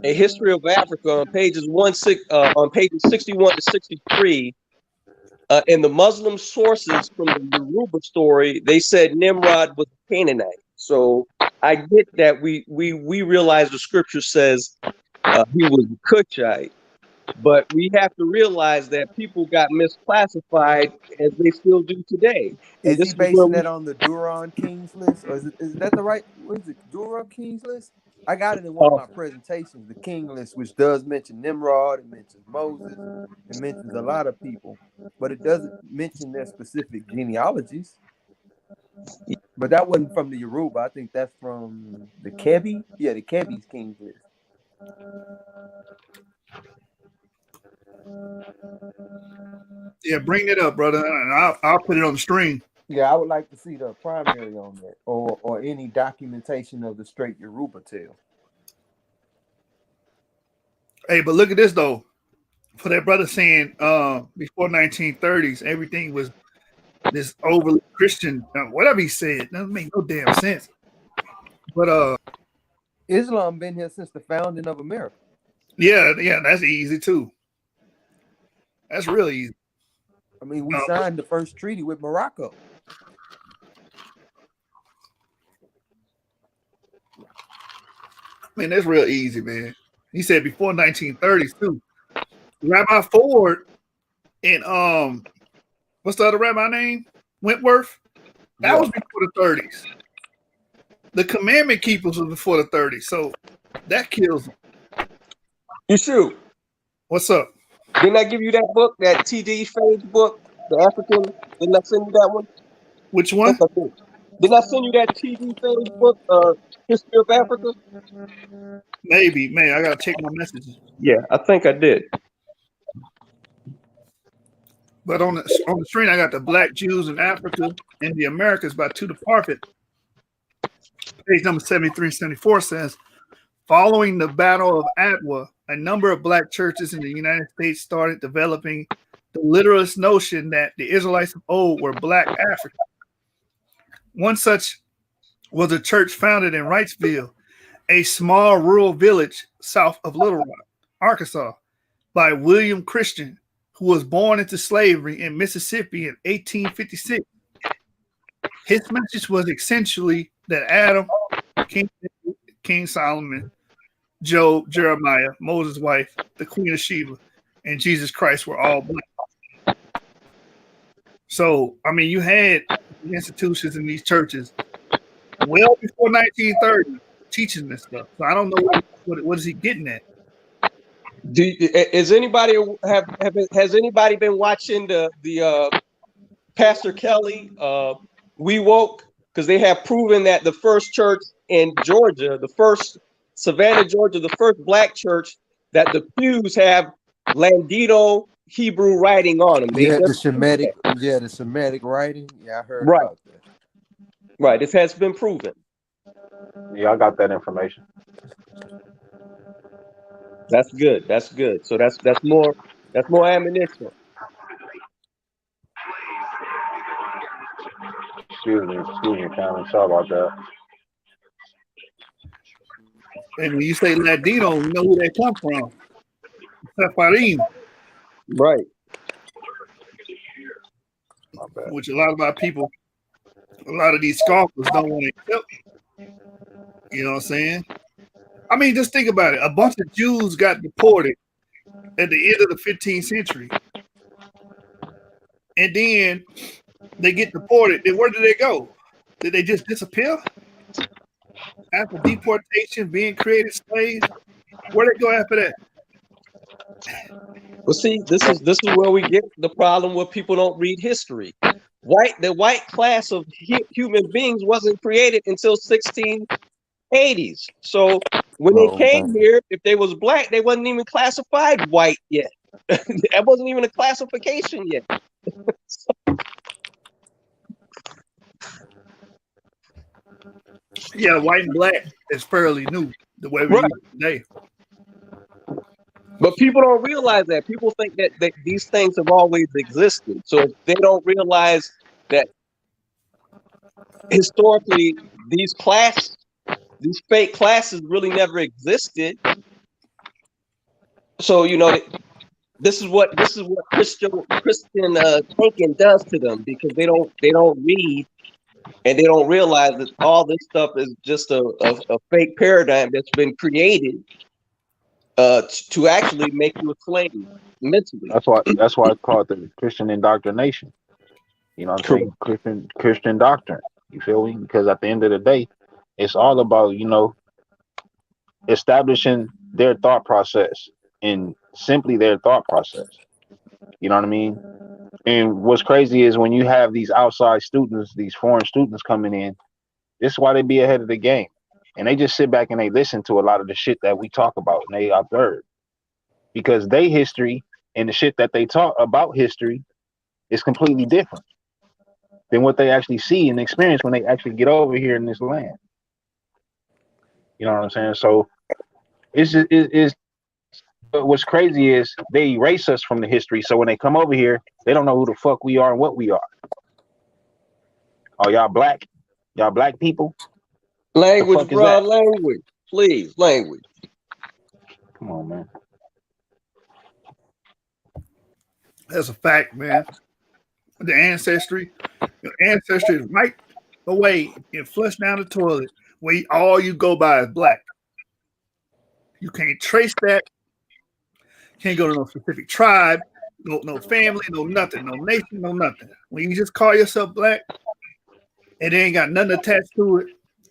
A History of Africa, on pages 61 to 63. In the Muslim sources from the Yoruba story, they said Nimrod was a Canaanite. So I get that we realize the scripture says he was a Cushite, but we have to realize that people got misclassified as they still do today. Is he basing that on the Duran Kings list, or is that the right? What is it? Duran Kings list? I got it in one of my presentations, the King List, which does mention Nimrod, it mentions Moses, it mentions a lot of people, but it doesn't mention their specific genealogies. But that wasn't from the Yoruba. I think that's from the Kebi. Yeah, the Kebi's King's List. Yeah, bring it up, brother, and I'll put it on the screen. Yeah, I would like to see the primary on that, or any documentation of the straight Yoruba tale. Hey, but look at this though. For that brother saying before 1930s, everything was this overly Christian, whatever he said, doesn't make no damn sense. But Islam been here since the founding of America. yeah, that's easy too. That's really easy. I mean, we signed the first treaty with Morocco. Man, that's real easy, man. He said before 1930s too. Rabbi Ford and what's the other rabbi name? Wentworth. That was before the 30s. The commandment keepers was before the 30s, so that kills them. You shoot. What's up? Didn't I give you that book, that T.D. Fade's book, The African? Didn't I send you that one? Which one? Didn't I send you that T.D. Fade's book, History of Africa? Maybe, man. I gotta check my messages. Yeah, I think I did. But on the screen, I got the Black Jews in Africa and the Americas by Tudor Parfit. Page number 73 and 74 says, following the Battle of Adwa, a number of black churches in the United States started developing the literalist notion that the Israelites of old were black Africans. One such was a church founded in Wrightsville, a small rural village south of Little Rock, Arkansas, by William Christian, who was born into slavery in Mississippi in 1856. His message was essentially that Adam, King Solomon, Job, Jeremiah, Moses' wife, the Queen of Sheba, and Jesus Christ were all black. So, I mean, you had institutions in these churches well before 1930 teaching this stuff. So I don't know what is he getting at. Has anybody been watching the Pastor Kelly We Woke? Because they have proven that the first church in Georgia, the first Savannah, Georgia, the first black church, that the pews have Ladino Hebrew writing on them. The Semitic writing. Yeah, I heard about that. Right, this has been proven. Yeah, I got that information. That's good. That's good. So that's more ammunition. Excuse me, Cameron. Sorry about that. And when you say Ladino, you know who they come from. Sepharim. Right. Which a lot of our people, a lot of these scoffers don't want to accept. You know what I'm saying? I mean, just think about it. A bunch of Jews got deported at the end of the 15th century. And then they get deported. Then where did they go? Did they just disappear? After deportation, being created slaves? Where they go after that? Well, see, this is where we get the problem where people don't read history. The white class of human beings wasn't created until 1680s. So when they came here, if they was black, they wasn't even classified white yet. That wasn't even a classification yet. Yeah, white and black is fairly new the way we use it today. But people don't realize that. People think that these things have always existed. So they don't realize that historically these fake classes really never existed. So this is what Christian thinking does to them, because they don't read and they don't realize that all this stuff is just a fake paradigm that's been created to actually make you a slave mentally. That's why it's called the Christian indoctrination. You know what I'm saying? Christian doctrine. You feel me? Because at the end of the day, it's all about, establishing their thought process and simply their thought process. You know what I mean? And what's crazy is when you have these outside students, these foreign students coming in, this is why they be ahead of the game. And they just sit back and they listen to a lot of the shit that we talk about and they observe. Because they history and the shit that they talk about history is completely different than what they actually see and experience when they actually get over here in this land. You know what I'm saying? So it's just, but what's crazy is they erase us from the history. So when they come over here, they don't know who the fuck we are and what we are. Oh, y'all black? Y'all black people? Language, bro. Language. Please, language. Come on, man. That's a fact, man. The ancestry is right away and flushed down the toilet where all you go by is black. You can't trace that. Can't go to no specific tribe, no family, no nothing, no nation, no nothing. When you just call yourself black and they ain't got nothing attached to it,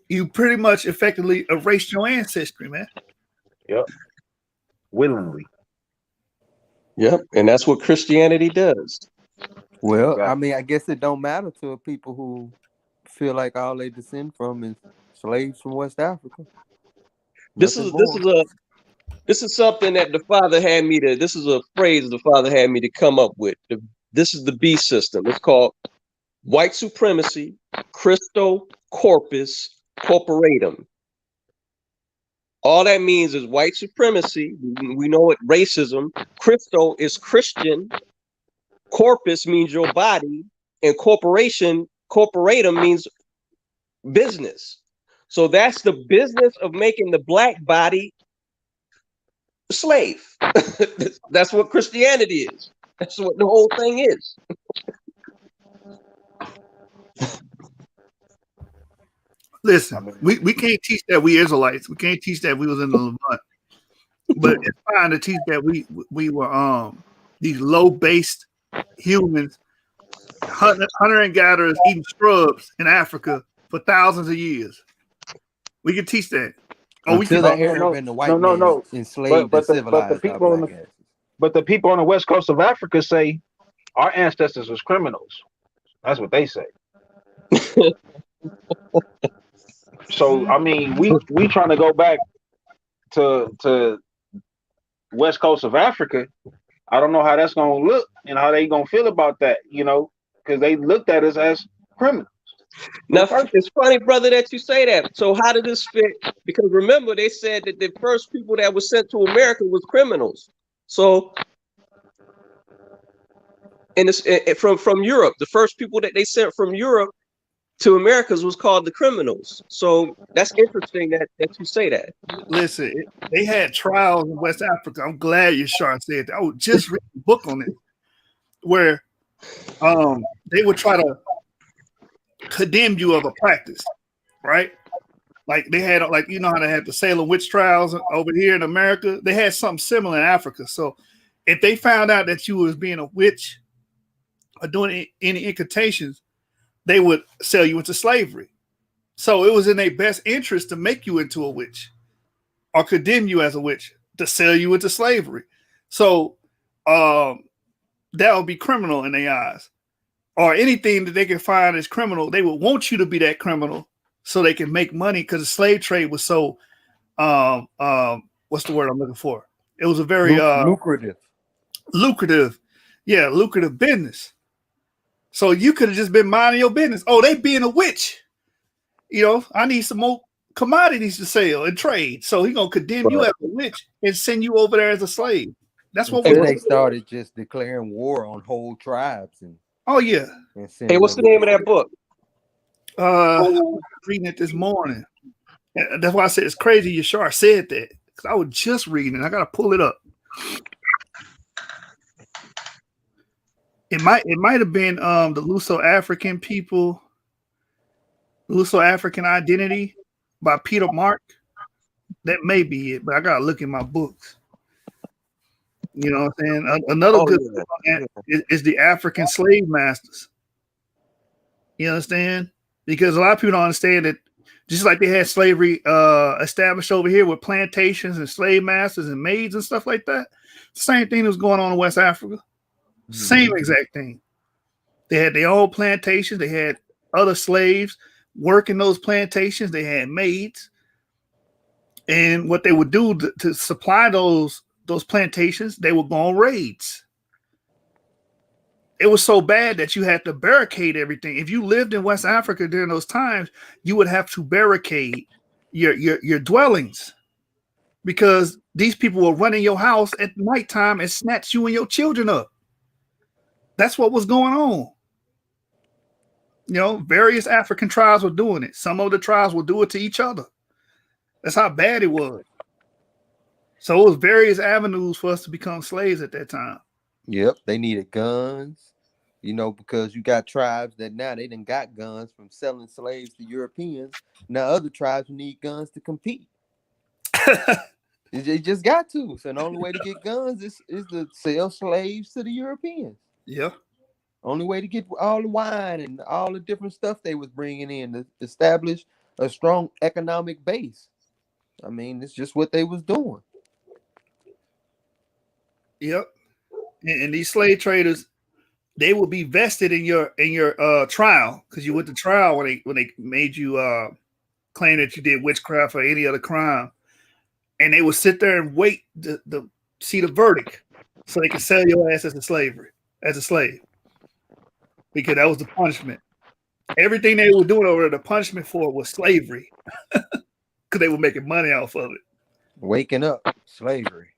you pretty much effectively erased your ancestry, man. Yep. Willingly. Yep. And that's what Christianity does. Well, I mean, I guess it don't matter to people who feel like all they descend from is slaves from West Africa. This is something that the Father had me to. This is a phrase the Father had me to come up with. This is the B system. It's called white supremacy, Christo corpus corporatum. All that means is white supremacy. We know it. Racism. Christo is Christian. Corpus means your body, and corporatum means business. So that's the business of making the black body a slave. That's what Christianity is. That's what the whole thing is. Listen, we can't teach that we Israelites. We can't teach that we was in the Levant. But it's fine to teach that we were these low-based humans, hunter and gatherers eating scrubs in Africa for thousands of years. We can teach that. Until the Arab and the white man enslaved and civilized our black asses. But the people on the west coast of Africa say our ancestors was criminals. That's what they say. So I mean, we trying to go back to west coast of Africa. I don't know how that's gonna look and how they gonna feel about that, you know, because they looked at us as criminals. Now, it's funny, brother, that you say that. So how did this fit? Because remember, they said that the first people that were sent to America was criminals. So, and it's from Europe, the first people that they sent from Europe to Americas was called the criminals. So that's interesting that you say that. Listen, they had trials in West Africa. I'm glad Yashar said that. I was just reading a book on it where they would try to condemn you of a practice, right? Like they had, like, you know how they had the Salem witch trials over here in America? They had something similar in Africa. So if they found out that you was being a witch or doing any incantations, they would sell you into slavery. So it was in their best interest to make you into a witch or condemn you as a witch to sell you into slavery. So that would be criminal in their eyes. Or anything that they can find as criminal, they would want you to be that criminal so they can make money, because the slave trade was so what's the word I'm looking for? It was a very lucrative business. So you could have just been minding your business. Oh, they being a witch. You know, I need some more commodities to sell and trade. So he's gonna condemn you as a witch and send you over there as a slave. That's what they started just declaring war on whole tribes. And oh yeah. Hey, what's the name of that book? Reading it this morning. That's why I said it's crazy Yashar said that, because I was just reading it. I gotta pull it up. It might have been the Luso-African people, Luso-African Identity by Peter Mark. That may be it, but I gotta look in my books. You know what I'm saying? Another good one is the African Slave Masters. You understand? Because a lot of people don't understand that Just like they had slavery established over here with plantations and slave masters and maids and stuff like that. Same thing was going on in West Africa. Same exact thing. They had their own plantations. They had other slaves working those plantations. They had maids. And what they would do to supply those plantations, they would go on raids. It was so bad that you had to barricade everything. If you lived in West Africa during those times, you would have to barricade your dwellings because these people will run in your house at nighttime and snatch you and your children up. That's what was going on. You know, various African tribes were doing it. Some of the tribes will do it to each other. That's how bad it was. So it was various avenues for us to become slaves at that time. Yep, they needed guns, you know, because you got tribes that now they done got guns from selling slaves to Europeans. Now other tribes need guns to compete. They just got to. So the only way to get guns is to sell slaves to the Europeans. Yeah. Only way to get all the wine and all the different stuff they was bringing in to establish a strong economic base. I mean, it's just what they was doing. Yep. And these slave traders, they will be vested in your trial because you went to trial when they made you claim that you did witchcraft or any other crime, and they would sit there and wait to see the verdict so they could sell your ass as a slave, because that was the punishment. Everything they were doing over there, the punishment for it was slavery because they were making money off of it. Waking up, slavery.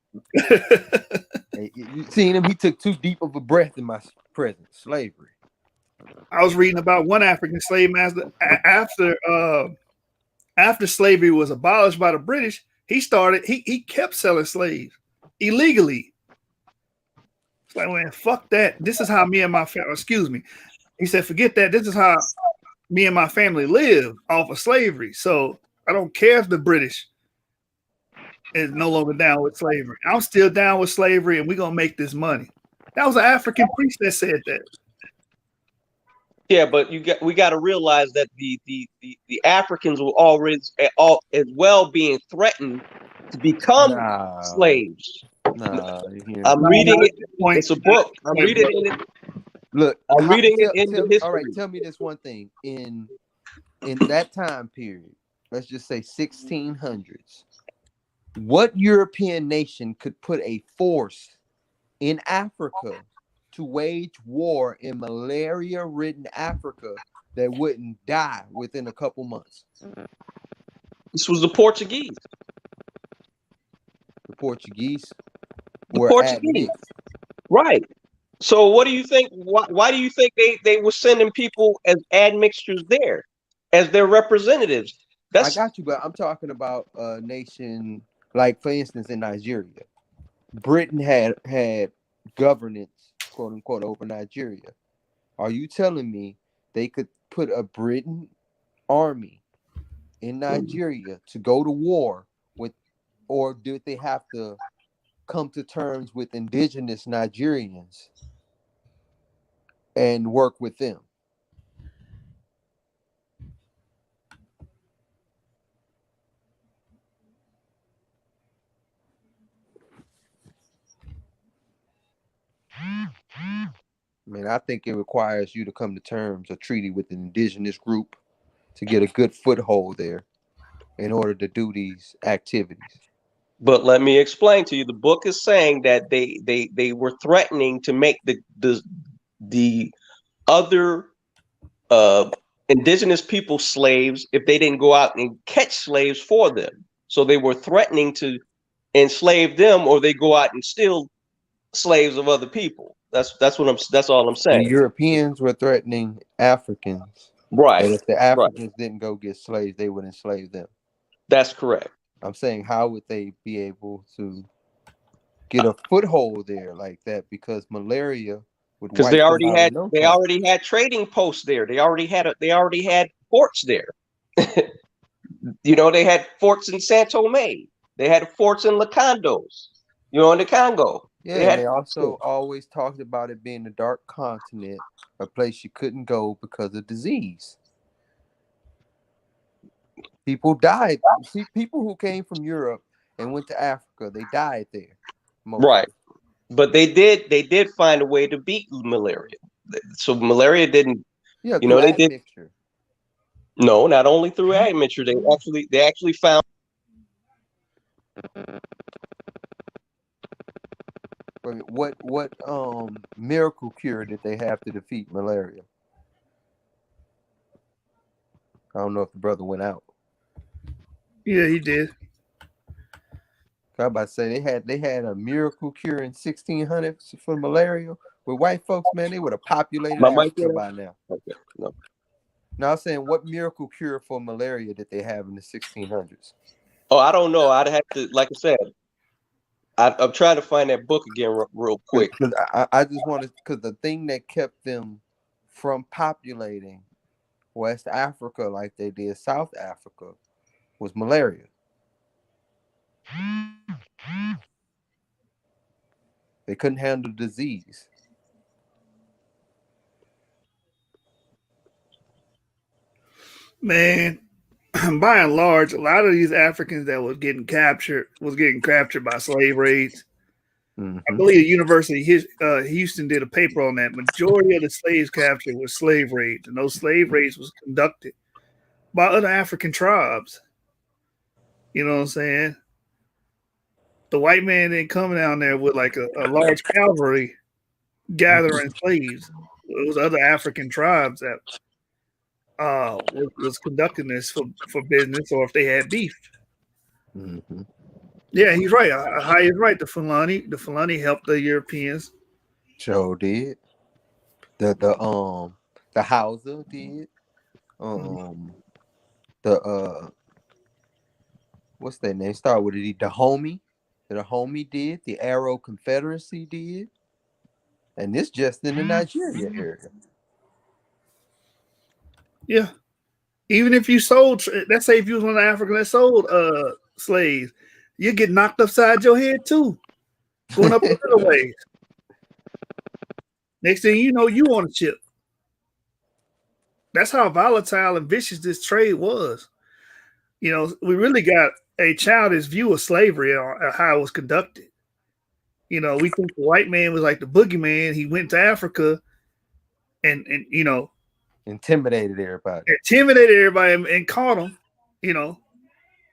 Hey, you seen him? He took too deep of a breath in my presence. Slavery. I was reading about one African slave master after slavery was abolished by the British. He kept selling slaves illegally. It's like, man, fuck that. This is how me and my family. Excuse me. He said, forget that. This is how me and my family live off of slavery. So I don't care if the British is no longer down with slavery. I'm still down with slavery, and we're gonna make this money. That was an African priest that said that. Yeah, but we got to realize that the Africans were already all as well being threatened to become slaves. I'm reading it. It's a book. I'm reading it. Look, I'm reading it in the history. All right, tell me this one thing. In that time period, let's just say 1600s. What European nation could put a force in Africa to wage war in malaria-ridden Africa that wouldn't die within a couple months? This was the Portuguese. The Portuguese were Portuguese, right? So, what do you think? Why do you think they were sending people as admixtures there, as their representatives? I got you, but I'm talking about a nation like, for instance, in Nigeria. Britain had governance, quote unquote, over Nigeria. Are you telling me they could put a Britain army in Nigeria to go to war with, or did they have to come to terms with indigenous Nigerians and work with them? I mean, I think it requires you to come to terms, a treaty with an indigenous group to get a good foothold there in order to do these activities. But let me explain to you. The book is saying that they were threatening to make the other indigenous people slaves if they didn't go out and catch slaves for them. So they were threatening to enslave them, or they go out and steal slaves of other people. That's all I'm saying. The Europeans were threatening Africans, right? And if the Africans didn't go get slaves, they would enslave them. That's correct. I'm saying, how would they be able to get a foothold there like that? Because malaria would wipe they already them had out. They already had trading posts there. They already had forts there. They had forts in San Tome. They had forts in Lacandos. In the Congo. Yeah, they also always talked about it being a dark continent, a place you couldn't go because of disease. People died. See, people who came from Europe and went to Africa, they died there. Right. But they did find a way to beat malaria. So malaria didn't, Yeah, you through know, they did. admixture. No, not only through admixture, they actually found. What miracle cure did they have to defeat malaria? I don't know if the brother went out. Yeah, he did. I was about to say they had a miracle cure in 1600s for malaria. With white folks, man, they would have populated My mic Africa went by now. Okay, no. Now I'm saying, what miracle cure for malaria did they have in the 1600s? Oh, I don't know. I'd have to, like I said, I'm trying to find that book again real quick. Because I just wanted, because the thing that kept them from populating West Africa like they did South Africa was malaria. They couldn't handle disease. Man, by and large, a lot of these Africans that was getting captured by slave raids. Mm-hmm. I believe the University of Houston did a paper on that. Majority of the slaves captured were slave raids, and those slave raids was conducted by other African tribes. You know what I'm saying? The white man didn't come down there with like a large cavalry gathering slaves. It was other African tribes that was conducting this for business, or if they had beef. Mm-hmm. Yeah, he's right. He's right. The Fulani helped the Europeans. Joe did. The Hausa did. The what's their name? Start with it. The Homie. The Homie did. The Arrow Confederacy did. And this just in the Nigeria area. Yeah. Even if you sold, let's say if you was one of the Africans that sold slaves, you get knocked upside your head too, going up the other ways. Next thing you know, you on a ship. That's how volatile and vicious this trade was. You know, we really got a childish view of slavery or how it was conducted. You know, we think the white man was like the boogeyman. He went to Africa and you know, intimidated everybody and caught them, you know,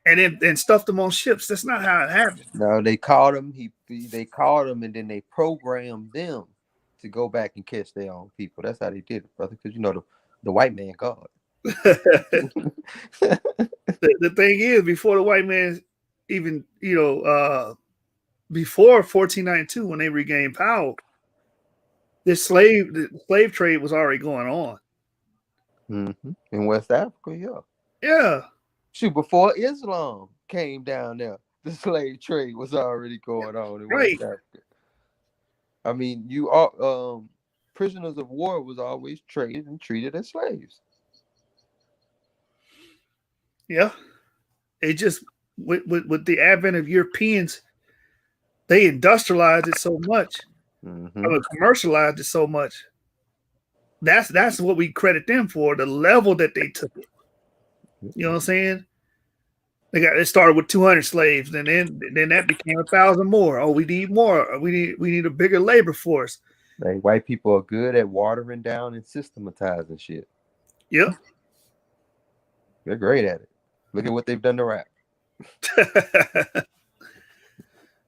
and then stuffed them on ships. That's not how it happened. No, they caught him. They caught him, and then they programmed them to go back and catch their own people. That's how they did it, brother. Because you know the white man God. The thing is, before the white man even, you know, before 1492, when they regained power, the slave trade was already going on. Mm-hmm. In West Africa, yeah. Yeah. Shoot, before Islam came down there, the slave trade was already going on in West Africa. I mean, you are prisoners of war was always traded and treated as slaves. Yeah. It just with the advent of Europeans, they industrialized it so much, commercialized it so much. That's what we credit them for, the level that they took it. You know what I'm saying? It started with 200 slaves, and then that became 1,000 more. Oh, we need more. We need a bigger labor force. Like, white people are good at watering down and systematizing shit. Yep. They're great at it. Look at what they've done to rap.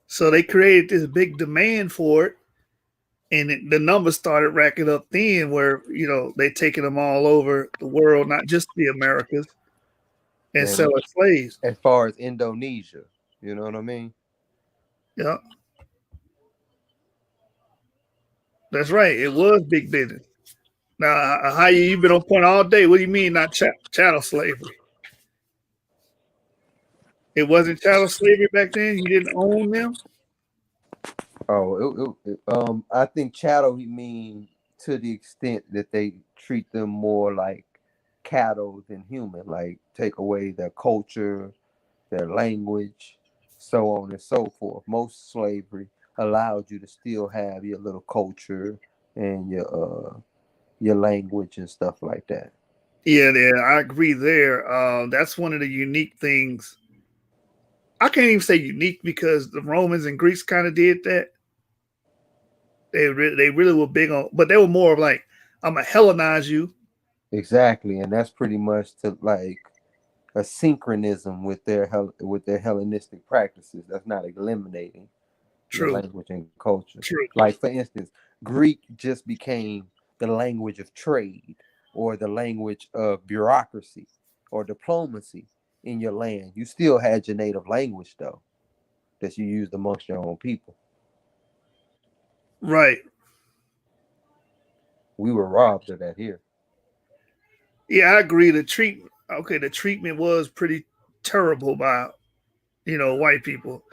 So they created this big demand for it, and the numbers started racking up then, where, you know, they taking them all over the world, not just the Americas, and selling slaves. As far as Indonesia, you know what I mean? Yeah. That's right. It was big business. Now, how you've been on point all day. What do you mean not chattel slavery? It wasn't chattel slavery back then? You didn't own them? Oh, I think chattel, he mean to the extent that they treat them more like cattle than human, like take away their culture, their language, so on and so forth. Most slavery allowed you to still have your little culture and your language and stuff like that. Yeah, I agree there. That's one of the unique things. I can't even say unique because the Romans and Greeks kind of did that. They really were big on, but they were more of like, I'm gonna Hellenize you. Exactly, and that's pretty much to like a synchronism with their Hellenistic practices. That's not eliminating the True, language and culture. true. Like for instance, Greek just became the language of trade or the language of bureaucracy or diplomacy in your land. You still had your native language though that you used amongst your own people. Right. We were robbed of that here. Yeah, I agree. The treatment was pretty terrible by white people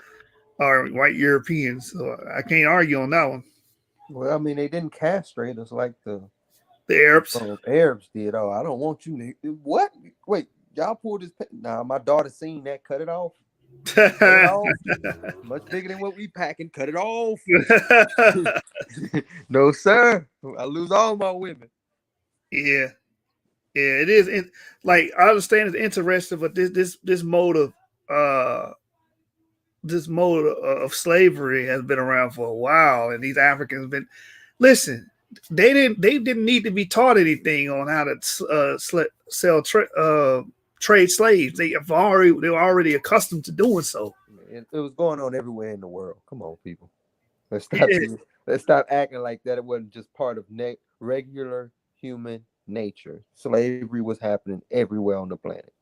or white Europeans. So I can't argue on that one. Well, I mean, they didn't castrate us like the The Arabs. Arabs did. Oh, I don't want you to. What? Wait, y'all pulled this. Nah, my daughter seen that. Cut it off. Cut it off. Much bigger than what we packing. Cut it off. No, sir. I lose all my women. Yeah, yeah, it is. Like I understand it's interesting, but this mode of of slavery has been around for a while, and these Africans been. Listen, they didn't need to be taught anything on how to trade slaves. They were already accustomed to doing so. It was going on everywhere in the world. Come on, people. Let's Yeah. stop acting like that. It wasn't just part of regular human nature. Slavery was happening everywhere on the planet.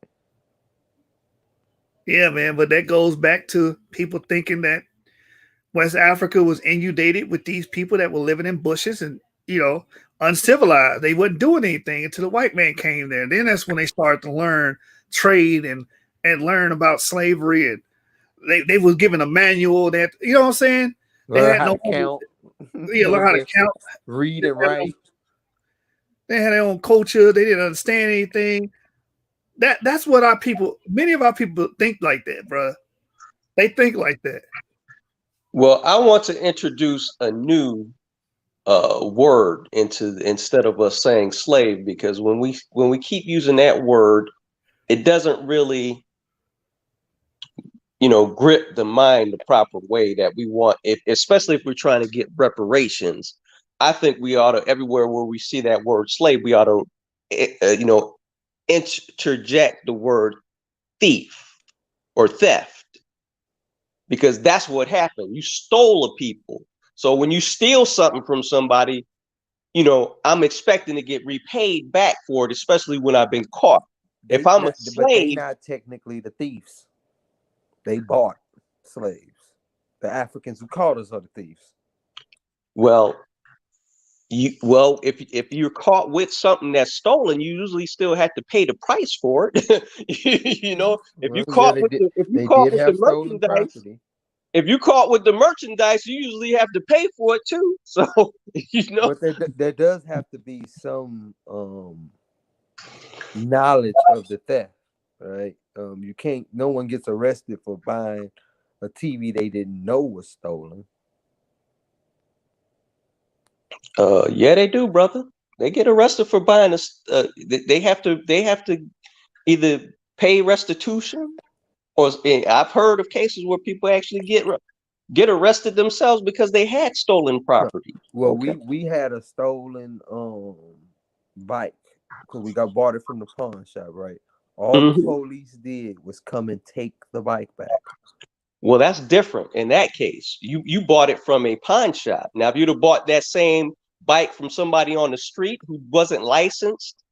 Yeah, man, but that goes back to people thinking that West Africa was inundated with these people that were living in bushes and uncivilized. They wasn't doing anything until the white man came there. And then that's when they started to learn trade and learn about slavery. And they was given a manual that what I'm saying. They Learn had how no to count. learn how to count. Read and write. They had their own culture. They didn't understand anything. That's what many of our people think like that, bro. They think like that. Well, I want to introduce a new word instead of us saying slave, because when we keep using that word, it doesn't really grip the mind the proper way that we want it, especially if we're trying to get reparations. I think we ought to, everywhere where we see that word slave, we ought to interject the word thief or theft, because that's what happened. You stole a people. So when you steal something from somebody, I'm expecting to get repaid back for it, especially when I've been caught. If I'm a slave, but they not technically the thieves. They bought slaves. The Africans who called us are the thieves. Well, if you're caught with something that's stolen, you usually still have to pay the price for it. If you caught with the merchandise, if you caught with the merchandise, you usually have to pay for it too. So But there does have to be some knowledge of the theft, right? You can't. No one gets arrested for buying a TV they didn't know was stolen. Yeah, they do, brother. They get arrested for buying they have to either pay restitution, or I've heard of cases where people actually get arrested themselves because they had stolen property. Well, we had a stolen bike because we bought it from the pawn shop, right? All the police did was come and take the bike back. Well, that's different. In that case, you bought it from a pawn shop. Now, if you'd have bought that same bike from somebody on the street who wasn't licensed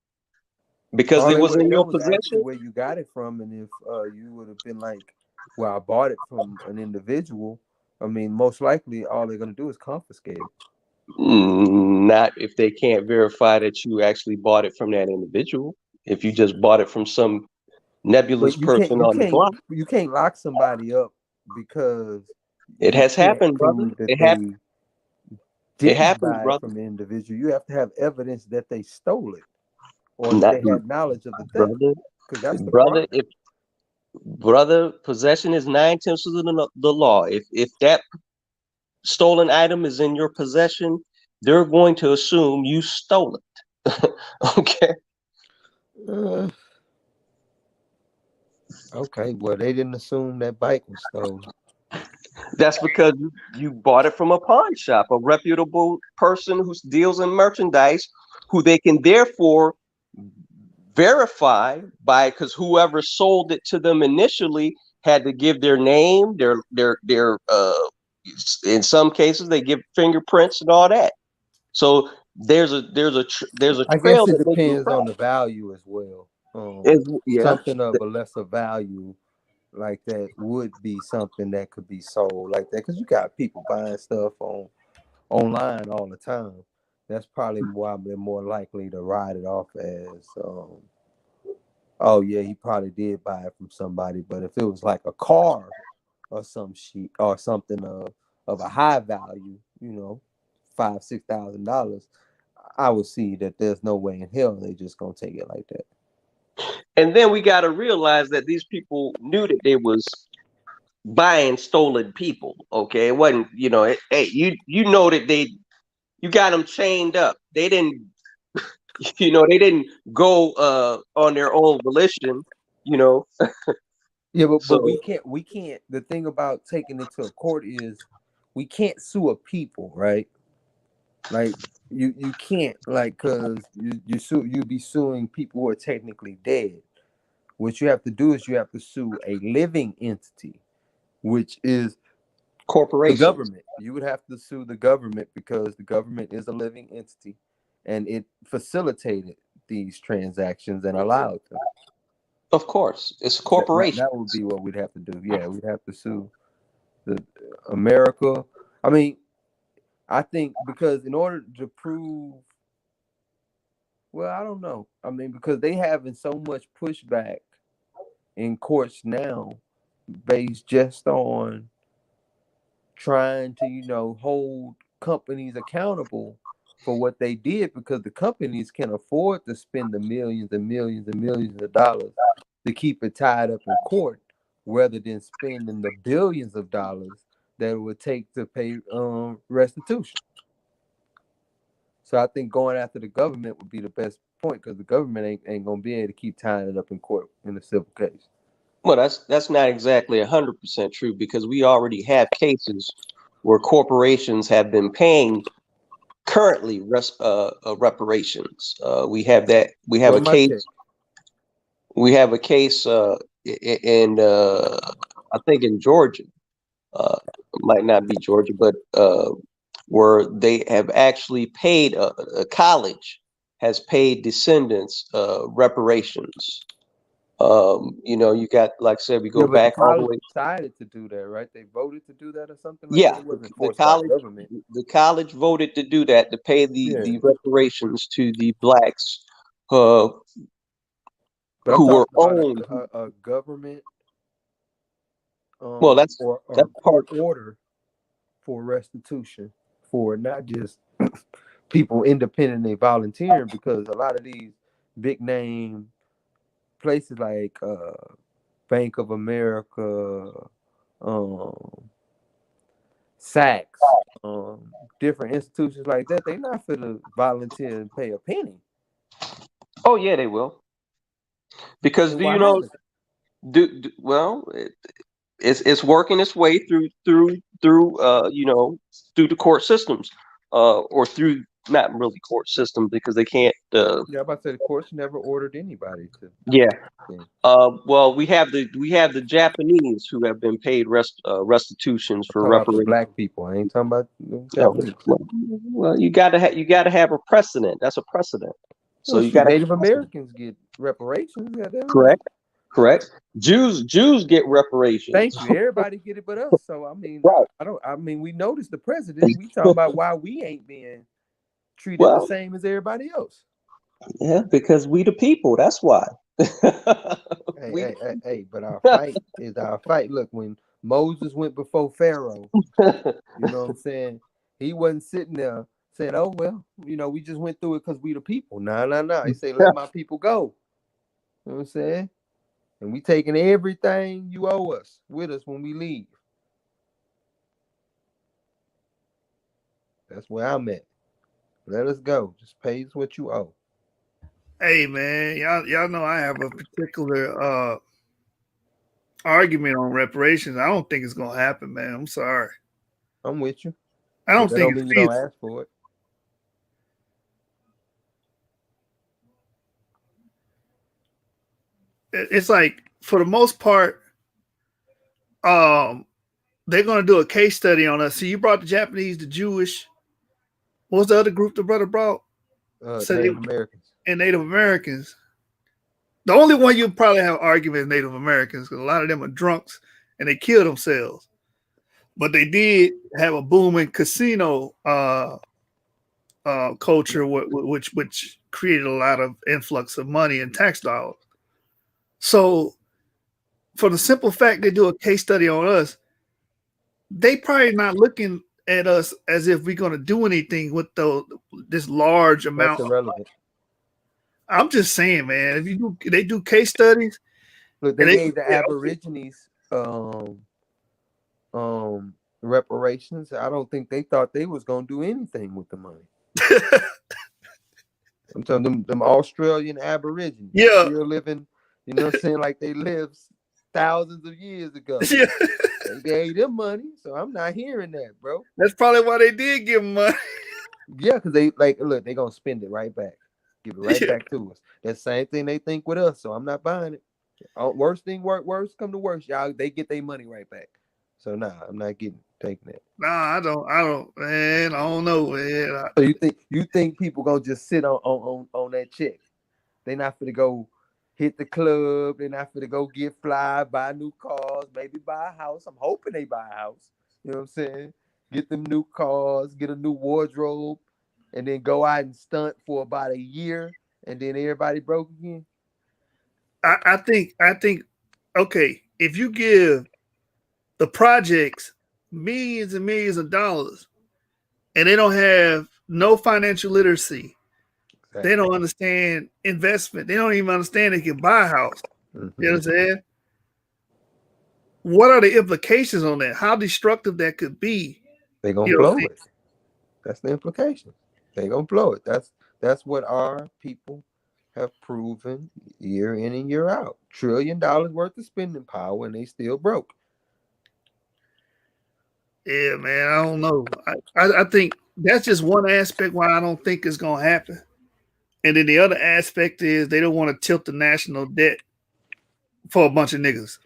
because it was in your possession, where you got it from, and if you would have been like, well, I bought it from an individual, I mean, most likely all they're going to do is confiscate it. Not if they can't verify that you actually bought it from that individual. If you just bought it from some nebulous person on the block, you can't lock somebody up because it has happened, brother. It happened. It happened, brother. From the individual, you have to have evidence that they stole it, or that they had knowledge of the theft. Because that's the brother. Brother, possession is 9/10 of the law. If that stolen item is in your possession, they're going to assume you stole it. Okay. Okay, well, they didn't assume that bike was stolen. That's because you bought it from a pawn shop, a reputable person who deals in merchandise, who they can therefore verify by, because whoever sold it to them initially had to give their name, their in some cases they give fingerprints and all that. So there's a I guess trail it that they can depends track. on the value as well. Yeah. Something of a lesser value like that would be something that could be sold like that, because you got people buying stuff online all the time. That's probably why they're more likely to write it off as, oh yeah, he probably did buy it from somebody. But if it was like a car or some shit or something of a high value, $5,000-$6,000, I would see that there's no way in hell they just gonna take it like that. And then we got to realize that these people knew that they was buying stolen people. Okay, it wasn't, hey, you know that you got them chained up. They didn't, they didn't go on their own volition. Yeah, but So we can't. The thing about taking it to a court is we can't sue a people, right? Like you can't, like, because you'd be suing people who are technically dead. What you have to do is you have to sue a living entity, which is the corporations. government. You would have to sue the government because the government is a living entity and it facilitated these transactions and allowed them. Of course, it's a That, corporation. that would be what we'd have to do. Yeah, we'd have to sue the America. I mean, I think because in order to prove, well, I don't know. I mean, because they having so much pushback in courts now based just on trying to, hold companies accountable for what they did, because the companies can afford to spend the millions and millions and millions of dollars to keep it tied up in court rather than spending the billions of dollars that it would take to pay restitution. So I think going after the government would be the best point, because the government ain't gonna be able to keep tying it up in court in a civil case. Well, that's not exactly 100% true, because we already have cases where corporations have been paying currently reparations. We have that. We have Well, a my case. check. We have a case in I think in Georgia. Might not be Georgia, but where they have actually paid a college has paid descendants reparations. You got, like I said, we Yeah, go but the back all the college way. decided to do that, right? They voted to do that or something like that. Yeah, It wasn't the forced by the college, government. the college voted to do that, to pay Yeah, the reparations to the blacks but I'm who were talking about owned. a government Well, or that's part. court order for restitution for not just people independently volunteering, because a lot of these big name places like Bank of America, um, Saks, different institutions like that, they not for the volunteer and pay a penny. Oh yeah, they will. Because And do why you know? haven't Well, it's working its way through the court systems, or through, not really court systems, because they can't. they? Yeah, I'm about to say the courts never ordered anybody to. Yeah. Yeah. Well, we have the Japanese who have been paid restitutions I'm for talking about for reparations. black people. I ain't talking about the Oh, Japanese. well, you gotta have a precedent. That's a precedent. So Well, you shoot, gotta have Native a precedent. Americans get reparations. Goddamn right. Correct. Correct. Jews get reparations. Thank you. Everybody get it but us. So I mean, Right. I don't. I mean, we noticed the president. We talking about why we ain't being treated the Well, same as everybody else. yeah, because we the people. That's why. Hey, We hey, the hey, hey, but our people. fight is our fight. Look, when Moses went before Pharaoh, you know what I'm saying? He wasn't sitting there saying, "Oh well, we just went through it because we the people." No, no, no. He said, "Let my people go." You know what I'm saying? And we taking everything you owe us with us when we leave. That's where I'm at. Let us go. Just pay us what you owe. Hey man, y'all know I have a particular argument on reparations. I don't think it's gonna happen, man. I'm sorry. I'm with you, I but don't that think don't it's mean you don't feasible. ask for it. It's like for the most part, they're gonna do a case study on us. See, you brought the Japanese, the Jewish. What was the other group the brother brought? Said Native Americans. and Native Americans. The only one you probably have argument is Native Americans because a lot of them are drunks and they kill themselves. But they did have a booming casino culture, which created a lot of influx of money and tax dollars. So, for the simple fact they do a case study on us, they probably not looking at us as if we're going to do anything with this large amount. That's irrelevant. I'm just saying, man. If you do, they do case studies. Look, they gave the Aborigines reparations. I don't think they thought they was gonna do anything with the money. I'm telling them Australian Aborigines still living, you know what I'm saying, like they lived thousands of years ago. Yeah. They gave them money, so I'm not hearing that, bro. That's probably why they did give them money. Yeah, because they look, they gonna spend it right back. Give it right back to us. That same thing they think with us, so I'm not buying it. Worst come to worst, y'all. They get their money right back. So nah, I'm not taking it. Nah, I don't, man. I don't know, man. So you think people gonna just sit on that check? They not finna go hit the club. They not finna go get fly, buy new cars, maybe buy a house. I'm hoping they buy a house. You know what I'm saying? Get them new cars, get a new wardrobe, and then go out and stunt for about a year, and then everybody broke again. I think, okay, if you give the projects millions and millions of dollars and they don't have no financial literacy, they don't understand investment, they don't even understand they can buy a house. You know what I'm saying? What are the implications on that? How destructive that could be? They're gonna blow it. That's the implication. They're gonna blow it. That's what our people have proven year in and year out. $1 trillion worth of spending power, and they still broke. Yeah, man, I don't know. I think that's just one aspect why I don't think it's gonna happen. And then the other aspect is they don't want to tilt the national debt for a bunch of niggas.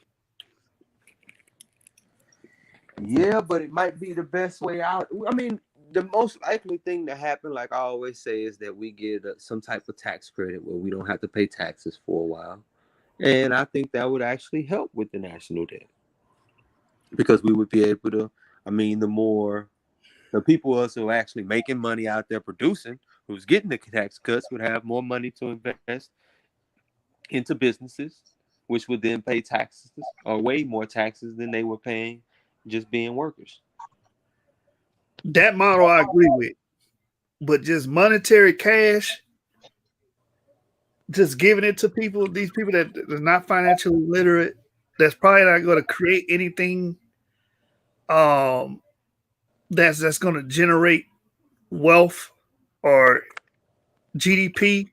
Yeah, but it might be the best way out. I mean, the most likely thing to happen, like I always say, is that we get some type of tax credit where we don't have to pay taxes for a while. And I think that would actually help with the national debt because we would be able to, I mean, the people also actually making money out there producing, who's getting the tax cuts, would have more money to invest into businesses, which would then pay taxes or way more taxes than they were paying just being workers. That model I agree with. But just monetary cash, just giving it to people, these people that are not financially literate, that's probably not going to create anything that's going to generate wealth or GDP.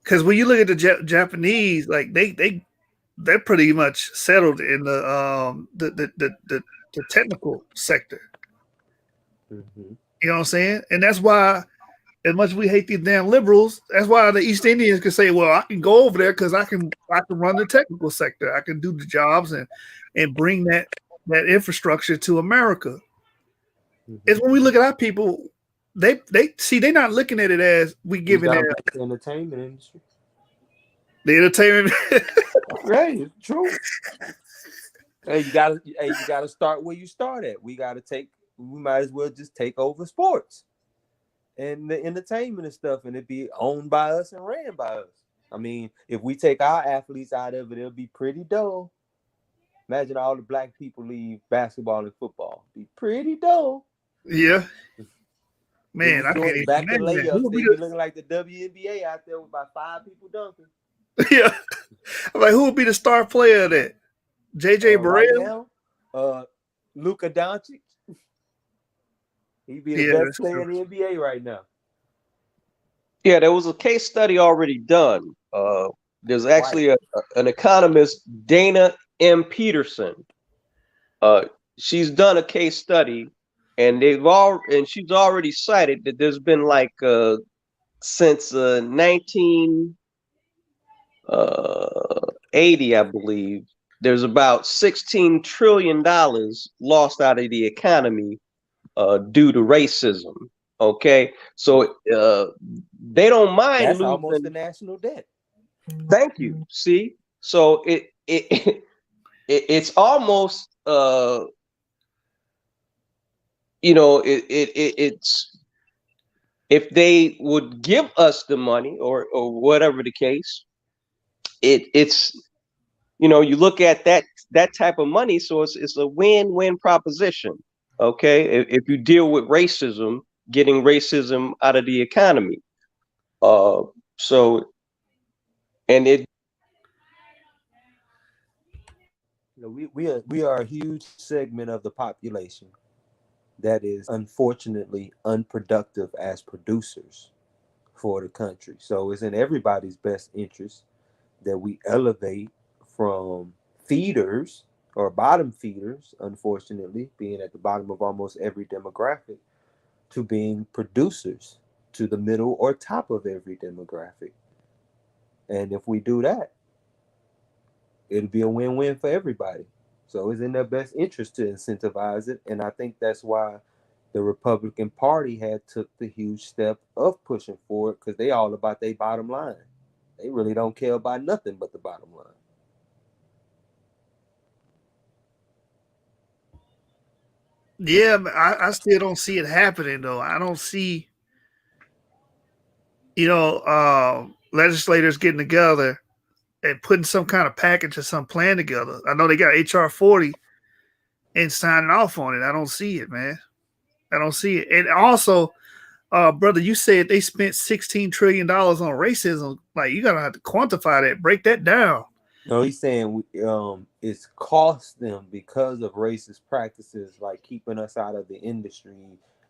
Because when you look at the Japanese, like they're pretty much settled in the technical sector. Mm-hmm. You know what I'm saying? And that's why, as much as we hate these damn liberals, that's why the East Indians can say, "Well, I can go over there because I can run the technical sector. I can do the jobs and bring that infrastructure to America." Mm-hmm. It's when we look at our people, they see they're not looking at it as we giving them the entertainment industry. The entertainment, right? It's true. Hey, you gotta start where you start at. We might as well just take over sports and the entertainment and stuff, and it be owned by us and ran by us. I mean, if we take our athletes out of it, it'll be pretty dull. Imagine all the black people leave basketball and football. It'd be pretty dull. Yeah. Man, I can't even back to layups. They be looking like the WNBA out there with about 5 people dunking. Yeah. I'm like, who would be the star player of that? JJ Barea? Right Luka Doncic. He'd be the best player in the NBA right now. Yeah, there was a case study already done. There's actually an economist, Dana M. Peterson. She's done a case study, and she's already cited that there's been like since 1980, I believe, there's about $16 trillion lost out of the economy due to racism. Okay, so they don't mind That's losing. almost the national debt. Thank you. See, so it's almost it's if they would give us the money or whatever the case, it's you look at that type of money, so it's a win-win proposition. Okay, if you deal with racism, getting racism out of the economy, so and it. We are a huge segment of the population that is unfortunately unproductive as producers for the country. So it's in everybody's best interest that we elevate from feeders or bottom feeders, unfortunately, being at the bottom of almost every demographic, to being producers to the middle or top of every demographic. And if we do that, it'll be a win-win for everybody. So it's in their best interest to incentivize it. And I think that's why the Republican Party had took the huge step of pushing for it, because they all about their bottom line. They really don't care about nothing but the bottom line. Yeah, but I still don't see it happening though. I don't see, legislators getting together and putting some kind of package or some plan together. I know they got HR 40 and signing off on it. I don't see it, man. I don't see it. And also, brother, you said they spent $16 trillion on racism. Like, you gotta have to quantify that, break that down. No, he's saying it's cost them because of racist practices, like keeping us out of the industry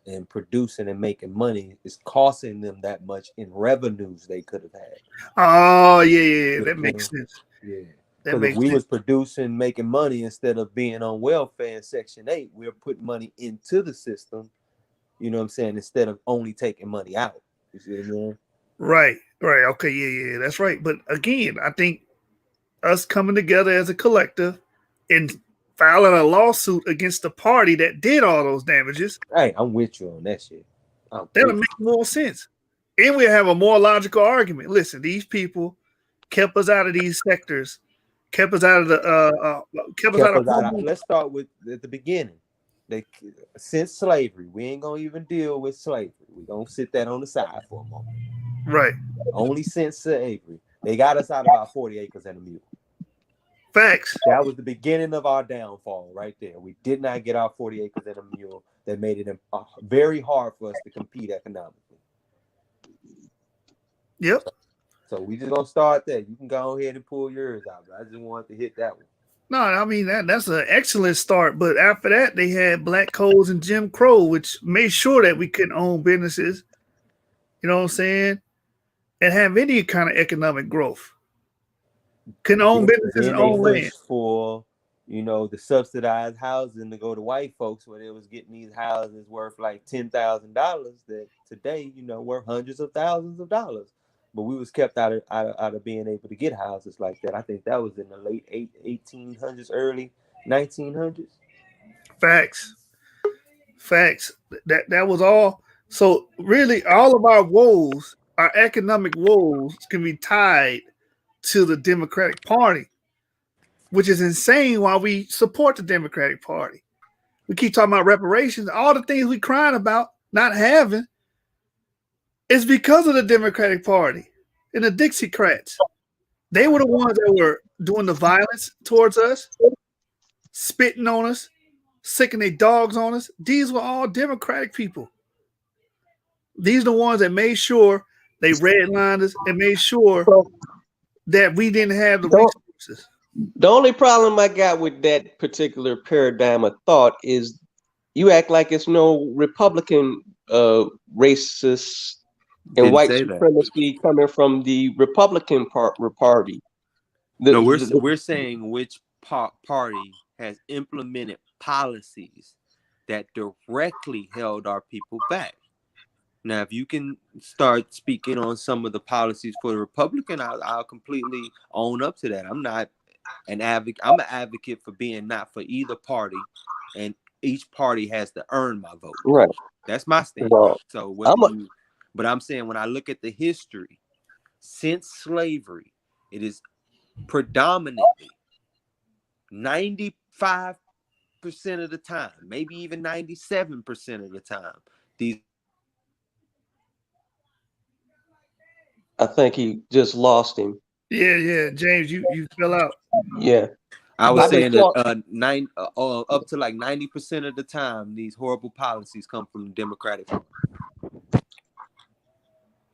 and producing and making money. It's costing them that much in revenues they could have had. Oh, yeah, that makes sense. Yeah. That Because if makes we sense. was producing, making money instead of being on welfare in Section 8, we're putting money into the system, you know what I'm saying, instead of only taking money out. You see what I mean? Right. Okay, yeah, that's right. But again, I think us coming together as a collective and filing a lawsuit against the party that did all those damages. Hey, I'm with you on that shit. That'll make more sense. And we'll have a more logical argument. Listen, these people kept us out of these sectors, kept us out of the kept us out of Let's start with at the beginning. Since slavery, we ain't gonna even deal with slavery. We're gonna sit that on the side for a moment. Right. Only since slavery. They got us out of our 40 acres and a mule. Facts. That was the beginning of our downfall right there. We did not get our 40 acres and a mule. That made it very hard for us to compete economically. Yep. So we just gonna start there. You can go ahead and pull yours out, but I just wanted to hit that one. No, I mean that's an excellent start. But after that, they had black codes and Jim Crow, which made sure that we couldn't own businesses. You know what I'm saying? And have any kind of economic growth. Couldn't own businesses and own land. For the subsidized housing to go to white folks, where they was getting these houses worth like $10,000 that today worth hundreds of thousands of dollars. But we was kept out of being able to get houses like that. I think that was in the late 1800s, early 1900s. Facts. That was all. So really, all of our woes, our economic woes, can be tied to the Democratic Party, which is insane. Why we support the Democratic Party? We keep talking about reparations, all the things we crying about not having. It's because of the Democratic Party and the Dixiecrats. They were the ones that were doing the violence towards us, spitting on us, sicking their dogs on us. These were all Democratic people. These are the ones that made sure they redlined us and made sure that we didn't have the resources. The only problem I got with that particular paradigm of thought is you act like it's no Republican racist and Didn't white say that. supremacy coming from the Republican party. No, we're saying which party has implemented policies that directly held our people back. Now, if you can start speaking on some of the policies for the Republican, I'll completely own up to that. I'm not an advocate. I'm an advocate for being not for either party, and each party has to earn my vote. Right. That's my stance. Well, So whether you, but I'm saying when I look at the history since slavery, it is predominantly 95% of the time, maybe even 97% of the time, these. I think he just lost him. Yeah, James, you fell out. Yeah. I was I've been saying taught- that up to like 90% of the time, these horrible policies come from the Democratic Party.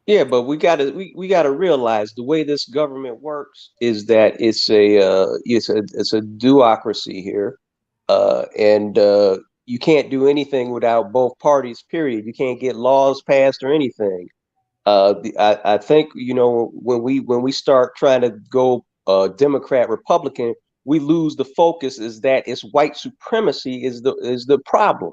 Yeah, but we gotta realize the way this government works is that it's a duocracy here, and you can't do anything without both parties. Period. You can't get laws passed or anything. I think when we start trying to go Democrat Republican, we lose the focus. Is that it's white supremacy is the problem,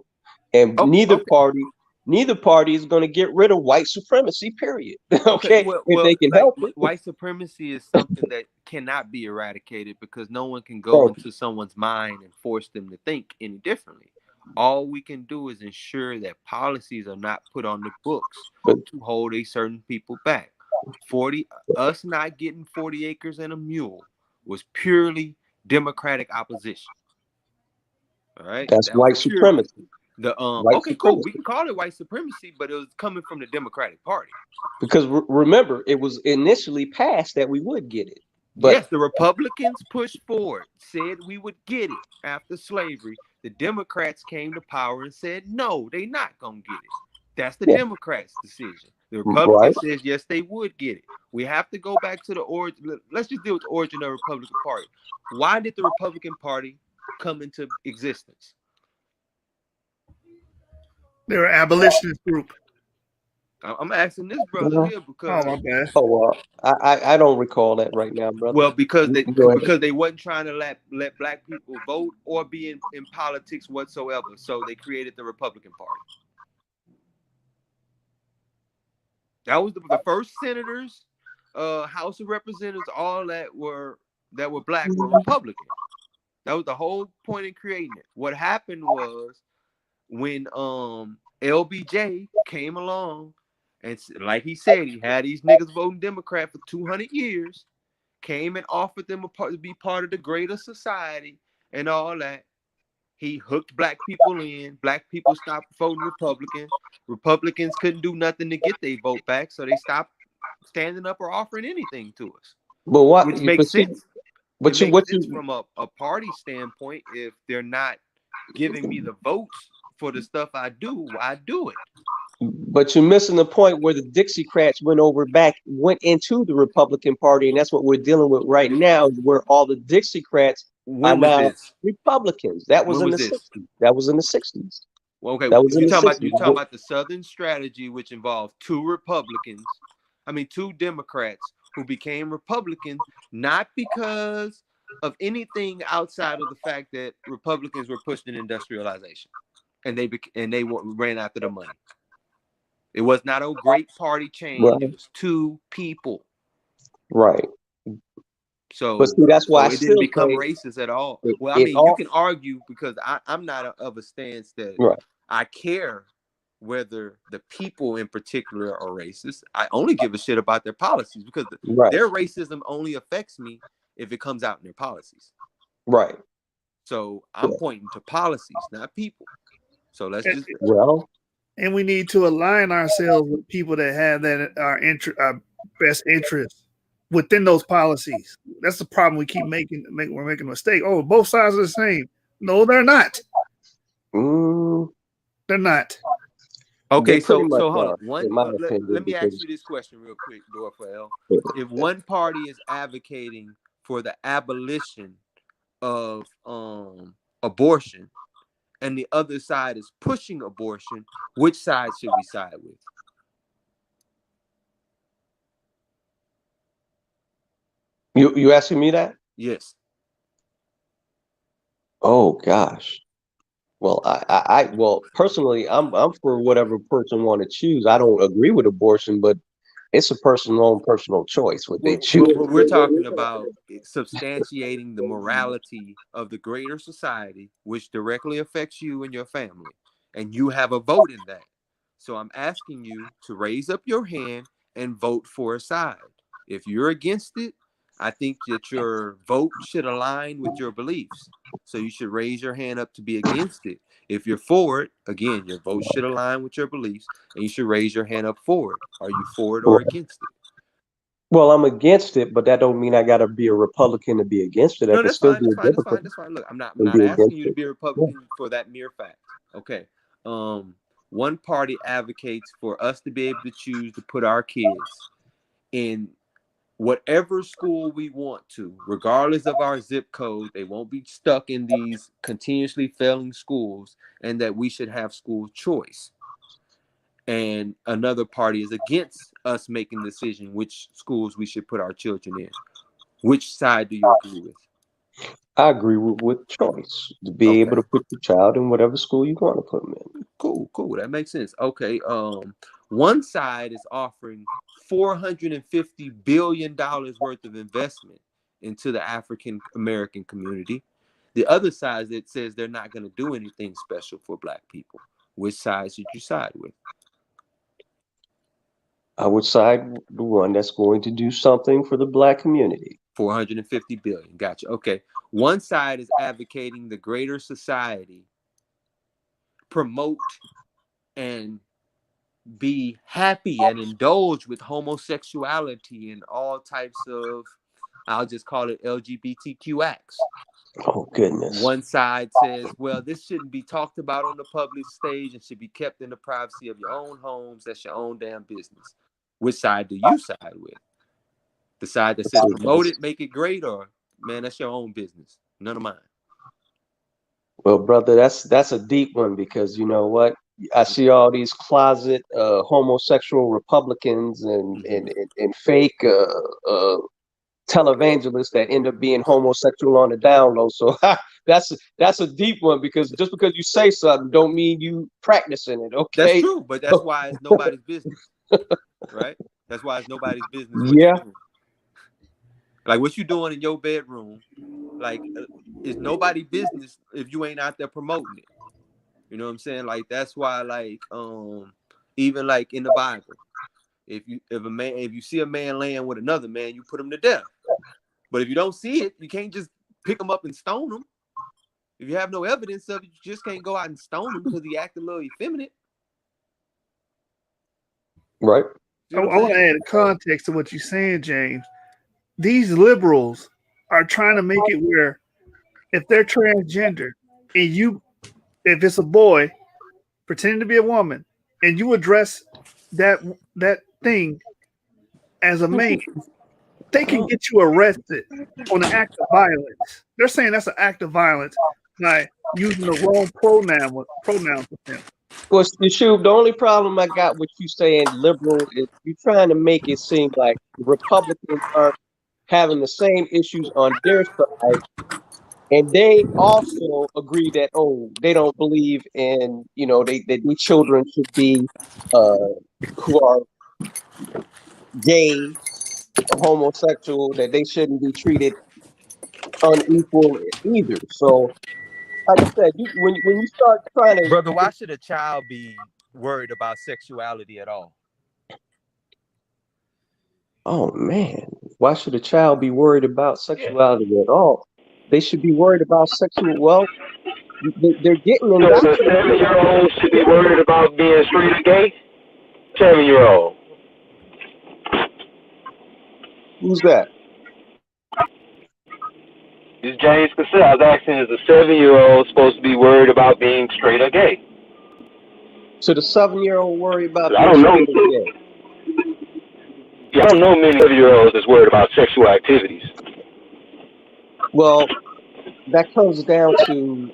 and neither party is going to get rid of white supremacy. Period. Okay, if they can help it. White supremacy is something that cannot be eradicated because no one can go into someone's mind and force them to think any differently. All we can do is ensure that policies are not put on the books to hold a certain people back. Us not getting 40 acres and a mule was purely Democratic opposition. All right, that's white supremacy. Okay, cool. We can call it white supremacy, but it was coming from the Democratic Party. Because remember, it was initially passed that we would get it. But yes, the Republicans pushed forward, said we would get it after slavery. The Democrats came to power and said, no, they're not going to get it. That's the Democrats' decision. The Republican says, yes, they would get it. We have to go back to the origin. Let's just deal with the origin of the Republican Party. Why did the Republican Party come into existence? They're an abolitionist group. I'm asking this brother here because my bad. I don't recall that right now, brother. Well, because they wasn't trying to let black people vote or be in politics whatsoever, so they created the Republican Party. That was the first senators, House of Representatives, all that were black were Republican. That was the whole point in creating it. What happened was when LBJ came along. And like he said, he had these niggas voting Democrat for 200 years, came and offered them to be part of the greater society and all that. He hooked black people in. Black people stopped voting Republican. Republicans couldn't do nothing to get their vote back, so they stopped standing up or offering anything to us. But what? Which makes sense. But it makes sense from a party standpoint. If they're not giving me the votes for the stuff I do it. But you're missing the point where the Dixiecrats went into the Republican Party, and that's what we're dealing with right now, where all the Dixiecrats are now Republicans. That was in the 60s. That was in the 60s. Well, okay, you're talking about the Southern strategy, which involved two Democrats who became Republicans, not because of anything outside of the fact that Republicans were pushing industrialization, and they ran after the money. It was not a great party change. Right. It was two people. Right. So, but see, that's why it didn't become racist at all. Well, I mean, you can argue because I'm not of a stance that I care whether the people in particular are racist. I only give a shit about their policies because their racism only affects me if it comes out in their policies. Right. So I'm pointing to policies, not people. So let's just and we need to align ourselves with people that have our best interests within those policies. That's the problem we keep making. We're making a mistake. Oh, both sides are the same. No, they're not. They're not. Okay, so hold on. Let me ask you this question real quick, Dorfael. If one party is advocating for the abolition of abortion, and the other side is pushing abortion, which side should we side with? You asking me that? Yes. Oh gosh. Well, well personally, I'm for whatever person want to choose. I don't agree with abortion, but it's a person's own personal choice what they choose. Well, we're talking about substantiating the morality of the greater society, which directly affects you and your family, and you have a vote in that. So I'm asking you to raise up your hand and vote for a side. If you're against it, I think that your vote should align with your beliefs. So you should raise your hand up to be against it. If you're for it, again, your vote should align with your beliefs, and you should raise your hand up for it. Are you for it or against it? Well, I'm against it, but that don't mean I gotta be a Republican to be against it. I No, can that's still fine. be That's a fine. That's Democrat fine. That's fine. Look, I'm and not be asking against you to it. be a Republican for that mere fact. Okay. One party advocates for us to be able to choose to put our kids in whatever school we want to, regardless of our zip code. They won't be stuck in these continuously failing schools, and that we should have school choice. And another party is against us making the decision which schools we should put our children in. Which side do you agree with? I agree with choice to be Okay. able to put your child in whatever school you want to put them in. Cool. That makes sense. Okay. One side is offering $450 billion worth of investment into the African American community. The other side that says they're not going to do anything special for Black people. Which side should you side with? I would side with the one that's going to do something for the Black community. 450 billion. Gotcha. Okay. One side is advocating the greater society promote and be happy and indulge with homosexuality and all types of, I'll just call it LGBTQ acts. Oh, goodness. One side says, well, this shouldn't be talked about on the public stage and should be kept in the privacy of your own homes. That's your own damn business. Which side do you side with? The side that says promote it, make it great, or man, that's your own business. None of mine. Well, brother, that's a deep one, because you know what? I see all these closet homosexual Republicans and fake televangelists that end up being homosexual on the down low. So that's a deep one, because just because you say something don't mean you practicing it. Okay, That's true, but that's why it's nobody's business, right? That's why it's nobody's business what Yeah. you're doing. Like what you doing in your bedroom, like it's nobody's business if you ain't out there promoting it. You know what I'm saying? Like that's why, like even like in the Bible, if you see a man laying with another man, you put him to death. But if you don't see it, you can't just pick him up and stone him. If you have no evidence of it, you just can't go out and stone him because he acted a little effeminate. Right. I want to add context to what you're saying, James. These liberals are trying to make it where if they're transgender and if it's a boy pretending to be a woman and you address that thing as a man, they can get you arrested on an act of violence. They're saying that's an act of violence by using the wrong pronouns with them. Well, Yeshua, the only problem I got with you saying liberal is you're trying to make it seem like Republicans aren't having the same issues on their side, and they also agree that they don't believe in that these children should be who are gay, homosexual, that they shouldn't be treated unequal either. So, like I said, when you start trying to, brother, why should a child be worried about sexuality at all? Oh man, why should a child be worried about sexuality at all? They should be worried about sexual. Well, they're getting So the 7-year-old should be worried about being straight or gay? 7-year-old. Who's that? It's James Cassell. I was asking, is a 7-year-old supposed to be worried about being straight or gay? So the 7-year-old worry about I being don't know. straight or gay? Yeah, I don't know many 7-year-olds that's worried about sexual activities. Well, that comes down to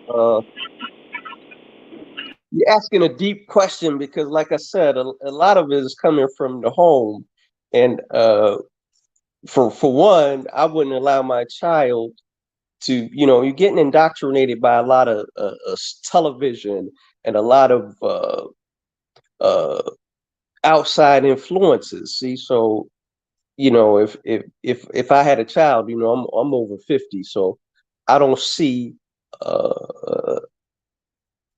you're asking a deep question, because, like I said, a lot of it is coming from the home, and for one, I wouldn't allow my child to, you're getting indoctrinated by a lot of television and a lot of outside influences. See, so if I had a child, I'm over 50, so I don't see.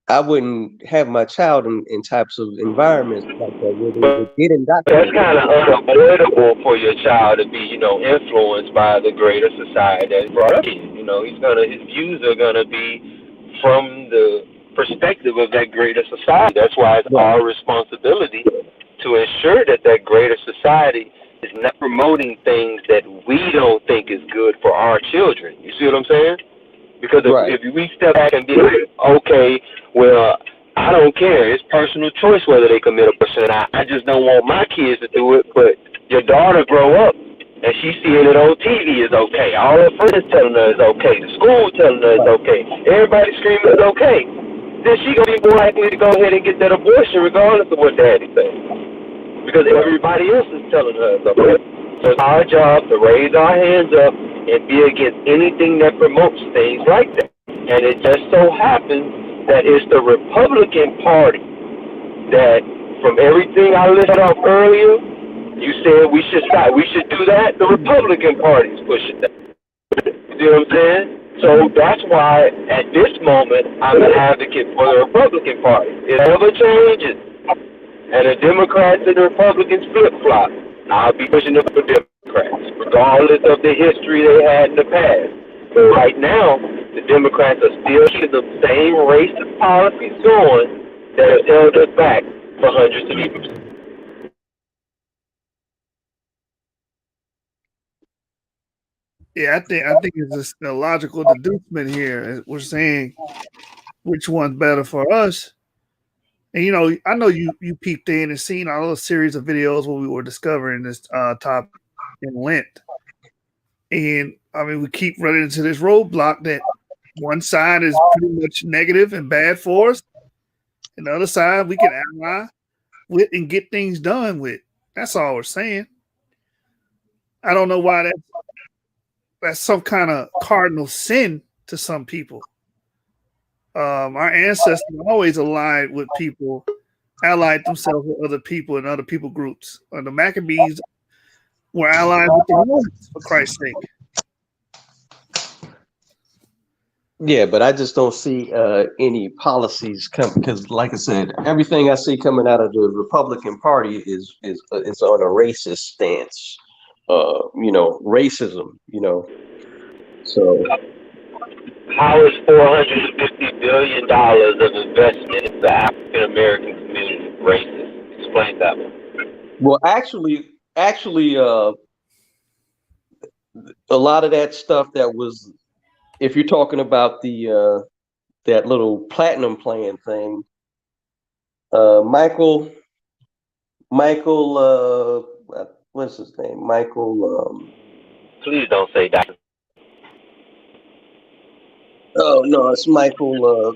I wouldn't have my child in types of environments like that where they would get That's indoctrinated. kind of unavoidable for your child to be, influenced by the greater society that's brought up in. His views are gonna be from the perspective of that greater society. That's why it's Right. our responsibility to ensure that that greater society is not promoting things that we don't think is good for our children. You see what I'm saying? Because Right. if we step back and be like, okay, well, I don't care. It's personal choice whether they commit abortion. I just don't want my kids to do it. But your daughter grow up and she's seeing it on TV is okay. All her friends telling her it's okay. The school telling her it's okay. Everybody screaming it's okay. Then she gonna be more likely to go ahead and get that abortion regardless of what daddy says. Because everybody else is telling her it's okay. So it's our job to raise our hands up and be against anything that promotes things like that. And it just so happens that it's the Republican Party that, from everything I listed off earlier, you said we should stop, we should do that. The Republican Party is pushing that. You see what I'm saying? So that's why, at this moment, I'm an advocate for the Republican Party. It never changes. And the Democrats and the Republicans flip-flop. I'll be pushing them for Democrats, regardless of the history they had in the past. But right now, the Democrats are still keeping the same racist policies going that have held us back for hundreds of years. Yeah, I think it's just a logical deducement here. We're saying which one's better for us. And I know you peeped in and seen all those series of videos where we were discovering this topic in Lent. And I mean, we keep running into this roadblock that one side is pretty much negative and bad for us, and the other side we can ally with and get things done with. That's all we're saying. I don't know why that's some kind of cardinal sin to some people. Our ancestors always allied with people, allied themselves with other people and other people groups. The Maccabees were allied with the Romans, for Christ's sake. Yeah, but I just don't see any policies come, because, like I said, everything I see coming out of the Republican Party is on a racist stance. Racism. So how is $450 billion of investment in the African American community racist? Explain that one. Well, actually, a lot of that stuff that was, if you're talking about the that little platinum plan thing, Michael, what's his name? Michael. Please don't say that. Oh no, it's Michael.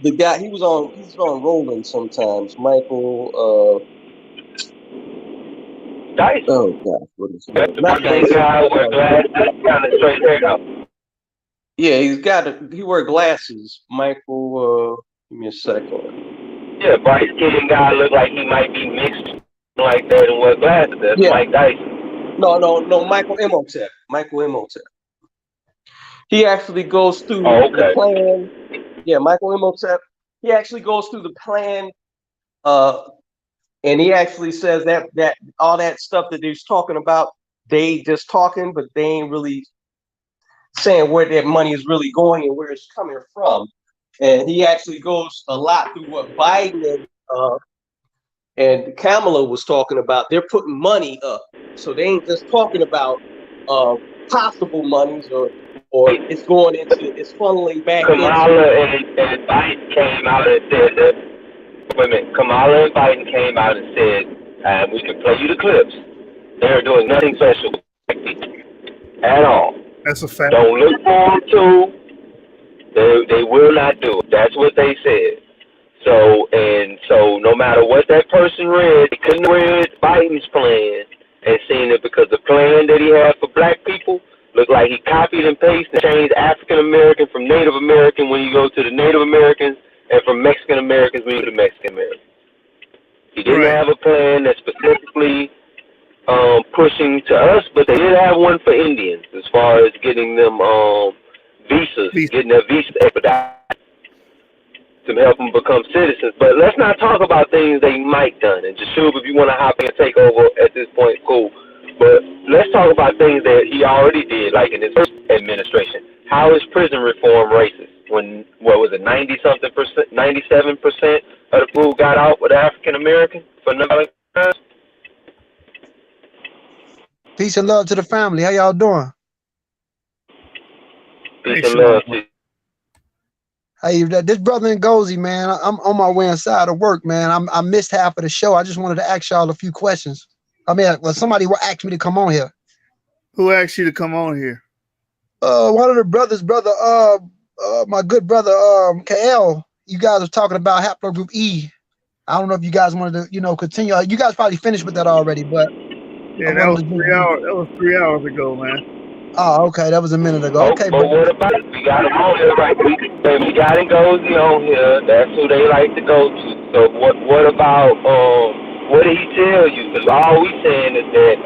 The guy he's on Rolling sometimes. Michael. Dice. Oh gosh, what is his That's name? the Not same Dice. guy with glasses, kind of straight hair up. Yeah, he wear glasses. Michael. Give me a second. Yeah, bright skinned guy look like he might be mixed like that and wear glasses. That's Mike Dyson. No, Michael Imhotep. Michael Imhotep. He actually goes through the plan. Yeah, Michael Imhotep. He actually goes through the plan, and he actually says that all that stuff that he's talking about, they just talking, but they ain't really saying where that money is really going and where it's coming from. And he actually goes a lot through what Biden and Kamala was talking about. They're putting money up, so they ain't just talking about possible monies or it's going into, it's funneling back Kamala and Biden came out and said that. Wait a minute. Kamala and Biden came out and said, we can play you the clips. They're doing nothing special at all. That's a fact. Don't look forward to. They will not do it. That's what they said. So no matter what that person read, they couldn't read Biden's plan and seen it because because the plan that he had for black people looked like he copied and pasted and changed African American from Native American when you go to the Native Americans, and from Mexican Americans when you go to Mexican Americans. He didn't have a plan that specifically pushing to us, but they did have one for Indians as far as getting them visas, getting their visas expedited to help them become citizens. But let's not talk about things they might done. And Jashub, if you want to hop in and take over at this point, cool. But let's talk about things that he already did, like in his first administration. How is prison reform racist? When, what was it, 90-something percent, 97% of the food got out with African American for nothing? Peace and love to the family. How y'all doing? Peace and love to you. Hey, this brother Ngozi, man, I'm on my way inside of work, man. I missed half of the show. I just wanted to ask y'all a few questions. I mean, well, somebody asked me to come on here. Who asked you to come on here? One of the brothers, my good brother, KL. You guys were talking about Haplogroup E. I don't know if you guys wanted to, continue. You guys probably finished with that already, but yeah, that was 3 hours. That was 3 hours ago, man. Oh, okay, that was a minute ago. Okay, but what about it? We got him on here, right? We got Ngozi on here. That's who they like to go to. So what about what did he tell you? Because all we saying is that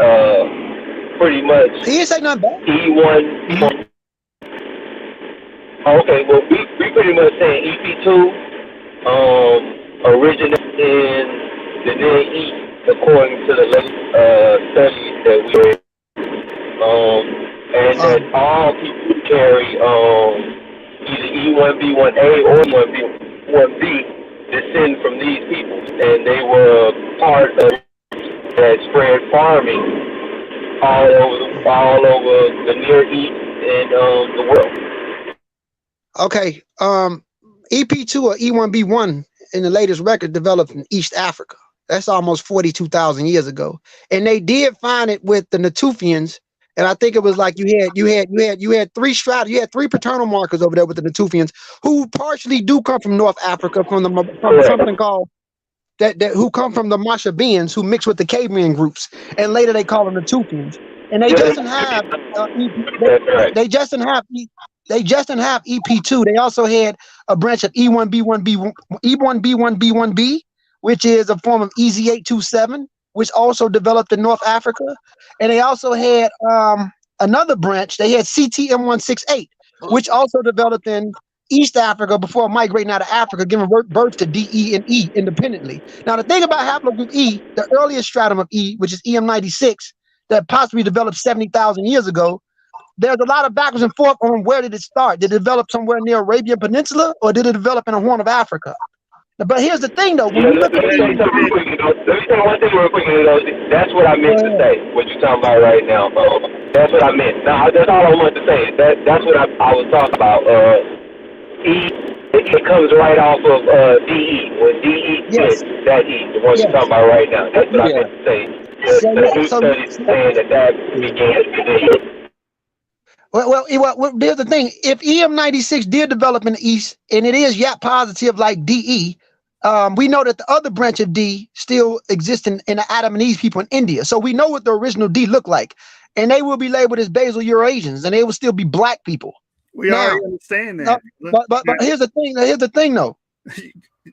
pretty much he didn't say nothing bad. E1. Okay, well we pretty much saying EP2 originated in the Near East according to the latest studies that we read. And that all people carry either E1B1A or E1B1B descend from these people, and they were part of that spread farming all over the Near East and the world. Okay, EP2 or E1B1 in the latest record developed in East Africa. That's almost 42,000 years ago, and they did find it with the Natufians. And I think it was like you had three strata, you had three paternal markers over there with the Natufians, who partially do come from North Africa, from something called who come from the Mashabians, who mix with the Cambrian groups, and later they call them Natufians. And they just didn't have they just didn't have EP2. They also had a branch of E1B1B1B, which is a form of EZ827. Which also developed in North Africa. And they also had another branch. They had CTM168, which also developed in East Africa before migrating out of Africa, giving birth to D, E, and E independently. Now, the thing about Haplogroup E, the earliest stratum of E, which is EM96, that possibly developed 70,000 years ago, there's a lot of backwards and forth on where did it start. Did it develop somewhere near Arabian Peninsula, or did it develop in the Horn of Africa? But here's the thing, though. When let me say one thing real quick. That's what I meant to say. What you're talking about right now. That's what I meant. Now, that's all I wanted to say. That's what I was talking about. E, it comes right off of DE. When DE hits that E, the one you're talking about right now. That's what I meant to say. The new studies saying that began today. Well, here's the thing. If EM96 did develop in the East, and it is YAP positive like DE, we know that the other branch of D still exists in the Adamese people in India. So we know what the original D looked like. And they will be labeled as basal Eurasians, and they will still be black people. We already understand that. But here's the thing. Here's the thing, though.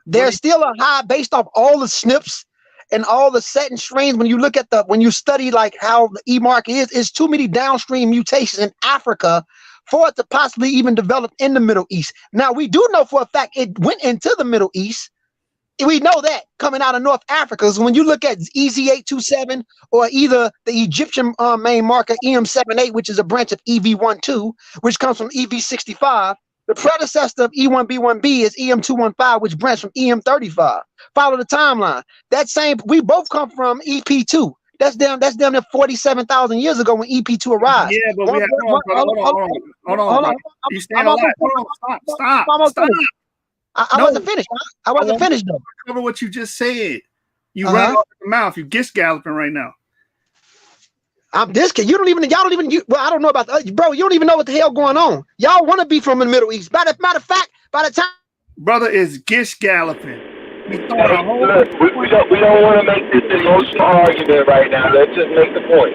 There's still a high based off all the SNPs and all the set and strains. When you look at when you study like how the E mark is too many downstream mutations in Africa for it to possibly even develop in the Middle East. Now, we do know for a fact it went into the Middle East. We know that coming out of North Africa. So when you look at EZ827 or either the Egyptian main marker EM78, which is a branch of EV12, which comes from EV65, the predecessor of E1B1B is EM215, which branched from EM35. Follow the timeline. We both come from EP2. That's down there 47,000 years ago when EP2 arrived. Yeah, but hold on. You stand a lot. Stop. I wasn't finished. I wasn't finished though. Cover what you just said. You run off the mouth. You gish galloping right now. I'm this kid. Y'all don't even. Well, I don't know about bro. You don't even know what the hell going on. Y'all want to be from the Middle East. Matter of fact, by the time brother is gish galloping. We don't want to make this an emotional argument right now. Let's just make the point.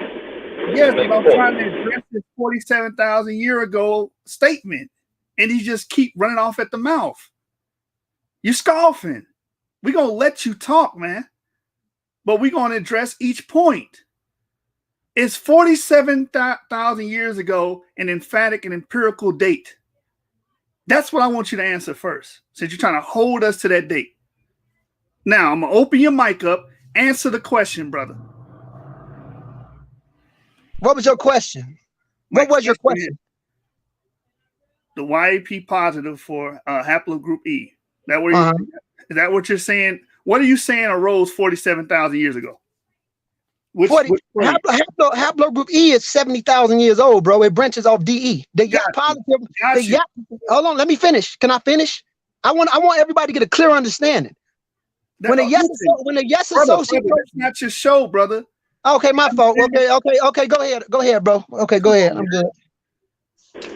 Yes, Make but a I'm point. trying to address this 47,000 year ago statement, and you just keep running off at the mouth. You scoffing. We're gonna let you talk, man, but we're gonna address each point. Is 47,000 years ago an emphatic and empirical date? That's what I want you to answer first, since you're trying to hold us to that date. Now, I'm going to open your mic up. Answer the question, brother. What was your question? What was your question? The YAP positive for Haplogroup E. Is that what you're saying? What are you saying arose 47,000 years ago? Haplogroup E is 70,000 years old, bro. It branches off DE. The YAP positive. Hold on, let me finish. Can I finish? I want everybody to get a clear understanding. When a yes associate, that's not your show, brother. Okay, my fault. Okay. Go ahead, bro. Okay, go ahead. I'm good.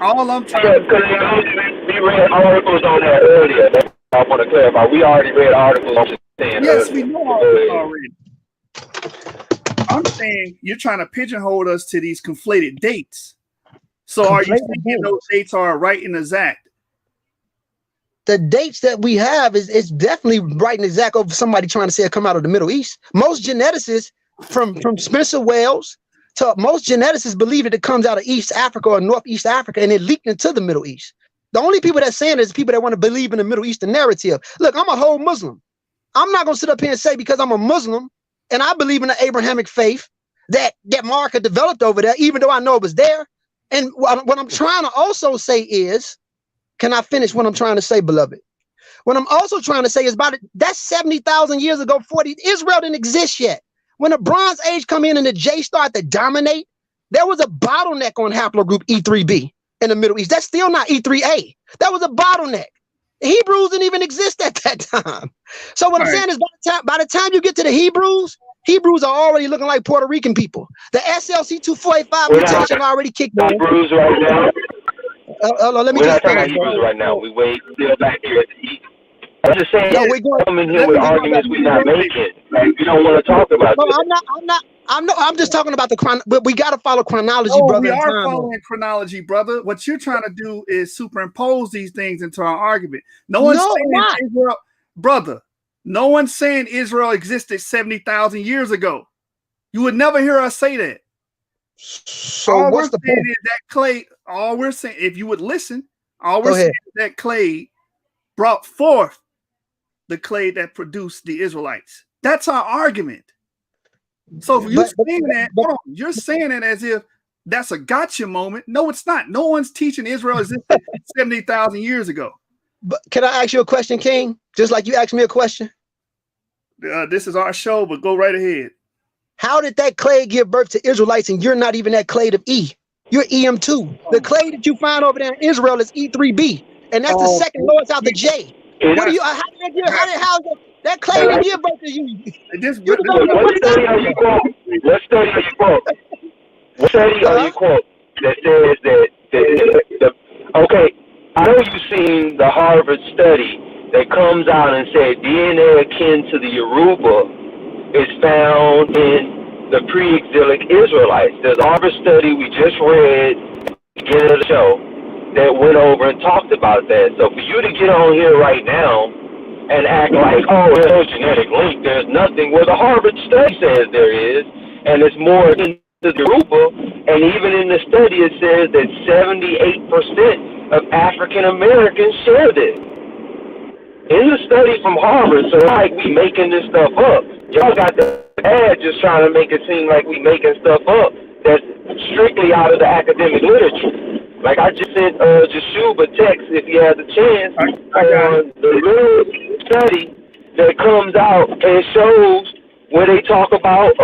All I'm trying to we read articles on that earlier. That's what I want to clarify. We already read articles on that. Yes, we know all this already. I'm saying you're trying to pigeonhole us to these conflated dates. So are you saying those dates are right and exact? The dates that we have is definitely right and exact over somebody trying to say it come out of the Middle East. Most geneticists from Spencer Wells to most geneticists believe that it comes out of East Africa or Northeast Africa and it leaked into the Middle East. The only people that's saying it is people that want to believe in the Middle Eastern narrative. Look, I'm a whole Muslim. I'm not going to sit up here and say because I'm a Muslim and I believe in the Abrahamic faith that marker developed over there, even though I know it was there. And what I'm trying to also say is, can I finish what I'm trying to say, beloved? What I'm also trying to say is that's 70,000 years ago, Israel didn't exist yet. When the Bronze Age come in and the J started to dominate, there was a bottleneck on haplogroup E3b in the Middle East. That's still not E3a. That was a bottleneck. Hebrews didn't even exist at that time. So what I'm saying is by the time you get to the Hebrews are already looking like Puerto Rican people. The SLC 2485 mutation already kicked in. Hebrews right now. Let me We're just not talking finish. Hebrews right now. We wait still back here at the East. I'm just saying, coming here with arguments we're not making. Like, we don't want to talk about this. I'm just talking about but we got to follow chronology, brother. We are following chronology, brother. What you're trying to do is superimpose these things into our argument. No one's saying Israel, brother. No one's saying Israel existed 70,000 years ago. You would never hear us say that. So all what's we're the saying point? is that clay. All we're saying, if you would listen, all we're saying is that clay brought forth the clay that produced the Israelites. That's our argument. So if you're saying that, you're saying it as if that's a gotcha moment. No, it's not. No one's teaching Israel existed 70,000 years ago. But can I ask you a question, King? Just like you asked me a question. This is our show, but go right ahead. How did that clay give birth to Israelites and you're not even that clade of E? You're EM2. The clay that you find over there in Israel is E3b, and that's the second lowest out the J. What do you? How that clay didn't give birth to you? What study are you quoting? What study are you quoting? What study are you quoting that says that okay, I know you've seen the Harvard study that comes out and said DNA akin to the Yoruba is found in the pre-exilic Israelites. There's a Harvard study we just read at the beginning of the show that went over and talked about that. So for you to get on here right now and act like, oh, there's no genetic link, there's nothing, well, the Harvard study says there is, and it's more into the Yoruba, and even in the study it says that 78% of African Americans share this. In the study from Harvard, so like we making this stuff up. Y'all got the ad just trying to make it seem like we making stuff up that's strictly out of the academic literature. Like I just sent Jashuba text if he has a chance on the little study that comes out and shows where they talk about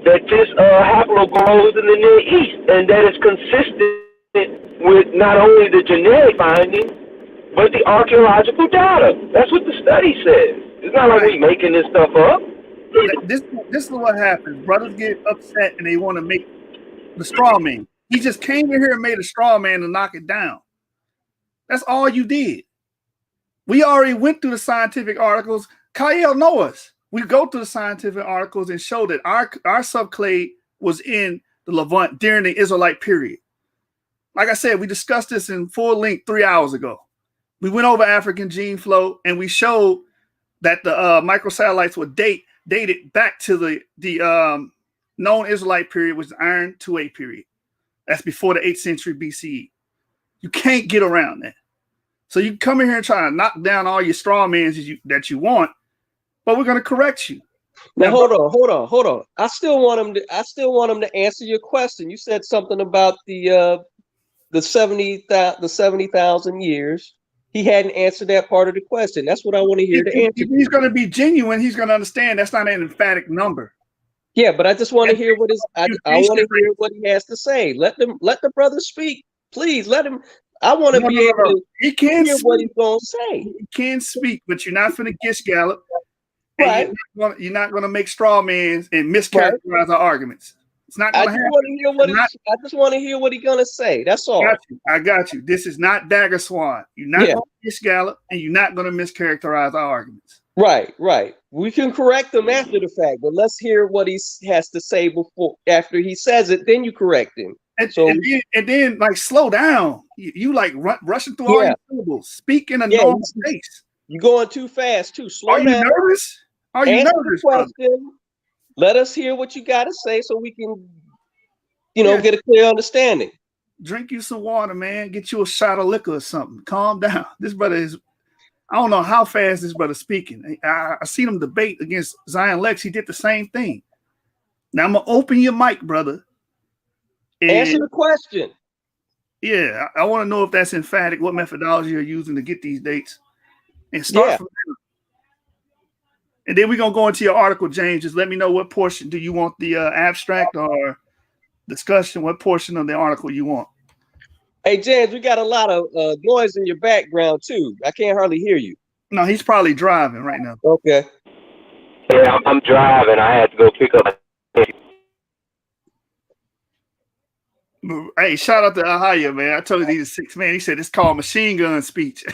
that this haplogroup grows in the Near East and that it's consistent with not only the genetic findings but the archaeological data. That's what the study says. It's not like we making this stuff up. This is what happens. Brothers get upset and they want to make the straw man. He just came in here and made a straw man to knock it down. That's all you did. We already went through the scientific articles. Kyle knows us. We go through the scientific articles and show that our subclade was in the Levant during the Israelite period. Like I said, we discussed this in full length 3 hours ago. We went over African gene flow, and we showed that the microsatellites were dated back to the known Israelite period, which is Iron 2A period. That's before the 8th century BCE. You can't get around that. So you come in here and try to knock down all your straw mans that you want, but we're going to correct you. Now hold on. I still want him to answer your question. You said something about the 70,000 years. He hadn't answered that part of the question. That's what I want to hear the answer. If he's going to be genuine, he's going to understand that's not an emphatic number. Yeah, but I just want to hear what I want to hear what he has to say. Let the brother speak. Please let him. I want to be able to hear what he's going to say. He can speak, but you're not going to gish gallop. Right. And you're not going to make straw mans and mischaracterize our arguments. It's not going to happen. I just want to hear what he's going to say. That's all. I got you. This is not Dagger Swan. You're not going to gish gallop, and you're not going to mischaracterize our arguments. Right. We can correct them after the fact, but let's hear what he has to say after he says it. Then you correct him. And then like slow down. You like rushing through all your syllables. Speak in a normal pace. You're going too fast too. Slow down. Are you nervous? Are you nervous? Question. Let us hear what you got to say so we can, get a clear understanding. Drink you some water, man. Get you a shot of liquor or something. Calm down. This brother is. I don't know how fast this brother's speaking. I seen him debate against Zion Lex. He did the same thing. Now I'm gonna open your mic, brother. Answer the question. Yeah, I want to know if that's emphatic. What methodology you're using to get these dates, and start from there. And then we're gonna go into your article, James. Just let me know what portion do you want the abstract or discussion. What portion of the article you want? Hey, James, we got a lot of noise in your background, too. I can't hardly hear you. No, he's probably driving right now. Okay. Yeah, I'm driving. I had to go pick up. Hey, shout out to Ahaya, man. I told you he's a 6 man. He said it's called machine gun speech.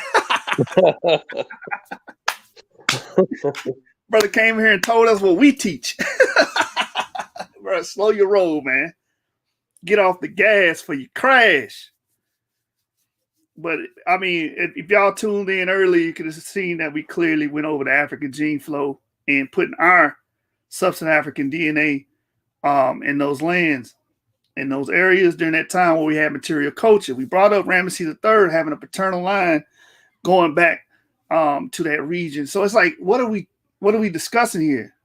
Brother came here and told us what we teach. Bro, slow your roll, man. Get off the gas for you crash. But I mean, if y'all tuned in early, you could have seen that we clearly went over the African gene flow and putting our sub-Saharan African DNA in those lands, in those areas during that time where we had material culture. We brought up Ramesses III having a paternal line going back to that region. So it's like, what are we discussing here?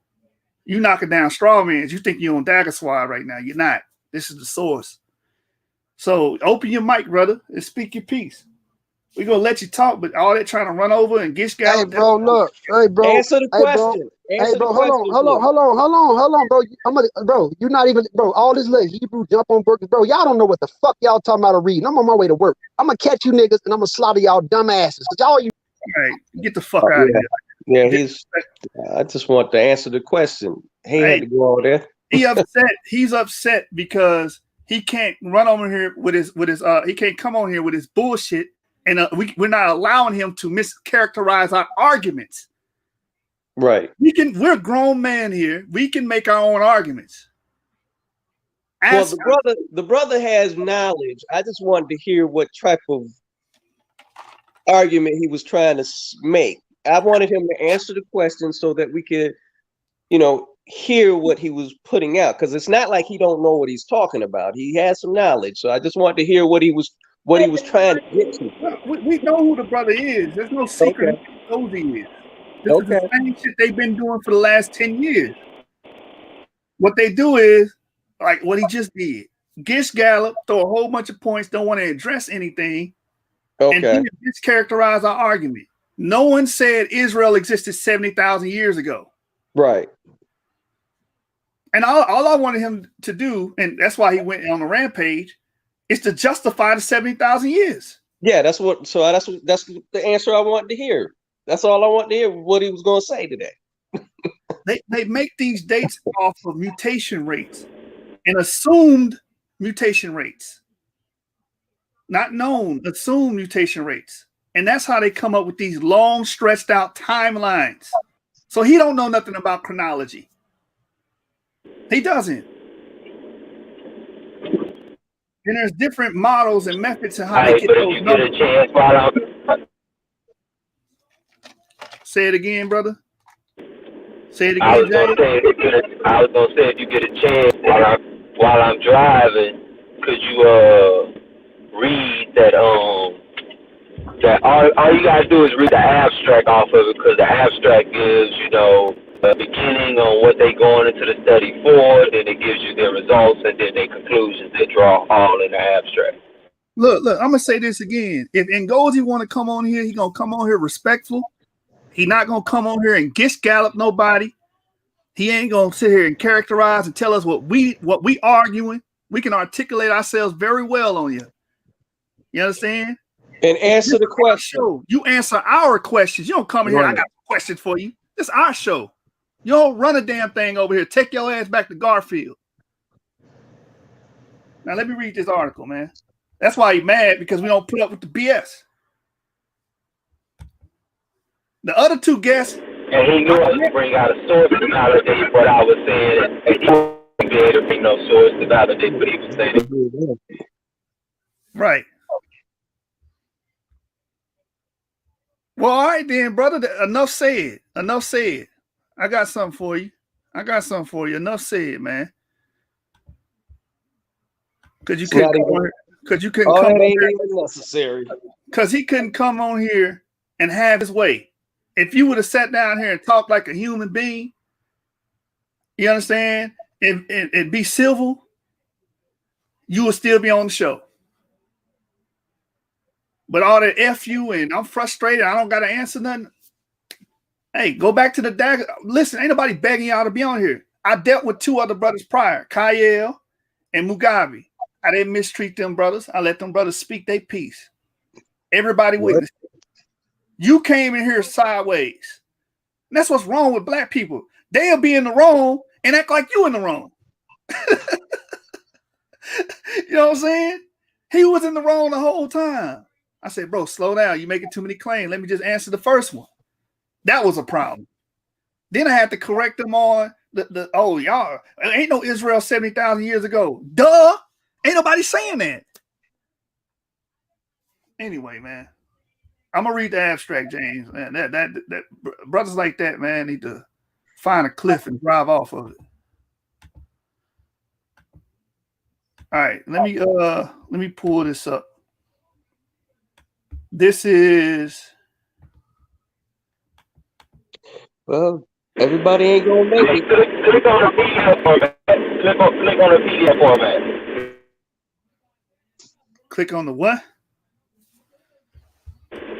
You knocking down straw mans. You think you're on Dagaswad right now. You're not. This is the source. So open your mic, brother, and speak your piece. We're gonna let you talk, but all that trying to run over and gish gallop. Hey, bro, look. Hey, bro. Answer the question. Hold on, bro. Bro, you're not even, bro. All this little Hebrew jump on work, bro. Y'all don't know what the fuck y'all talking about reading. I'm on my way to work. I'm gonna catch you niggas and I'm gonna slaughter y'all dumb asses. All you. All right, get the fuck out of here. Yeah, I just want to answer the question. He had to go over there. He's upset because he can't run over here with his he can't come on here with his bullshit, and we're not allowing him to mischaracterize our arguments. Right. We're a grown man here. We can make our own arguments. Well, the brother has knowledge. I just wanted to hear what type of argument he was trying to make. I wanted him to answer the question so that we could, hear what he was putting out, because it's not like he don't know what he's talking about. He has some knowledge, so I just wanted to hear what he was trying to get to. We know who the brother is. There's no secret who he is. This is the same shit they've been doing for the last 10 years. What they do is like what he just did: gish gallop, throw a whole bunch of points, don't want to address anything, and mischaracterize our argument. No one said Israel existed 70,000 years ago. Right. And all I wanted him to do, and that's why he went on a rampage, is to justify the 70,000 years. Yeah, that's the answer I wanted to hear. That's all I wanted to hear, what he was going to say today. They make these dates off of mutation rates and assumed mutation rates. Not known, assumed mutation rates. And that's how they come up with these long, stretched out timelines. So he don't know nothing about chronology. He doesn't. And there's different models and methods of how they Hey, get but if those you get a numbers. chance while I'm Say it again, brother. Say it I again, was gonna James. say, if you get a chance while I'm driving, could you read that that all you gotta do is read the abstract off of it, because the abstract gives a beginning on what they going into the study for, then it gives you their results and then their conclusions they draw all in the abstract. Look, I'm gonna say this again. If Ngozi want to come on here, he gonna come on here respectful. He not gonna come on here and gallop nobody. He ain't gonna sit here and characterize and tell us what we arguing. We can articulate ourselves very well on you. You understand? And answer the question. Show. You answer our questions. You don't come in here. I got questions for you. This is our show. You don't run a damn thing over here. Take your ass back to Garfield. Now let me read this article, man. That's why he's mad, because we don't put up with the BS. The other two guests. And he knew I was to bring out a source to validate what I was saying, and he wouldn't be able to bring no source to validate what he was saying. Right. Well, all right then, brother. Enough said. Enough said. I got something for you. Enough said, man. Because you couldn't come on here. Because you couldn't come on here. Even necessary. Because he couldn't come on here and have his way. If you would have sat down here and talked like a human being, you understand, and be civil, you would still be on the show. But all that F you and I'm frustrated, I don't got to answer nothing. Hey, go back to the dagger. Listen, ain't nobody begging y'all to be on here. I dealt with two other brothers prior, Kyle and Mugabe. I didn't mistreat them brothers. I let them brothers speak their piece. Everybody witnessed it. You came in here sideways. And that's what's wrong with black people. They'll be in the wrong and act like you in the wrong. You know what I'm saying? He was in the wrong the whole time. I said, bro, slow down. You're making too many claims. Let me just answer the first one. That was a problem. Then I had to correct them on y'all, ain't no Israel 70,000 years ago. Duh. Ain't nobody saying that. Anyway, man, I'm gonna read the abstract, James. Man, that brothers like that, man, need to find a cliff and drive off of it. All right, let me pull this up. This is. Well, everybody ain't gonna make it. Click on the PDF format. Click on the PDF format. Click on the what?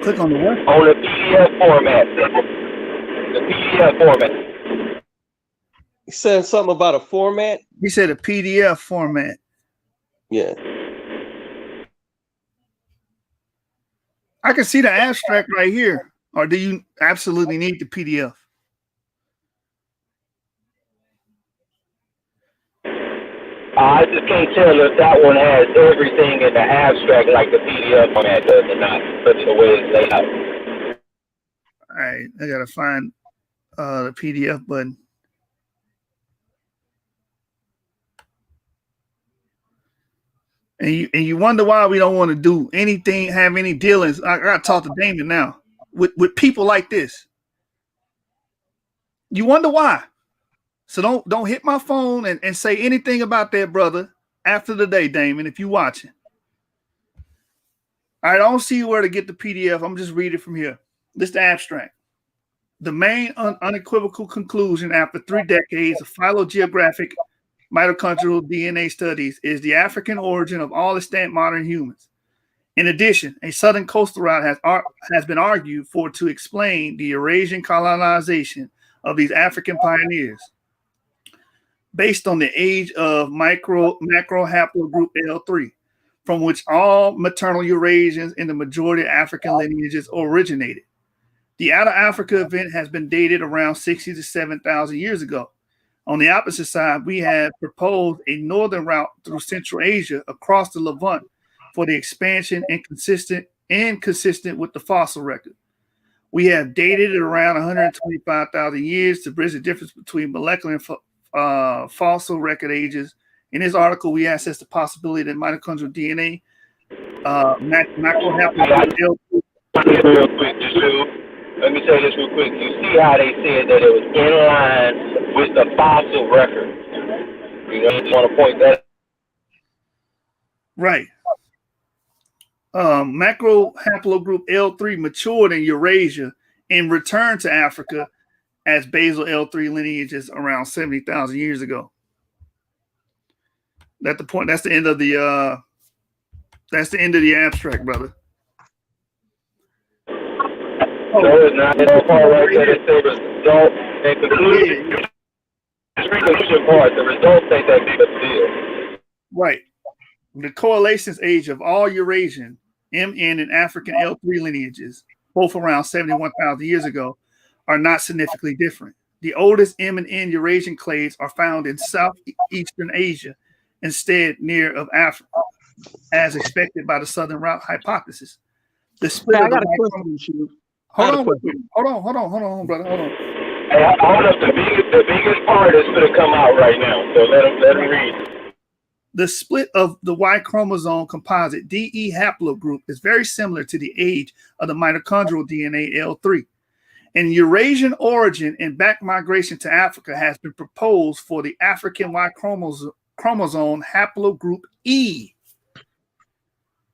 Click on the what? On the PDF format. The PDF format. He said something about a format. He said a PDF format. Yeah. I can see the abstract right here. Or do you absolutely need the PDF? I just can't tell if that one has everything in the abstract like the PDF format does or not, but the way it's laid out. All right, I gotta find the PDF button. And you wonder why we don't want to do anything, have any dealings. I gotta talk to Damon now with people like this. You wonder why. So don't hit my phone and say anything about that, brother, after the day, Damon, if you watching. I don't see where to get the PDF. I'm just reading it from here. This is the abstract. The main unequivocal conclusion after 3 decades of phylogeographic mitochondrial DNA studies is the African origin of all extant modern humans. In addition, a southern coastal route has been argued for to explain the Eurasian colonization of these African pioneers. Based on the age of macro haplogroup L3, from which all maternal Eurasians in the majority of African lineages originated. The Outer Africa event has been dated around 60 to 7,000 years ago. On the opposite side, we have proposed a northern route through Central Asia across the Levant for the expansion and consistent with the fossil record. We have dated it around 125,000 years to bridge the difference between molecular and fossil record ages In this article, we assess the possibility that mitochondrial DNA, macrohaplogroup L3. Real quick, let me say this real quick. You see how they said that it was in line with the fossil record. You know, I just want to point that. Right. Macrohaplogroup L3 matured in Eurasia and returned to Africa as basal L3 lineages around 70,000 years ago. That's the point. That's the end of the abstract, brother. So it's not in the part right there that say result and conclusion. Just read the conclusion part. The results ain't that big of a deal. Right. The correlations age of all Eurasian, MN, and African L3 lineages, both around 71,000 years ago, are not significantly different. The oldest M and N Eurasian clades are found in southeastern Asia instead near of Africa, as expected by the Southern Route hypothesis. The split of the Hold on, brother. Hold on. Hey, hold up. The biggest part is going to come out right now. So let him read. The split of the Y chromosome composite DE haplogroup is very similar to the age of the mitochondrial DNA L3. And Eurasian origin and back migration to Africa has been proposed for the African Y chromosome haplogroup E.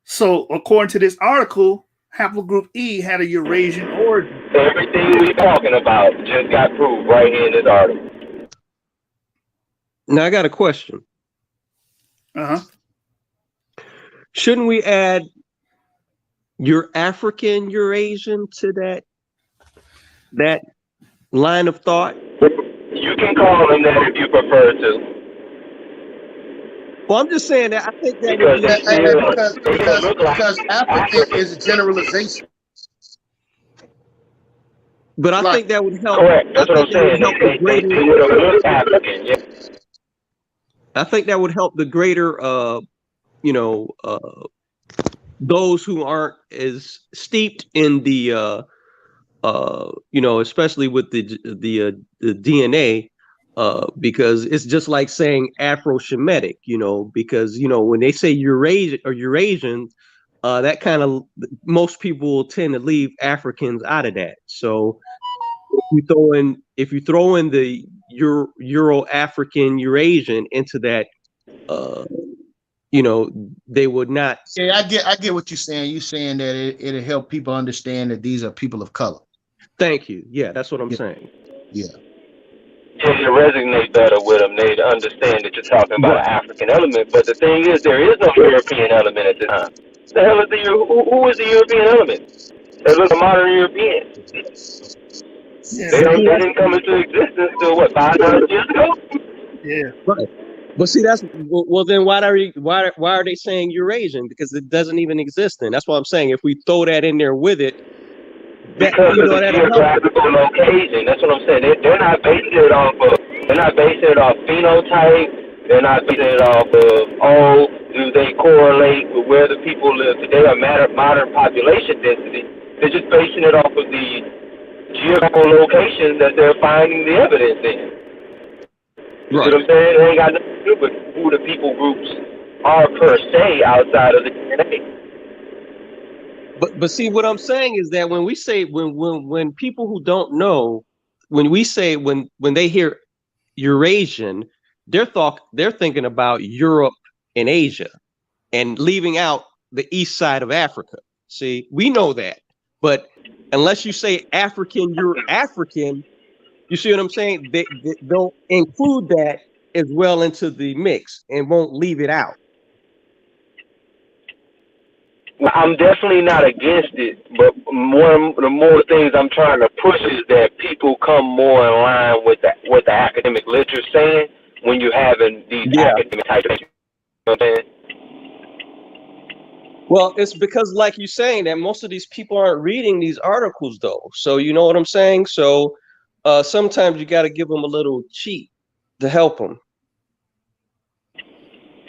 So, according to this article, haplogroup E had a Eurasian origin. Everything we're talking about just got proved right here in this article. Now I got a question. Shouldn't we add your African Eurasian to that line of thought? You can call them that if you prefer to. Well, I'm just saying that I think that because African is a generalization. But I think that would help. Correct. That's what I'm saying. I think that would help the greater, those who aren't as steeped in the, especially with the DNA. Because it's just like saying Afro-Shemitic, because, when they say Eurasian, that kind of, most people will tend to leave Africans out of that. So if you throw in the Euro-African Eurasian into that, they would not. Yeah, I get what you're saying. You're saying that it'll help people understand that these are people of color. Thank you. Yeah, that's what I'm saying. Yeah. Yeah, you resonate better with them. They understand that you're talking about an African element. But the thing is, there is no European element at the time. The hell is who is the European element? They look a modern European. Yeah, they didn't come into existence till what, 500 years ago? Yeah. Right. But see, then why are they saying Eurasian? Because it doesn't even exist. Then that's what I'm saying. If we throw that in there with it. Because of the geographical location. That's what I'm saying. They're not basing it off phenotype. They're not basing it off of, do they correlate with where the people live today or modern population density. They're just basing it off of the geographical location that they're finding the evidence in. You see what I'm saying? It ain't got nothing to do with who the people groups are per se outside of the DNA. But see, what I'm saying is that when we say when people who don't know, when they hear Eurasian, they're thinking about Europe and Asia, and leaving out the east side of Africa. See, we know that, but unless you say African, you're African. You see what I'm saying? They'll include that as well into the mix and won't leave it out. I'm definitely not against it, but the more things I'm trying to push is that people come more in line with what the academic literature is saying when you're having these academic type things. You know what I'm saying? Well, it's because, like you're saying, that most of these people aren't reading these articles, though. So you know what I'm saying? So sometimes you got to give them a little cheat to help them.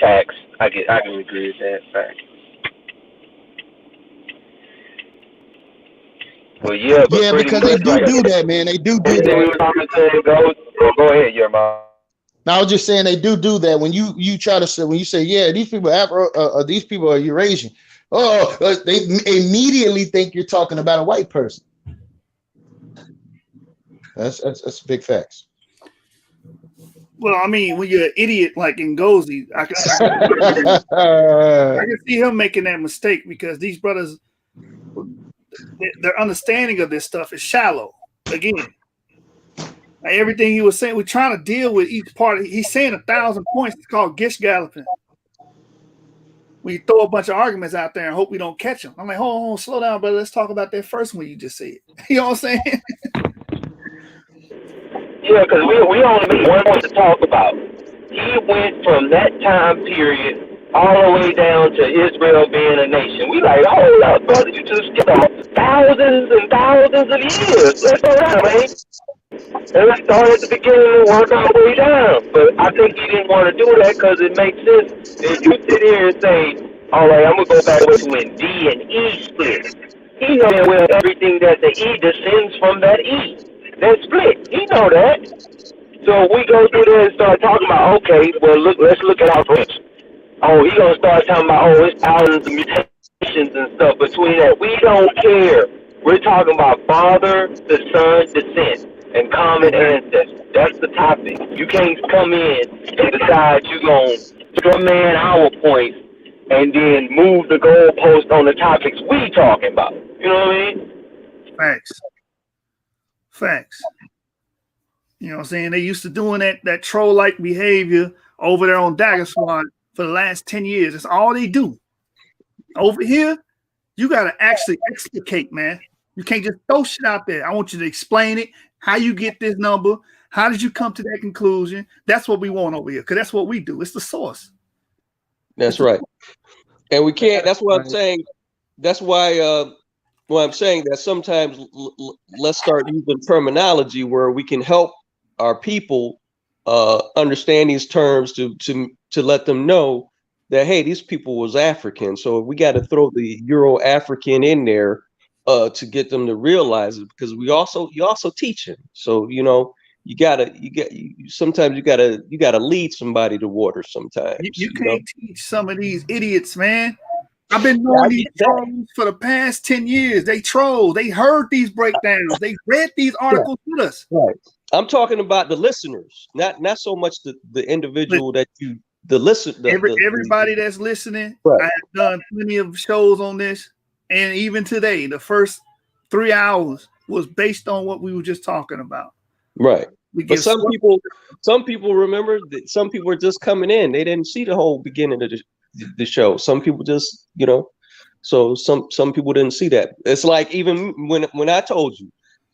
Facts. I can agree with that. Facts. Well, yeah, because they do that, man. They do that. Go ahead, your mom. Now I was just saying they do that when you try to say, when you say, yeah, these people are Eurasian. They immediately think you're talking about a white person. That's big facts. Well, I mean, when you're an idiot like Ngozi, I can see him making that mistake because these brothers, their understanding of this stuff is shallow. Again, like everything he was saying, we're trying to deal with each part. He's saying 1,000 points. It's called gish galloping. We throw a bunch of arguments out there and hope we don't catch them. I'm like, hold on, slow down, brother. Let's talk about that first one you just said. You know what I'm saying? Yeah, because we only one to talk about. He went from that time period all the way down to Israel being a nation. We like, hold up, brother, you just skipped off thousands and thousands of years. Let's go down, man. And let's start at the beginning and work our way down. But I think he didn't want to do that because it makes sense. If you sit here and say, all right, I'm going to go back to when D and E split. He knows well everything that the E descends from that E. That split. He know that. So we go through there and start talking about, okay, well, let's look at our branch. Oh, he going to start talking about, it's thousands of mutations and stuff between that. We don't care. We're talking about father to son descent and common ancestors. That's the topic. You can't come in and decide you're going to man our points and then move the goalpost on the topics we talking about. You know what I mean? Facts. You know what I'm saying? They used to doing that troll-like behavior over there on Dagger Squad for the last 10 years. That's all they do. Over here, you got to actually explicate, man. You can't just throw shit out there. I want you to explain it, how you get this number, how did you come to that conclusion? That's what we want over here, because that's what we do. It's the source. That's right. And we can't, that's what I'm saying. That's why I'm saying that sometimes let's start using terminology where we can help our people understand these terms to let them know that, hey, these people was African. So we got to throw the Euro-African in there to get them to realize it, because you also teaching. So, sometimes you gotta lead somebody to water sometimes. You can't teach some of these idiots, man. I've been knowing these trolls for the past 10 years. They troll. They heard these breakdowns. They read these articles with us. Right. I'm talking about the listeners, not so much the individual that you everybody that's listening. Right. I have done plenty of shows on this, and even today, the first 3 hours was based on what we were just talking about. Right. But some people remember that some people were just coming in. They didn't see the whole beginning of the show. Some people just, so some people didn't see that. It's like even when I told you,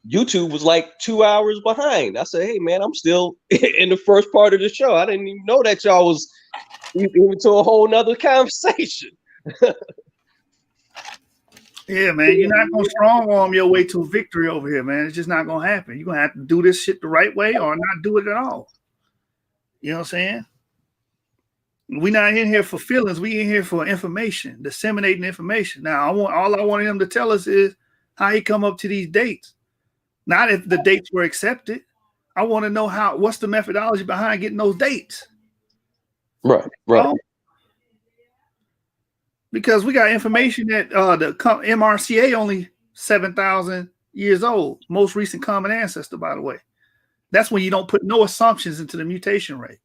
YouTube was like 2 hours behind. I said, hey man, I'm still in the first part of the show. I didn't even know that y'all was even to a whole nother conversation. Yeah, man, you're not gonna strong arm your way to victory over here, man. It's just not gonna happen. You're gonna have to do this shit the right way or not do it at all. You know what I'm saying? We're not in here for feelings. We in here for information, disseminating information. Now, all I wanted him to tell us is how he come up to these dates. Not if the dates were accepted. I want to know what's the methodology behind getting those dates. Right. Because we got information that the MRCA only 7,000 years old. Most recent common ancestor, by the way. That's when you don't put no assumptions into the mutation rate.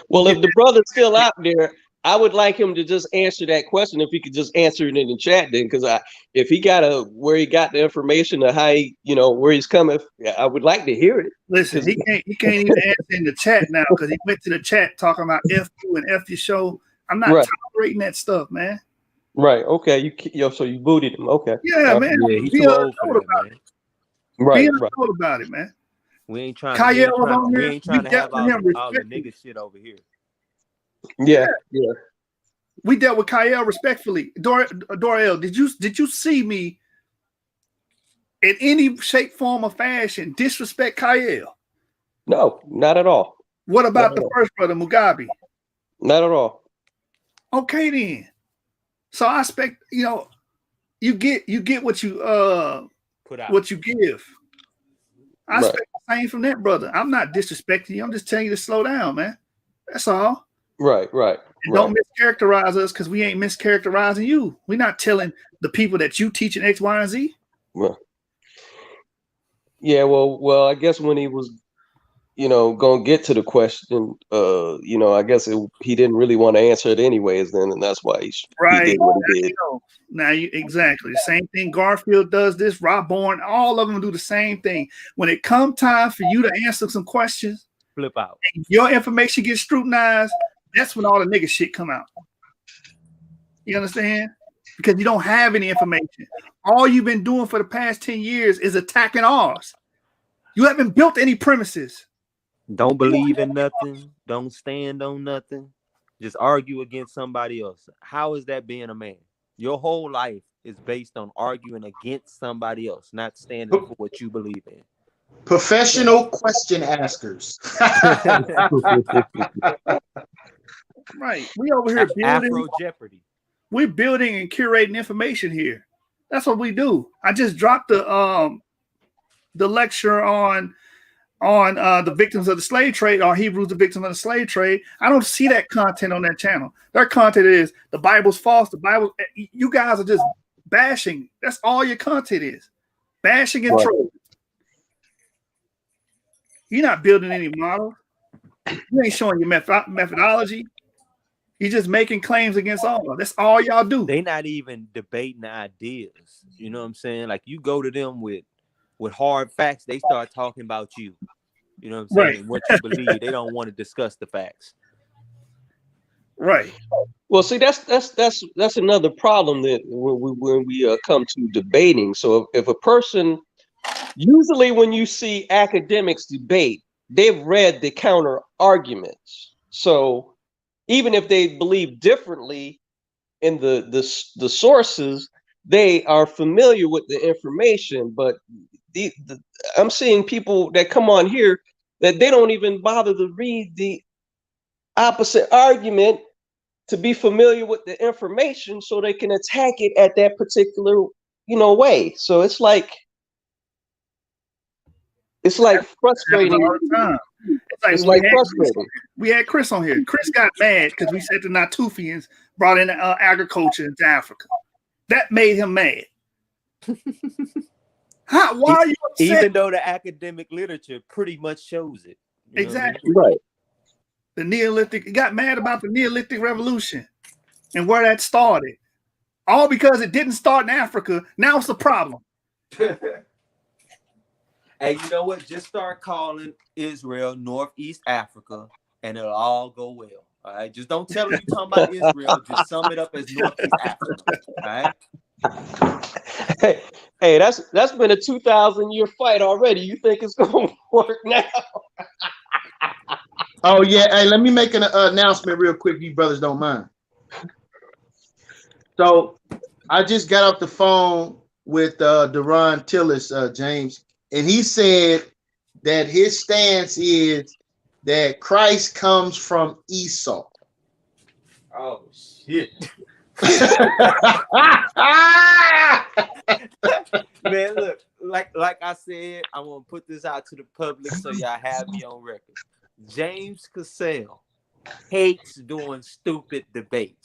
Well, if the brother's still out there, I would like him to just answer that question. If he could just answer it in the chat, then, because if he got where he got the information or how he, where he's coming, I would like to hear it. Listen, he can't even answer in the chat now because he went to the chat talking about F you and F your show. I'm not tolerating that stuff, man. Right. Okay. So you booted him. Okay. Yeah, man. Yeah, he's too old for that, man. Right. Told about it, man. We ain't trying to have all the nigga shit over here. Yeah. We dealt with Kyle respectfully. Doriel, did you see me in any shape, form, or fashion disrespect Kyle? No, not at all. What about the first brother, Mugabe? Not at all. Okay, then. So I expect you get what you put out, what you give. I expect the Same from that, brother. I'm not disrespecting you. I'm just telling you to slow down, man. That's all. Right. And don't mischaracterize us because we ain't mischaracterizing you. We're not telling the people that you teaching X, Y, and Z. Well, yeah. Well. I guess when he was, gonna get to the question, I guess he didn't really want to answer it anyways. Then, and that's why he did what he did. Now exactly the same thing. Garfield does this. Rob Bourne, all of them do the same thing. When it come time for you to answer some questions, flip out. And your information gets scrutinized. That's when all the nigga shit come out. You understand? Because you don't have any information. All you've been doing for the past 10 years is attacking ours. You haven't built any premises. Don't believe in nothing. Don't stand on nothing. Just argue against somebody else. How is that being a man? Your whole life is based on arguing against somebody else, not standing for what you believe in. Professional question askers. Right. We over here building Afro Jeopardy. We're building and curating information here. That's what we do. I just dropped the lecture on the victims of the slave trade, or Hebrews, the victims of the slave trade. I don't see that content on that channel. Their content is the Bible's false. The Bible, you guys are just bashing. That's all your content is. Bashing and trolling. You're not building any model. You ain't showing your methodology. You're just making claims against all. That's all y'all do. They not even debating the ideas. You know what I'm saying? Like you go to them with hard facts, they start talking about you. You know what I'm saying? Right. What you believe, they don't want to discuss the facts. Right. Well, see, that's another problem that when we come to debating. So if a person, usually when you see academics debate, they've read the counter arguments. So even if they believe differently in the sources, they are familiar with the information. But I'm seeing people that come on here that they don't even bother to read the opposite argument to be familiar with the information so they can attack it at that particular, way. So it's like frustrating. It's like frustrating. We had Chris on here. Chris got mad because we said the Natufians brought in agriculture into Africa. That made him mad. Why are you upset? Even though the academic literature pretty much shows it. Exactly. Right. The Neolithic, he got mad about the Neolithic Revolution and where that started. All because it didn't start in Africa. Now it's a problem. Hey, you know what? Just start calling Israel Northeast Africa and it'll all go well. All right. Just don't tell them you're talking about Israel. Just sum it up as Northeast Africa. All right. Hey, that's been a 2,000-year fight already. You think it's gonna work now? Oh yeah. Hey, let me make an announcement real quick, if you brothers don't mind. So I just got off the phone with Deron Tillis, James, and he said that his stance is that Christ comes from Esau. Oh shit. Man, look, like I said, I want to put this out to the public so y'all have me on record. James Cassell hates doing stupid debates.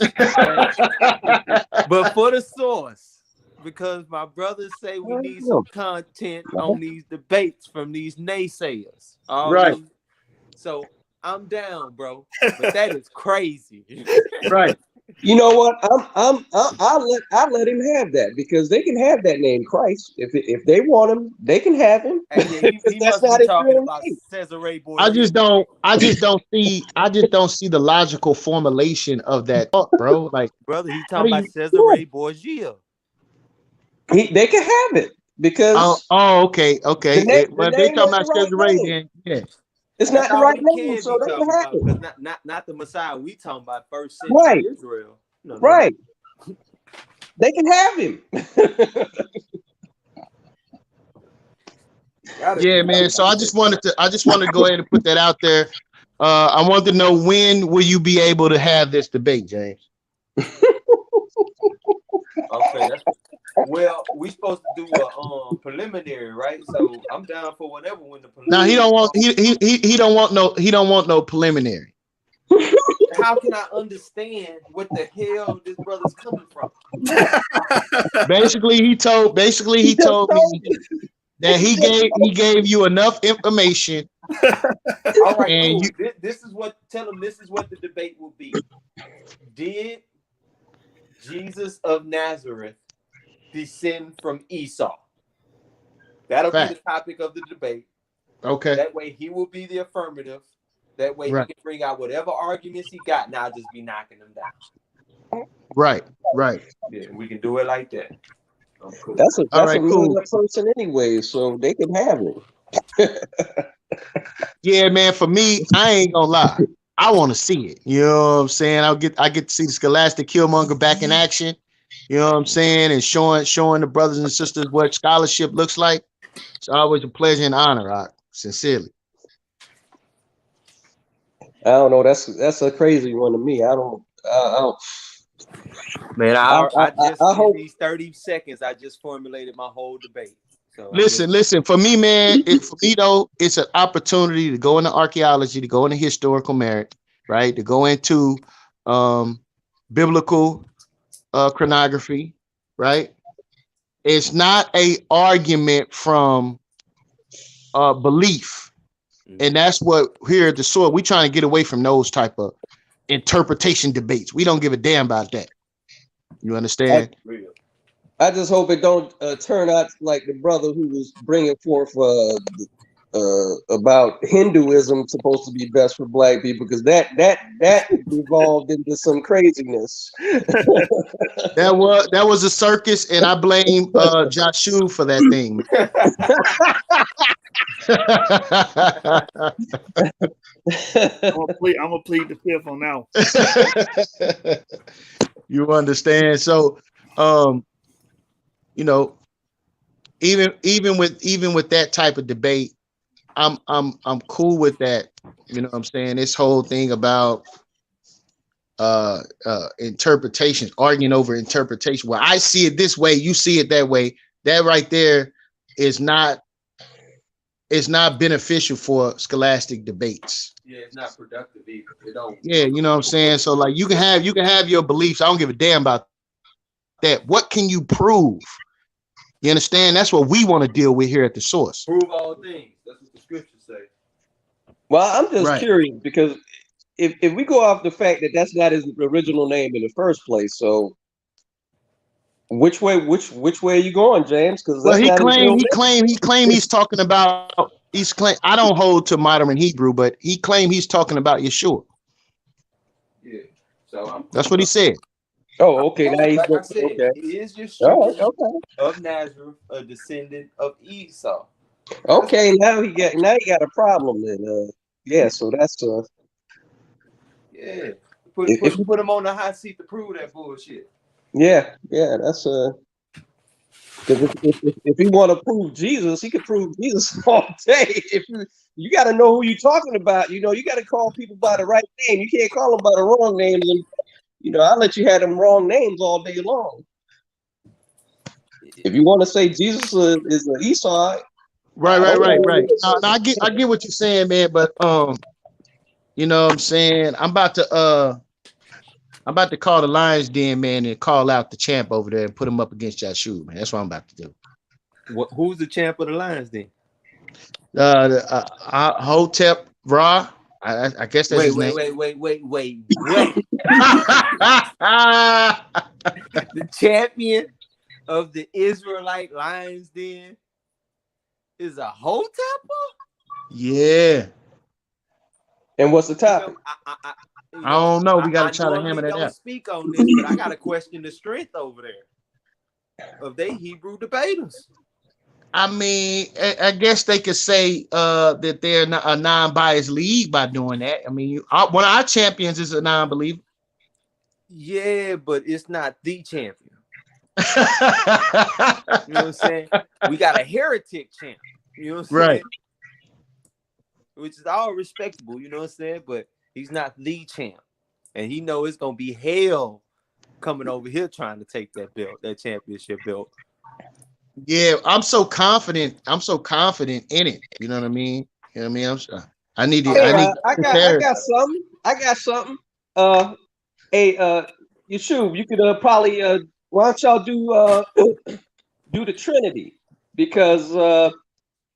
But for the source, because my brothers say we need some content on these debates from these naysayers. Right. So I'm down, bro. But that is crazy. Right. You know what? I'll let him have that because they can have that name Christ if they want him. They can have him. He That's must not be his talking real about name. Cesare Borgia. I just don't see the logical formulation of that thought, bro. Like, brother, he talking about Cesare Borgia. They can have it because okay. The They name talking about ain't the right Cesare, name. then yeah. It's not the right name, so they can have it. Because not the Messiah we talking about first century Israel. No. Right. They can have him. Yeah, man. So I just wanted to go ahead and put that out there. I wanted to know, when will you be able to have this debate, James? Okay, Well, we supposed to do a preliminary, right? So I'm down for whatever when the Now preliminary. he don't want no preliminary. How can I understand what the hell this brother's coming from? Basically, he told me that he gave you enough information. All right, and cool. you, This is what this is what the debate will be. Did Jesus of Nazareth descend from Esau? That'll be the topic of the debate. Okay. That way he will be the affirmative. That way he can bring out whatever arguments he got, and I'll just be knocking them down. Right. Yeah, we can do it like that. Cool. That's a cool. made-up person anyway, so they can have it. Yeah, man. For me, I ain't gonna lie. I want to see it. You know what I'm saying? I get to see the Scholastic Killmonger back in action. You know what I'm saying? And showing the brothers and sisters what scholarship looks like. It's always a pleasure and honor, Rock. Sincerely. I don't know. That's a crazy one to me. I don't. Man, I hope in these 30 seconds, I just formulated my whole debate. So listen. For me, man, for me though, it's an opportunity to go into archaeology, to go into historical merit, right? To go into biblical chronography, right? It's not a argument from belief, and that's what here at the sword we trying to get away from those type of interpretation debates. We don't give a damn about that. You understand? I just hope it don't turn out like the brother who was bringing forth about Hinduism supposed to be best for black people, because that evolved into some craziness. That was a circus, and I blame Joshua for that thing. I'm gonna plead the fifth on that one. You understand? So, you know, even with that type of debate, I'm cool with that. You know what I'm saying? This whole thing about interpretations, arguing over interpretation. Well, I see it this way, you see it that way. That right there is not beneficial for scholastic debates. Yeah, it's not productive either. It don't. Yeah, you know what I'm saying? So like you can have your beliefs. I don't give a damn about that. What can you prove? You understand? That's what we want to deal with here at the source. Prove all things. That's what the scriptures say. Well, I'm just curious because if we go off the fact that that's not his original name in the first place, so which way are you going, James? Because he claimed he's talking about I don't hold to modern Hebrew, but he claimed he's talking about Yeshua. Yeah. So that's what he said. Oh, okay. Now like I said, he is Yeshua of Nazareth, a descendant of Esau. Okay, now he got a problem then. Yeah, so that's yeah. Put him on the hot seat to prove that bullshit. Yeah, that's because if he want to prove Jesus, he could prove Jesus all day. If you got to know who you're talking about, you got to call people by the right name. You can't call them by the wrong names, and I'll let you have them wrong names all day long. If you want to say Jesus is an Esau, right. No, I get what you're saying, man, but you know what I'm saying? I'm about to call the Lions Den, man, and call out the champ over there and put him up against Joshua, man. That's what I'm about to do. Who's the champ of the Lions Den? Hotep Ra. I guess that's his name. Wait. The champion of the Israelite Lions Den is a Hotepper? Yeah. And what's the topic? I don't know. We got to try to hammer that out. Speak on this, but I got to question the strength over there of they Hebrew debaters. I mean, I guess they could say that they're a non-biased league by doing that. I mean, one of our champions is a non-believer. Yeah, but it's not the champion. You know what I'm saying? We got a heretic champ. You know what I'm saying? Which is all respectable. You know what I'm saying? But he's not the champ, and he know it's gonna be hell coming over here trying to take that belt, that championship belt. Yeah, I'm so confident. I'm so confident in it. You know what I mean? You know what I mean? I need to. Hey, I need I to got something. I got something. Hey, Yeshua, you could probably why don't y'all do the Trinity, because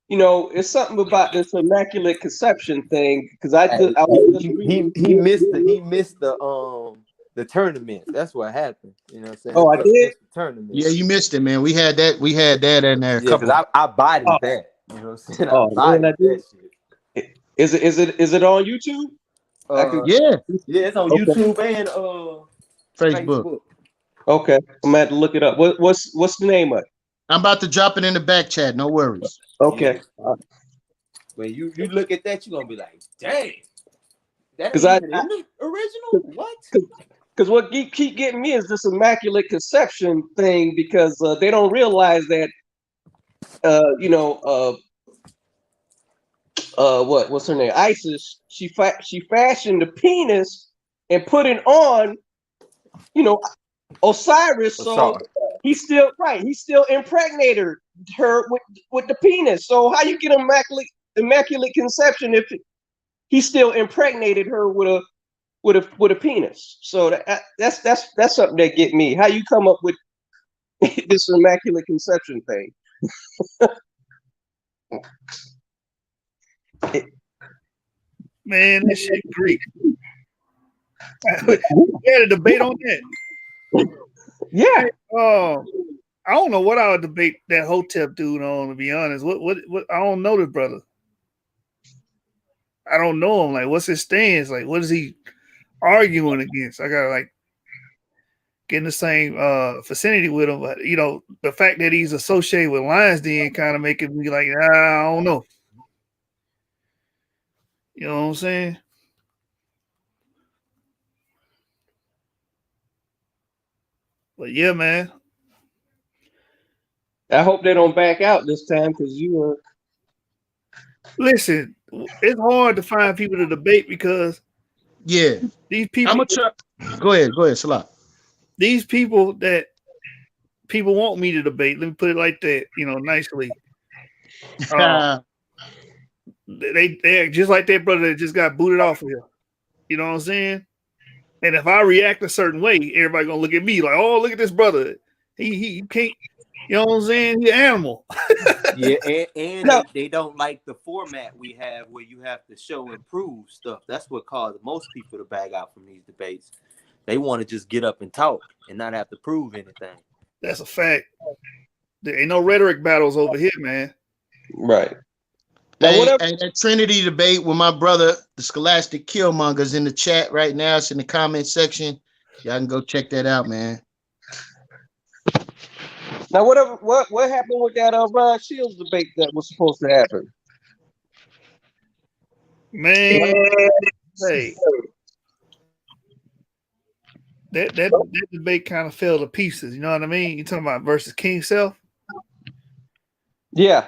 you know, it's something about this immaculate conception thing. Because I was just reading. He missed the tournament. That's what happened. You know what I'm saying? Oh, I did. The tournament. Yeah, you missed it, man. We had that in there. Yeah, because I bodied that. You know what I'm saying? I bodied that shit. Is it on YouTube? Yeah, it's on YouTube and Facebook. Okay, I'm gonna have to look it up. What's the name of it? I'm about to drop it in the back chat. No worries. Okay. Yeah. When you look at that, you're gonna be like, dang, that Because ain't even in the original. What? Because what keep getting me is this immaculate conception thing, because they don't realize that what's her name? Isis. She fashioned the penis and put it on, Osiris. So he's still impregnated her with the penis. So how you get immaculate conception if he still impregnated her with a penis? So that's something that get me. How you come up with this immaculate conception thing? Man, this shit Greek. We had a debate on that. Yeah. I don't know what I would debate that Hotep dude on, to be honest. What I don't know this brother. I don't know him. Like, what's his stance? Like, what is he arguing against? I gotta get in the same vicinity with him. But the fact that he's associated with Lions Den kind of making me like, I don't know. You know what I'm saying? But yeah, man. I hope they don't back out this time, because you listen. It's hard to find people to debate because these people. I'm gonna try. Go ahead, Salah. These people that people want me to debate. Let me put it like that, nicely. They're just like that brother that just got booted off of here. You know what I'm saying? And if I react a certain way, everybody gonna look at me like, "Oh, look at this brother. He can't." You know what I'm saying? He's an animal. Yeah, and they don't like the format we have where you have to show and prove stuff. That's what caused most people to bag out from these debates. They want to just get up and talk and not have to prove anything. That's a fact. There ain't no rhetoric battles over here, man. Right. Hey, that Trinity debate with my brother, the Scholastic Killmonger, is in the chat right now. It's in the comment section. Y'all can go check that out, man. Now, what happened with that Ron Shields debate that was supposed to happen? Man, hey, that debate kind of fell to pieces. You know what I mean? You talking about versus King Self? Yeah.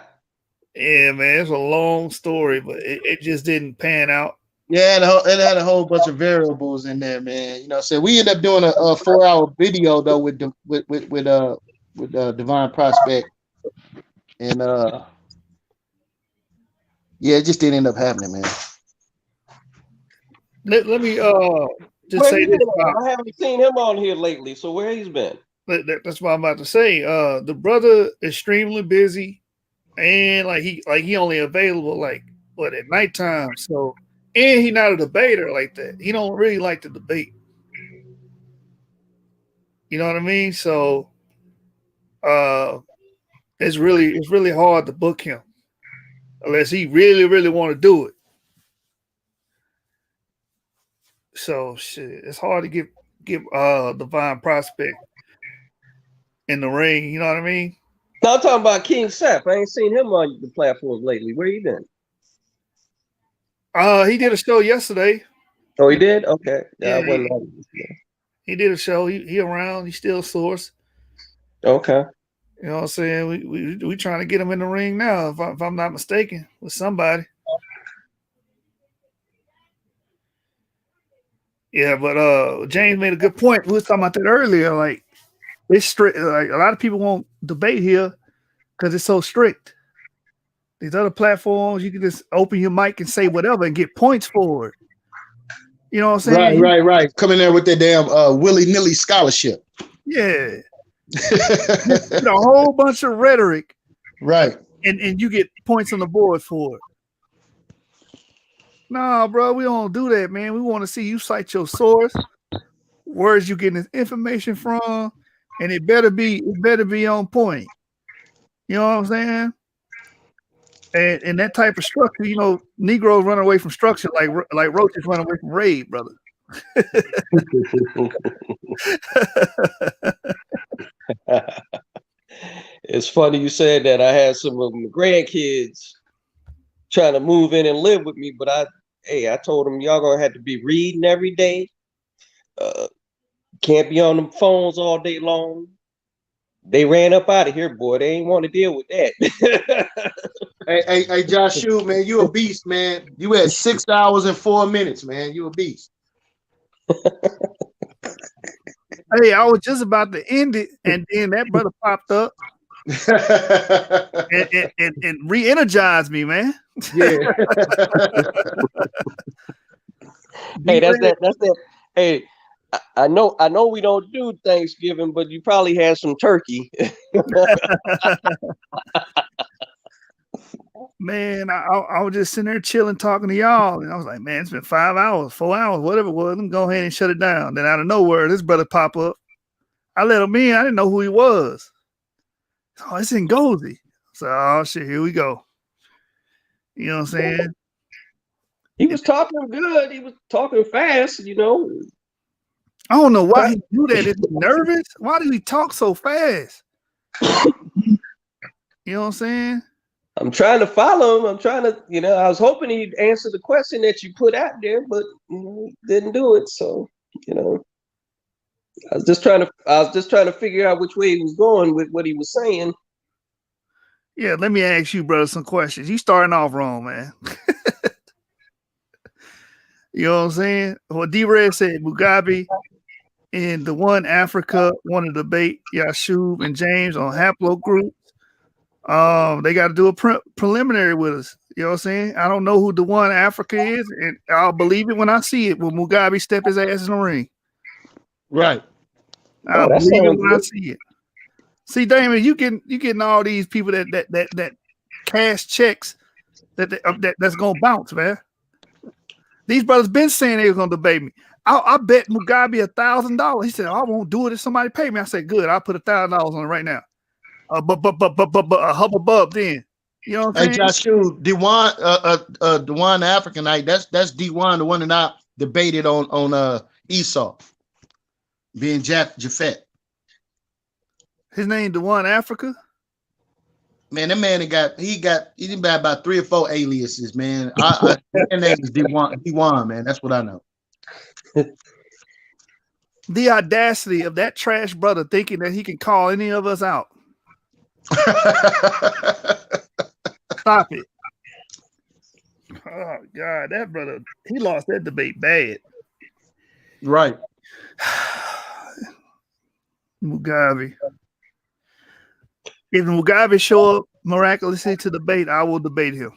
Yeah, man, it's a long story, but it just didn't pan out. Yeah, it had a whole bunch of variables in there, man. You know, so we ended up doing a 4-hour video though with Divine Prospect, and yeah, it just didn't end up happening, man. Let me just say this. I haven't seen him on here lately, so where he's been? That's what I'm about to say. The brother extremely busy, and he only available at nighttime. So, and he not a debater like that. He don't really like to debate. You know what I mean? So, it's really hard to book him unless he really want to do it. So shit, it's hard to get Divine Prospect in the ring. You know what I mean? No, I'm talking about King Seth. I ain't seen him on the platforms lately. Where you been? He did a show yesterday. Oh, he did? Okay. Yeah, he did a show. He around. He still source. Okay. You know what I'm saying? We trying to get him in the ring now, if I'm not mistaken, with somebody. Yeah, but James made a good point. We was talking about that earlier. Like it's strict. Like a lot of people won't debate here because it's so strict. These other platforms, you can just open your mic and say whatever and get points for it. You know what I'm saying? Right. Come in there with that damn willy-nilly scholarship. Yeah. You know, a whole bunch of rhetoric. Right. And you get points on the board for it. Nah, bro, we don't do that, man. We want to see you cite your source, where's you getting this information from, and it better be on point. You know what I'm saying? And that type of structure, you know, Negroes run away from structure like roaches run away from raid, brother. It's funny you said that. I had some of my grandkids trying to move in and live with me, but I told them y'all gonna have to be reading every day. Can't be on them phones all day long. They ran up out of here, boy. They ain't want to deal with that. Hey, Josh, man, you a beast, man. You had 6 hours and 4 minutes, man. You a beast. Hey, I was just about to end it, and then that brother popped up and re-energized me, man. Yeah. Hey, that's that. Hey, I know we don't do Thanksgiving, but you probably had some turkey. Man, I was just sitting there chilling, talking to y'all, and I was like, man, it's been 5 hours, 4 hours, whatever it was. Let me go ahead and shut it down. Then out of nowhere, this brother pop up. I let him in. I didn't know who he was. Oh, it's Ngozi. So, oh shit, here we go. You know what I'm saying? He was talking good. He was talking fast, you know. I don't know why he do that. Is he nervous? Why do he talk so fast? You know what I'm saying? I'm trying to follow him. I'm trying to, you know, I was hoping he'd answer the question that you put out there, but you know, he didn't do it. So, you know, I was just trying to figure out which way he was going with what he was saying. Yeah, let me ask you, brother, some questions. You starting off wrong, man. You know what I'm saying? Well, D-Red said Mugabe and the one Africa want to debate Yashub and James on Haplogroup. They got to do a preliminary with us. You know what I'm saying? I don't know who the one Africa is, and I'll believe it when I see it. When Mugabe step his ass in the ring, right? I'll believe it when I see it. See, Damon, you getting all these people that cash checks that's gonna bounce, man. These brothers been saying they was gonna debate me. I bet Mugabe $1,000. He said, I won't do it if somebody pay me. I said, good, I'll put $1,000 on it right now. But hubba bub then. You know what I'm saying? Hey, Josh, Dewan, Dewan the Africanite, that's Dewan, the one that I debated on Esau, being Japhet. His name Dewan Africa? Man, that man he got about 3 or 4 aliases, man. His name is Dewan, man. That's what I know. The audacity of that trash brother thinking that he can call any of us out. Stop it. Oh God, that brother, he lost that debate bad. Right. Mugabe. If Mugabe show up miraculously to debate, I will debate him.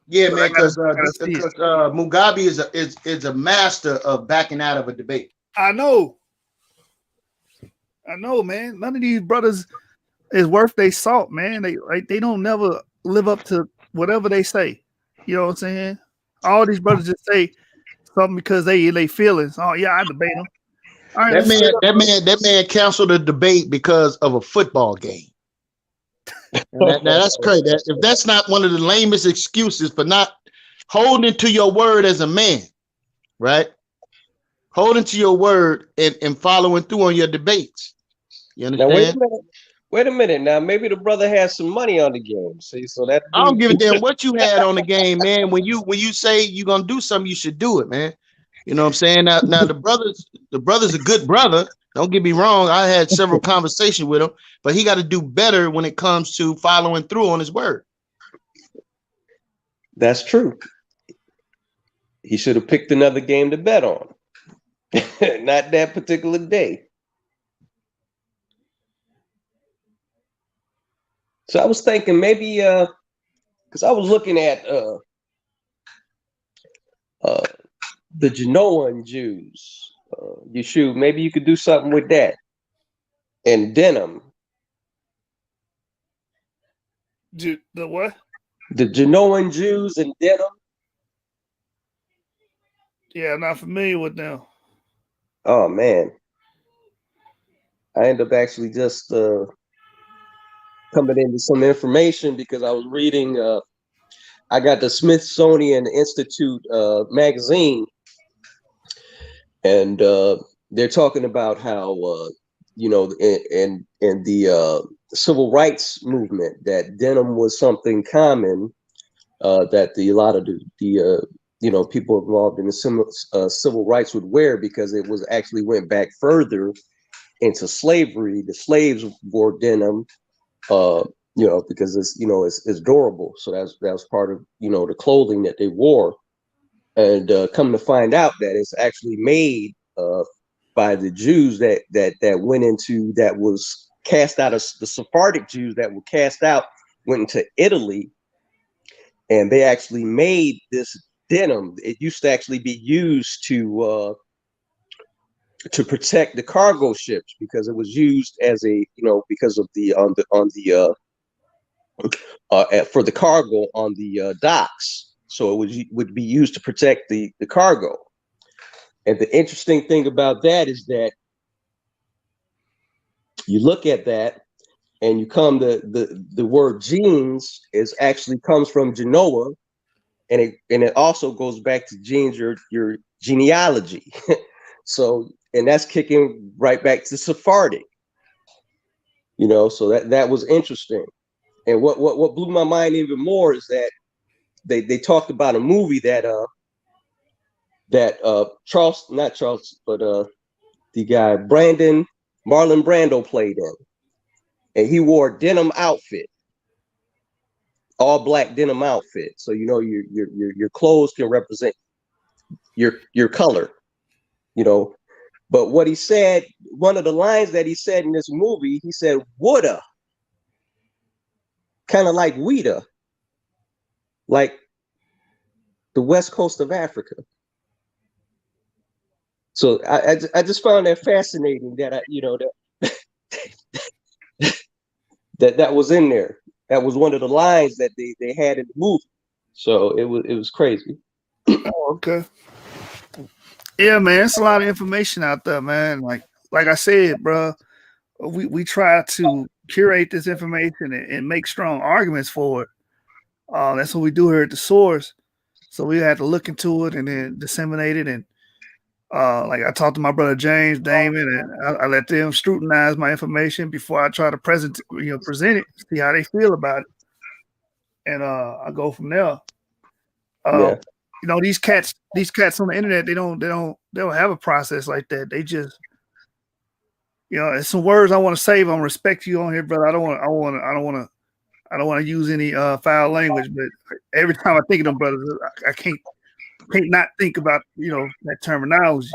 Yeah, man, because Mugabe is a master of backing out of a debate. I know, man. None of these brothers is worth their salt, man. They don't never live up to whatever they say. You know what I'm saying? All these brothers just say something because they feelings. Oh yeah, I debate them. All right, that man canceled a debate because of a football game. Now that's crazy. If that's not one of the lamest excuses for not holding to your word as a man, right? Holding to your word and following through on your debates. You understand? Now, wait a minute. Now, maybe the brother has some money on the game. See, so that I don't give a damn what you had on the game, man. When you say you're gonna do something, you should do it, man. You know what I'm saying? Now the brother's a good brother. Don't get me wrong. I had several conversations with him, but he got to do better when it comes to following through on his word. That's true. He should have picked another game to bet on. Not that particular day. So I was thinking maybe because I was looking at the Genoan Jews. Maybe you could do something with that. And denim. The what? The Genoan Jews and denim. Yeah, I'm not familiar with them. Oh man. I ended up actually just coming into some information because I was reading I got the Smithsonian Institute magazine, and they're talking about how in the civil rights movement that denim was something common that a lot of the people involved in the civil rights would wear because it was actually went back further into slavery. The slaves wore denim, because it's durable. So that was part of the clothing that they wore. And come to find out that it's actually made by the Jews that was cast out of the Sephardic Jews that were cast out, went into Italy, and they actually made this denim. It used to actually be used to protect the cargo ships because it was used as because of for the cargo on the docks. So it would be used to protect the cargo. And the interesting thing about that is that you look at that and you come to the word jeans comes from Genoa, and it also goes back to genes, your genealogy. So, and that's kicking right back to Sephardic. So that was interesting. And what blew my mind even more is that they talked about a movie that the guy Marlon Brando played in, and he wore a denim outfit, all black denim outfit. So your clothes can represent your color, But what he said, one of the lines that he said in this movie, he said "woulda," kind of like "weeda," like the west coast of Africa. So I just found that fascinating that that was in there. That was one of the lines that they had in the movie. So it was crazy. Oh, okay. Yeah, man, it's a lot of information out there, man. Like I said, bro, we try to curate this information and make strong arguments for it. That's what we do here at the source. So we had to look into it and then disseminate it. And like I talked to my brother James, Damon, and I let them scrutinize my information before I try to present it, see how they feel about it, and I go from there. Yeah. These cats on the internet, they don't have a process like that. They just, it's some words I want to save. I'm respect you on here, brother. I don't want to use any foul language, but every time I think of them brothers, I can't not think about that terminology.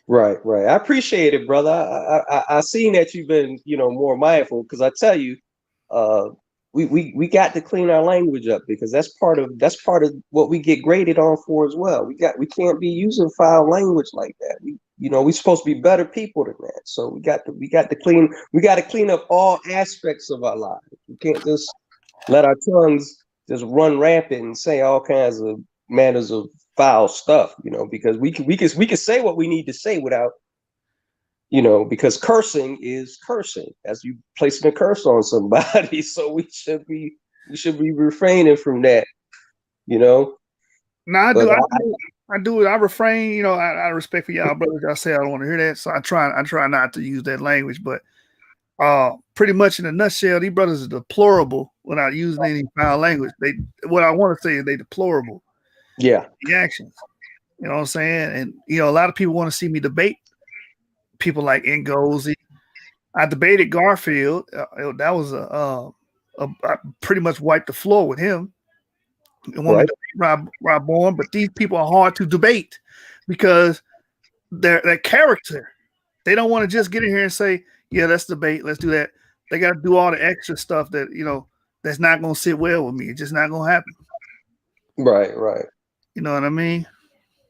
Right. I appreciate it, brother. I seen that you've been more mindful, because I tell you, we got to clean our language up, because that's part of what we get graded on for as well. We can't be using foul language like that. We're supposed to be better people than that. So we got to clean up all aspects of our lives. We can't just let our tongues just run rampant and say all kinds of manners of foul stuff, because we can say what we need to say without, because cursing is cursing, as you placing a curse on somebody. So we should be refraining from that, No, I do it. I refrain. I respect for y'all brothers. I say I don't want to hear that, so I try not to use that language. But pretty much in a nutshell, these brothers are deplorable without using any foul language. What I want to say is they deplorable. Yeah. The actions. You know what I'm saying? And a lot of people want to see me debate people like Ngozi. I debated Garfield. That was I pretty much wiped the floor with him. I wanted to debate Rob Bourne, but these people are hard to debate because their character. They don't want to just get in here and say, yeah, let's debate, let's do that. They got to do all the extra stuff that, that's not going to sit well with me. It's just not going to happen. Right, right. You know what I mean?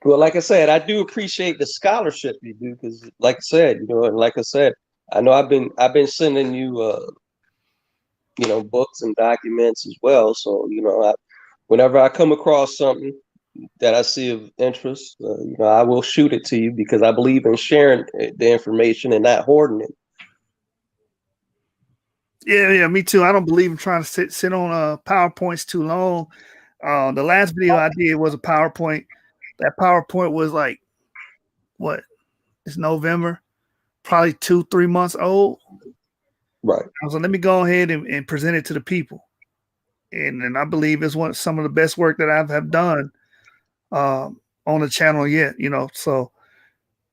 Well, like I said, I do appreciate the scholarship you do, because, like I said, and like I said, I know I've been sending you, books and documents as well. So, whenever I come across something that I see of interest, I will shoot it to you, because I believe in sharing the information and not hoarding it. Yeah, me too. I don't believe in trying to sit on PowerPoints too long. The last video I did was a PowerPoint. That PowerPoint was like, what? It's November, probably 2-3 months old. Right. I was like, let me go ahead and present it to the people. And I believe it's some of the best work that I have done on the channel yet, So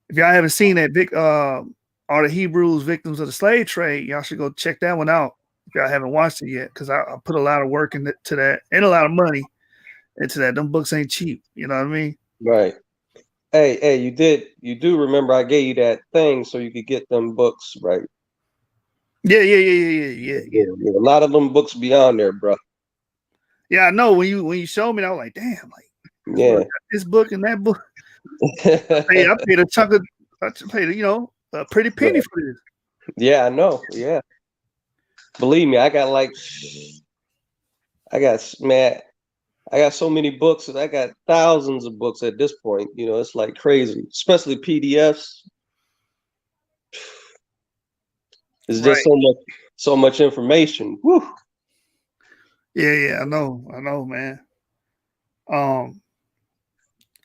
if y'all haven't seen that, Are the Hebrews Victims of the Slave Trade, y'all should go check that one out if y'all haven't watched it yet, because I put a lot of work into that and a lot of money into that. Them books ain't cheap. You know what I mean? Right. Hey, you do remember I gave you that thing so you could get them books, right? Yeah. A lot of them books be on there, bro. Yeah, I know. When you showed me, I was like, damn, this book and that book. I paid a chunk of, I paid, a pretty penny for this. Yeah, I know. Yeah. Believe me, I got so many books. I got thousands of books at this point. It's like crazy, especially PDFs. It's just so much information. Woo. Yeah, I know, man.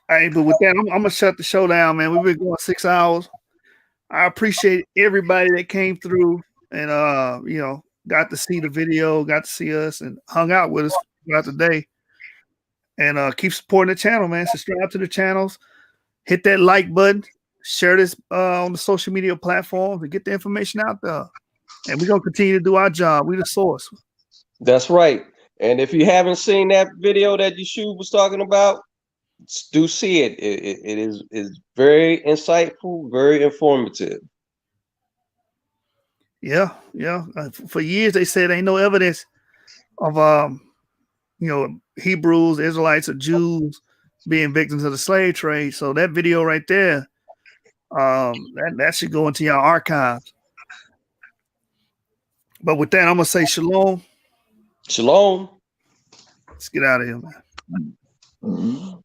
Hey, but with that, I'm gonna shut the show down, man. We've been going 6 hours. I appreciate everybody that came through and got to see the video, got to see us, and hung out with us throughout the day. And keep supporting the channel, man. Subscribe to the channels, hit that like button, share this on the social media platforms, and get the information out there. And we're gonna continue to do our job. We the source. That's right. And if you haven't seen that video that Yeshua was talking about, do see it. It is very insightful, very informative. Yeah. For years they said ain't no evidence of Hebrews, Israelites, or Jews being victims of the slave trade. So that video right there, that should go into your archives. But with that, I'm gonna say shalom. Shalom. Let's get out of here, man.